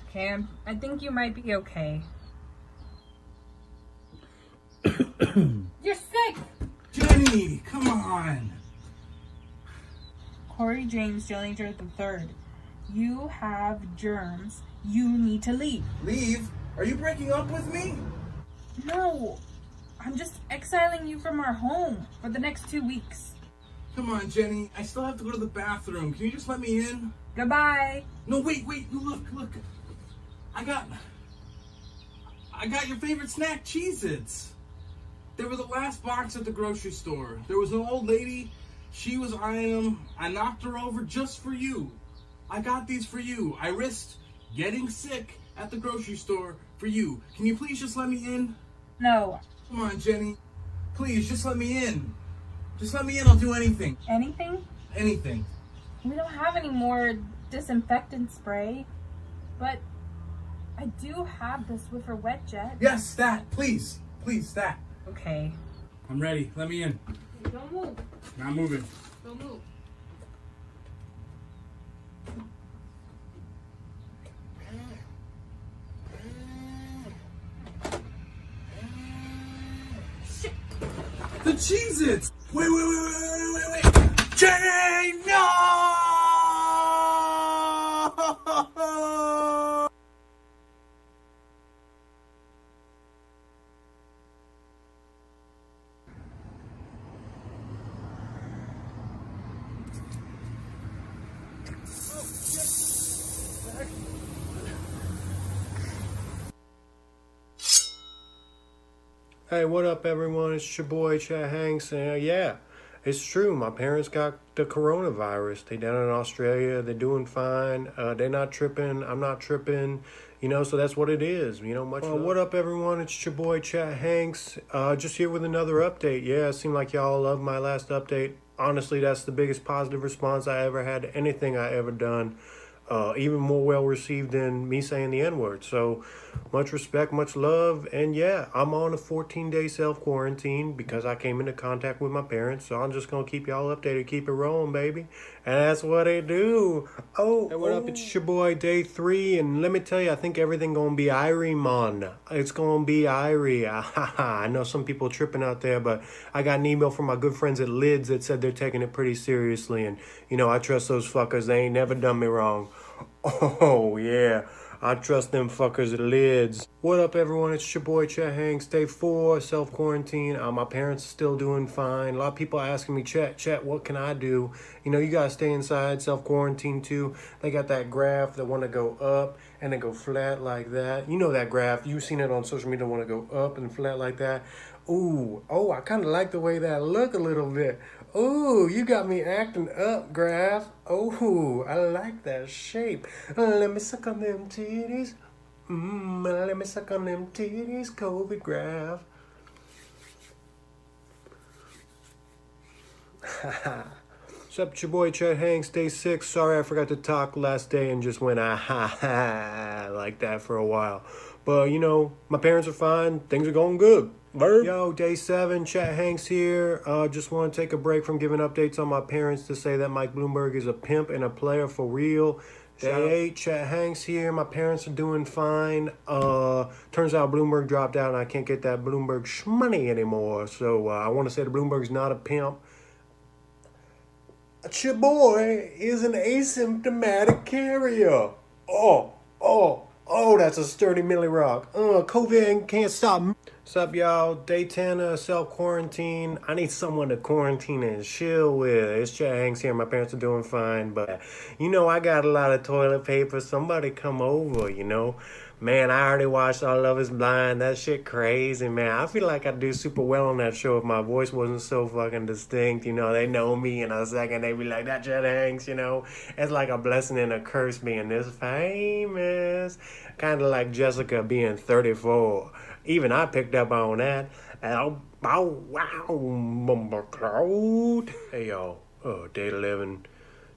Okay, I think you might be okay. You're sick! Jenny, come on. Corey James Jellinger III. You have germs. You need to leave. Leave? Are you breaking up with me? No. I'm just exiling you from our home for the next 2 weeks. Come on, Jenny. I still have to go to the bathroom. Can you just let me in? Goodbye. No, wait. Look. I got your favorite snack, Cheez-Its. They were the last box at the grocery store. There was an old lady. She was eyeing them. I knocked her over just for you. I got these for you. I risked getting sick at the grocery store for you. Can you please just let me in? No. Come on, Jenny. Please, just let me in. Just let me in. I'll do anything. Anything? Anything. We don't have any more disinfectant spray, but I do have the Swiffer Wet Jet. Yes, that. Please, that. Okay. I'm ready. Let me in. Don't move. Not moving. Don't move. The Cheez-Its! Wait. Jenny, no! Hey, what up, everyone? It's your boy, Chad Hanks, and yeah, it's true. My parents got the coronavirus. They down in Australia. They're doing fine. They're not tripping. I'm not tripping. You know, so that's what it is. You know, much love. What up, everyone? It's your boy, Chad Hanks. Just here with another update. Yeah, it seemed like y'all loved my last update. Honestly, that's the biggest positive response I ever had to anything I ever done. Even more well received than me saying the N-word. So much respect, much love. And yeah, I'm on a 14-day self-quarantine because I came into contact with my parents. So I'm just going to keep y'all updated, keep it rolling, baby. And that's what they do. Oh, hey, what up? It's your boy, day 3. And let me tell you, I think everything going to be Irie, man. It's going to be Irie. I know some people tripping out there, but I got an email from my good friends at Lids that said they're taking it pretty seriously. And, you know, I trust those fuckers. They ain't never done me wrong. Oh, yeah. I trust them fuckers at Lids. What up, everyone? It's your boy, Chet Hanks. Day 4, self-quarantine. My parents are still doing fine. A lot of people are asking me, Chet, what can I do? You know, you gotta stay inside, self-quarantine too. They got that graph that want to go up and then go flat like that. You know that graph. You've seen it on social media, want to go up and flat like that. Ooh, oh, I kind of like the way that look a little bit. Ooh, you got me acting up, graph. Ooh, I like that shape. Let me suck on them titties. Let me suck on them titties, COVID graph. What's up, your boy Chet Hanks, day 6. Sorry I forgot to talk last day and just went ah like that for a while. But you know, my parents are fine. Things are going good. Yo, day 7, Chet Hanks here. Just want to take a break from giving updates on my parents to say that Mike Bloomberg is a pimp and a player for real. Day 8, Chet Hanks here. My parents are doing fine. Turns out Bloomberg dropped out and I can't get that Bloomberg shmoney anymore. So I want to say that Bloomberg's not a pimp. Your boy is an asymptomatic carrier. Oh, that's a sturdy Millie Rock. COVID can't stop me. What's up, y'all? Day 10 of self-quarantine. I need someone to quarantine and chill with. It's Chet Hanks here. My parents are doing fine, but you know, I got a lot of toilet paper. Somebody come over, you know. Man, I already watched all Love is Blind. That shit crazy, man. I feel like I'd do super well on that show if my voice wasn't so fucking distinct. You know, they know me in a second. They be like, that Chet Hanks, you know. It's like a blessing and a curse being this famous. Kind of like Jessica being 34. Even I picked up on that. Hey, y'all. Day 11.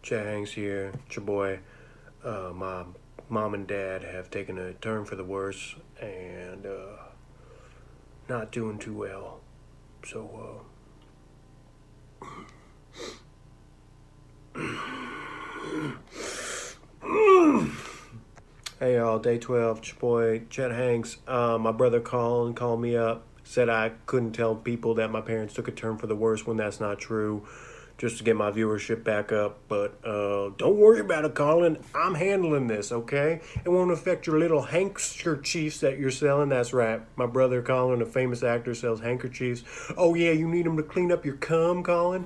Chet Hanks here. It's your boy. My mom and dad have taken a turn for the worse and not doing too well. So, hey y'all, day 12, it's your boy Chet Hanks. My brother Colin called me up, said I couldn't tell people that my parents took a turn for the worse when that's not true, just to get my viewership back up. But don't worry about it, Colin. I'm handling this, okay? It won't affect your little handkerchiefs that you're selling. That's right. My brother Colin, a famous actor, sells handkerchiefs. Oh, yeah, you need them to clean up your cum, Colin?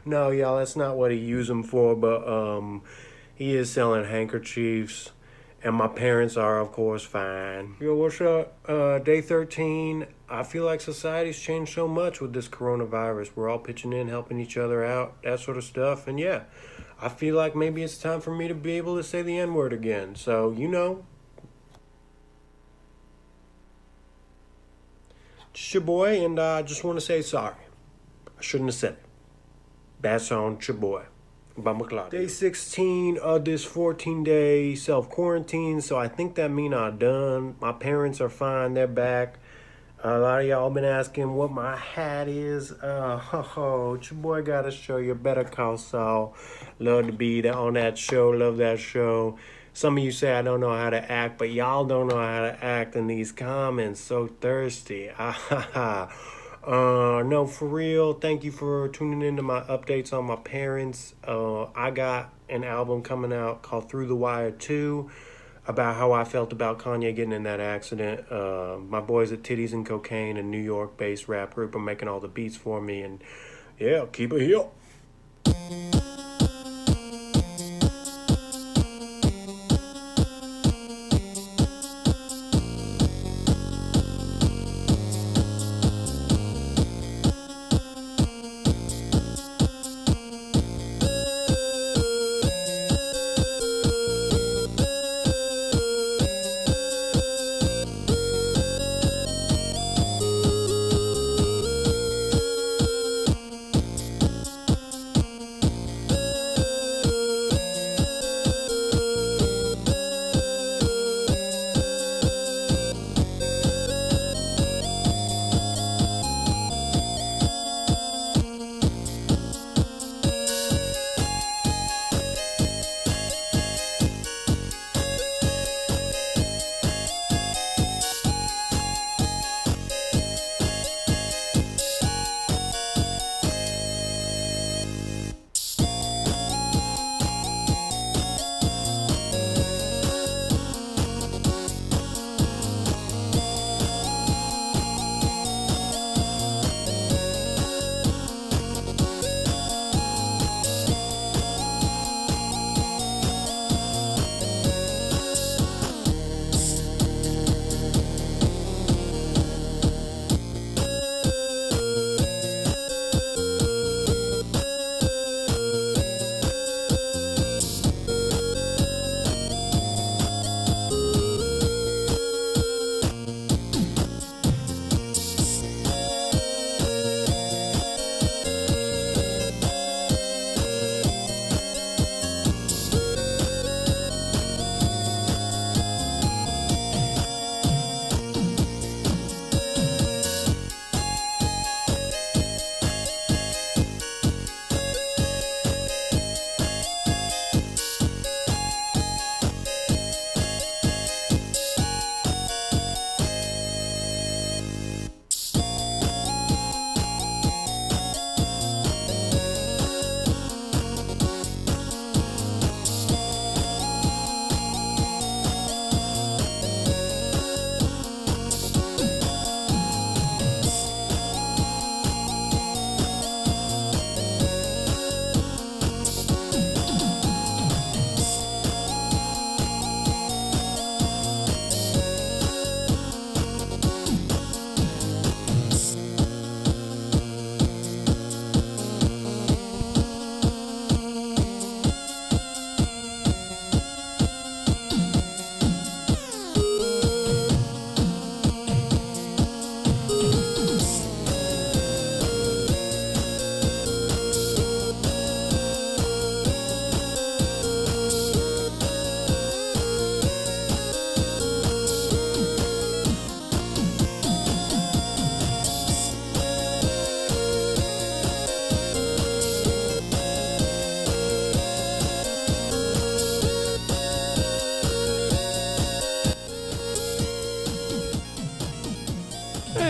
No, y'all, that's not what he used them for, but he is selling handkerchiefs. And my parents are, of course, fine. Yo, what's up? Day 13. I feel like society's changed so much with this coronavirus. We're all pitching in, helping each other out, that sort of stuff. And yeah, I feel like maybe it's time for me to be able to say the N-word again. So, you know. It's your boy, and I just want to say sorry. I shouldn't have said it. That's on your boy. Day 16 of this 14-day self-quarantine, so I think that means I'm done. My parents are fine, they're back. A lot of y'all been asking what my hat is. Your boy gotta show you. Better Call Saul. Love to be on that show, love that show. Some of you say I don't know how to act, but y'all don't know how to act in these comments. So thirsty. No, for real, thank you for tuning into my updates on my parents. I got an album coming out called Through the Wire 2 about how I felt about Kanye getting in that accident. My boys at Titties and Cocaine, a New York-based rap group, are making all the beats for me, and yeah, keep it here.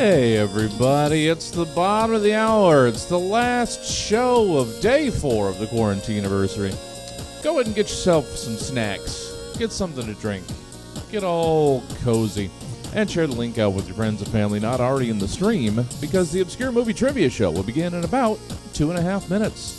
Hey everybody, it's the bottom of the hour. It's the last show of day 4 of the Quarantine-aversary. Go ahead and get yourself some snacks. Get something to drink. Get all cozy. And share the link out with your friends and family not already in the stream, because the Obscure Movie Trivia Show will begin in about 2.5 minutes.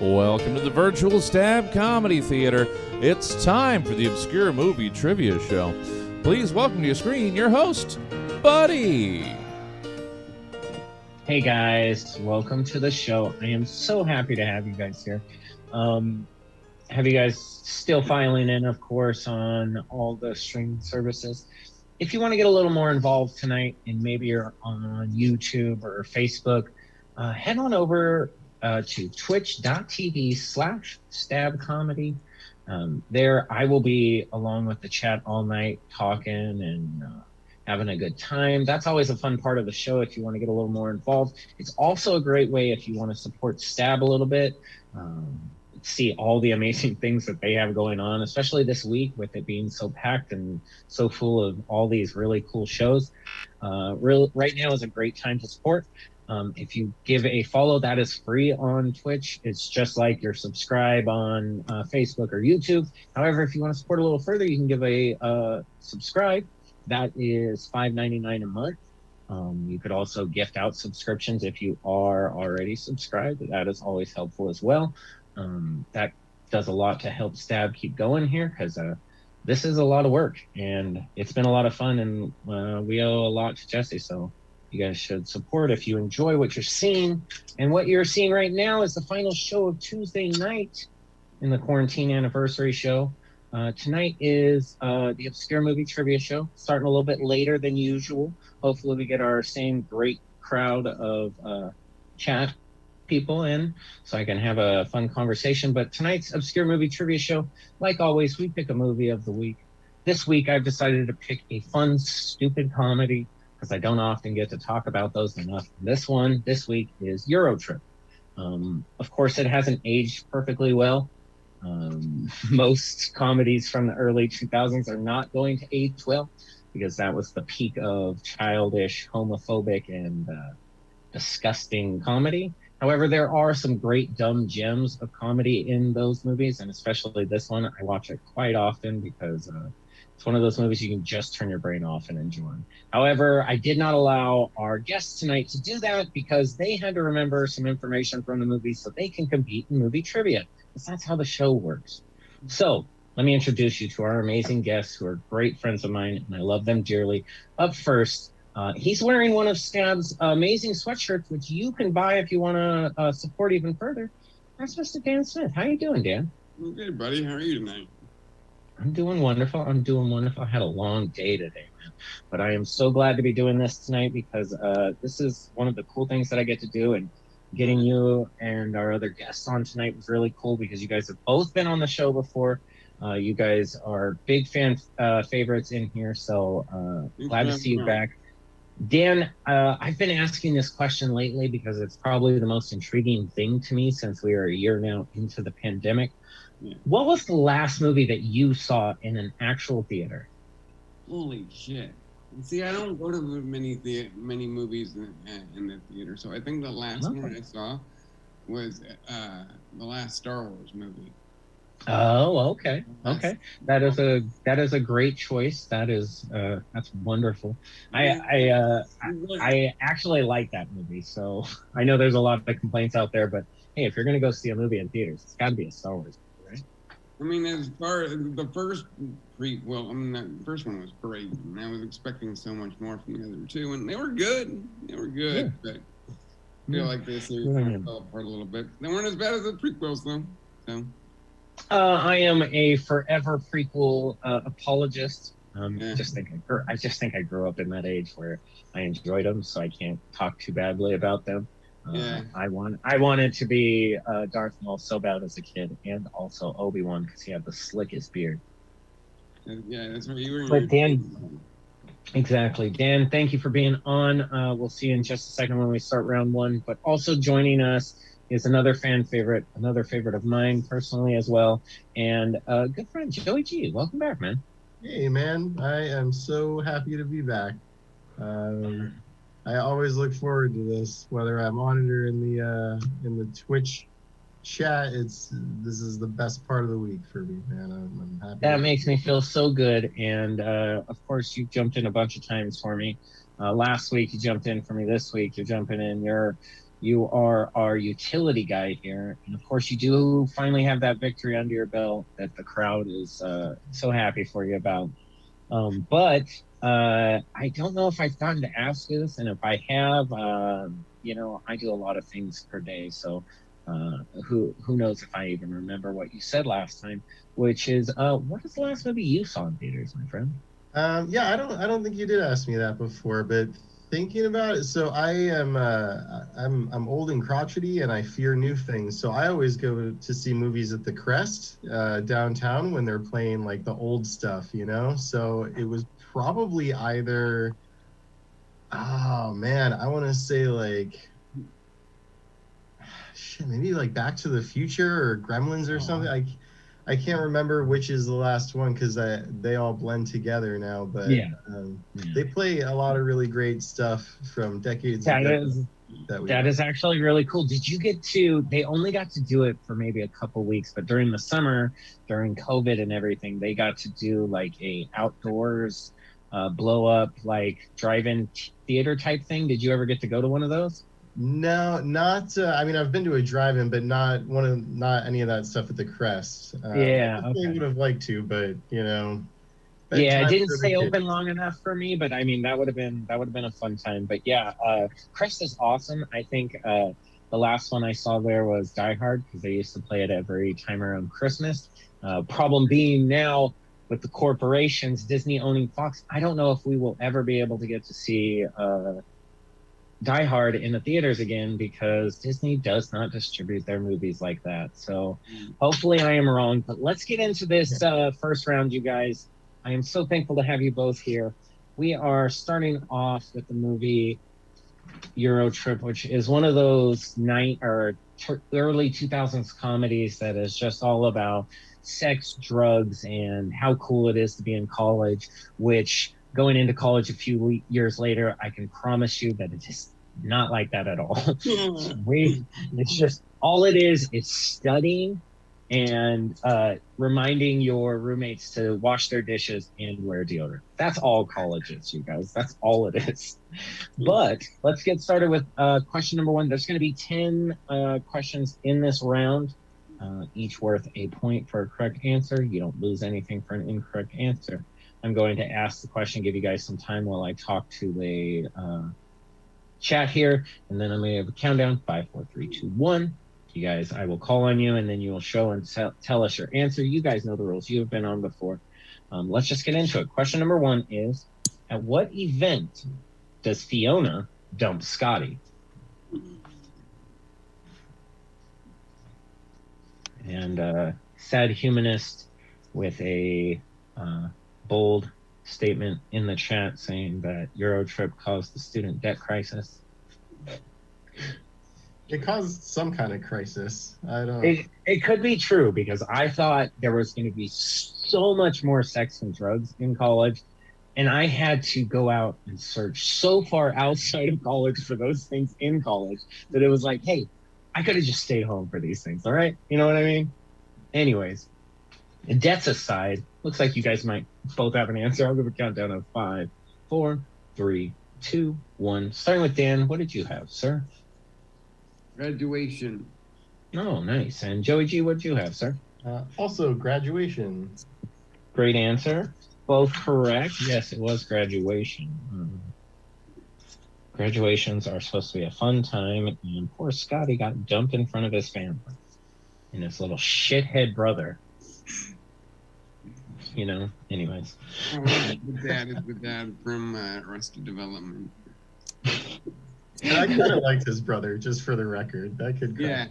Welcome to the virtual Stab Comedy Theater. It's time for the Obscure Movie Trivia Show. Please welcome to your screen your host, Buddy. Hey guys, welcome to the show. I am so happy to have you guys here. Have you guys still filing in, of course, on all the streaming services? If you want to get a little more involved tonight, and maybe you're on YouTube or Facebook, head on over to twitch.tv/stabcomedy. There I will be along with the chat all night talking and having a good time. That's always a fun part of the show if you want to get a little more involved. It's also a great way if you want to support Stab a little bit, see all the amazing things that they have going on, especially this week with it being so packed and so full of all these really cool shows. Right now is a great time to support. If you give a follow, that is free on Twitch. It's just like your subscribe on Facebook or YouTube. However, if you want to support a little further, you can give a subscribe. That is $5.99 a month. You could also gift out subscriptions if you are already subscribed. That is always helpful as well. That does a lot to help Stab keep going here, because this is a lot of work and it's been a lot of fun, and we owe a lot to Jesse, so you guys should support if you enjoy what you're seeing. And what you're seeing right now is the final show of Tuesday night in the Quarantine-Anniversary show. Tonight is the Obscure Movie Trivia Show, starting a little bit later than usual. Hopefully we get our same great crowd of chat people in so I can have a fun conversation. But tonight's Obscure Movie Trivia Show, like always, we pick a movie of the week. This week I've decided to pick a fun, stupid comedy, because I don't often get to talk about those enough. This week is Eurotrip. Of course, it hasn't aged perfectly well. Most comedies from the early 2000s are not going to age well because that was the peak of childish, homophobic, and disgusting comedy. However, there are some great dumb gems of comedy in those movies, and especially this one. I watch it quite often because it's one of those movies you can just turn your brain off and enjoy. However, I did not allow our guests tonight to do that because they had to remember some information from the movie so they can compete in movie trivia. Because that's how the show works. So let me introduce you to our amazing guests who are great friends of mine, and I love them dearly. Up first, he's wearing one of Stab's amazing sweatshirts, which you can buy if you want to support even further. That's Mr. Dan Smith. How you doing, Dan? I'm good, buddy. How are you tonight? I'm doing wonderful. I had a long day today, man. But I am so glad to be doing this tonight because this is one of the cool things that I get to do. And getting you and our other guests on tonight was really cool because you guys have both been on the show before. You guys are big fan favorites in here. So glad to see you back. Dan, I've been asking this question lately because it's probably the most intriguing thing to me since we are a year now into the pandemic. Yeah. What was the last movie that you saw in an actual theater? Holy shit. See, I don't go to many movies in the theater, so I think the last one I saw was the last Star Wars movie. Oh, okay. That is a great choice. That's wonderful. I actually like that movie, so I know there's a lot of complaints out there, but hey, if you're gonna go see a movie in theaters, it's got to be a Star Wars movie, right? I mean, as far as the first that first one was great, and I was expecting so much more from the other two, and they were good. Yeah. But I feel like they kind of fell apart a little bit. They weren't as bad as the prequels, though. So. I am a forever prequel apologist. I just think I grew up in that age where I enjoyed them, so I can't talk too badly about them. I wanted to be Darth Maul so bad as a kid, and also Obi-Wan because he had the slickest beard. Yeah, that's what you were. But Dan, exactly. Dan, thank you for being on. We'll see you in just a second when we start round one. But also joining us is another fan favorite, another favorite of mine personally as well, and a good friend, Joey G. Welcome back, man. Hey, man. I am so happy to be back. I always look forward to this, whether I'm on it or in the Twitch chat. This is the best part of the week for me, man. I'm happy. That makes me feel so good, and of course, you've jumped in a bunch of times for me. Last week, you jumped in for me. This week, you're jumping in. You are our utility guy here, and of course, you do finally have that victory under your belt that the crowd is so happy for you about. But I don't know if I've gotten to ask you this, and if I have, I do a lot of things per day, so who knows if I even remember what you said last time, which is what is the last movie you saw in theaters, my friend? Yeah, I don't think you did ask me that before, but thinking about it, so I'm old and crotchety and I fear new things, so I always go to see movies at the Crest downtown when they're playing like the old stuff, so it was probably either I want to say like maybe like Back to the Future or Gremlins or something. I can't remember which is the last one because they all blend together now, but they play a lot of really great stuff from decades ago. That is actually really cool. Did you get to, they only got to do it for maybe a couple weeks, but during the summer, during COVID and everything, they got to do like a outdoors blow up, like drive-in theater type thing. Did you ever get to go to one of those? No, not. I've been to a drive-in, but not any of that stuff at the Crest. I would have liked to, but it didn't stay open long enough for me. But that would have been a fun time. But Crest is awesome. I think the last one I saw there was Die Hard because they used to play it every time around Christmas. Problem being now with the corporations, Disney owning Fox, I don't know if we will ever be able to get to see Die Hard in the theaters again because Disney does not distribute their movies like that. So hopefully I am wrong, but let's get into this first round, you guys. I am so thankful to have you both here. We are starting off with the movie Eurotrip, which is one of those early 2000s comedies that is just all about sex, drugs, and how cool it is to be in college, which going into college a few years later, I can promise you that it is not like that at all. It's just, all it is studying and reminding your roommates to wash their dishes and wear deodorant. That's all college is, you guys. That's all it is. But let's get started with question number 1. There's going to be 10 questions in this round, each worth a point for a correct answer. You don't lose anything for an incorrect answer. I'm going to ask the question, give you guys some time while I talk to the chat here, and then I'm going to have a countdown, 5, 4, 3, 2, 1. You guys, I will call on you, and then you will show and tell us your answer. You guys know the rules. You have been on before. Let's just get into it. Question number 1 is, at what event does Fiona dump Scotty? And sad humanist with a bold statement in the chat saying that Eurotrip caused the student debt crisis. It caused some kind of crisis. I don't. It could be true, because I thought there was going to be so much more sex and drugs in college, and I had to go out and search so far outside of college for those things in college that it was like, hey, I could have just stayed home for these things, all right? You know what I mean? Anyways, debts aside, looks like you guys might both have an answer. I'll give a countdown of 5, 4, 3, 2, 1. Starting with Dan, what did you have, sir? Graduation. Oh, nice. And Joey G, what did you have, sir? Also graduation. Great answer. Both correct. Yes, it was graduation. Graduations are supposed to be a fun time, and poor Scotty got dumped in front of his family and his little shithead brother. You know, anyways. The dad is the dad from Arrested Development. And I kind of liked his brother, just for the record. That kid. Yeah.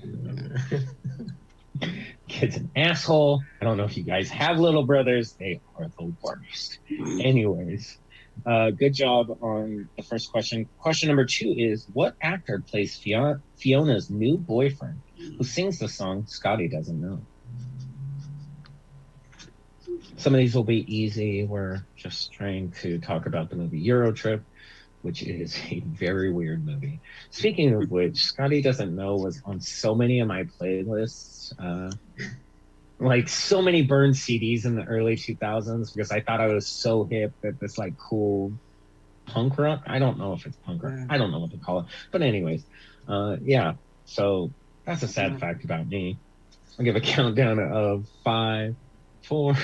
Kid's an asshole. I don't know if you guys have little brothers. They are the worst. Anyways, good job on the first question. Question number 2 is, what actor plays Fiona's new boyfriend who sings the song Scotty Doesn't Know? Some of these will be easy. We're just trying to talk about the movie Eurotrip, which is a very weird movie. Speaking of which, Scotty Doesn't Know was on so many of my playlists, like so many burned CDs in the early 2000s, because I thought I was so hip that this like cool punk rock, I don't know if it's punk rock, I don't know what to call it. But anyways, yeah, so that's a sad fact about me. I'll give a countdown of 5, 4,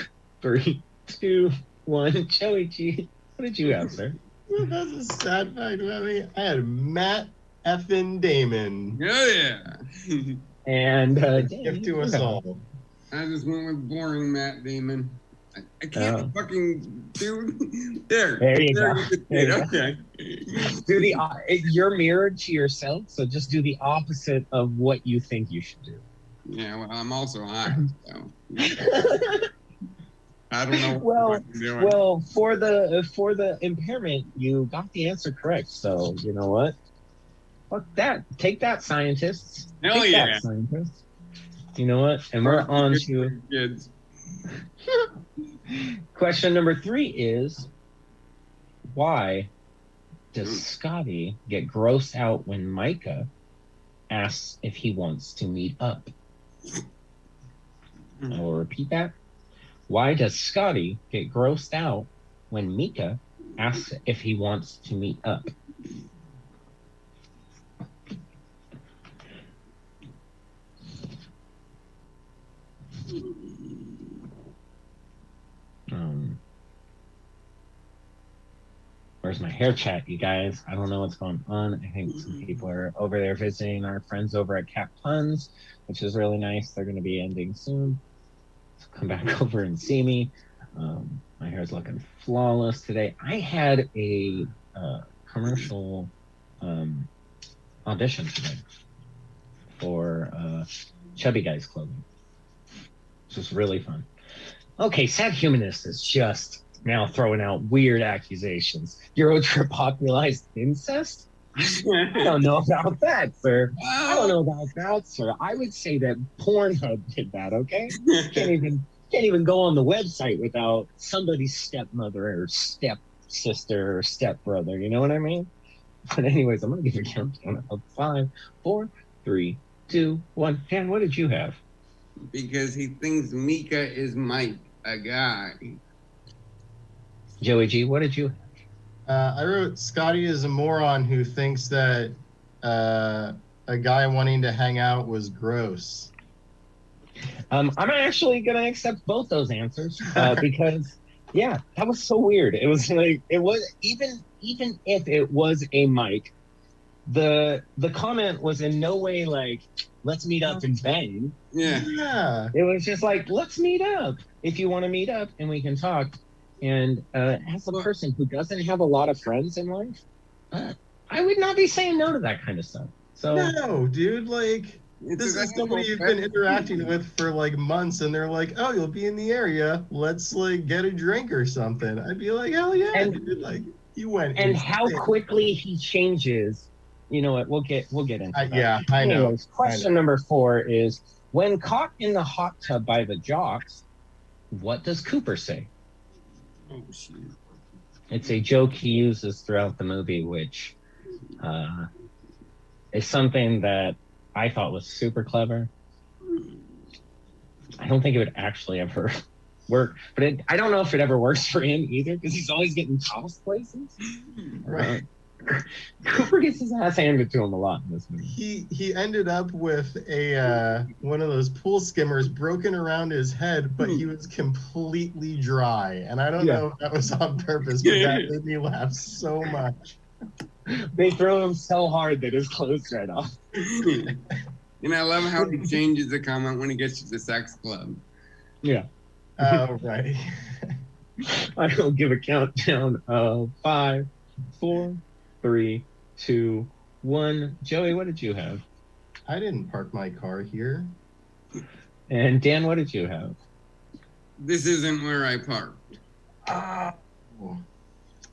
3, 2, 1. Joey G, what did you have, sir? That's a sad fact about me. I had Matt effing Damon. Oh, yeah. And gift to us all. I just went with boring Matt Damon. I can't fucking do. There you go. Okay. Do you're mirrored to yourself, so just do the opposite of what you think you should do. Yeah, well, I'm also hot, so. I don't know. Well, for the impairment, you got the answer correct. So you know what? Fuck that. Take that, scientists. Hell Take yeah, that, scientists. You know what? And we're on to kids. Question number 3 is, why does Scotty get grossed out when Micah asks if he wants to meet up? I will repeat that. Why does Scotty get grossed out when Mika asks if he wants to meet up? Where's my hair chat, you guys? I don't know what's going on. I think some people are over there visiting our friends over at Cat Puns, which is really nice. They're going to be ending soon. So come back over and see me. My hair's looking flawless today. I had a commercial audition today for Chubby Guys clothing. This was really fun. Okay, Sad Humanist is just now throwing out weird accusations. Eurotrip popularized incest? I don't know about that, sir. I don't know about that, sir. I would say that Pornhub did that, okay? Can't even go on the website without somebody's stepmother or stepsister or stepbrother, you know what I mean? But anyways, I'm gonna give a countdown of 5, 4, 3, 2, 1. Dan, what did you have? Because he thinks Mika is Mike, a guy. Joey G, what did you have? I wrote Scotty is a moron who thinks that a guy wanting to hang out was gross. I'm actually gonna accept both those answers because yeah, that was so weird. It was like it was even if it was a mic, the comment was in no way like let's meet up and bang. Yeah. It was just like let's meet up if you want to meet up and we can talk. And as a person who doesn't have a lot of friends in life, I would not be saying no to that kind of stuff. So no, dude, like this is somebody you've been interacting with for like months, and they're like, "Oh, you'll be in the area. Let's like get a drink or something." I'd be like, "Hell yeah!" Dude. Like you went. And how quickly he changes. You know what? We'll get into that. Yeah, I know. Anyways, question number 4 is: when caught in the hot tub by the jocks, what does Cooper say? Oh shit! It's a joke he uses throughout the movie, which is something that I thought was super clever. I don't think it would actually ever work, but I don't know if it ever works for him either because he's always getting tossed places. Right. Cooper gets his ass handed to him a lot in this movie. He ended up with a one of those pool skimmers broken around his head, but he was completely dry. And I don't know if that was on purpose, but that made me laugh so much. They throw him so hard that his clothes right off. And I love how he changes the comment when he gets to the sex club. Yeah. Oh, right. I will give a countdown of 5, 4, 3, 2, 1. Joey, what did you have? I didn't park my car here. And Dan, what did you have? This isn't where I parked.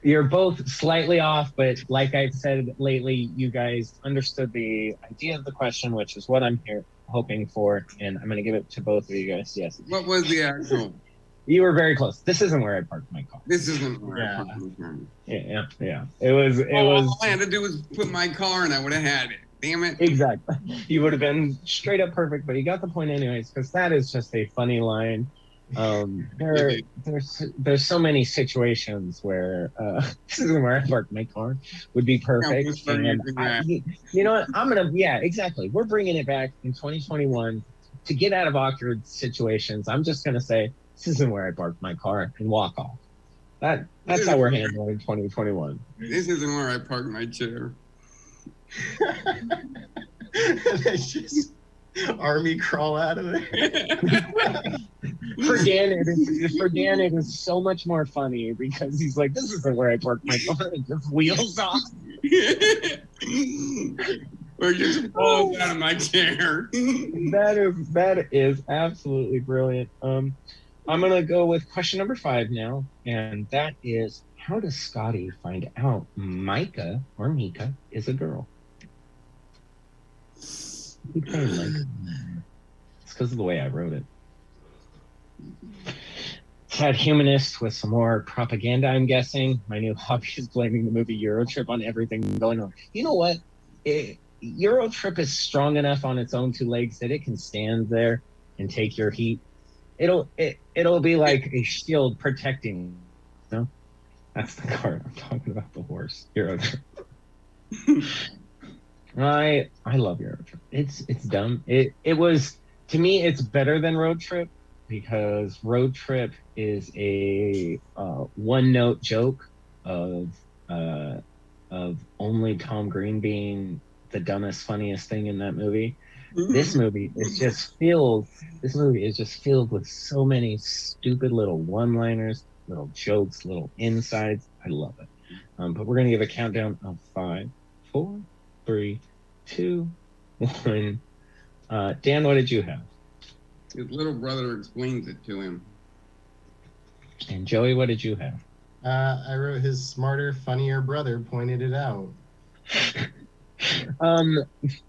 You're both slightly off, but like I've said lately, you guys understood the idea of the question, which is what I'm here hoping for, and I'm going to give it to both of you guys. Yes. What was the actual? You were very close. This isn't where I parked my car. This isn't where I parked my car. Yeah. It was. All I had to do was put my car, and I would have had it. Damn it. Exactly. You would have been straight up perfect, but you got the point anyways, because that is just a funny line. There's so many situations where this is where I parked my car would be perfect. And you know what? Exactly. We're bringing it back in 2021 to get out of awkward situations. I'm just gonna say this isn't where I parked my car and walk off. That's how we're handling 2021. This isn't where I parked my chair. It's just army crawl out of there. For Dan, it is so much more funny because he's like, "This isn't where I parked my car." And just wheels off. Or just falls out of my chair. That is absolutely brilliant. I'm gonna go with question number 5 now, and that is: how does Scotty find out Mika is a girl? It's because of the way I wrote it. Sad humanist with some more propaganda, I'm guessing. My new hobby is blaming the movie Eurotrip on everything going on. You know what? Eurotrip is strong enough on its own 2 legs that it can stand there and take your heat. It'll be like a shield protecting. No, that's the card. I'm talking about the horse. Eurotrip. I love Eurotrip. It's dumb. It was, to me, it's better than Road Trip because Road Trip is a one-note joke of only Tom Green being the dumbest, funniest thing in that movie. This movie is just filled with so many stupid little one-liners, little jokes, little insides. I love it. But we're gonna give a countdown of 5, 4, 3, 2, 1. Dan, what did you have? His little brother explains it to him. And Joey, what did you have? I wrote his smarter, funnier brother pointed it out.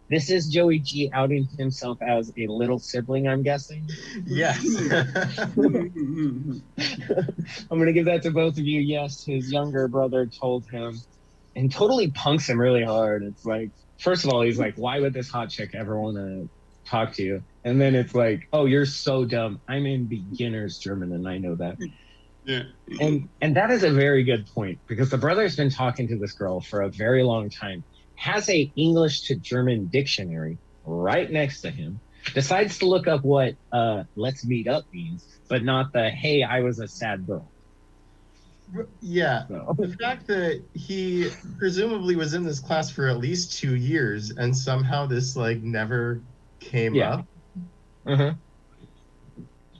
This is Joey G outing himself as a little sibling, I'm guessing. Yes. I'm gonna give that to both of you. Yes, his younger brother told him, and totally punks him really hard. It's like, first of all, he's like, "Why would this hot chick ever want to talk to you?" And then it's like, "Oh, you're so dumb. I'm in beginner's German, and I know that." Yeah. And that is a very good point, because the brother's been talking to this girl for a very long time, has a English to German dictionary right next to him, decides to look up what "let's meet up" means, but not the "hey, I was a sad girl." Yeah, the fact that he presumably was in this class for at least 2 years and somehow this like never came up.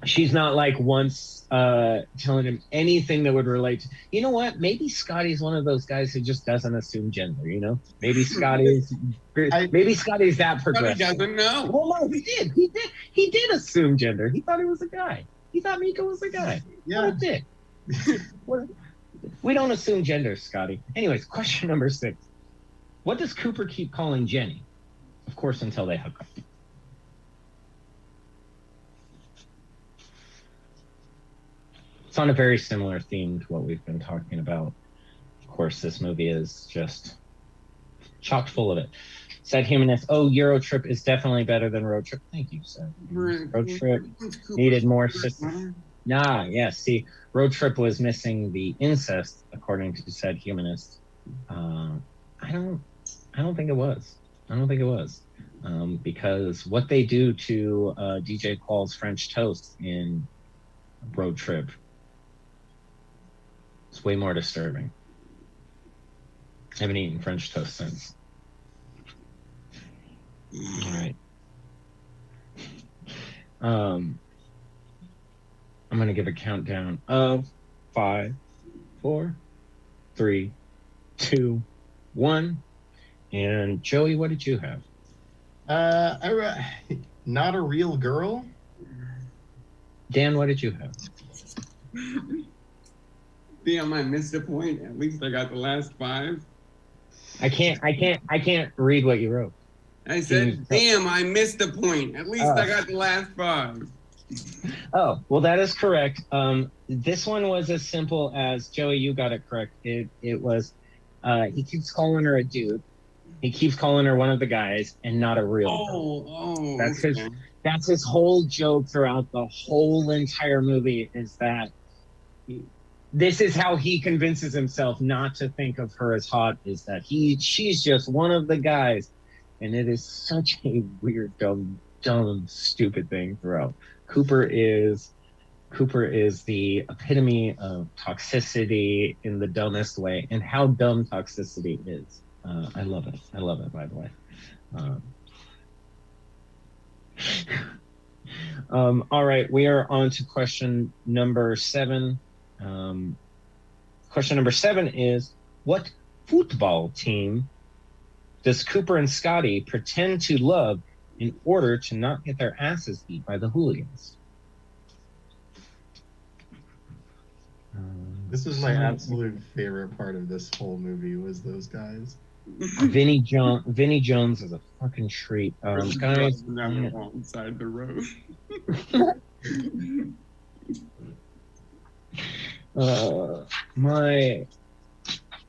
She's not like once telling him anything that would relate to, you know what, maybe Scotty's one of those guys who just doesn't assume gender, you know? Maybe Scotty's that progressive. He doesn't know. Well, no, he did assume gender. He thought he was a guy. He thought Miko was a guy. Yeah. What a dick. We don't assume gender, Scotty. Anyways, question number 6. What does Cooper keep calling Jenny? Of course, until they hook up. It's on a very similar theme to what we've been talking about. Of course, this movie is just chock full of it. Said Humanist, oh, Euro Trip is definitely better than Road Trip. Thank you, sir. Road Trip needed more systems. Nah, yeah, see, Road Trip was missing the incest, according to said Humanist. I don't think it was. Because what they do to DJ Qualls' French Toast in Road Trip is way more disturbing. I haven't eaten French toast since. All right. I'm going to give a countdown of 5, 4, 3, 2, 1. And Joey, what did you have? Not a real girl. Dan, what did you have? Damn, I missed a point. At least I got the last 5. I can't read what you wrote. I said, damn, I missed a point. At least I got the last 5. Oh, well, that is correct. This one was as simple as, Joey, you got it correct. It was, he keeps calling her a dude. He keeps calling her one of the guys and not a real girl. That's his whole joke throughout the whole entire movie, is that this is how he convinces himself not to think of her as hot, is that she's just one of the guys. And it is such a weird, dumb, stupid thing throughout. Cooper is the epitome of toxicity in the dumbest way, and how dumb toxicity is. I love it. By the way. All right, we are on to question number 7. Question number 7 is, what football team does Cooper and Scotty pretend to love in order to not get their asses beat by the hooligans? This is my absolute favorite part of this whole movie, was those guys. Vinny Jones is a fucking treat. Guys, down the wrong side of the road. My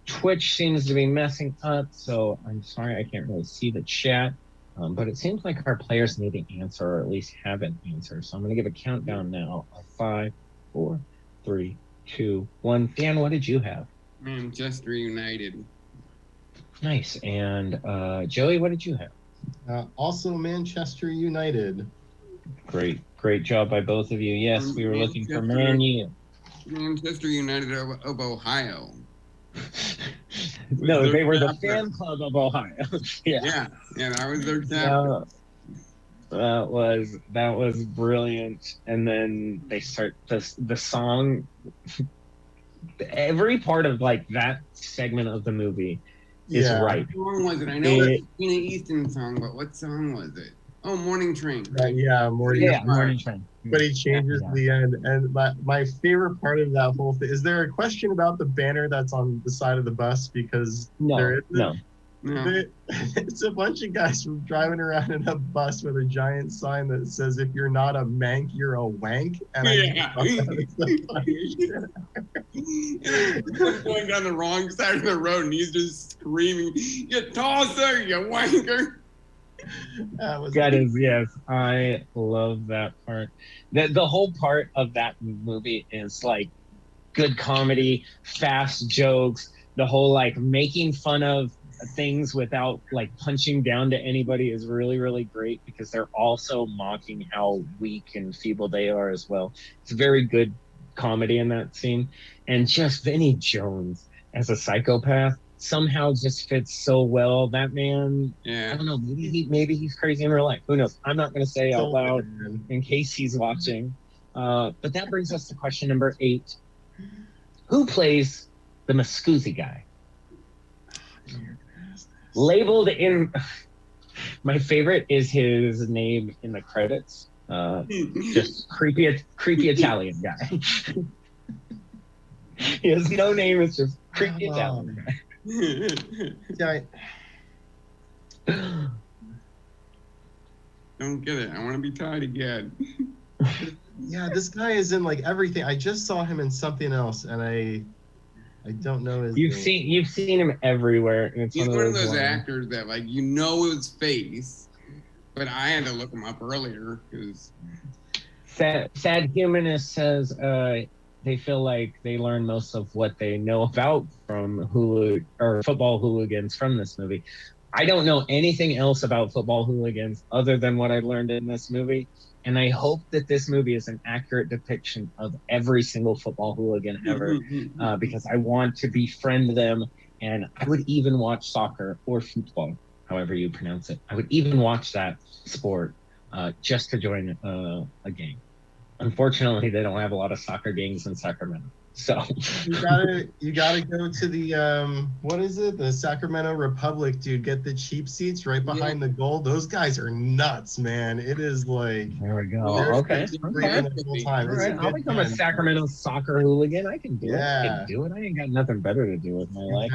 Twitch seems to be messing up, so I'm sorry I can't really see the chat. But it seems like our players need an answer, or at least have an answer. So I'm going to give a countdown now of 5, 4, 3, 2, 1. Dan, what did you have? Manchester United. Nice. And Joey, what did you have? Also Manchester United. Great job by both of you. Yes, we were looking for Man U. Manchester United of Ohio. No, they were the fan club of Ohio. Yeah, that was their chapter. That was brilliant. And then they start the song. Every part of like that segment of the movie is right. What song was it? I know it's a Easton song, but what song was it? Oh, Morning Train. Morning Train. But he changes the end. And my favorite part of that whole thing, is there a question about the banner that's on the side of the bus? Because there isn't. It's a bunch of guys driving around in a bus with a giant sign that says, "If you're not a mank, you're a wank." And I thought that was the funniest shit. Going down the wrong side of the road, and he's just screaming, "You tosser, you wanker!" That is, yes, I love that part. The whole part of that movie is like good comedy, fast jokes, the whole like making fun of things without like punching down to anybody is really, really great because they're also mocking how weak and feeble they are as well. It's very good comedy in that scene. And just Vinnie Jones as a psychopath somehow just fits so well. That man, I don't know, maybe he's crazy in real life. Who knows? I'm not going to say out loud in case he's watching. But that brings us to question number 8. Who plays the Mascuzi guy? Labeled in, my favorite is his name in the credits. Just creepy Italian guy. He has no name. It's just creepy Italian guy. Don't get it. I want to be tied again. Yeah, this guy is in like everything. I just saw him in something else, and I don't know his name. You've seen him everywhere. And it's He's one of those ones. actors that like you know his face, but I had to look him up earlier because Sad Humanist says they feel like they learn most of what they know about from football hooligans from this movie. I don't know anything else about football hooligans other than what I learned in this movie. And I hope that this movie is an accurate depiction of every single football hooligan ever, because I want to befriend them. And I would even watch soccer or football, however you pronounce it. I would even watch that sport just to join a gang. Unfortunately, they don't have a lot of soccer gangs in Sacramento. So you gotta go to the what is it? The Sacramento Republic, dude. Get the cheap seats right behind the goal. Those guys are nuts, man. It is like there we go. Okay. The whole time. All right. I'll become a Sacramento soccer hooligan. I can do it. I can do it. I ain't got nothing better to do with my life.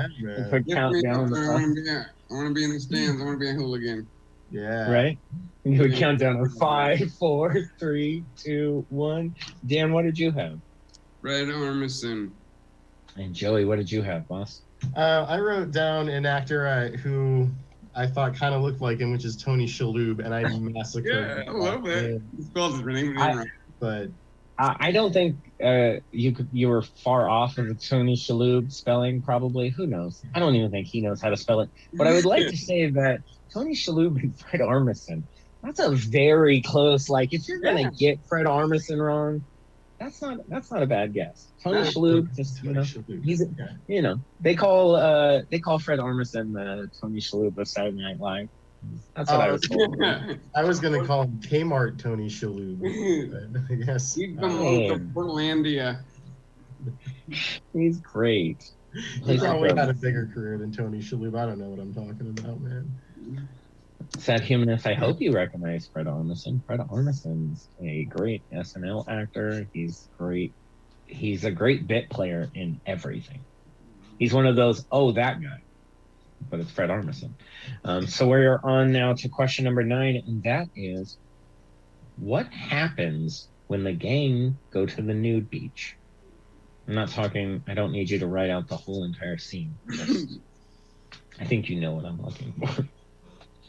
Count down I want to be in the stands. I want to be a hooligan. Yeah. Right? You would count down to 5, 4, 3, 2, 1. Dan, what did you have? Fred Armisen. And Joey, what did you have, boss? I wrote down an actor who I thought kind of looked like him, which is Tony Shalhoub, and I massacred. Yeah, I love it. He spells his name right. But I don't think you were far off of the Tony Shalhoub spelling. Probably, who knows? I don't even think he knows how to spell it. But I would like to say that Tony Shalhoub and Fred Armisen. That's a very close. Like, if you're gonna get Fred Armisen wrong, that's not a bad guess. Tony Shalhoub, just he's they call Fred Armisen the Tony Shalhoub of Saturday Night Live. That's what I was told. I was gonna call him Kmart Tony Shalhoub. I guess He's from Portlandia. He's great. He probably had a bigger career than Tony Shalhoub. I don't know what I'm talking about, man. Sad Humanist, I hope you recognize Fred Armisen. Fred Armisen's a great SNL actor. He's great. He's a great bit player in everything. He's one of those, that guy. But it's Fred Armisen. So we're on now to question number 9, and that is, what happens when the gang go to the nude beach? I'm not talking, I don't need you to write out the whole entire scene. I think you know what I'm looking for.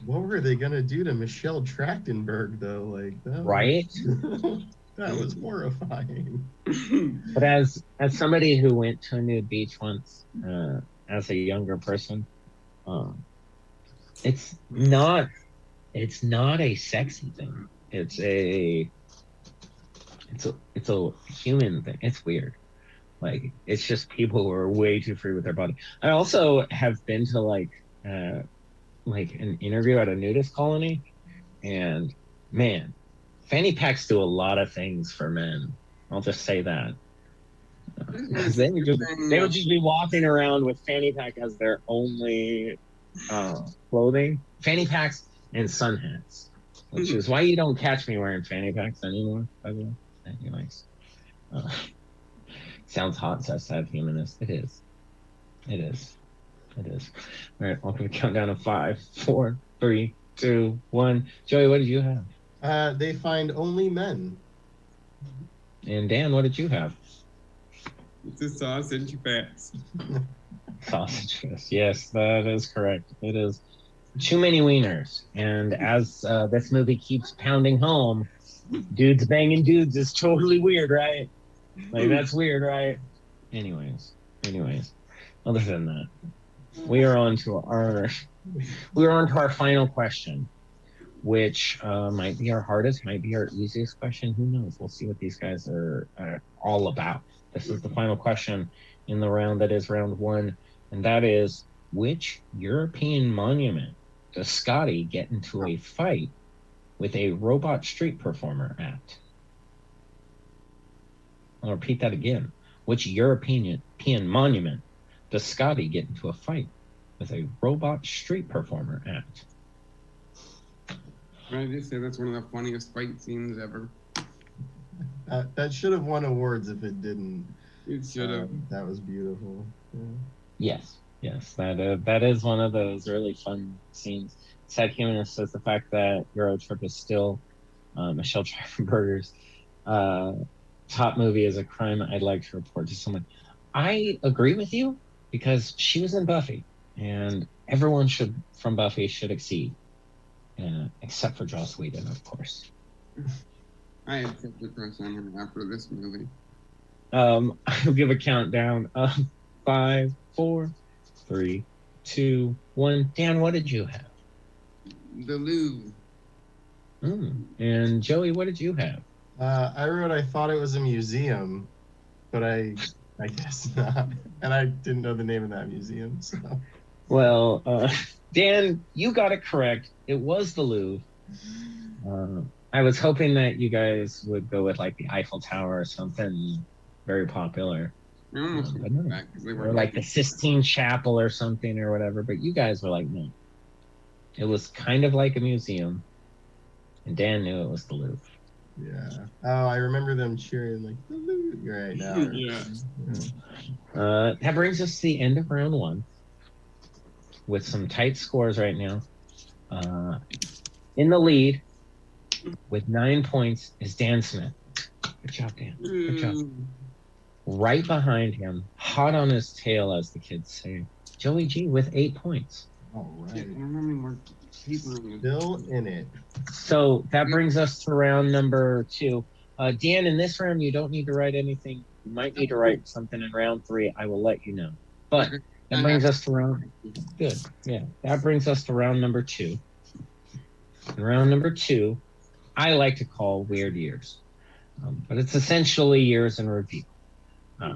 What were they gonna do to Michelle Trachtenberg though? Like that right? That was horrifying. But as somebody who went to a nude beach once, as a younger person, it's not a sexy thing. It's a human thing. It's weird. Like, it's just people who are way too free with their body. I also have been to like an interview at a nudist colony, and man, fanny packs do a lot of things for men. I'll just say that. They would just be walking around with fanny pack as their only clothing. Fanny packs and sun hats, which is why you don't catch me wearing fanny packs anymore, by the way. Anyways. Sounds hot, says Sad Humanist. It is. It is. All right, I'll count down to 5, 4, 3, 2, 1. Joey, what did you have? They find only men. And Dan, what did you have? It's a sausage fest. Sausage fest. Yes, that is correct. It is too many wieners. And as this movie keeps pounding home, dudes banging dudes is totally weird, right? Like, that's weird, right? Anyways. Other than that, we are on to our final question, which might be our hardest, might be our easiest question. Who knows? We'll see what these guys are all about. This is the final question in the round that is round 1, and that is, which European monument does Scotty get into a fight with a robot street performer at? I'll repeat that again. Which European monument does Scotty get into a fight with a robot street performer at? I just say that's one of the funniest fight scenes ever. That should have won awards if it didn't. It should have. That was beautiful. Yes. That is one of those really fun scenes. Sad Humanist says the fact that Eurotrip is still Michelle Trachtenberger's top movie is a crime I'd like to report to someone. I agree with you, because she was in Buffy, and everyone from Buffy should exceed, except for Joss Whedon, of course. I had such a crush on her after this movie. I'll give a countdown of 5, 4, 3, 2, 1. Dan, what did you have? The Louvre. And Joey, what did you have? I wrote I thought it was a museum, but I guess not. And I didn't know the name of that museum, so. Well, Dan, you got it correct. It was the Louvre. I was hoping that you guys would go with like the Eiffel Tower or something very popular. Or like the Sistine Chapel or something or whatever, but you guys were like, no. It was kind of like a museum, and Dan knew it was the Louvre. Yeah. Oh, I remember them cheering like the Louvre right now. That brings us to the end of round 1 with some tight scores right now. In the lead with 9 points is Dan Smith. Good job, Dan. Good job. Right behind him, hot on his tail, as the kids say, Joey G with 8 points. All right. I don't have any more people Still in it. So that brings us to round number 2. Dan, in this round, you don't need to write anything. You might need to write something in round 3. I will let you know. But that brings us to round... Good. Yeah. That brings us to round number 2. In round number 2, I like to call Weird Years. But it's essentially years in review.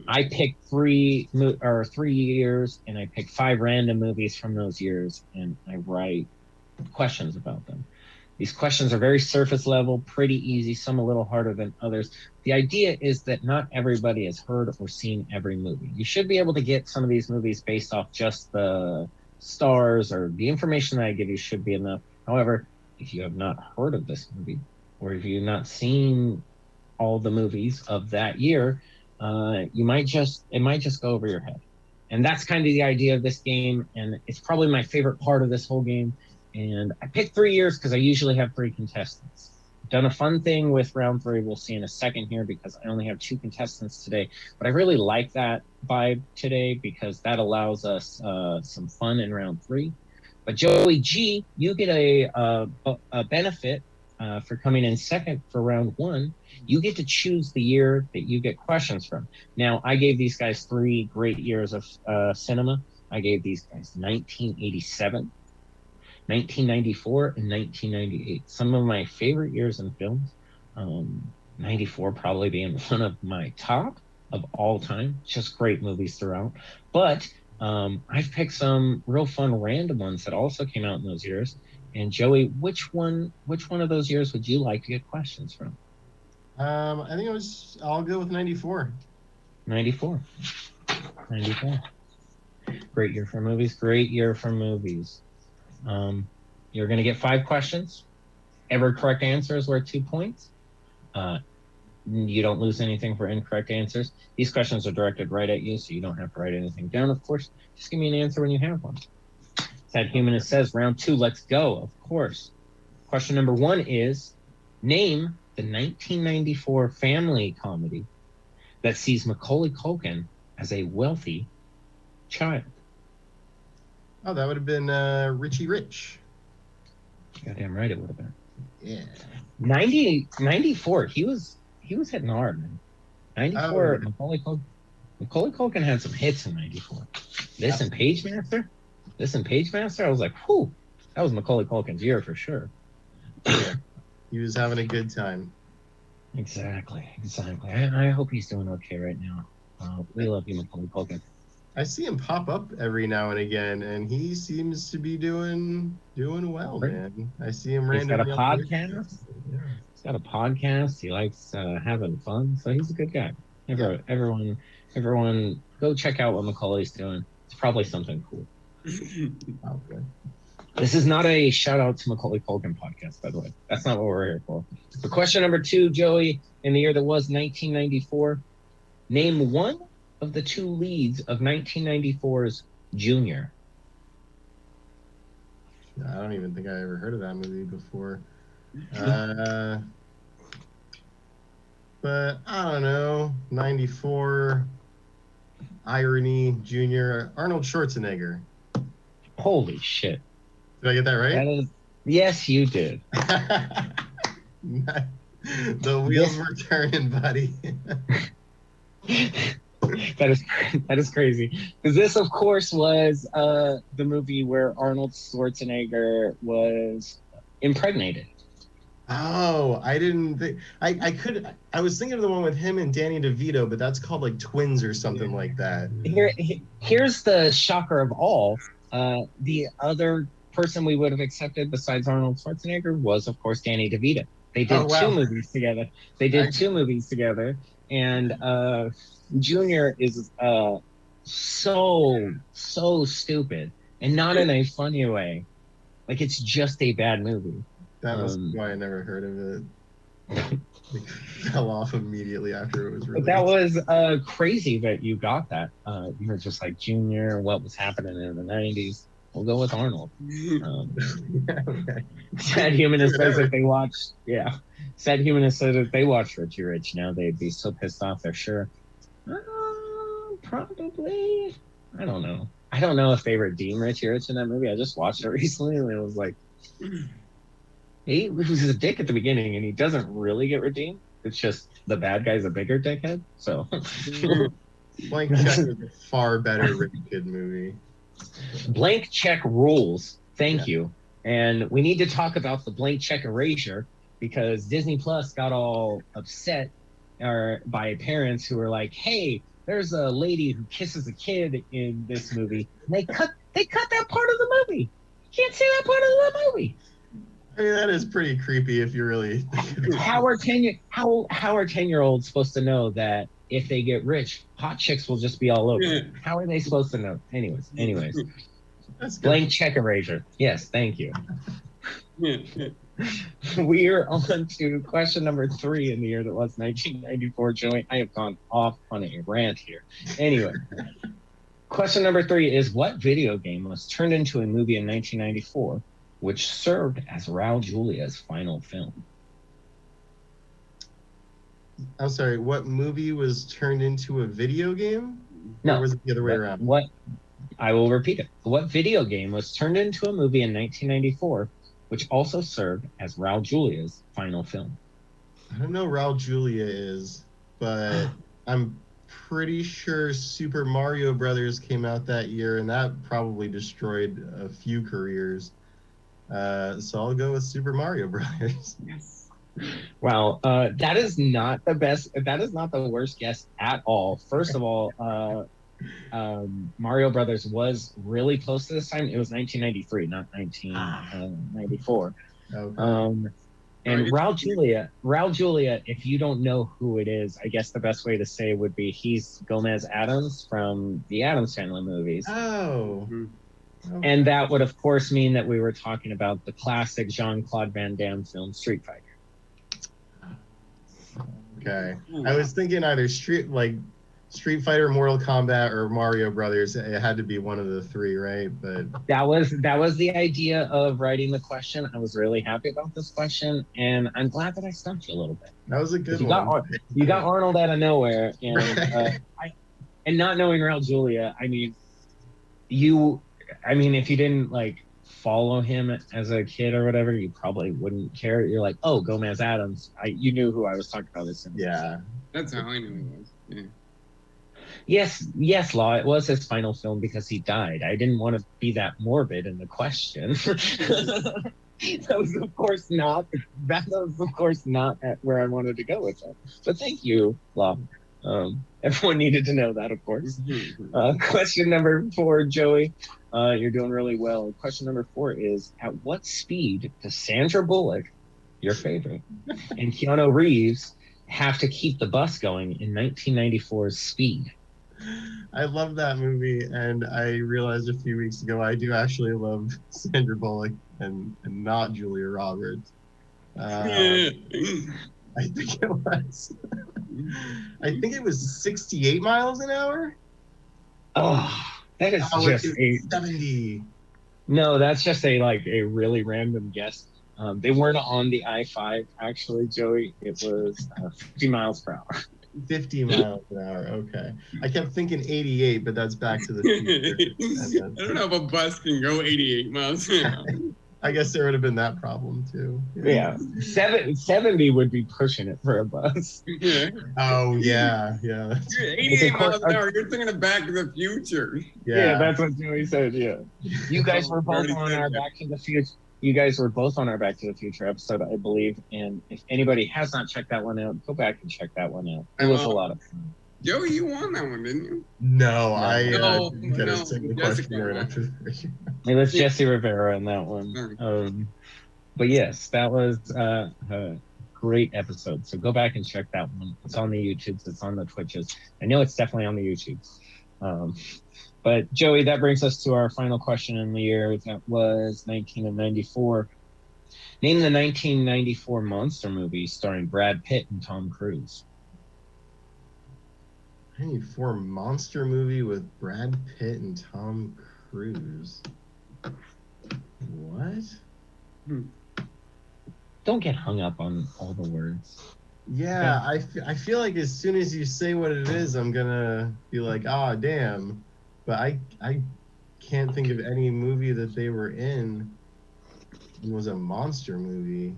I picked 3 years, and I picked 5 random movies from those years, and I write questions about them. These questions are very surface level, pretty easy, some a little harder than others. The idea is that not everybody has heard or seen every movie. You should be able to get some of these movies based off just the stars, or the information that I give you should be enough. However, if you have not heard of this movie, or if you've not seen all the movies of that year, it might just go over your head. And that's kind of the idea of this game, and it's probably my favorite part of this whole game. And I picked 3 years because I usually have 3 contestants. I've done a fun thing with round 3, we'll see in a second here, because I only have 2 contestants today. But I really like that vibe today, because that allows us some fun in round 3. But Joey G, you get a benefit for coming in second for round 1. You get to choose the year that you get questions from. Now, I gave these guys 3 great years of cinema. I gave these guys 1987, 1994, and 1998. Some of my favorite years in films. 94 probably being one of my top of all time. Just great movies throughout. But I've picked some real fun random ones that also came out in those years. And Joey, which one of those years would you like to get questions from? I think I'll go with 94. 94. Great year for movies. You're going to get 5 questions. Every correct answer is worth 2 points. you don't lose anything for incorrect answers. These questions are directed right at you, so you don't have to write anything down, of course. Just give me an answer when you have one. Sad Humanist says, round 2, let's go, of course. Question number 1 is, name the 1994 family comedy that sees Macaulay Culkin as a wealthy child. Oh, that would have been Richie Rich. Goddamn right it would have been. Yeah. 94, he was hitting hard, man. 94, Macaulay Culkin had some hits in 94. This and Pagemaster, I was like, whew, that was Macaulay Culkin's year for sure. Yeah. He was having a good time. Exactly. I hope he's doing okay right now. We love you, Macaulay Culkin. I see him pop up every now and again, and he seems to be doing well, man. I see him randomly. He's got a podcast. Yeah. He's got a podcast. He likes having fun, so he's a good guy. Everyone, go check out what Macaulay's doing. It's probably something cool. Okay. This is not a shout out to Macaulay Culkin podcast, by the way. That's not what we're here for. But question number 2, Joey, in the year that was 1994, name one of the 2 leads of 1994's Junior. I don't even think I ever heard of that movie before. But I don't know. 94, Irony, Junior, Arnold Schwarzenegger. Holy shit. Did I get that right? Yes, you did. The wheels were turning, buddy. That is crazy. Because this, of course, was the movie where Arnold Schwarzenegger was impregnated. Oh, I didn't think I was thinking of the one with him and Danny DeVito, but that's called like Twins or something like that. Here's the shocker of all. The other person we would have accepted besides Arnold Schwarzenegger was, of course, Danny DeVito. They did 2 movies together. And Junior is so stupid, and not in a funny way. Like, it's just a bad movie. That was why I never heard of it. It fell off immediately after it was released. But that was crazy that you got that. You were just like, Junior, what was happening in the 90s? We'll go with Arnold. Sad Humanist says if they watched, Sad Humanist says if they watched Richie Rich now, they'd be so pissed off, they're sure. Probably. I don't know. I don't know if they redeem Richie Rich in that movie. I just watched it recently, and it was like, he was a dick at the beginning, and he doesn't really get redeemed. It's just the bad guy's a bigger dickhead. So, Blank Check is a far better Rich Kid movie. Blank Check rules. Thank you. And we need to talk about the Blank Check erasure, because Disney Plus got all upset by parents who were like, hey, there's a lady who kisses a kid in this movie. And they cut that part of the movie. You can't see that part of the movie. I mean, that is pretty creepy if you really How are 10-year-olds supposed to know that if they get rich, hot chicks will just be all over? How are they supposed to know? Anyways. That's good. Blank Check erasure. Yes, thank you. We are on to question number 3 in the year that was 1994. Joey, I have gone off on a rant here. Anyway, question number 3 is, what video game was turned into a movie in 1994, which served as Raul Julia's final film? I'm sorry, what movie was turned into a video game? No. Or was it the other way around? I will repeat it. What video game was turned into a movie in 1994, which also served as Raul Julia's final film? I don't know who Raul Julia is, but I'm pretty sure Super Mario Brothers came out that year, and that probably destroyed a few careers. So I'll go with Super Mario Brothers. Yes. Well, that is not the best. That is not the worst guess at all. First of all, Mario Brothers was really close to this time. It was 1993, not 1994. Okay. And Raul Julia, if you don't know who it is, I guess the best way to say would be he's Gomez Addams from the Addams Family movies. Oh. Okay. And that would, of course, mean that we were talking about the classic Jean-Claude Van Damme film, Street Fighter. Okay. I was thinking either Street Fighter, Mortal Kombat, or Mario Brothers. It had to be one of the three, right? But That was the idea of writing the question. I was really happy about this question, and I'm glad that I stumped you a little bit. that was a good You one. you got Arnold out of nowhere, and and not knowing Raul Julia. I mean, if you didn't like follow him as a kid or whatever, you probably wouldn't care. You're like, oh, Gomez Adams. You knew who I was talking about. This. Yeah. That's how I knew he was. Yeah. Yes, Law. It was his final film because he died. I didn't want to be that morbid in the question. That was, of course, not. That was, of course, not at where I wanted to go with that. But thank you, Law. Everyone needed to know that, of course. Question number 4, Joey. You're doing really well. Question number 4 is: at what speed does Sandra Bullock, your favorite, and Keanu Reeves have to keep the bus going in 1994's Speed? I love that movie, and I realized a few weeks ago I do actually love Sandra Bullock and not Julia Roberts. I think it was. I think it was 68 miles an hour. Oh, that is just a 70. No, that's just a really random guess. They weren't on the I-5 actually, Joey. It was 50 miles per hour. 50 miles an hour. Okay. I kept thinking 88, but that's Back to the Future. I don't know if a bus can go 88 miles an hour. I guess there would have been that problem too. Yeah. 70 would be pushing it for a bus. Yeah. Oh yeah. 88 miles an hour. You're thinking of Back to the Future. Yeah, that's what Joey said. Yeah. You guys were both on our Back to the Future. You guys were both on our Back to the Future episode, I believe. And if anybody has not checked that one out, go back and check that one out. It was a lot of fun. Joey, you won that one, didn't you? No, I didn't get a single question right after that. It was Jesse Rivera in that one. But yes, that was a great episode. So go back and check that one. It's on the YouTubes. It's on the Twitches. I know it's definitely on the YouTubes. But Joey, that brings us to our final question in the year. That was 1994. Name the 1994 monster movie starring Brad Pitt and Tom Cruise. 94 monster movie with Brad Pitt and Tom Cruise. What? Don't get hung up on all the words. Yeah, I feel like as soon as you say what it is, I'm gonna be like, ah, damn. But I can't think of any movie that they were in. It was a monster movie.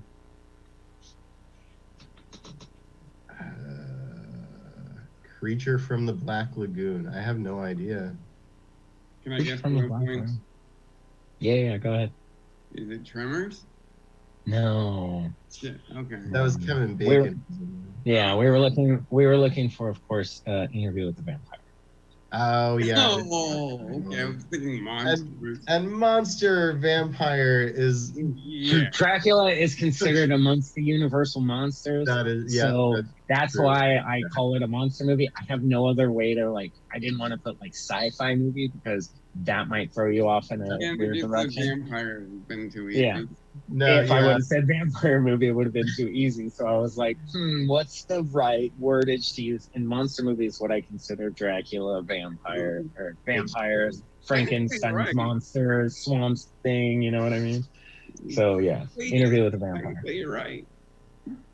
Creature from the Black Lagoon. I have no idea. Can I guess From the one Black point? Lagoon. Yeah, go ahead. Is it Tremors? No. Shit. Okay. That was Kevin Bacon. We were looking for, of course, Interview with the Vampire. Oh yeah. Oh, okay. I was thinking monsters. And monster vampire is Dracula is considered amongst the universal monsters. That is, so that's true. why I call it a monster movie. I have no other way to I didn't want to put sci-fi movie because that might throw you off in a weird direction. Vampire has been too easy. Yeah. If I would have said vampire movie, it would have been too easy. So I was like, what's the right wordage to use? In monster movies, what I consider Dracula, vampire, or vampires, Frankenstein's monsters, Swamp Thing, you know what I mean? So yeah, Interview with the Vampire. You're right.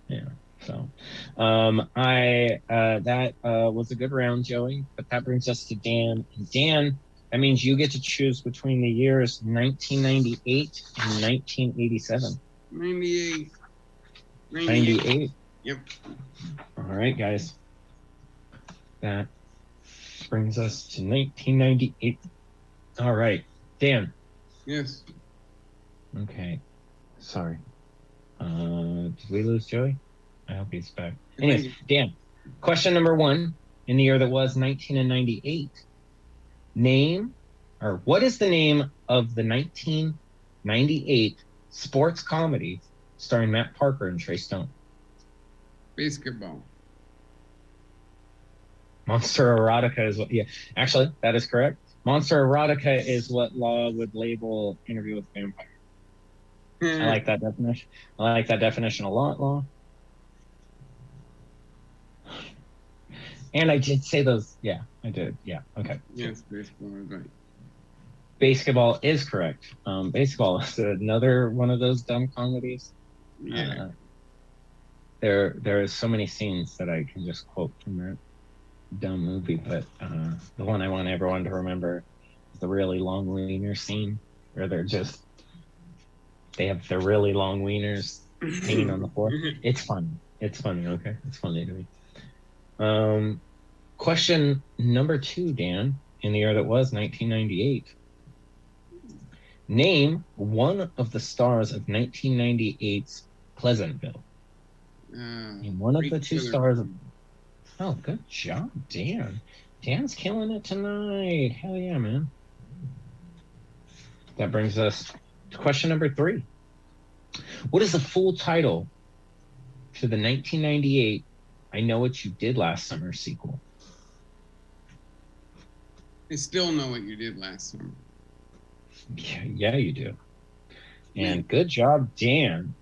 Yeah. So that was a good round, Joey. But that brings us to Dan. And Dan, that means you get to choose between the years 1998 and 1987. 98. 98. Yep. All right, guys. That brings us to 1998. All right, Dan. Yes. Okay. Sorry. Did we lose Joey? I hope he's back. Anyways, Dan. Question number 1. In the year that was 1998. What is the name of the 1998 sports comedy starring Matt Parker and Trey Stone? Basketball. Monster Erotica is what, actually, that is correct. Monster Erotica is what Law would label Interview with Vampire. I like that definition. I like that definition a lot, Law. And I did say those. Yeah, I did. Yeah. Okay. Yes, baseball is right. Basketball is correct. Baseball is another one of those dumb comedies. Yeah. There is so many scenes that I can just quote from that dumb movie, but the one I want everyone to remember is the really long wiener scene where they have their really long wieners hanging on the floor. It's funny. It's funny. Okay, it's funny to me. Question number 2, Dan, in the year that was 1998. Name one of the stars of 1998's Pleasantville. Name one of the 2 stars of... Oh, good job, Dan. Dan's killing it tonight. Hell yeah, man. That brings us to question number 3. What is the full title to the 1998 I Know What You Did Last Summer sequel? I still know what you did last summer. Yeah, you do. And good job, Dan.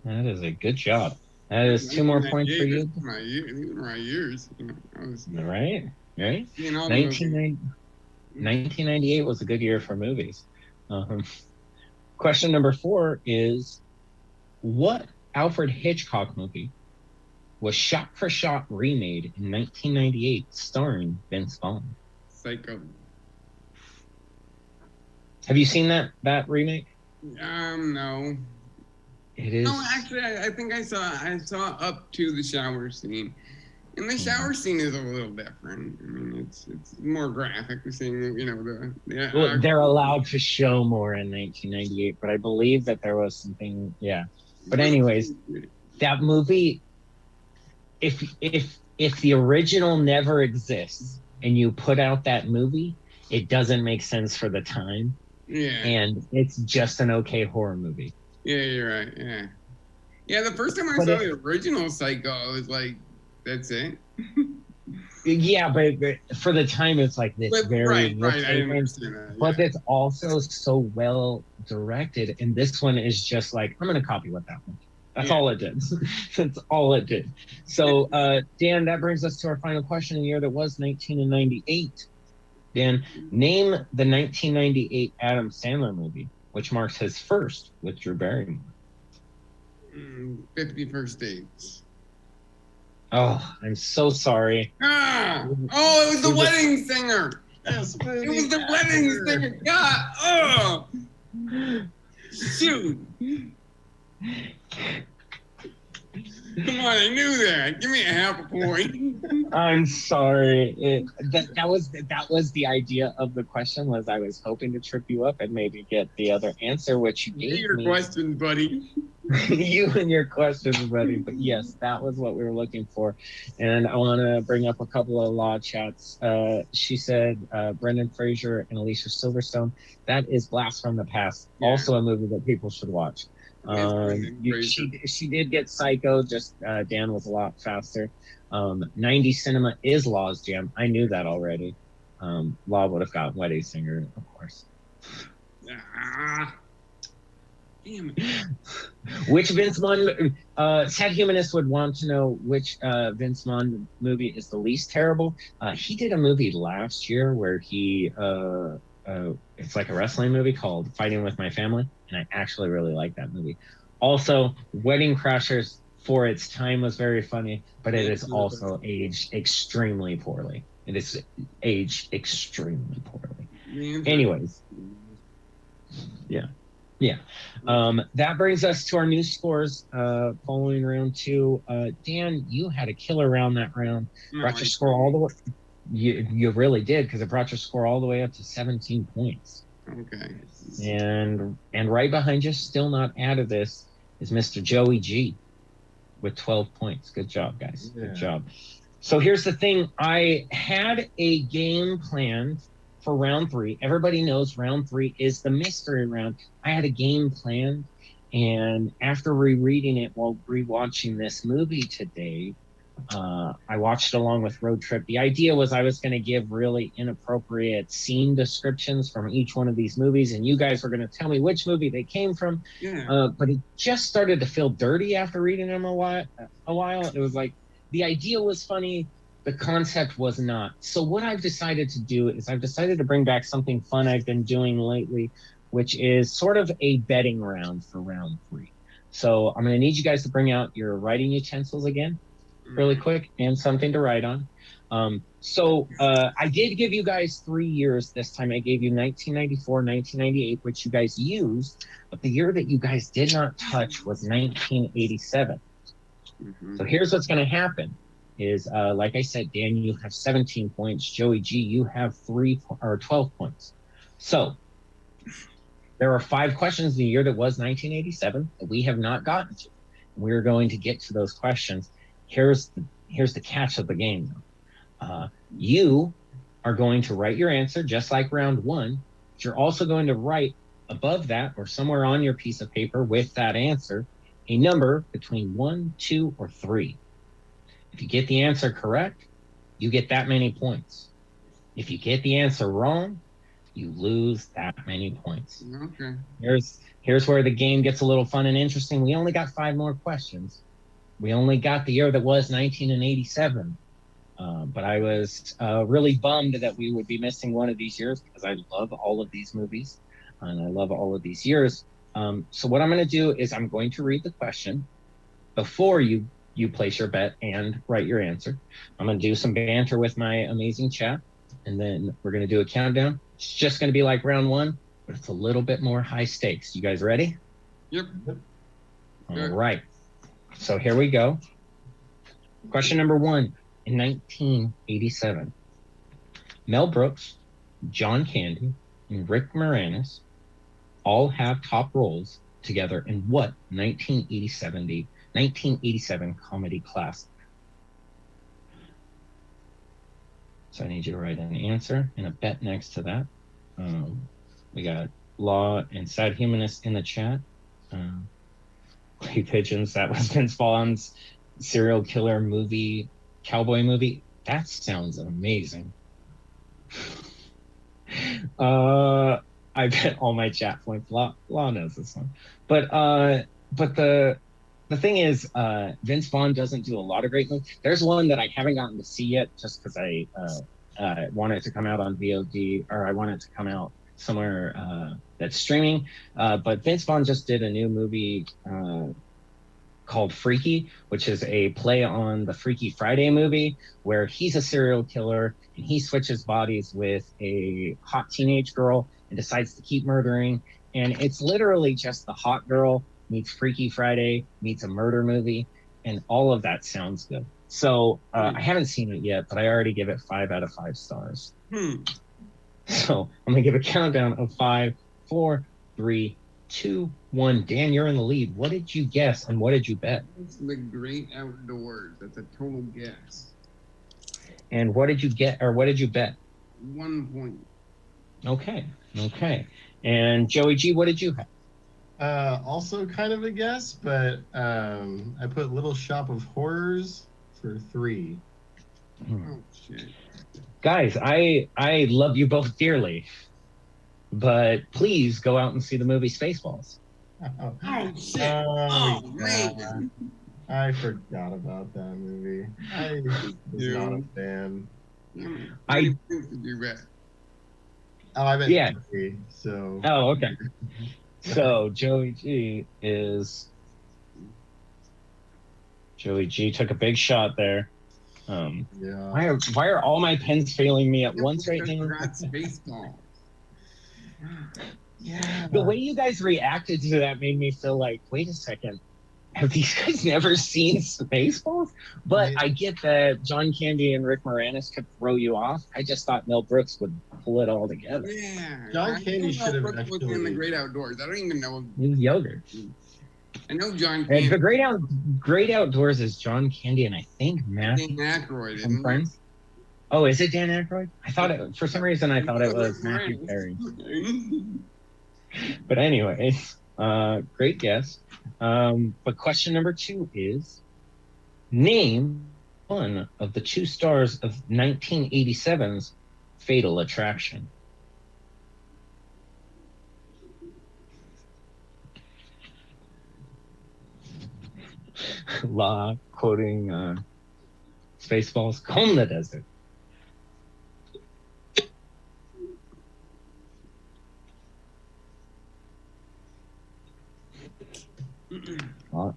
That is a good job. That is 2 more points for you. My years. Right? 1998 was a good year for movies. Question number 4 is, what Alfred Hitchcock movie was shot-for-shot remade in 1998 starring Vince Vaughn? Psycho. Have you seen that remake? No. It is. No, actually, I think I saw up to the shower scene, and the shower scene is a little different. I mean, it's more graphic. We're seeing, Well, they're allowed to show more in 1998, but I believe that there was something. Yeah. But anyways, that movie, if the original never exists and you put out that movie, it doesn't make sense for the time. Yeah. And it's just an okay horror movie. Yeah, you're right. Yeah. Yeah, the first time I saw the original Psycho, I was like, that's it? Yeah, but for the time, it's like this right, I understand that. Yeah. But it's also so well directed, and this one is just like, I'm going to copy what that one. That's all it did. That's all it did. So, Dan, that brings us to our final question in the year that was 1998. Dan, name the 1998 Adam Sandler movie, which marks his first with Drew Barrymore. 50 First Dates. Oh, I'm so sorry. Oh, it was the wedding singer. Yes, it was the wedding singer. God, oh. Shoot. Come on, I knew that. Give me a half a point. I'm sorry. That was the idea of the question. Was I was hoping to trip you up and maybe get the other answer, which you gave your me. questions, buddy. You and your questions, buddy. But yes, that was what we were looking for. And I want to bring up a couple of law chats. She said Brendan Fraser and Alicia Silverstone. That is Blast from the Past. Yeah. Also a movie that people should watch. She did get Psycho, just Dan was a lot faster. 90 Cinema is Law's jam. I knew that already. Law would have got Wedding Singer, of course. Damn it. Which Vince Vaughn, Sad Humanist would want to know which Vince Vaughn movie is the least terrible. He did a movie last year where he it's like a wrestling movie called Fighting with My Family, and I actually really like that movie. Also, Wedding Crashers for its time was very funny, but it is also aged extremely poorly. It is aged extremely poorly. Anyways, yeah. That brings us to our new scores following round 2. Dan, you had a killer round that round. Brought your score all the way. You really did, because it brought your score all the way up to 17 points. Okay. And right behind you, still not out of this, is Mr. Joey G with 12 points. Good job, guys. Yeah. Good job. So here's the thing. I had a game planned for round 3. Everybody knows round 3 is the mystery round. I had a game planned, and after rereading it while rewatching this movie today, I watched along with Road Trip. The idea was I was going to give really inappropriate scene descriptions from each one of these movies, and you guys were going to tell me which movie they came from. Yeah. But it just started to feel dirty after reading them a while. It was like, the idea was funny. The concept was not. So what I've decided to do is I've decided to bring back something fun I've been doing lately, which is sort of a betting round for round 3. So I'm going to need you guys to bring out your writing utensils again, really quick, and something to write on. I did give you guys 3 years this time. I gave you 1994, 1998, which you guys used, but the year that you guys did not touch was 1987. So here's what's going to happen is, like I said, Dan, you have 17 points. Joey G, you have 12 points. So there are 5 questions in the year that was 1987 that we have not gotten to. We're going to get to those questions. Here's the catch of the game, though. You are going to write your answer just like round 1. But you're also going to write above that or somewhere on your piece of paper with that answer a number between 1, 2, or 3. If you get the answer correct, you get that many points. If you get the answer wrong, you lose that many points. Okay. Here's where the game gets a little fun and interesting. We only got 5 more questions. We only got the year that was 1987. But I was really bummed that we would be missing one of these years because I love all of these movies and I love all of these years. So what I'm going to do is I'm going to read the question before you place your bet and write your answer. I'm going to do some banter with my amazing chat, and then we're going to do a countdown. It's just going to be like round 1, but it's a little bit more high stakes. You guys ready? Yep. All right. So here we go. Question number 1. In 1987, Mel Brooks, John Candy, and Rick Moranis all have top roles together in what 1987 comedy classic? So I need you to write an answer and a bet next to that. We got Law and Sad Humanist in the chat. Clay Pigeons, that was Vince Vaughn's serial killer movie, cowboy movie. That sounds amazing. I bet all my chat points. Law knows this one. But the thing is, Vince Vaughn doesn't do a lot of great movies. There's one that I haven't gotten to see yet just because I want it to come out on VOD, or I want it to come out somewhere that's streaming. But Vince Vaughn just did a new movie called Freaky, which is a play on the Freaky Friday movie where he's a serial killer and he switches bodies with a hot teenage girl and decides to keep murdering. And it's literally just the hot girl meets Freaky Friday, meets a murder movie, and all of that sounds good. So I haven't seen it yet, but I already give it 5 out of 5 stars. So I'm gonna give a countdown of 5, 4, 3, 2, 1. Dan, you're in the lead. What did you guess and what did you bet? It's The Great Outdoors. That's a total guess. And what did you get, or what did you bet? 1 point. Okay. And Joey G, what did you have? Also kind of a guess, but I put Little Shop of Horrors for 3. Oh shit. Guys, I love you both dearly, but please go out and see the movie Spaceballs. Oh shit. Man. I forgot about that movie. I was not a fan. I did you bet? Oh, I bet 3, so. Oh, okay. So Joey G took a big shot there. Yeah. Why are all my pens failing me at once right now? Baseball. Yeah. The way you guys reacted to that made me feel like, wait a second, have these guys never seen Spaceballs? But I get that John Candy and Rick Moranis could throw you off. I just thought Mel Brooks would pull it all together. Yeah. John Candy should have actually in The Great Outdoors. I don't even know. Yogurt. I know John Candy. And the Great Outdoors is John Candy and I think Matthew. Dan Aykroyd, from isn't Friends. Oh, is it Dan Aykroyd? I thought it. For some reason, I thought it was Matthew Perry. But anyways, great guess. But question number 2 is, name one of the 2 stars of 1987's Fatal Attraction. La quoting Spaceballs, comb the desert.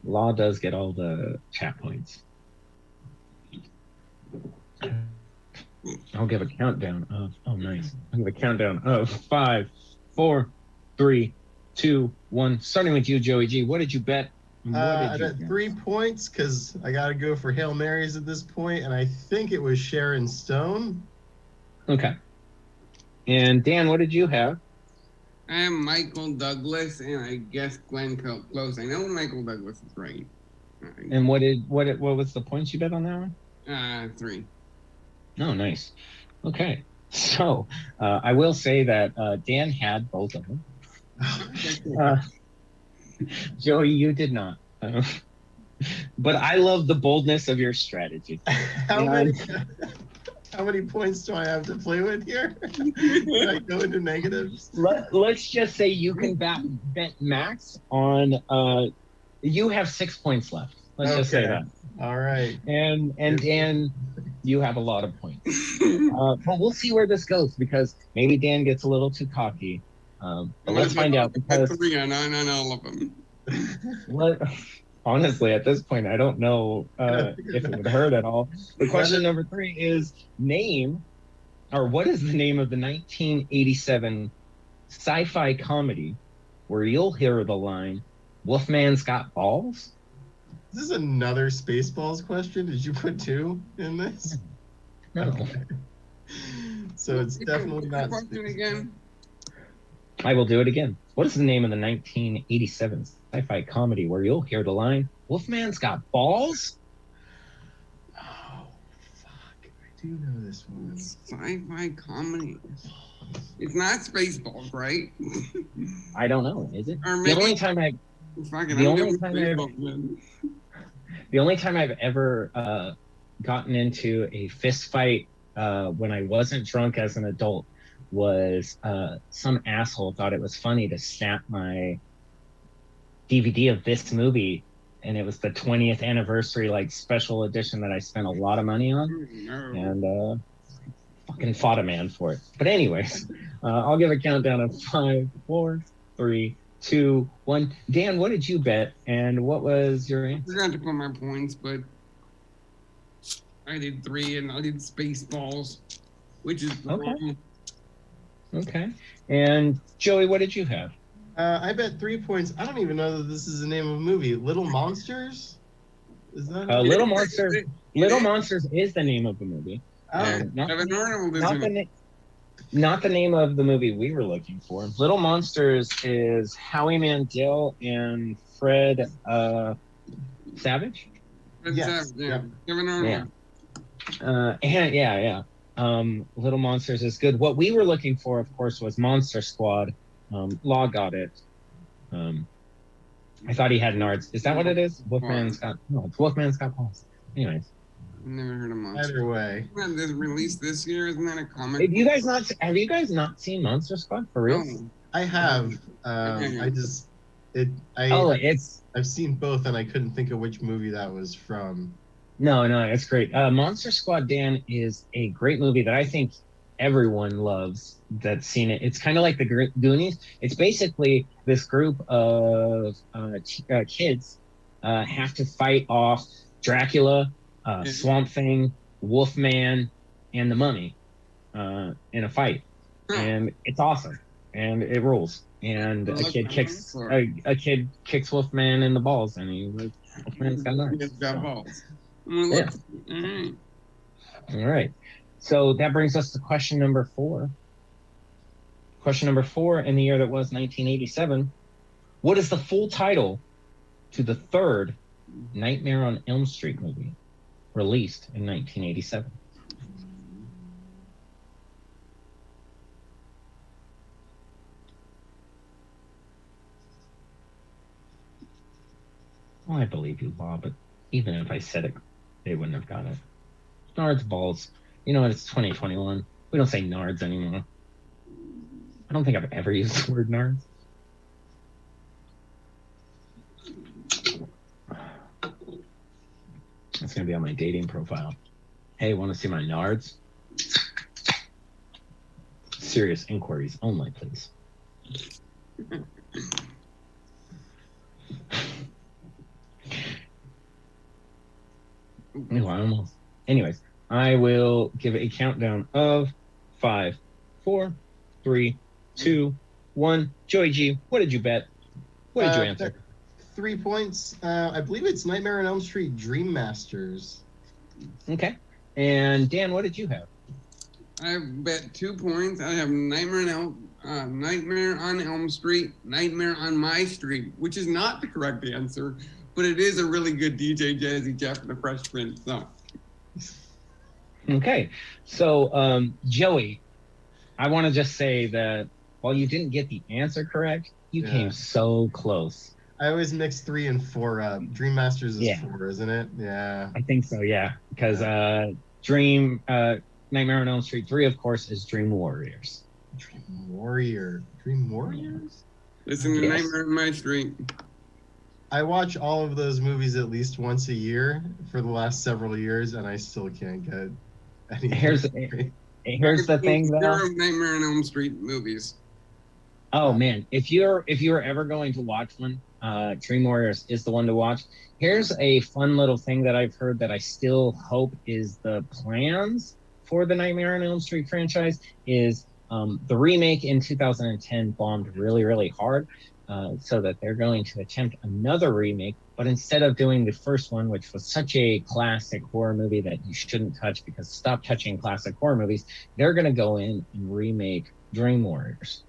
Law does get all the chat points. I'll give a countdown of, oh nice. I'll give a countdown of 5, 4, 3, 2, 1. Starting with you, Joey G. What did you bet? I bet 3 points because I got to go for Hail Marys at this point, and I think it was Sharon Stone. Okay. And Dan, what did you have? I am Michael Douglas, and I guess Glenn Close. I know Michael Douglas is right. And what was the points you bet on that one? 3. Oh, nice. Okay. So I will say that Dan had both of them. Joey, you did not. But I love the boldness of your strategy. How many points do I have to play with here? Can I go into negatives? Let's just say you can bet max on. You have 6 points left. Let's just say that. All right. And Dan, you have a lot of points. But we'll see where this goes because maybe Dan gets a little too cocky. But let's find out. Because 3 on all of them. Honestly, at this point, I don't know if it would hurt at all. The question number 3 is what is the name of the 1987 sci-fi comedy where you'll hear the line, "Wolfman's got balls"? Is this another Spaceballs question? Did you put 2 in this? No. Okay. So it's definitely not. Again. I will do it again. What is the name of the 1987 sci-fi comedy where you'll hear the line, "Wolfman's got balls"? Oh, fuck. I do know this one. Sci-fi comedy. It's not Spaceballs, right? I don't know. Is it? Or maybe, the only time I've ever gotten into a fist fight when I wasn't drunk as an adult was some asshole thought it was funny to snap my DVD of this movie, and it was the 20th anniversary special edition that I spent a lot of money on, and fucking fought a man for it. But anyways, I'll give a countdown of 5, 4, 3, 2, 1. Dan, what did you bet, and what was your answer? I forgot to put my points, but I did 3, and I did Spaceballs, which is wrong. Okay. And Joey, what did you have? I bet 3 points. I don't even know that this is the name of a movie. Little Monsters? Is that Little Monsters? Little Monsters is the name of the movie. Not the name of the movie we were looking for. Little Monsters is Howie Mandel and Fred Savage. Yes. Yeah. Kevin Arnold. Yeah. Little Monsters is good. What we were looking for, of course, was Monster Squad. Law got it. I thought he had nards. Is that what it is? Wolfman's got balls. Anyways. I've never heard of Monster. Either way. Isn't that released this year? Isn't that a comic? Have you guys not seen Monster Squad for real? No. I have. I've seen both, and I couldn't think of which movie that was from. No, it's great. Monster Squad, Dan, is a great movie that I think everyone loves that's seen it. It's kind of like the Goonies. It's basically this group of kids have to fight off Dracula, Swamp Thing, Wolfman, and the Mummy in a fight. And it's awesome. And it rules. And a kid kicks Wolfman in the balls, and Wolfman's got nuts. He's got balls. Yeah. All right. So that brings us to question number 4. Question number 4, in the year that was 1987, what is the full title to the third Nightmare on Elm Street movie released in 1987? Well, I believe you, Bob, but even if I said it, they wouldn't have got it. Nards balls. You know what? It's 2021. We don't say nards anymore. I don't think I've ever used the word nards. It's going to be on my dating profile. Hey, want to see my nards? Serious inquiries only, please. No, I almost. Anyways, I will give a countdown of 5, 4, 3, 2, 1. Joey G, what did you bet? What did you answer? 3 points. I believe it's Nightmare on Elm Street Dream Masters. Okay. And Dan, what did you have? I bet 2 points. I have Nightmare on Elm Street, Nightmare on My Street, which is not the correct answer, but it is a really good DJ Jazzy Jeff and the Fresh Prince song. Okay. So, Joey, I want to just say that while you didn't get the answer correct, you came so close. I always mix 3 and 4 up. Dream Masters is 4, isn't it? Yeah. I think so, yeah. Because Nightmare on Elm Street 3, of course, is Dream Warriors. Dream Warriors? Listen to Nightmare on My Street. I watch all of those movies at least once a year for the last several years, and I still can't get any. Here's the thing, though. There are Nightmare on Elm Street movies. Oh man, if you're ever going to watch one, Dream Warriors is the one to watch. Here's a fun little thing that I've heard that I still hope is the plans for the Nightmare on Elm Street franchise is the remake in 2010 bombed really, really hard, so that they're going to attempt another remake, but instead of doing the first one, which was such a classic horror movie that you shouldn't touch because stop touching classic horror movies, they're going to go in and remake Dream Warriors,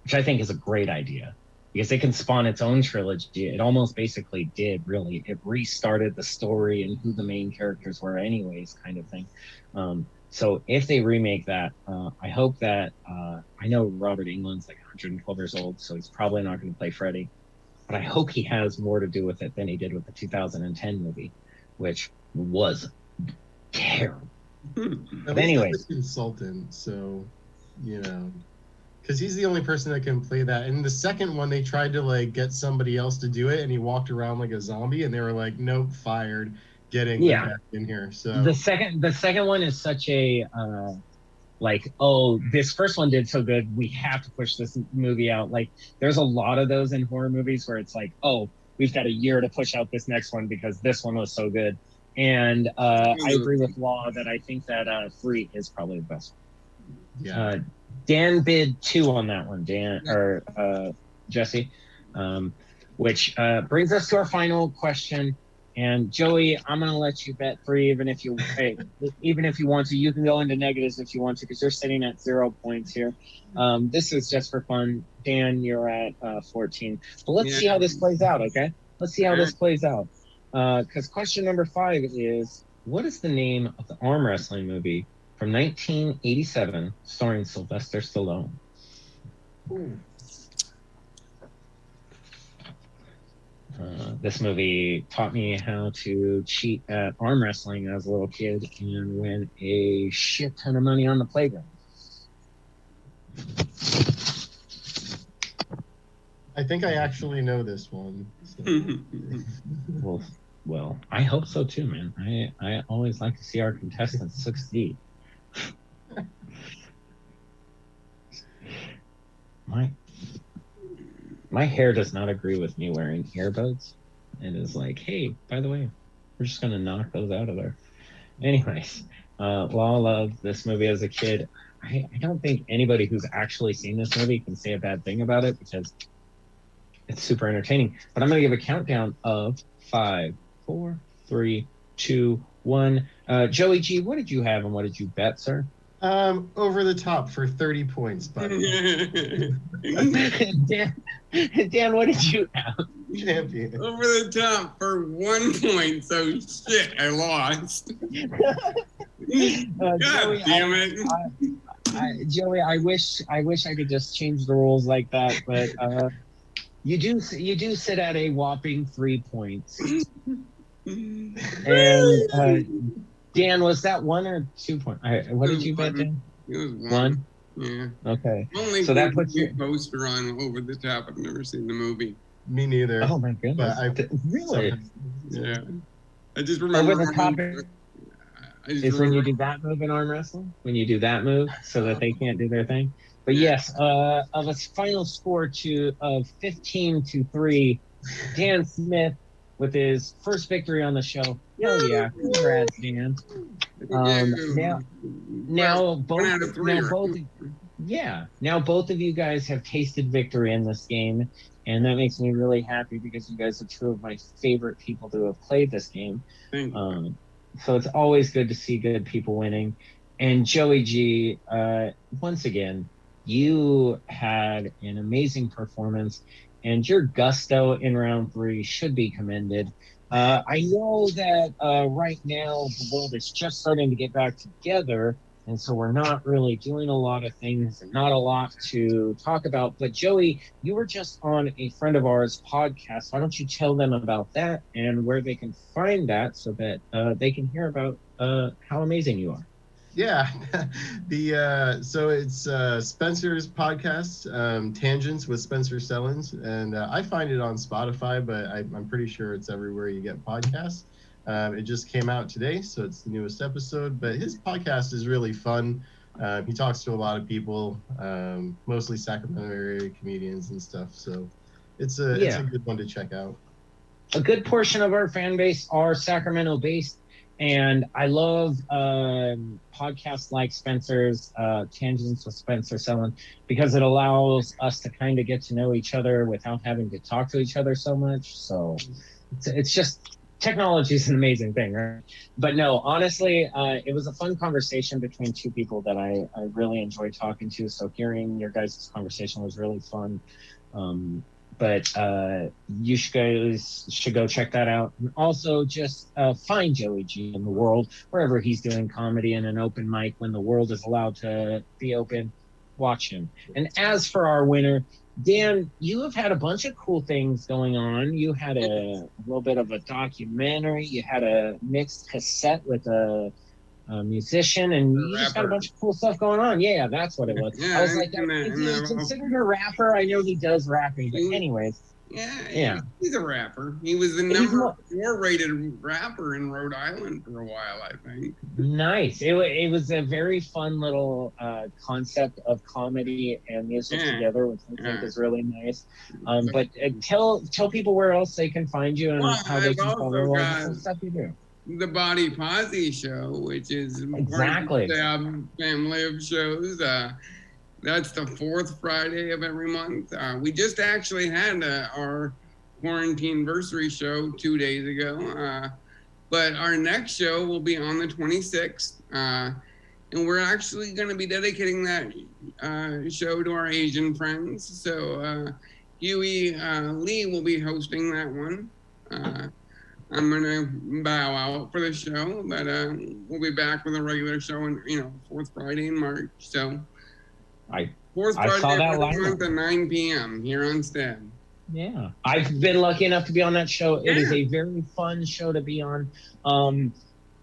which I think is a great idea because it can spawn its own trilogy. It almost basically did, really. It restarted the story and who the main characters were anyways, kind of thing. So if they remake that, I hope that, I know Robert Englund's like 112 years old, so he's probably not going to play Freddy, but I hope he has more to do with it than he did with the 2010 movie, which was terrible. But anyways. Consultant, so, you know, because he's the only person that can play that. And the second one, they tried to like get somebody else to do it, and he walked around like a zombie, and they were like, nope, fired. Getting back in here. So the second one is such a like, oh, this first one did so good, we have to push this movie out. Like, there's a lot of those in horror movies where it's like, oh, we've got a year to push out this next one because this one was so good. And I agree with Law that I think that 3 is probably the best one. Yeah. Dan bid 2 on that one, Jesse, which brings us to our final question. And Joey, I'm gonna let you bet 3, even if you want to. You can go into negatives if you want to, because you're sitting at 0 points here. This is just for fun. Dan, you're at 14. But let's see how this plays out, okay? Let's see how this plays out. Because question number 5 is, what is the name of the arm wrestling movie from 1987 starring Sylvester Stallone? Ooh. This movie taught me how to cheat at arm wrestling as a little kid and win a shit ton of money on the playground. I think I actually know this one. So. Well, I hope so too, man. I always like to see our contestants succeed. My hair does not agree with me wearing earbuds. It is like, hey, by the way, we're just gonna knock those out of there. Anyways, Law loved this movie as a kid. I don't think anybody who's actually seen this movie can say a bad thing about it because it's super entertaining. But I'm gonna give a countdown of 5, 4, 3, 2, 1. Joey G, what did you have and what did you bet, sir? Over the top for 30 points, buddy. Dan, what did you have? Champion. Over the top for 1 point. So shit, I lost. God damn it. Joey, I wish I could just change the rules like that, but you do sit at a whopping 3 points. And Dan, was that 1 or 2 points? What did you bet, Dan? It was 1. Yeah. Okay. Only so that puts you poster on Over the Top. I've never seen the movie. Me neither. Oh my goodness! Really? Yeah. I just remember. Over the Top. is when you do that move in arm wrestling, when you do that move so that they can't do their thing. But yes, of a final score of 15-3, Dan Smith with his first victory on the show. Hell yeah, congrats, Dan. Now both of you guys have tasted victory in this game, and that makes me really happy because you guys are two of my favorite people to have played this game. So it's always good to see good people winning. And Joey G, once again, you had an amazing performance, and your gusto in round 3 should be commended. I know that right now the world is just starting to get back together, and so we're not really doing a lot of things and not a lot to talk about. But Joey, you were just on a friend of ours podcast. Why don't you tell them about that and where they can find that so that they can hear about how amazing you are? Yeah, so it's Spencer's podcast, Tangents with Spencer Sellens, and I find it on Spotify, but I'm pretty sure it's everywhere you get podcasts. It just came out today, so it's the newest episode, but his podcast is really fun. He talks to a lot of people, mostly Sacramento area comedians and stuff, so it's a good one to check out. A good portion of our fan base are Sacramento based. And I love podcasts like Spencer's Tangents with Spencer Sellens because it allows us to kind of get to know each other without having to talk to each other so much. So it's just, technology is an amazing thing, right? But no, honestly, it was a fun conversation between two people that I really enjoyed talking to. So hearing your guys' conversation was really fun. But you guys should go check that out. And also just find Joey G in the world, wherever he's doing comedy and an open mic when the world is allowed to be open. Watch him. And as for our winner, Dan, you have had a bunch of cool things going on. You had a little bit of a documentary. You had a mixed cassette with a musician, and you just got a bunch of cool stuff going on. Yeah, that's what it was. I was like, is he considered a rapper? I know he does rapping, but anyways. Yeah, he's a rapper. He was the number 4 rated rapper in Rhode Island for a while, I think. Nice. It was a very fun little concept of comedy and music together, which I think is really nice. But tell people where else they can find you and how they can follow all the stuff you do. The Body Posse Show, which is exactly the family of shows. That's the 4th Friday of every month. We just actually had our Quarantine-aversary show 2 days ago. But our next show will be on the 26th. And we're actually going to be dedicating that show to our Asian friends. So Huey Lee will be hosting that one. I'm going to bow out for the show, but we'll be back with a regular show on, 4th Friday in March. So, 4th Friday of the month at 9 p.m. here on STEM. Yeah. I've been lucky enough to be on that show. It is a very fun show to be on.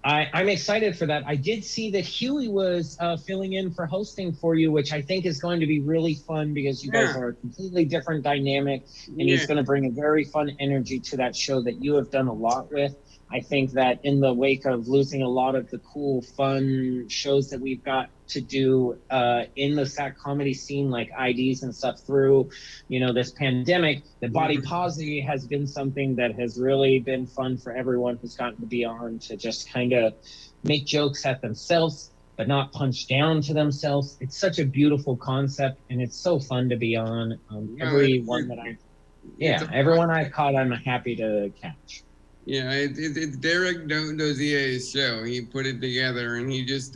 I'm excited for that. I did see that Huey was filling in for hosting for you, which I think is going to be really fun because you guys are a completely different dynamic, and he's going to bring a very fun energy to that show that you have done a lot with. I think that in the wake of losing a lot of the cool, fun shows that we've got to do in the SAC comedy scene, like IDs and stuff through, this pandemic, the Body Posse has been something that has really been fun for everyone who's gotten to be on, to just kind of make jokes at themselves, but not punch down to themselves. It's such a beautiful concept, and it's so fun to be on. Everyone I've caught, I'm happy to catch. Yeah, it's Derek Dozier's show. He put it together, and he just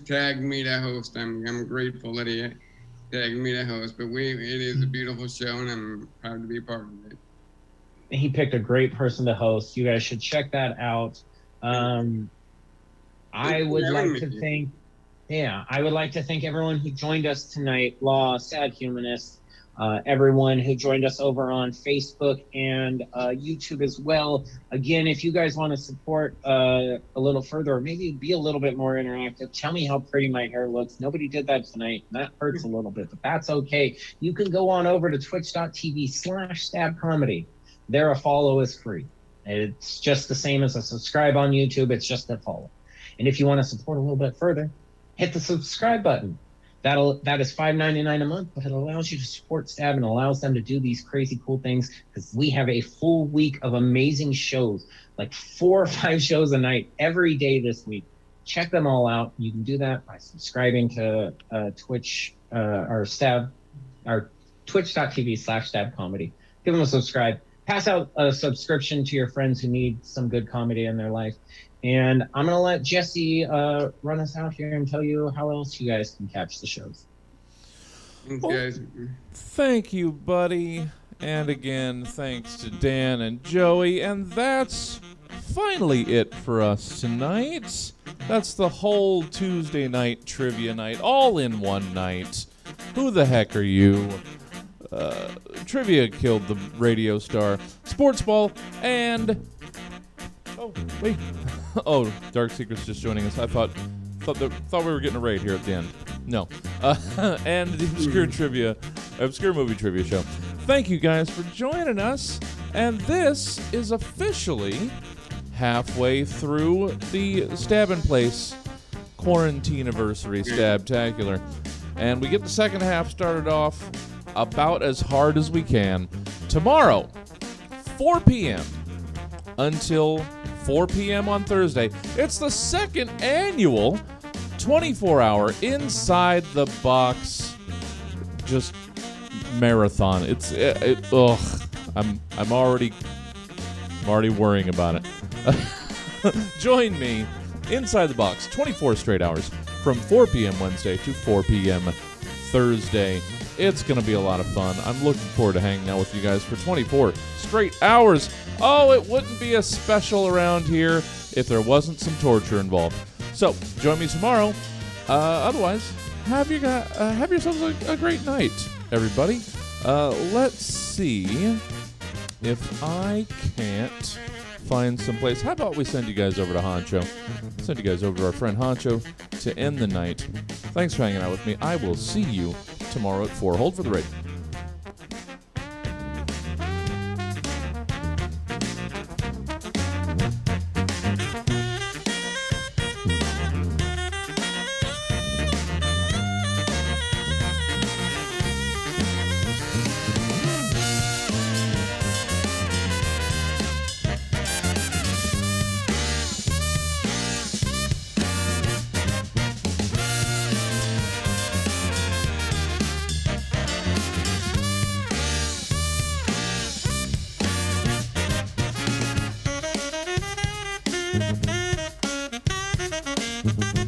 tagged me to host. I'm grateful that he tagged me to host. But it is a beautiful show, and I'm proud to be a part of it. He picked a great person to host. You guys should check that out. I would like to thank everyone who joined us tonight. Law, Sad Humanist. Everyone who joined us over on Facebook and YouTube as well. Again, if you guys want to support a little further, or maybe be a little bit more interactive, tell me how pretty my hair looks. Nobody did that tonight. That hurts a little bit, but that's okay. You can go on over to twitch.tv/stabcomedy. There, a follow is free. It's just the same as a subscribe on YouTube. It's just a follow. And if you want to support a little bit further, hit the subscribe button. That is $5.99 a month, but it allows you to support Stab and allows them to do these crazy cool things, because we have a full week of amazing shows, like 4 or 5 shows a night every day this week. Check them all out. You can do that by subscribing to Twitch or Stab, or twitch.tv/Stab Comedy. Give them a subscribe. Pass out a subscription to your friends who need some good comedy in their life. And I'm going to let Jesse run us out here and tell you how else you guys can catch the shows. Thanks, guys. Thank you, buddy. And again, thanks to Dan and Joey. And that's finally it for us tonight. That's the whole Tuesday night trivia night, all in one night. Who the heck are you? Trivia killed the radio star. Sportsball and... Oh, wait. Oh, Dark Secret's just joining us. I thought we were getting a raid here at the end. No. And the Obscure Movie Trivia Show. Thank you guys for joining us. And this is officially halfway through the Stab in Place Quarantine-aversary Stab-tacular. And we get the second half started off about as hard as we can. Tomorrow, 4 p.m. until 4 p.m. on Thursday. It's the second annual 24-hour Inside the Box just marathon. I'm already worrying about it. Join me Inside the Box 24 straight hours from 4 p.m. Wednesday to 4 p.m. Thursday. It's going to be a lot of fun. I'm looking forward to hanging out with you guys for 24 straight hours. Oh, it wouldn't be as special around here if there wasn't some torture involved. So, join me tomorrow. Otherwise, have yourselves a great night, everybody. Let's see if I can't find some place. How about we send you guys over to Honcho? Send you guys over to our friend Honcho to end the night. Thanks for hanging out with me. I will see you tomorrow at 4. Hold for the raid. Mm-hmm.